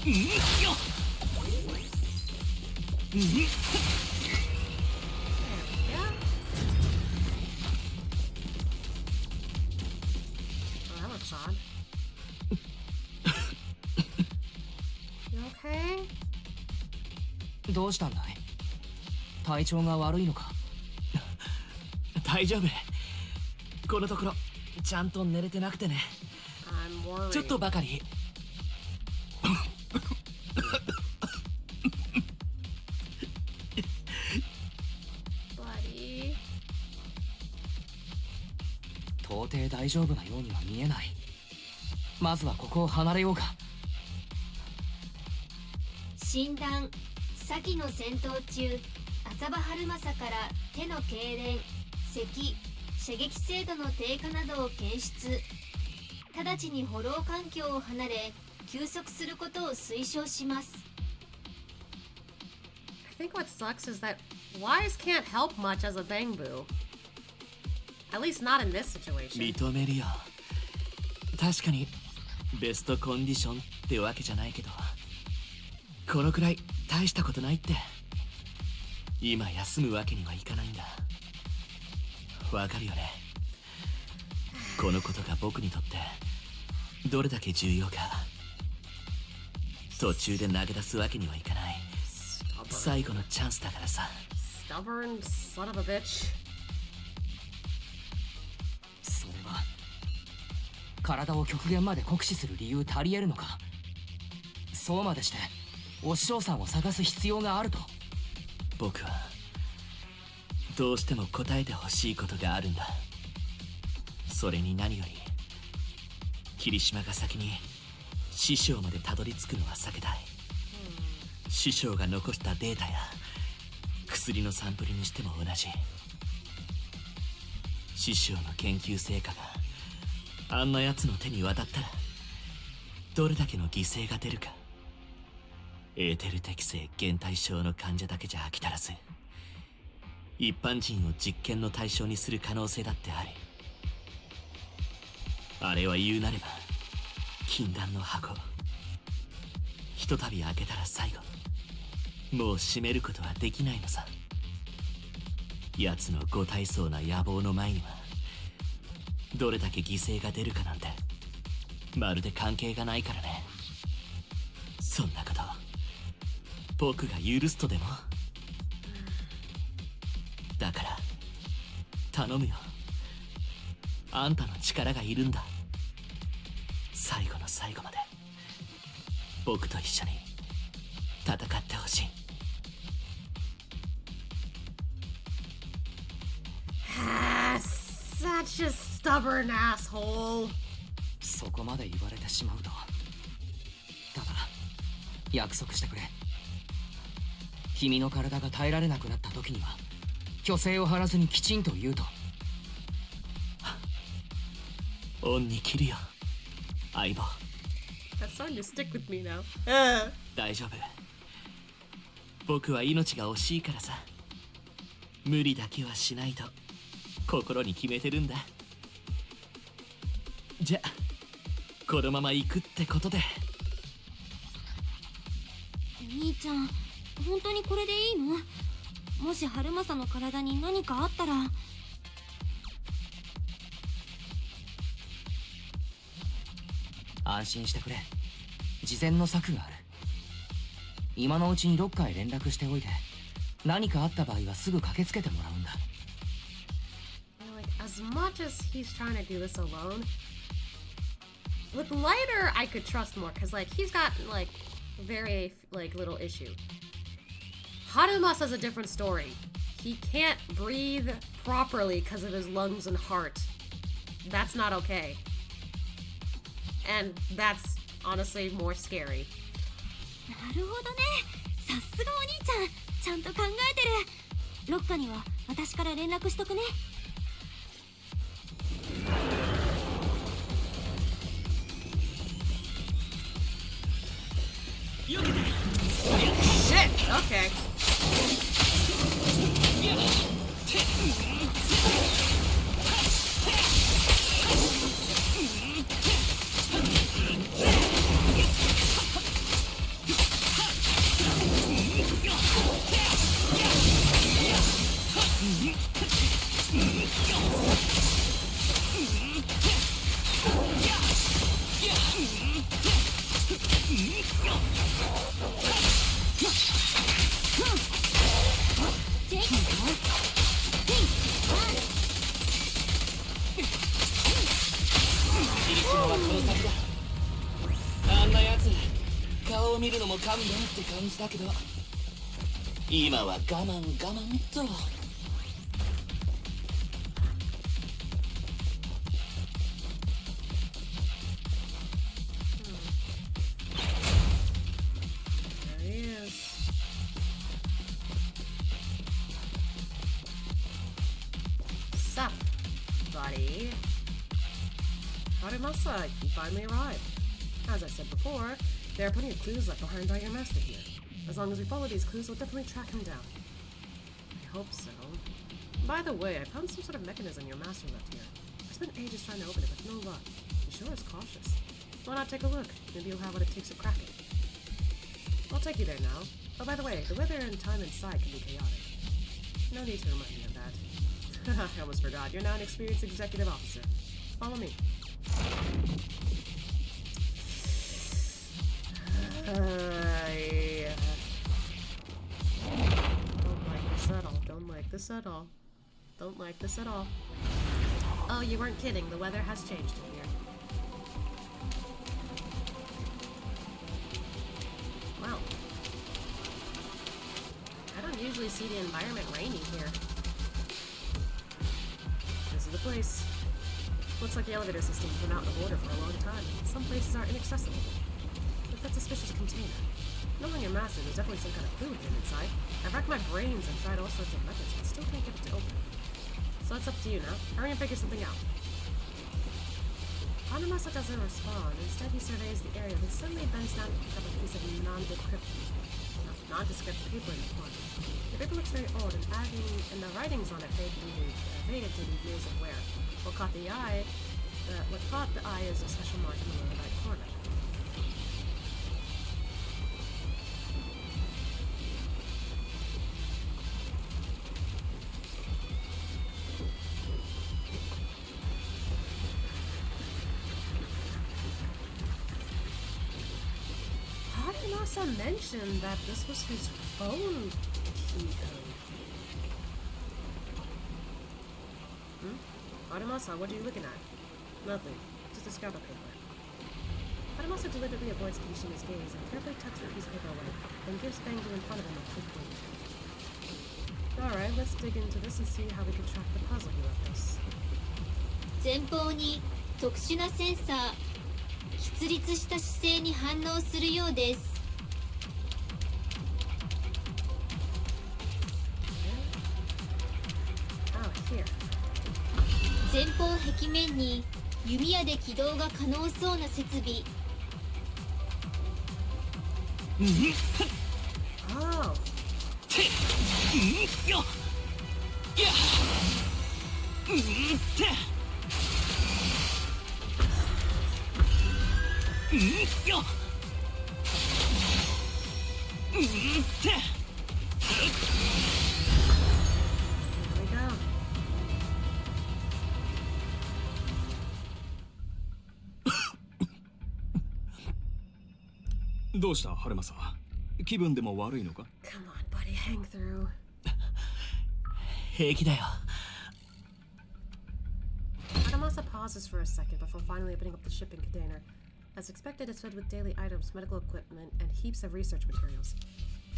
that looks odd. You okay? どうしたんだい？体調が悪いのか？大丈夫。このところちゃんと寝れてなくてね。ちょっとばかり。Buddy. 到底大丈夫なようには見えない。まずはここを離れようか。診断。先の戦闘中、浅場春正から手の痙攣、咳、射撃精度の低下などを検出。直ちにフォロー環境を離れ、休息することを推奨します。I think what sucks is that Wise can't help much as a Bangboo. At least not in this situation. 認めるよ。確かにベストコンディションってわけじゃないけど、このくらい大したことないって。今休むわけにはいかないんだ。わかるよね。このことが僕にとってどれだけ重要か。途中で投げ出すわけにはいかない。最後のチャンスだからさ。Stubborn son of a bitch. それは体を極限まで酷使する理由足り得るのか？そうまでしてお師匠さんを探す必要があると？僕はどうしても答えてほしいことがあるんだ。それに何より霧島が先に師匠までたどり着くのは避けたい。師匠が残したデータや薬のサンプルにしても同じ。師匠の研究成果があんな奴の手に渡ったらどれだけの犠牲が出るか。エーテル適性減退症の患者だけじゃ飽き足らず、一般人を実験の対象にする可能性だってある。あれは言うなれば禁断の箱。ひとたび開けたら最後、もう閉めることはできないのさ。奴のご体操な野望の前にはどれだけ犠牲が出るかなんてまるで関係がないからね。そんなこと僕が許すとでも？だから頼むよ。あんたの力がいるんだ。最後の最後まで僕と一緒に戦ってほしい。Such a stubborn asshole. そこまで言われてしまうと。ただ約束してくれ。君の体が耐えられなくなった時には虚勢を張らずにきちんと言うと。恩に切るよ、相棒。 That's starting to stick with me now. 大丈夫。僕は命が惜しいからさ。無理だけはしないと心に決めてるんだ。じゃあこのまま行くってことで。お兄ちゃん、本当にこれでいいの？もし春正の体に何かあったら。安心してくれ。事前の策がある。今のうちにどっかへ連絡しておいて、何かあった場合はすぐ駆けつけてもらうんだ。Like, as much as he's trying to do this alone, with Lighter I could trust more, because like he's got like very like little issue. Harumasa's a different story. He can't breathe properly because of his lungs and heart. That's not okay. And that's honestly more scary. なるほどね。さすがお兄ちゃん、ちゃんと考えてる。ロッカには私から連絡しとくね。Shit! Okay. を見るのも勘弁って感じだけど、今は我慢我慢と。Sup, buddy? Harumasa, you finally arrived. As I said before, there are plenty of clues left behind by your master here. As long as we follow these clues, we'll definitely track him down. I hope so. By the way, I found some sort of mechanism your master left here. I spent ages trying to open it, but no luck. He sure is cautious. Why not take a look? Maybe you'll have what it takes to crack it. I'll take you there now. Oh, by the way, the weather and time inside can be chaotic. No need to remind me of that. I almost forgot. You're now an experienced executive officer. Follow me. Don't like this at all. Don't like this at all. Oh, you weren't kidding. The weather has changed in here. Wow. I don't usually see the environment rainy here. This is the place. Looks like the elevator system's been out of order for a long time. Some places are inaccessible. Like that suspicious container. Knowing your master, there's definitely some kind of clue hidden inside. I've racked my brains and tried all sorts of methods, but still can't get it to open. So it's up to you now. Hurry and figure something out. Harumasa doesn't respond. Instead, he surveys the area, then suddenly bends down to pick up a piece of nondescript paper in the corner. The paper looks very old, and the writings on it faded due to years of wear. What caught the eye is a special mark in the lower right corner. Harumasa mentioned that this was his phone key code. Harumasa, what are you looking at? Nothing. Just a scrap of paper. Harumasa deliberately avoids Kirishima's gaze and carefully tucks the piece of paper away, then gives Bangu in front of him a quick wink. Alright, let's dig into this and see how we can track the puzzle he left us. 前方に特殊なセンサー。出立した姿勢に反応するようです。前方壁面に弓矢で起動が可能そうな設備。Oh. There we go. どうした、ハルマさん。気分でも悪いのか？ Come on, buddy, hang through. 平気だよ。Harumasa pauses for a second before finally opening up the shipping container. As expected, it's filled with daily items, medical equipment, and heaps of research materials.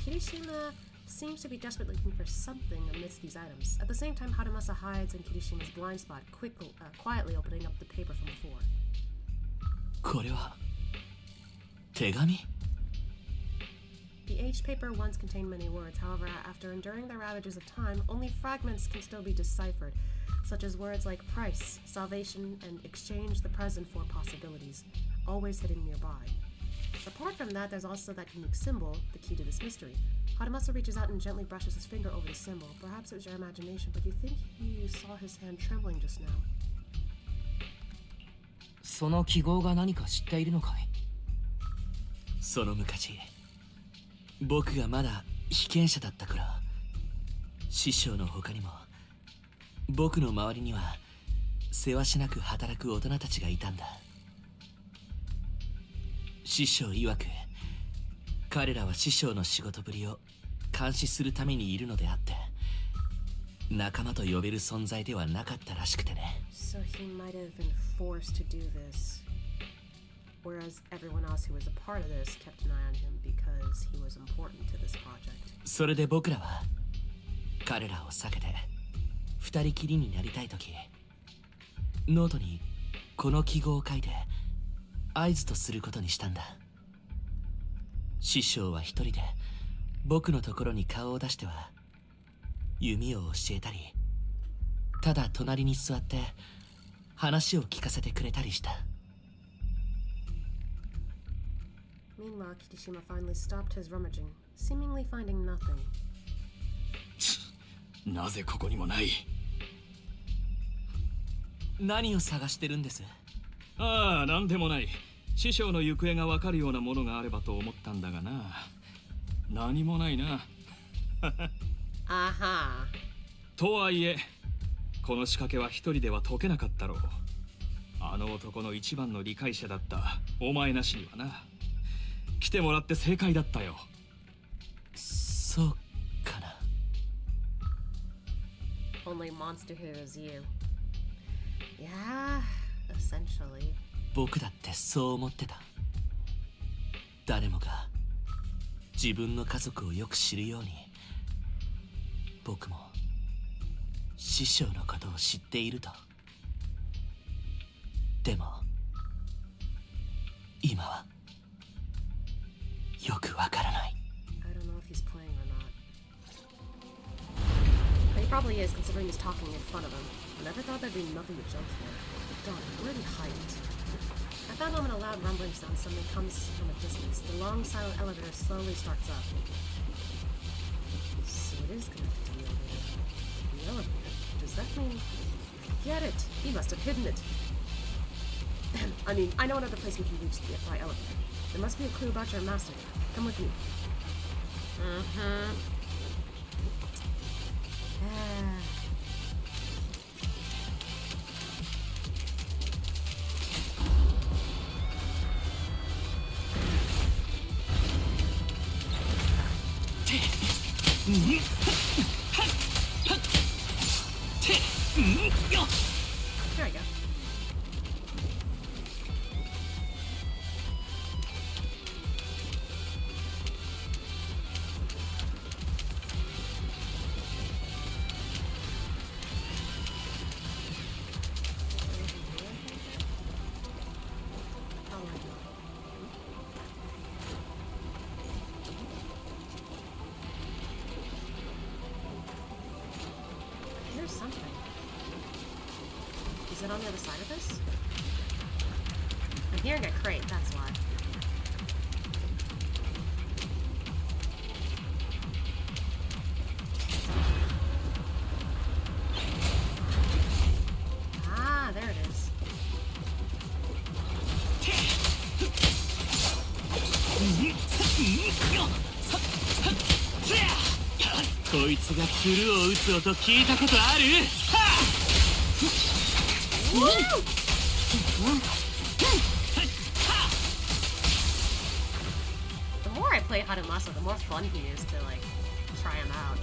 Kirishima seems to be desperately looking for something amidst these items. At the same time, Harumasa hides in Kirishima's blind spot, quietly opening up the paper from before. これは手紙？ The aged paper once contained many words. However, after enduring the ravages of time, only fragments can still be deciphered, such as words like price, salvation, and exchange the present for possibilities, always hidden nearby. Apart from that, there's also that unique symbol, the key to this mystery. Harumasa reaches out and gently brushes his finger over the symbol. Perhaps it was your imagination, but you think you saw his hand trembling just now. その記号が何か知っているのかい？その昔、僕がまだ被験者だった頃、師匠の他にも僕の周りにはせわしなく働く大人たちがいたんだ。師匠曰く、彼らは師匠の仕事ぶりを監視するためにいるのであって、仲間と呼べる存在ではなかったらしくてね。So he might have been forced to do this. Whereas everyone else who was a part of this kept an eye on him because he was important to this project. それで僕らは彼らを避けて二人きりになりたいとき、ノートにこの記号を書いて合図とすることにしたんだ。師匠は一人で僕のところに顔を出しては弓を教えたり、ただ隣に座って話を聞かせてくれたりした。Meanwhile, Kirishima finally stopped his rummaging, seemingly finding nothing. なぜここにもない。何を探してるんです？ああ、なんでもない。師匠の行方がわかるようなものがあればと思ったんだがな。何もないな。あは。とはいえ、この仕掛けは一人では解けなかったろう。あの男の一番の理解者だったお前なしにはな。来てもらって正解だったよ。そうかな。Only monster here is you. Yeah, essentially. 僕だってそう思ってた。誰もが自分の家族をよく知るように、僕も師匠のことを知っていると。でも今はよくわからない。 I don't know if he's playing or not. But he probably is, considering he's talking in front of him. I never thought there'd be nothing to jump for. Darn, really hyped. I found him in a loud rumbling sound. Something comes from a distance. The long, silent elevator slowly starts up. So it is connected to the elevator. The elevator? Does that mean... Get it! He must have hidden it. I mean, I know another place we can reach the by elevator. There must be a clue about your master. Come with me. There we go. Here's something. Is it on the other side of this? I'm hearing a crate, that's why. Ah, there it is. こいつが鶴を打つ音聞いたことある？ The more I play Harumasa, the more fun he is to like try him out.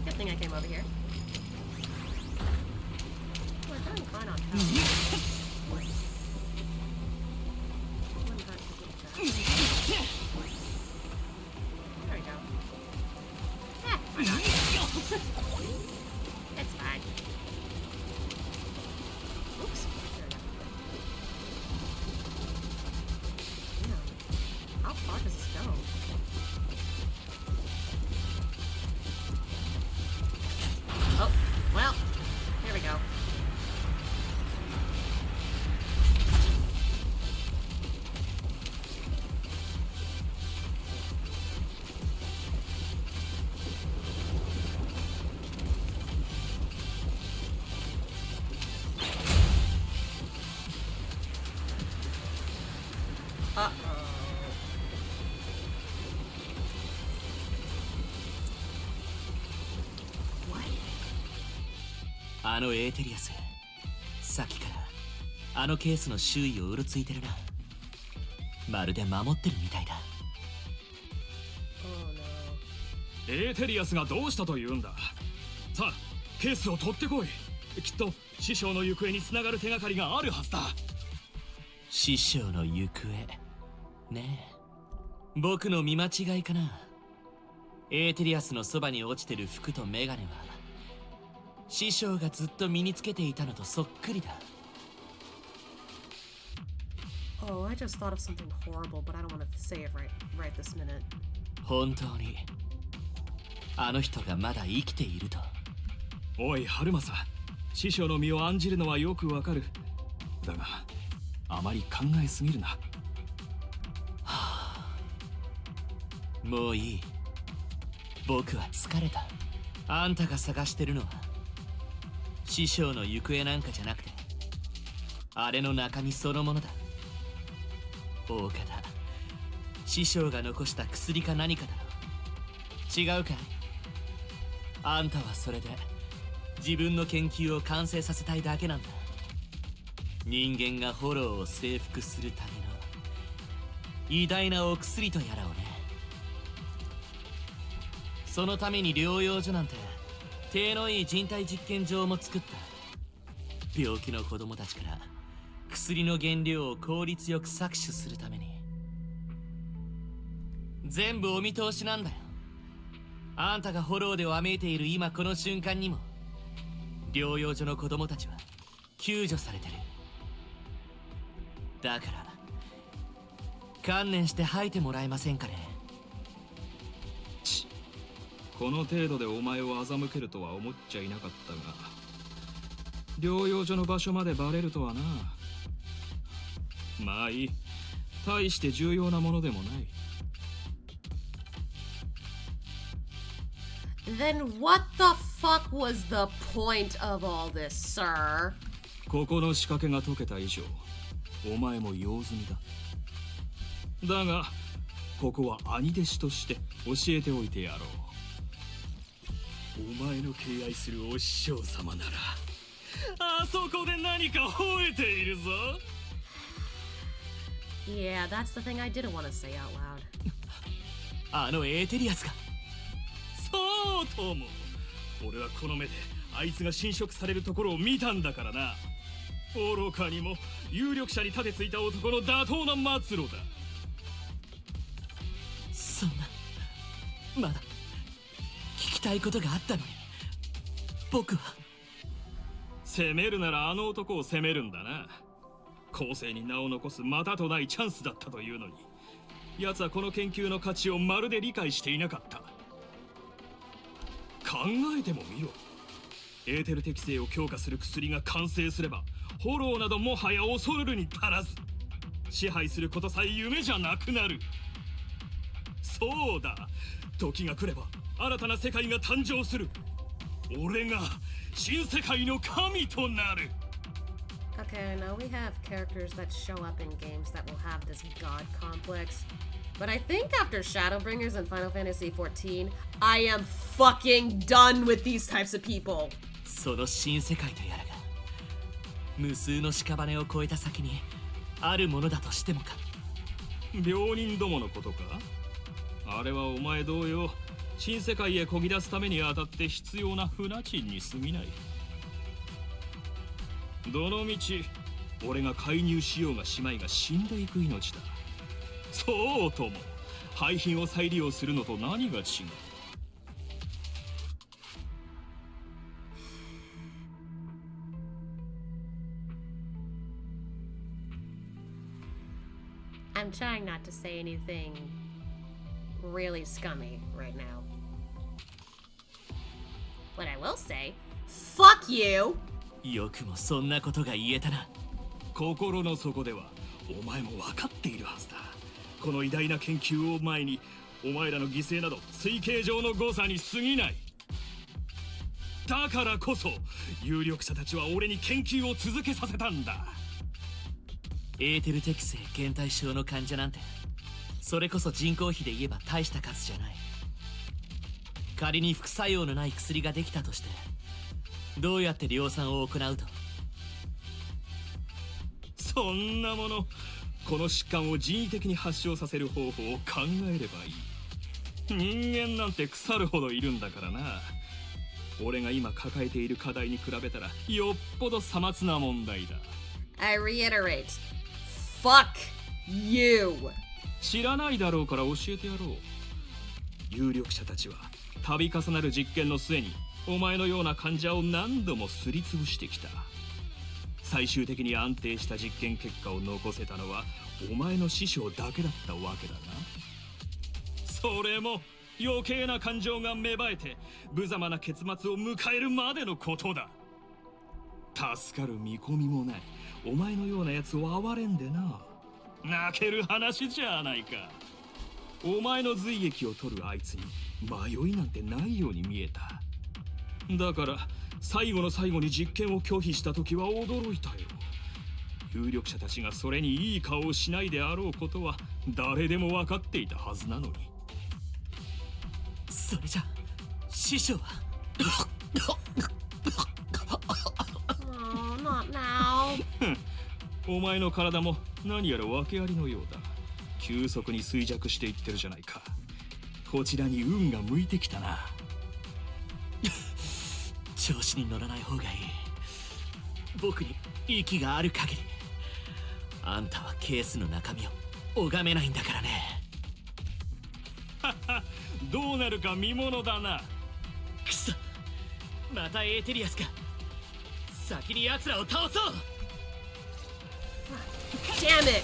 Good thing I came over here. We're doing fine on top. There we go. Why not? It's fine. Oops. There we go. Damn. How far does this go? あのエーテリアス、さっきからあのケースの周囲をうろついてるな。まるで守ってるみたいだ。エーテリアスがどうしたというんだ。さあケースを取ってこい。きっと師匠の行方につながる手がかりがあるはずだ。師匠の行方ねえ、僕の見間違いかな。エーテリアスのそばに落ちてる服とメガネは師匠がずっと身につけていたのとそっくりだ。 Oh, I just thought of something horrible, but I don't want to say it right this minute. 本当にあの人がまだ生きていると。おいハルマサ、師匠の身を案じるのはよくわかる。だがあまり考えすぎるな。はあ、もういい。僕は疲れた。あんたが探してるのは師匠の行方なんかじゃなくて、あれの中身そのものだ。大方師匠が残した薬か何かだろう。違うかい？あんたはそれで自分の研究を完成させたいだけなんだ。人間がフォローを征服するための偉大なお薬とやらをね。そのために療養所なんて手のいい人体実験場も作った。病気の子供たちから薬の原料を効率よく搾取するために。全部お見通しなんだよ。あんたがフォローでわめいている今この瞬間にも療養所の子供たちは救助されてる。だから観念して吐いてもらえませんかね。この程度でお前を欺けるとは思っちゃいなかったが、療養所の場所までバレるとはな。まあいい、大して重要なものでもない。Then what the fuck was the point of all this, sir? ここの仕掛けが解けた以上、お前も用済みだ。だがここは兄弟子として教えておいてやろう。お前の敬愛するお師匠様ならあそこで何か吠えているぞ。Yeah, that's the thing I didn't want to say out loud. あのエーテリアスが。そうとも。俺はこの目であいつが侵食されるところを見たんだからな。愚かにも有力者に盾ついた男の妥当な末路だ。そんな、まだ聞きたいことがあったのに。僕は攻めるならあの男を攻めるんだな。後世に名を残すまたとないチャンスだったというのに、奴はこの研究の価値をまるで理解していなかった。考えてもみろ。エーテル適性を強化する薬が完成すれば、フォローなどもはや恐るるに足らず、支配することさえ夢じゃなくなる。そうだ、時が来れば新たな世界が誕生する。俺が新世界の神となる。 Okay, now we have characters that show up in games that will have this god complex. But I think after Shadowbringers and Final Fantasy XIV, I am fucking done with these types of people. その新世界とやらが無数の屍を越えた先にあるものだとしてもか。病人どものことか。あれはお前同様、新世界へこぎ出すためにあたって必要な船賃に過ぎない。どのみち俺が介入しようがしまいが死んでいく命だ。そうとも廃品を再利用するのと何が違う。I'm trying not to say anything really scummy right now. What I will say, fuck you! よくもそんなことが言えたな。心の底ではお前も分かっているはずだ。この偉大な研究を前にお前らの犠牲など推計上の誤差に過ぎない。だからこそ有力者たちは俺に研究を続けさせたんだ。エーテル適性減退症の患者なんて、それこそ人口比で言えば大した数じゃない。仮に副作用のない薬ができたとして、どうやって量産を行うと？そんなもの、この疾患を人為的に発症させる方法を考えればいい。人間なんて腐るほどいるんだからな。俺が今抱えている課題に比べたらよっぽどさまつな問題だ。 I reiterate, fuck you. 知らないだろうから教えてやろう。有力者たちは度重なる実験の末にお前のような患者を何度もすりつぶしてきた。最終的に安定した実験結果を残せたのはお前の師匠だけだったわけだが、それも余計な感情が芽生えて無様な結末を迎えるまでのことだ。助かる見込みもないお前のようなやつを憐れんでな。泣ける話じゃないか。お前の髄液を取るあいつに迷いなんてないように見えた。だから最後の最後に実験を拒否した時は驚いたよ。有力者たちがそれにいい顔をしないであろうことは誰でも分かっていたはずなのに。それじゃ師匠はOh, not now. お前の体も何やら訳ありのようだ。急速に衰弱していってるじゃないか。こちらに運が向いてきたな。調子に乗らない方がいい。僕に息がある限りあんたはケースの中身を拝めないんだからね。どうなるか見ものだな。くそ、またエーテリアスか。先に奴らを倒そう。 Damn it.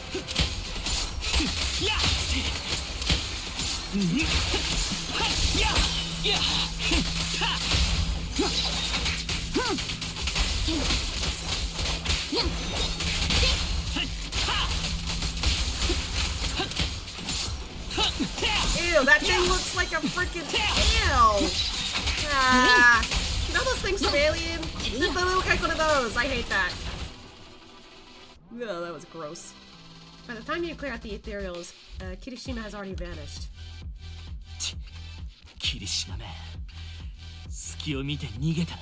Ew, that thing looks like a freaking tail. You know those things from Alien? They look like one of those. I hate that. Ugh, that was gross. By the time you clear out the ethereals, Kirishima has already vanished. 霧島め、隙を見て逃げたな。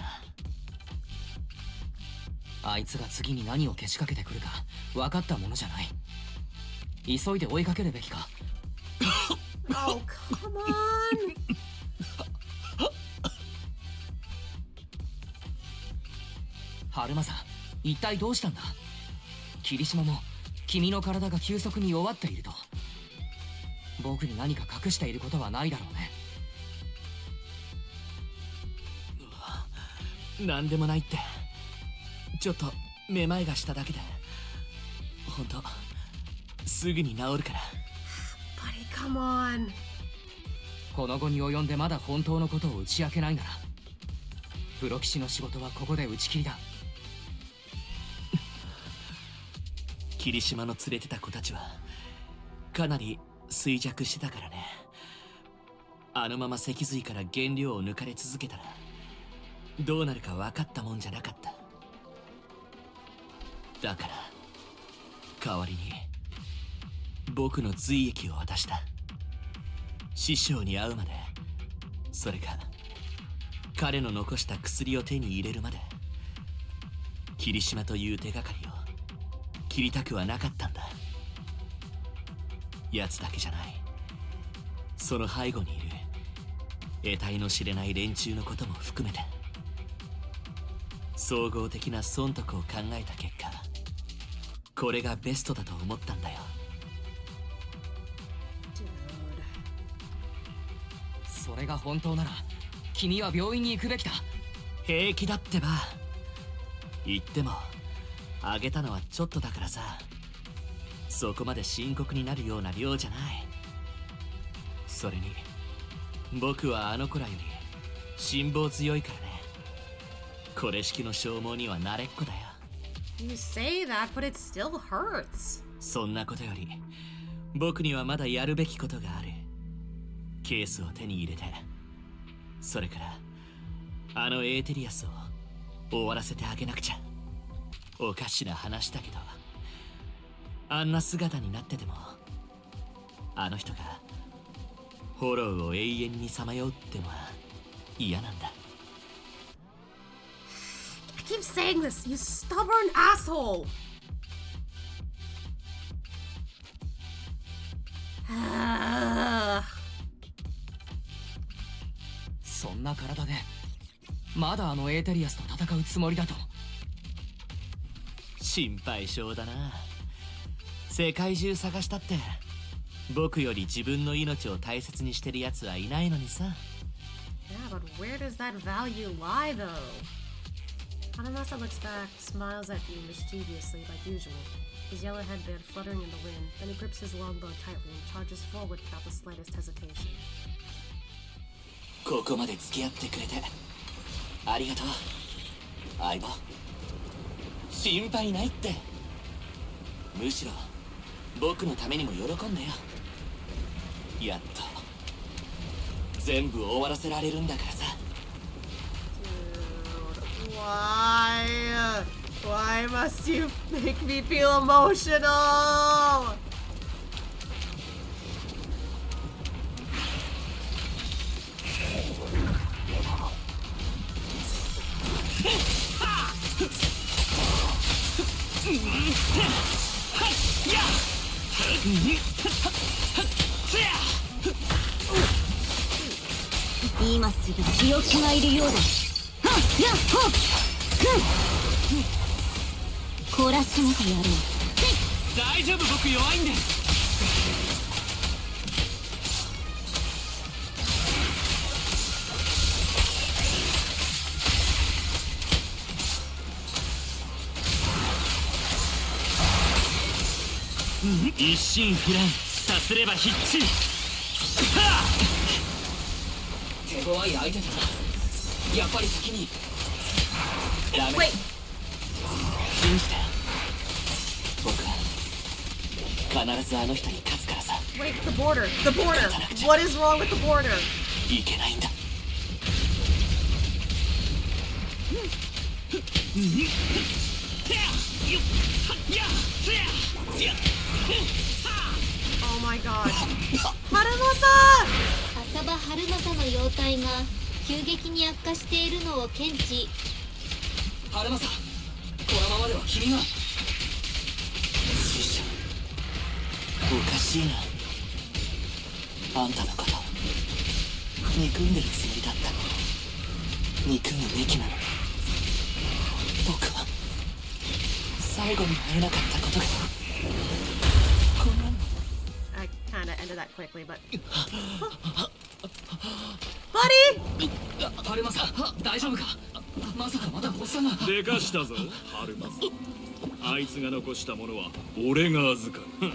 あいつが次に何をけしかけてくるか分かったものじゃない。急いで追いかけるべきか。Oh, come on! 春政、一体どうしたんだ？霧島も君の体が急速に弱っていると。僕に何か隠していることはないだろうね。何でもないって。ちょっとめまいがしただけで。本当すぐに治るから。Buddy, come on. この後に及んでまだ本当のことを打ち明けないなら、プロ棋士の仕事はここで打ち切りだ。霧島の連れてた子たちはかなり衰弱してたからね。あのまま脊髄から原料を抜かれ続けたらどうなるか分かったもんじゃなかった。だから代わりに僕の髄液を渡した。師匠に会うまで、それか彼の残した薬を手に入れるまで、霧島という手がかりを切りたくはなかったんだ。奴だけじゃない、その背後にいる得体の知れない連中のことも含めて、総合的な損得を考えた結果、これがベストだと思ったんだよ。それが本当なら君は病院に行くべきだ。平気だってば。言ってもあげたのはちょっとだからさ、そこまで深刻になるような量じゃない。それに僕はあの子らより辛抱強いからね。これ式の消耗には慣れっこだよ。 You say that, but it still hurts. そんなことより僕にはまだやるべきことがある。ケースを手に入れて、それからあのエーテリアスを終わらせてあげなくちゃ。おかしな話だけど、あんな姿になっててもあの人がフォローを永遠にさまようってのは嫌なんだ。keep saying this, you stubborn asshole! Ah. そんな体でまだあのエーテリアスと戦うつもりだと。心配性だな。世界中探したって僕より自分の命を大切にしてる奴はいないのにさ。 Yeah, but where does that value lie, though? Harumasa looks back, smiles at you mischievously like usual, his yellow headband fluttering in the wind. Then he grips his longbow tightly and charges forward without the slightest hesitation. ここまで付き合ってくれてありがとう相棒。心配ないって。むしろ僕のためにも喜んでよ。やっと全部終わらせられるんだからさ。 Why? Why must you make me feel emotional?大丈夫、僕弱いんで。一心不乱さすれば必至。手強い相手だな。やっぱり先にダメ。信じて僕は必ずあの人に勝つからさ。 Wait, the border! The border! What is wrong with the border? いけないんだ。Oh my god. Harumasa! 浅場春正の容態が急激に悪化しているのを検知。春正、このままでは君が。師匠、おかしいな。あんたのこと憎んでるつもりだった。憎むべきなの。僕は最後に会えなかったことがこんなの。 I kinda ended that quickly, but... Buddy! 春馬さん、大丈夫か。まさかまだ発作が。でかしたぞ、春馬さん。あいつが残したものは俺が預かる。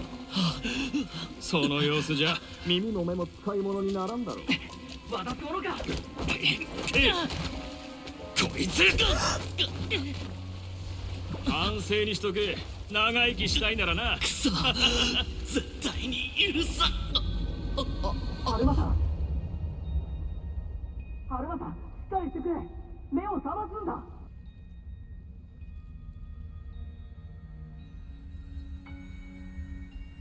その様子じゃ耳も目も使い物にならんだろう。渡すものか。こいつ安静にしとけ。長生きしたいならな。くそ絶対に許さん。春馬さん、春馬さん、しっかりしてくれ。目を覚ますんだ。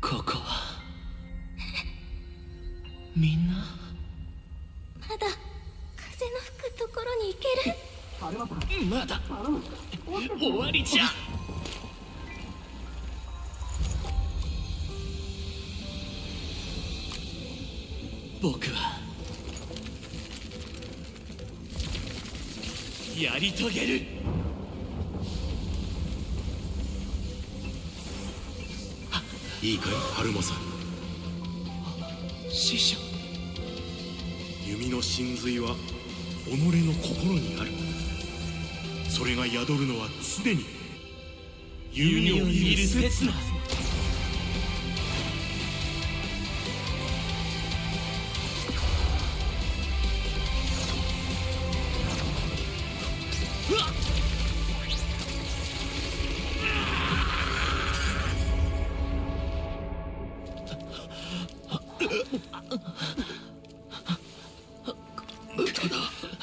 ここはみんなまだ風の吹くところに行ける。春馬さん、まだ終わりじゃ。僕はやり遂げる。いいかい、春馬さん。師匠、弓の真髄は己の心にある。それが宿るのは常に弓を射る刹那。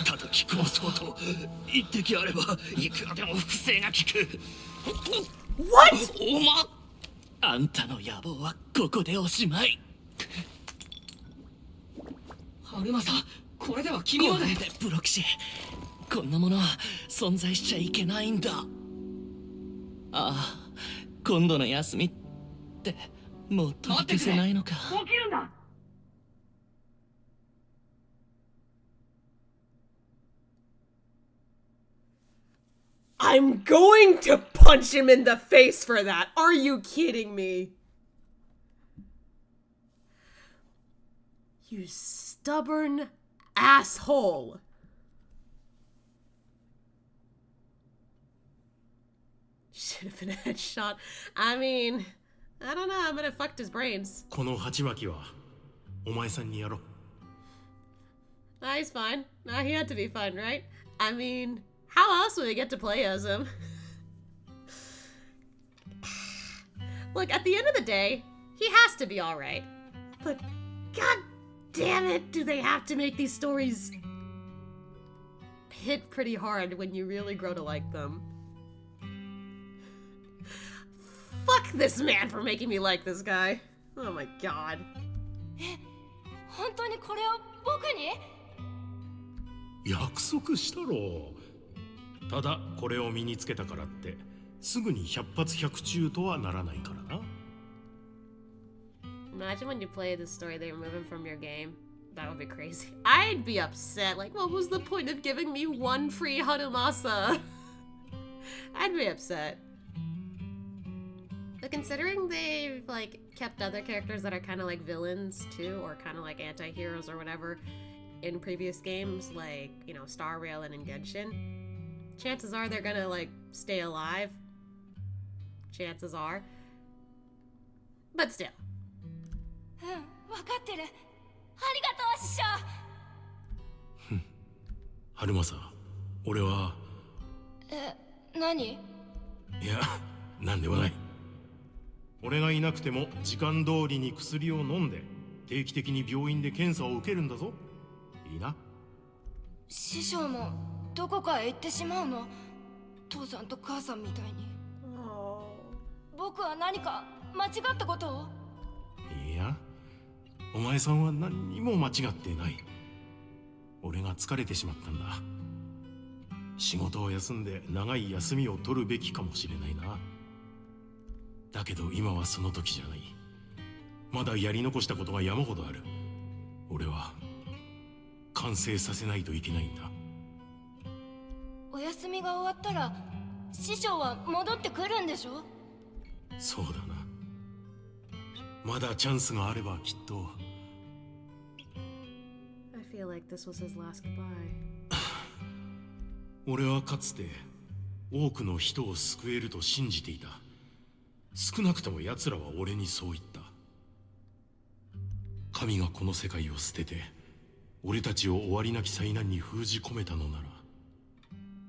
叩き壊そうと一滴あればいくらでも複製が効く。 What？ おま、あんたの野望はここでおしまい。春馬さん、これでは君まで。これでブロキシこんなもの存在しちゃいけないんだ。ああ、今度の休みってもう取り消せないのか。起きるんだ。I'm going to punch him in the face for that. Are you kidding me? You stubborn asshole. Should have been a headshot. I mean, I don't know. I might have fucked his brains. この鉢巻きはお前さんにやろう。Nah, he's fine. Nah, he had to be fun, right? I mean, how else would we get to play as him? Look, at the end of the day, he has to be alright. But god damn it, do they have to make these stories hit pretty hard when you really grow to like them. Fuck this man for making me like this guy. Oh my god. 本当にこれを僕に？約束したろ。ただこれを身につけたからってすぐに百発百中とはならないからな。Imagine when you play this story, they remove him from your game. That would be crazy. I'd be upset. Like, what was the point of giving me one free Harumasa? I'd be upset. But considering they've, like, kept other characters that are kind of like villains, too, or kind of like anti-heroes or whatever in previous games, like, you know, Star Rail and in Genshin, chances are they're gonna, like, stay alive. Chances are. But still. うん、分かってる。ありがとう、師匠。春正、俺は。何？いや、なんでもない。俺がいなくても時間通りに薬を飲んで定期的に病院で検査を受けるんだぞ。いいな。師匠もどこかへ行ってしまうの？父さんと母さんみたいに。僕は何か間違ったことを？いや、お前さんは何にも間違ってない。俺が疲れてしまったんだ。仕事を休んで長い休みを取るべきかもしれないな。だけど今はその時じゃない。まだやり残したことが山ほどある。俺は完成させないといけないんだ。お休みが終わったら師匠は戻ってくるんでしょ？そうだな。まだチャンスがあればきっと。I feel like this was his last goodbye. 俺はかつて多くの人を救えると信じていた。少なくとも奴らは俺にそう言った。神がこの世界を捨てて俺たちを終わりなき災難に封じ込めたのなら、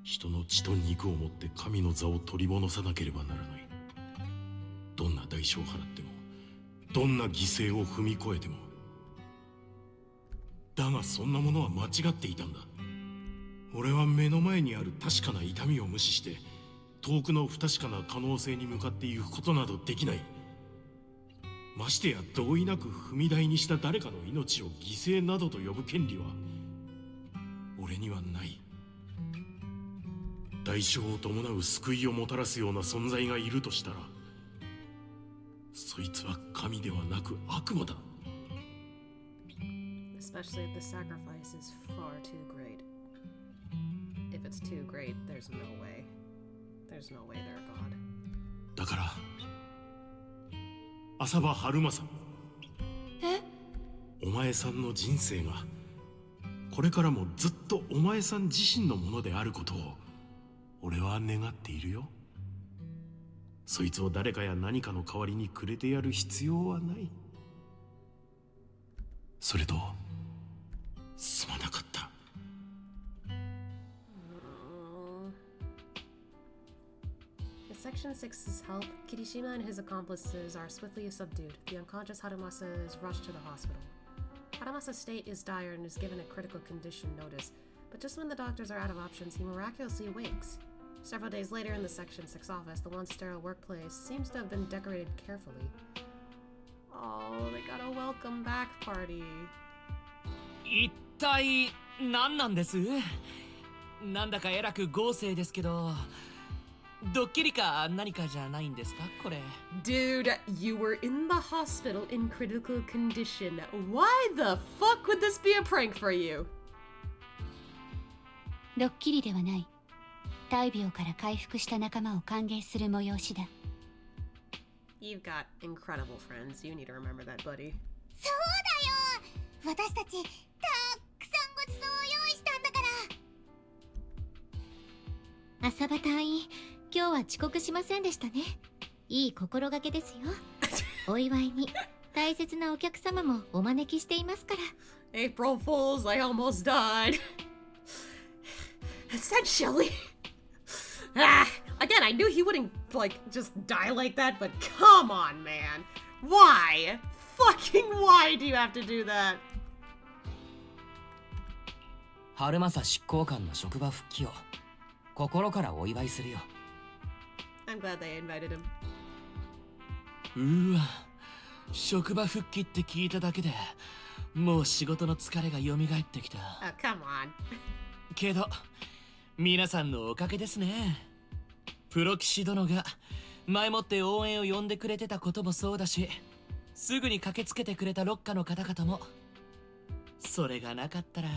人の血と肉を持って神の座を取り戻さなければならない。どんな代償を払っても、どんな犠牲を踏み越えても。だがそんなものは間違っていたんだ。俺は目の前にある確かな痛みを無視して遠くの不確かな可能性に向かっていくことなどできない。ましてや同意なく踏み台にした誰かの命を犠牲などと呼ぶ権利は俺にはない。代償を伴う救いをもたらすような存在がいるとしたら、そいつは神ではなく悪魔だ。Especially if the sacrifice is far too great. If it's too great, there's no way. There's no way they're God. だから浅場春正、お前さんの人生がこれからもずっとお前さん自身のものであることを俺は願っているよ。そいつを誰かや何かの代わりにくれてやる必要はない。それとすまなかった。With Section 6's help, Kirishima and his accomplices are swiftly subdued. The unconscious Harumasa is rushed to the hospital. Harumasa's state is dire and is given a critical condition notice, but just when the doctors are out of options, he miraculously awakes. Several days later in the Section 6 office, the once sterile workplace seems to have been decorated carefully. Oh, they got a welcome back party. 一体何なんです？なんだかえらく豪勢ですけど、ドッキリか何かじゃないんですかこれ。 Dude, you were in the hospital in critical condition. Why the fuck would this be a prank for you? ドッキリではない。大病から回復した仲間を歓迎する催しだ。You've got incredible friends. You need to remember that, buddy. そうだよ、私たちたくさんごちそうを用意したんだから。浅場隊員、今日は遅刻しませんでしたね。いい心がけですよ。お祝いに大切なお客様もお招きしていますから。April Fools, I almost died. Is that Shelly? Again, I knew he wouldn't, like, just die like that, but come on, man. Why? Fucking why do you have to do that? 春正執行官の職場復帰を心からお祝いするよ。I'm glad they invited him. うわ、職場復帰って聞いただけでもう仕事の疲れが蘇ってきた。Oh, come on. けど皆さんのおかげですね。プロ騎士殿が前もって応援を呼んでくれてたこともそうだし、すぐに駆けつけてくれたロッカの方々も。それがなかったら。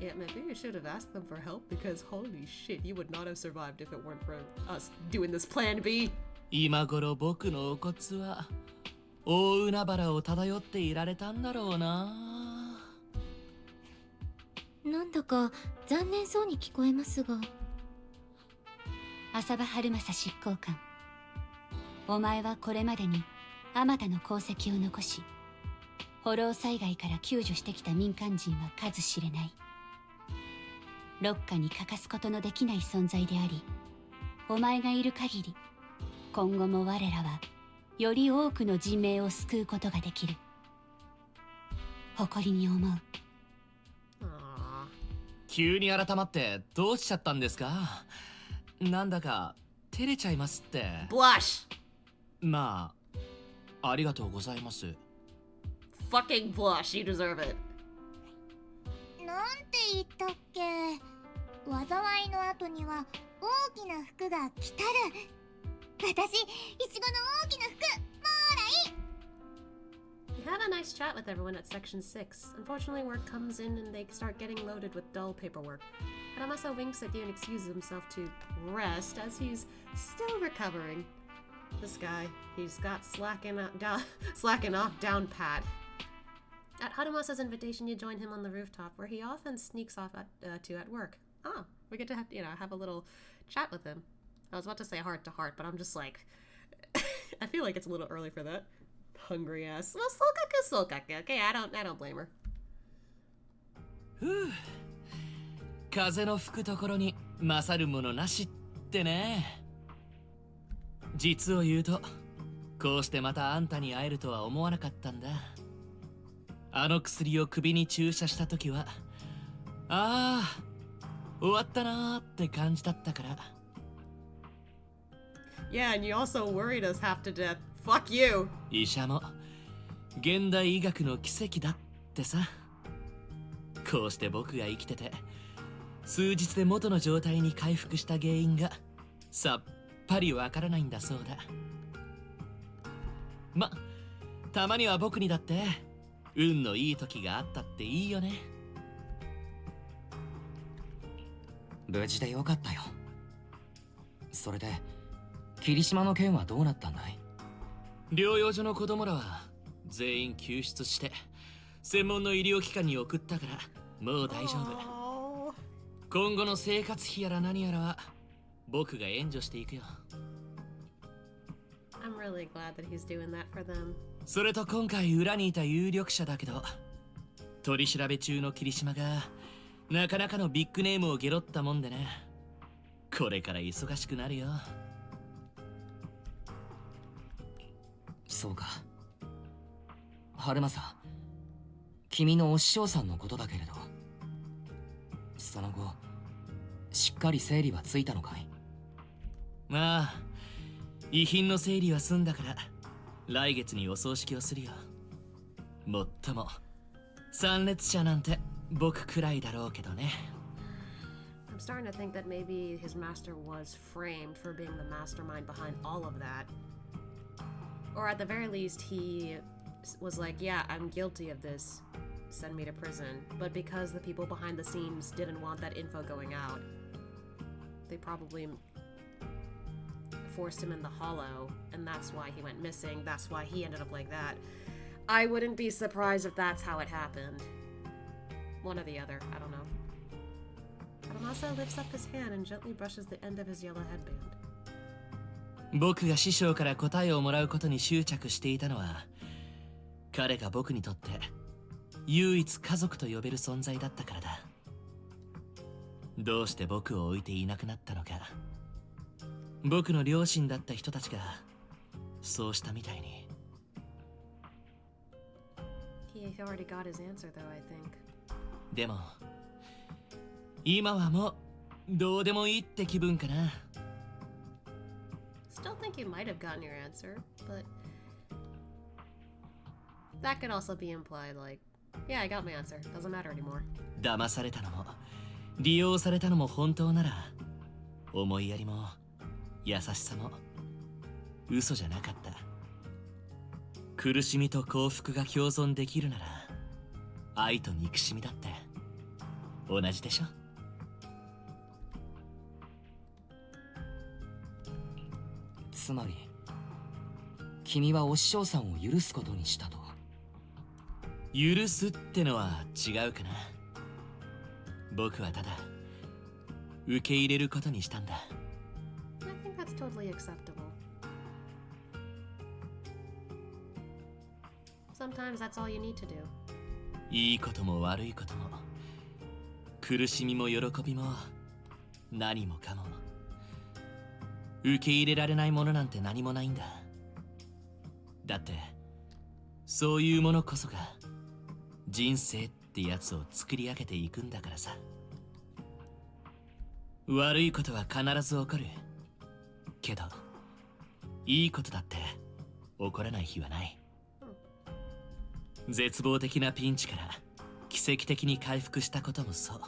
Yeah, maybe you should have asked them for help because holy shit, you would not have survived if it weren't for us doing this plan B. 今頃僕のお骨は大海原を漂っていられたんだろうな。なんだか残念そうに聞こえますが。浅場春正執行官、お前はこれまでにあまたの功績を残し、舗装災害から救助してきた民間人は数知れない。ロッカに欠かすことのできない存在であり、お前がいる限り今後も我らはより多くの人命を救うことができる。誇りに思う。急に改まってどうしちゃったんですか。なんだか照れちゃいますって。Blush! まあ、ありがとうございます。Fucking blush, you deserve it. なんて言ったっけ。災いの後には大きな服が来たる。私、いちごの大きな服、もーらい。You have a nice chat with everyone at Section 6. Unfortunately, work comes in and they start getting loaded with dull paperwork. Harumasa winks at you and excuses himself to rest as he's still recovering. This guy, he's got slacking off down pat. At Harumasa's invitation, you join him on the rooftop, where he often sneaks off to at work. Oh, we get to have a little chat with him. I was about to say heart to heart, but I'm just like, I feel like it's a little early for that. Hungry ass. Well, sokaku. Okay, I don't blame her. ふう、風の吹くところに勝るものなしってね。実を言うと、こうしてまたあんたに会えるとは思わなかったんだ。あの薬を首に注射した時は、ああ、終わったなーって感じだったから。Yeah, and you also worried us half to death. Fuck you! 医者も現代医学の奇跡だってさ。こうして僕が生きてて、数日で元の状態に回復した原因がさっぱりわからないんだそうだ。ま、たまには僕にだって運のいい時があったっていいよね。無事でよかったよ。それで霧島の件はどうなったんだい？療養所の子供らは全員救出して専門の医療機関に送ったからもう大丈夫。今後の生活費やら何やらは僕が援助していくよ。I'm really glad that he's doing that for them. それと今回裏にいた有力者だけど、取り調べ中の霧島がなかなかのビッグネームをゲロったもんでね。これから忙しくなるよ。そうか。春正、君のお師匠さんのことだけれど、その後しっかり整理はついたのかい？まあ、遺品の整理は済んだから来月にお葬式をするよ。もっとも参列者なんて僕くらいだろうけどね。I'm starting to think that maybe his master was framed for being the mastermind behind all of that. Or at the very least, he was like, yeah, I'm guilty of this. Send me to prison. But because the people behind the scenes didn't want that info going out, they probably forced him in the hollow, and that's why he went missing. That's why he ended up like that. I wouldn't be surprised if that's how it happened. One or the other, I don't know. Harumasa lifts up his hand and gently brushes the end of his yellow headband. 僕が師匠から答えをもらうことに執着していたのは、彼が僕にとって唯一家族と呼べる存在だったからだ。どうして僕を置いていなくなったのか。僕の両親だった人たちがそうしたみたいに。He already got his answer though, I think. でも今はもうどうでもいいって気分かな。Still think you might have gotten your answer, but that could also be implied like, yeah, I got my answer. Doesn't matter anymore. 騙されたのも利用されたのも本当なら、思いやりも優しさも嘘じゃなかった。苦しみと幸福が共存できるなら、愛と憎しみだって同じでしょ。つまり君はお師匠さんを許すことにしたと。許すってのは違うかな。僕はただ受け入れることにしたんだ。I think that's totally acceptable. Sometimes that's all you need to do. いいことも悪いことも苦しみも喜びも何もかも受け入れられないものなんて何もないんだ。だってそういうものこそが人生ってやつを作り上げていくんだからさ。悪いことは必ず起こるけど、いいことだって起こらない日はない。絶望的なピンチから奇跡的に回復したこともそう。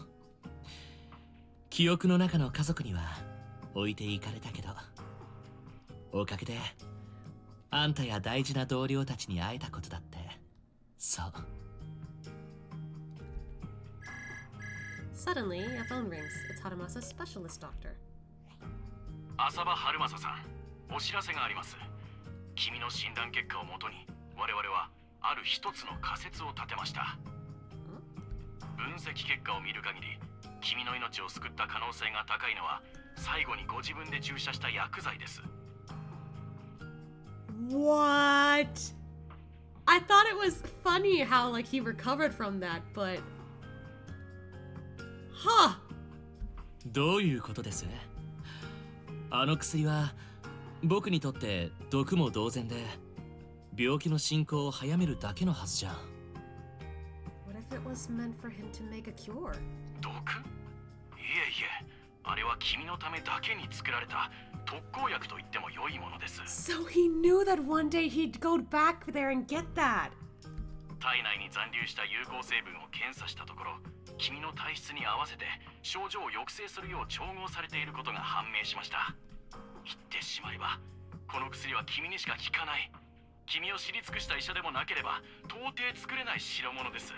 記憶の中の家族には置いていかれたけど、おかげであんたや大事な同僚たちに会えたことだってそう。Suddenly, a phone rings. It's Harumasa's specialist doctor. 浅場春正さん、お知らせがあります。君の診断結果をもとに我々はある一つの仮説を立てました。分析結果を見る限り、君の命を救った可能性が高いのは最後にご自分で注射した薬剤です。What? I thought it was funny how like he recovered from that, but huh. どういうことです？あの薬は僕にとって毒も同然で病気の進行を早めるだけのはずじゃん。 What if it was meant for him to make a cure? 毒？いえいえ、あれは君のためだけに作られた特効薬と言っても良いものです。 So he knew that one day he'd go back there and get that. 体内に残留した有効成分を検査したところ、君の体質に合わせて症状を抑制するよう調合されていることが判明しました。言ってしまえば、この薬は君にしか効かない。君を知り尽くした医者でもなければ到底作れない代物です。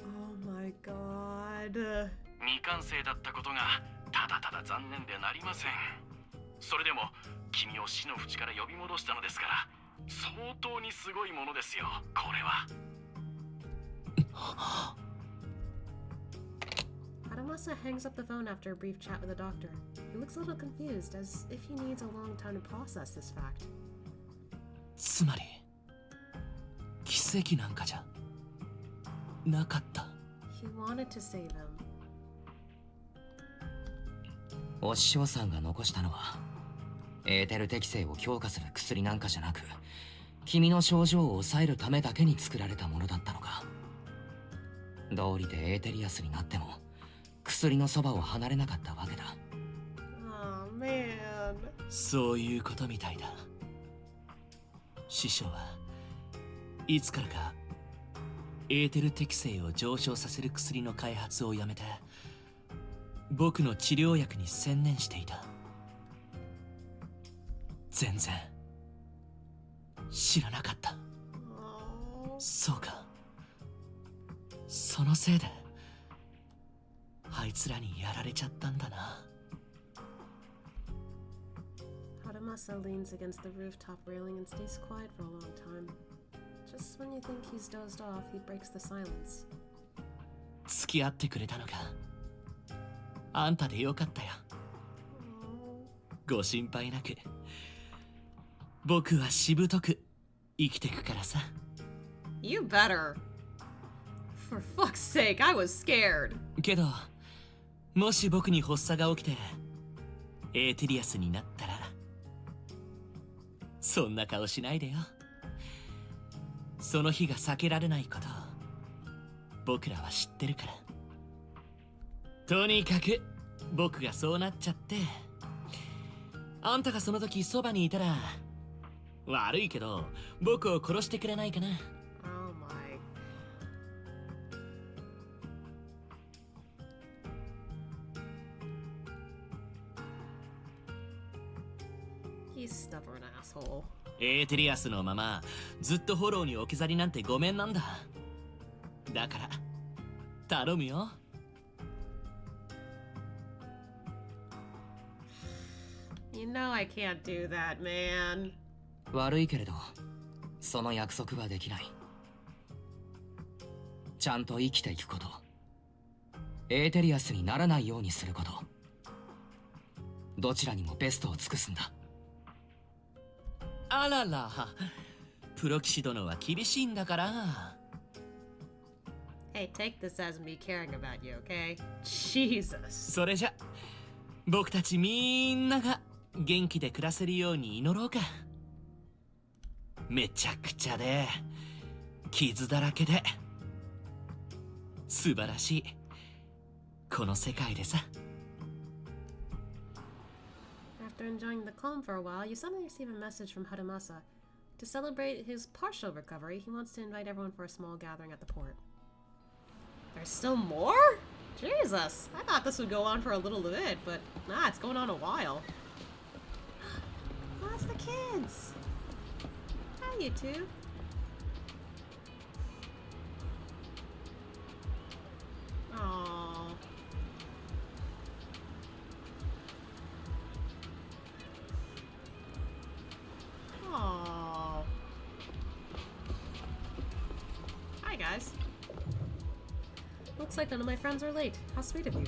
Oh my god. 未完成だったことがただただ残念でなりません。それでも君を死の淵から呼び戻したのですから、相当にすごいものですよ、これは。Harumasa hangs up the phone after a brief chat with the doctor. He looks a little confused, as if he needs a long time to process this fact. つまり奇跡なんかじゃなかった。 He wanted to save him. お師匠さんが残したのはエーテル適性を強化する薬なんかじゃなく、君の症状を抑えるためだけに作られたものだったのか。道理でエーテリアスになっても薬のそばを離れなかったわけだ。 Oh man. そういうことみたいだ。師匠はいつからかエーテル適性を上昇させる薬の開発をやめて僕の治療薬に専念していた。全然知らなかった。そうか、そのせいであいつらにやられちゃったんだな。Harumasa leans against the rooftop railing and stays quiet for a long time. Just when you think he's dozed off, he breaks the silence. 付き合ってくれたのか。あんたでよかったよ。ご心配なく。僕はしぶとく生きてくからさ。You better. For fuck's sake, I was scared. けど、もし僕に発作が起きて、エーテリアスになったら、そんな顔しないでよ。その日が避けられないことを僕らは知ってるから。とにかく僕がそうなっちゃって、あんたがその時そばにいたら、悪いけど僕を殺してくれないかな。Oh my. He's stubborn asshole. エーテリアスのままずっとフォローに置き去りなんてごめんなんだ。だから頼むよ。You know I can't do that, man. 悪いけれど、その約束はできない。ちゃんと生きていくこと、エーテリアスにならないようにすること、どちらにもベストを尽くすんだ。あらら、プロ騎士殿は厳しいんだから。Hey, take this as me caring about you, okay? Jesus. それじゃ、僕たちみんなが元気で暮らせるように祈ろうか。めちゃくちゃで、傷だらけで、素晴らしい、この世界でさ。After enjoying the calm for a while, you suddenly receive a message from Harumasa. To celebrate his partial recovery, he wants to invite everyone for a small gathering at the port. There's still more? Jesus! I thought this would go on for a little bit, but nah, it's going on a while. Oh, that's the kids! Hi, you two. Aww. Aww. Hi, guys. Looks like none of my friends are late. How sweet of you.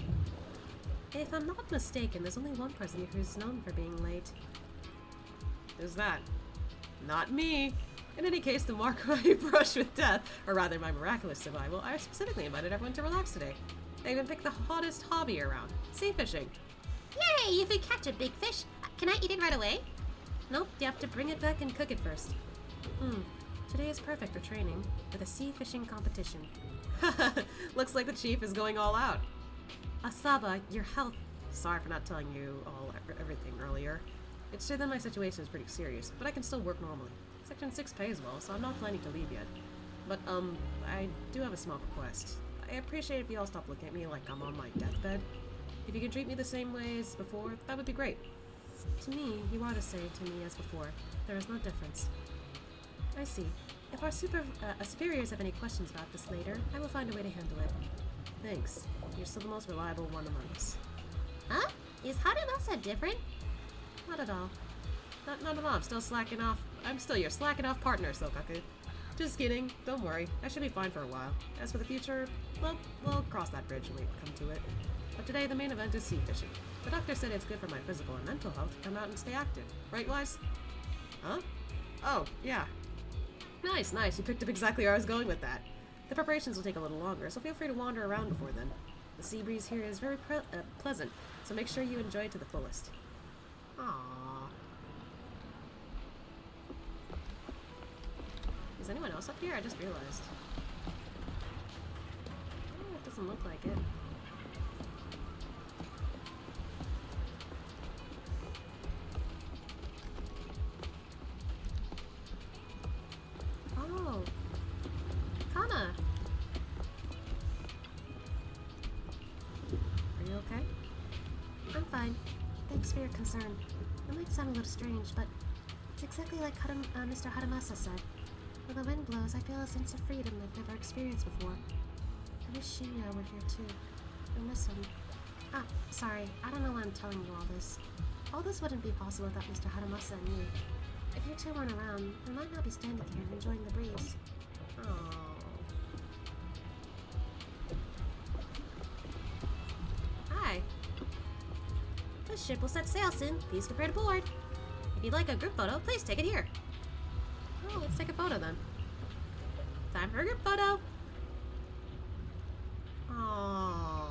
If I'm not mistaken, there's only one person here who's known for being late. Who's that? Not me. In any case, to mark my brush with death, or rather my miraculous survival, I specifically invited everyone to relax today. I even picked the hottest hobby around, sea fishing. Yay! If we catch a big fish, can I eat it right away? Nope, you have to bring it back and cook it first. Today is perfect for training, with a sea fishing competition. Looks like the chief is going all out. Asaba, your health... Sorry for not telling you everything earlier. It's true that my situation is pretty serious, but I can still work normally. Section 6 pays well, so I'm not planning to leave yet. But, I do have a small request. I appreciate if you all stop looking at me like I'm on my deathbed. If you can treat me the same way as before, that would be great. To me, you are the same to me as before. There is no difference. I see. If our superiors have any questions about this later, I will find a way to handle it. Thanks. You're still the most reliable one among us. Huh? Is Harumasa different? Not at all. Not at all. I'm still slacking off. I'm still your slacking off partner, Sokaku. Just kidding. Don't worry. I should be fine for a while. As for the future, well, we'll cross that bridge when we come to it. But today, the main event is sea fishing. The doctor said it's good for my physical and mental health to come out and stay active. Right, Wise? Huh? Oh, yeah. Nice, nice. You picked up exactly where I was going with that. The preparations will take a little longer, so feel free to wander around before then. The sea breeze here is very pleasant, so make sure you enjoy it to the fullest. Aww. Is anyone else up here? I just realized. Oh, it doesn't look like it. Oh. Kana. Are you okay? fine. Thanks for your concern. It might sound a little strange, but it's exactly like Mr. Harumasa said. When the wind blows, I feel a sense of freedom I've never experienced before. I wish Shinya were here too. I miss him. Ah, sorry. I don't know why I'm telling you all this. All this wouldn't be possible without Mr. Harumasa and you. If you two weren't around, I might not be standing here enjoying the breeze. Oh. Hi. The ship will set sail soon. Please prepare to board. If you'd like a group photo, please take it here. Oh, let's take a photo then. Time for a group photo. Oh.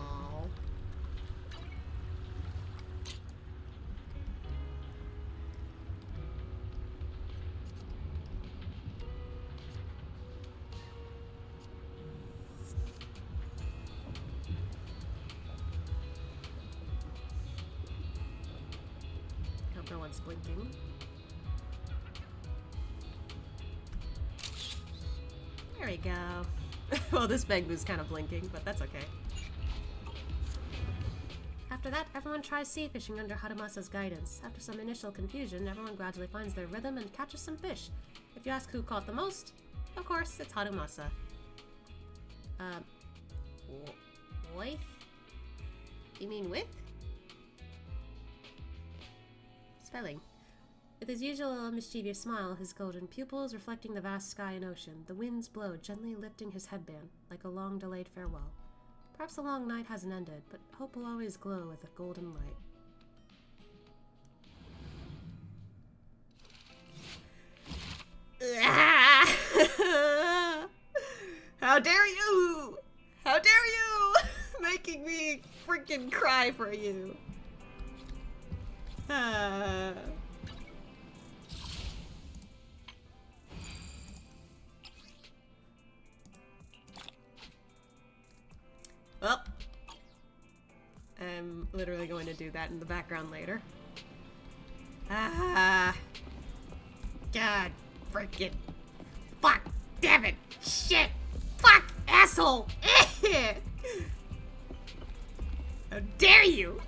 Hope no one's blinking. There we go. Well, this Bangbu's kind of blinking, but that's okay. After that, everyone tries sea fishing under Harumasa's guidance. After some initial confusion, everyone gradually finds their rhythm and catches some fish. If you ask who caught the most, of course, it's Harumasa. Wife? You mean with? Spelling. With his usual mischievous smile, his golden pupils reflecting the vast sky and ocean, the winds blow, gently lifting his headband, like a long-delayed farewell. Perhaps the long night hasn't ended, but hope will always glow with a golden light. How dare you! How dare you! Making me freaking cry for you. Well, I'm literally going to do that in the background later. God freaking fuck, damn it, shit, fuck, asshole. How dare you?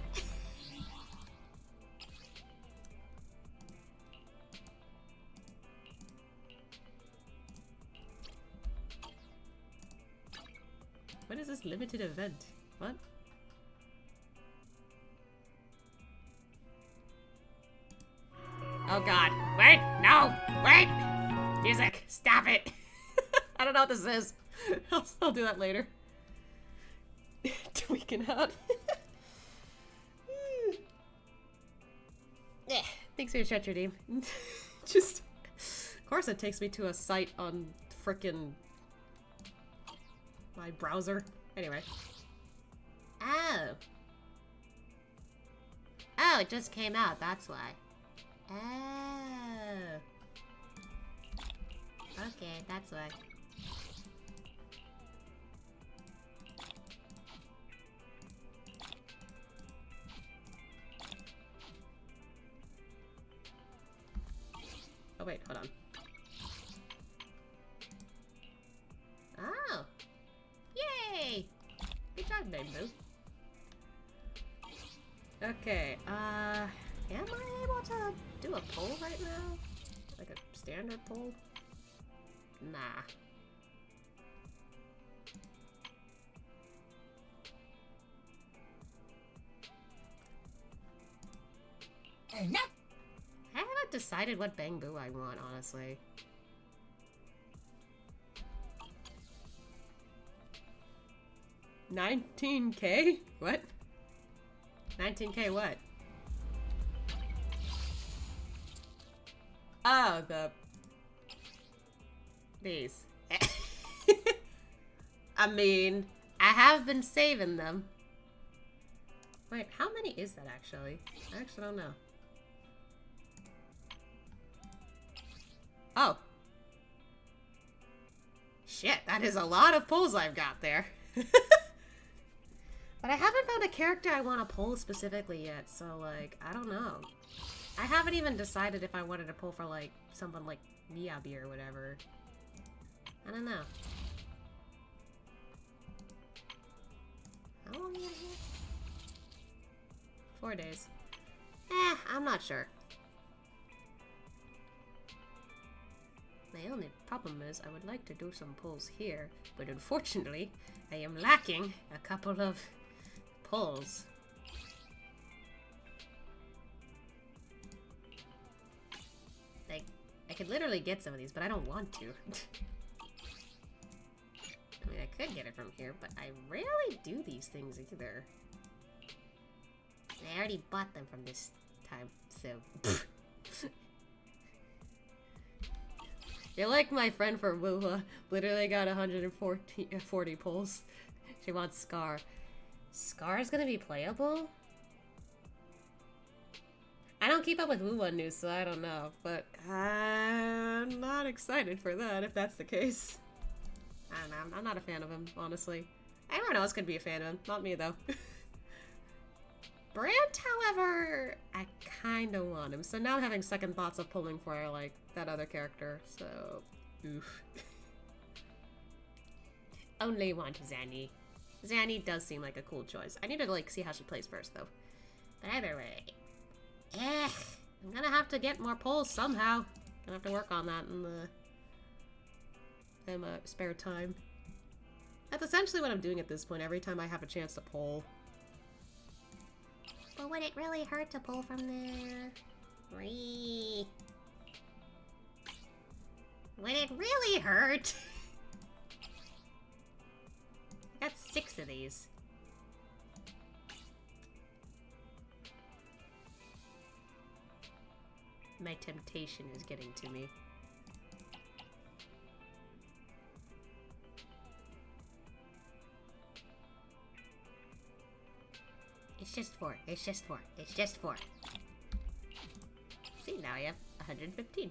What is this limited event? What? Oh god. Wait! No! Wait! Music! Stop it! I don't know what this is. I'll do that later. Tweaking out. Yeah, thanks for your chat, your name. Just... Of course it takes me to a site on frickin' my browser. Anyway. Oh. Oh, it just came out, that's why. Oh. Okay, that's why. Oh wait, hold on. Oh. Yay! Good job, Bamboo. Okay, am I able to do a poll right now? Like a standard poll? Nah. I haven't decided what Bamboo I want, honestly. $19K? What? 19K what? Oh, these. I mean, I have been saving them. Wait, how many is that actually? I actually don't know. Oh. Shit, that is a lot of pulls I've got there. But I haven't found a character I want to pull specifically yet, so, like, I don't know. I haven't even decided if I wanted to pull for, like, someone like Miyabi or whatever. I don't know. How long are you here? 4 days. I'm not sure. My only problem is I would like to do some pulls here, but unfortunately, I am lacking a couple of pulls. Like, I could literally get some of these, but I don't want to. I mean, I could get it from here, but I rarely do these things either. I already bought them from this time, so... You're like my friend for Wuha. Literally got 140 pulls. She wants Scar. Scar's gonna be playable? I don't keep up with Wuha news, so I don't know. But I'm not excited for that, if that's the case. I don't know. I'm not a fan of him, honestly. Everyone else could be a fan of him. Not me, though. Brant, however, I kinda want him. So now I'm having second thoughts of pulling for, like, that other character. So, oof. Only want Zanny. Zanny does seem like a cool choice. I need to, like, see how she plays first, though. But either way. I'm gonna have to get more pulls somehow. Gonna have to work on that in the spare time. That's essentially what I'm doing at this point, every time I have a chance to pull. But would it really hurt to pull from there? Wee. Would it really hurt? I got 6 of these. My temptation is getting to me. It's just 4. It's just 4. It's just 4. See, now I have 115.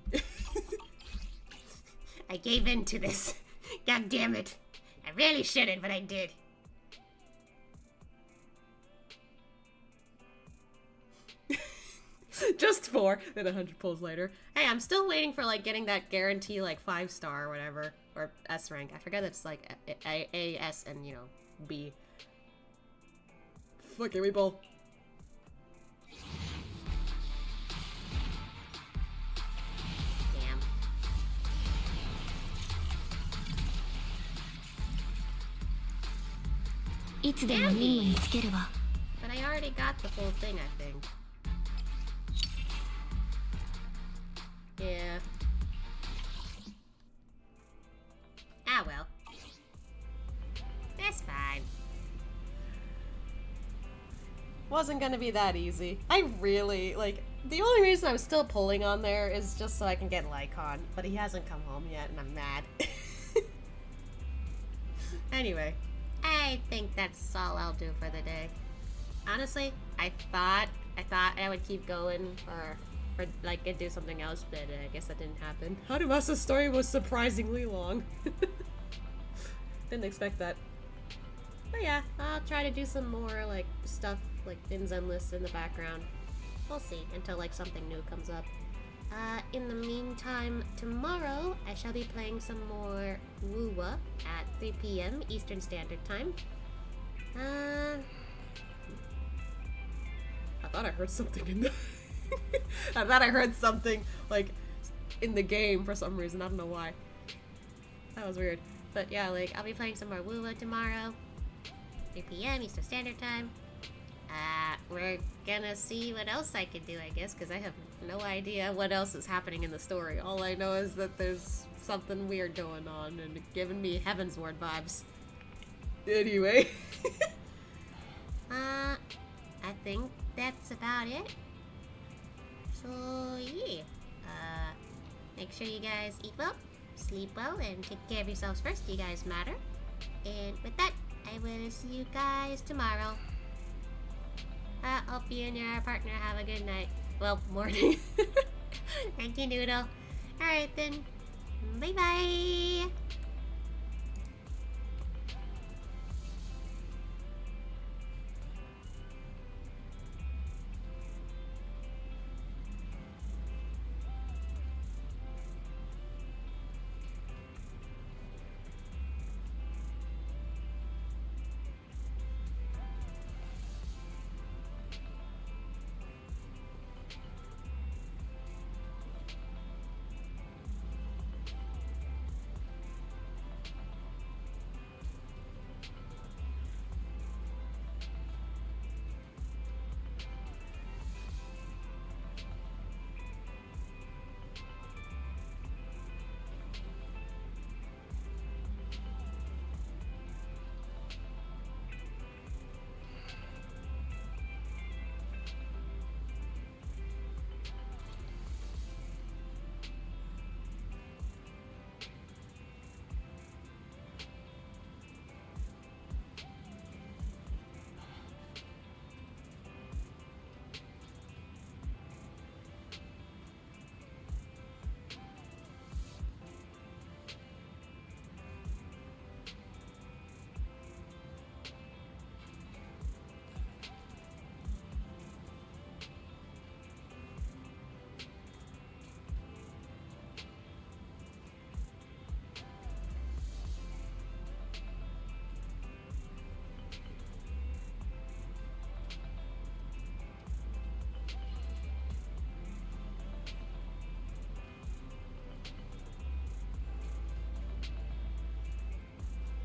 I gave in to this. God damn it. I really shouldn't, but I did. Just 4, then 100 pulls later. Hey, I'm still waiting for, like, getting that guarantee, like, 5-star or whatever. Or S rank. I forget it's, like, A, S, and, you know, B. Fuck it, we pull. Damn. But I already got the full thing, I think. Yeah. Ah, well. That's fine. Wasn't gonna be that easy. I really, like, the only reason I'm still pulling on there is just so I can get Lycon, but he hasn't come home yet, and I'm mad. Anyway, I think that's all I'll do for the day. Honestly, I thought I would keep going for like, do something else, but I guess that didn't happen. Harumasa's story was surprisingly long. Didn't expect that. But yeah, I'll try to do some more, like, stuff, like, in Zenless in the background. We'll see, until, like, something new comes up. In the meantime, tomorrow, I shall be playing some more Wuwa at 3 p.m. Eastern Standard Time. I thought I heard something in the... I thought I heard something, like, in the game for some reason. I don't know why. That was weird. But yeah, like, I'll be playing some more Wuwa tomorrow. 3 p.m. Eastern Standard Time. We're gonna see what else I can do, I guess, because I have no idea what else is happening in the story. All I know is that there's something weird going on, and it's giving me Heavensward vibes. Anyway. I think that's about it. So, yeah. Make sure you guys eat well, sleep well, and take care of yourselves first. You guys matter. And with that, I will see you guys tomorrow. Hope you and your partner have a good night. Well, morning. Thank you, Noodle. Alright then. Bye-bye.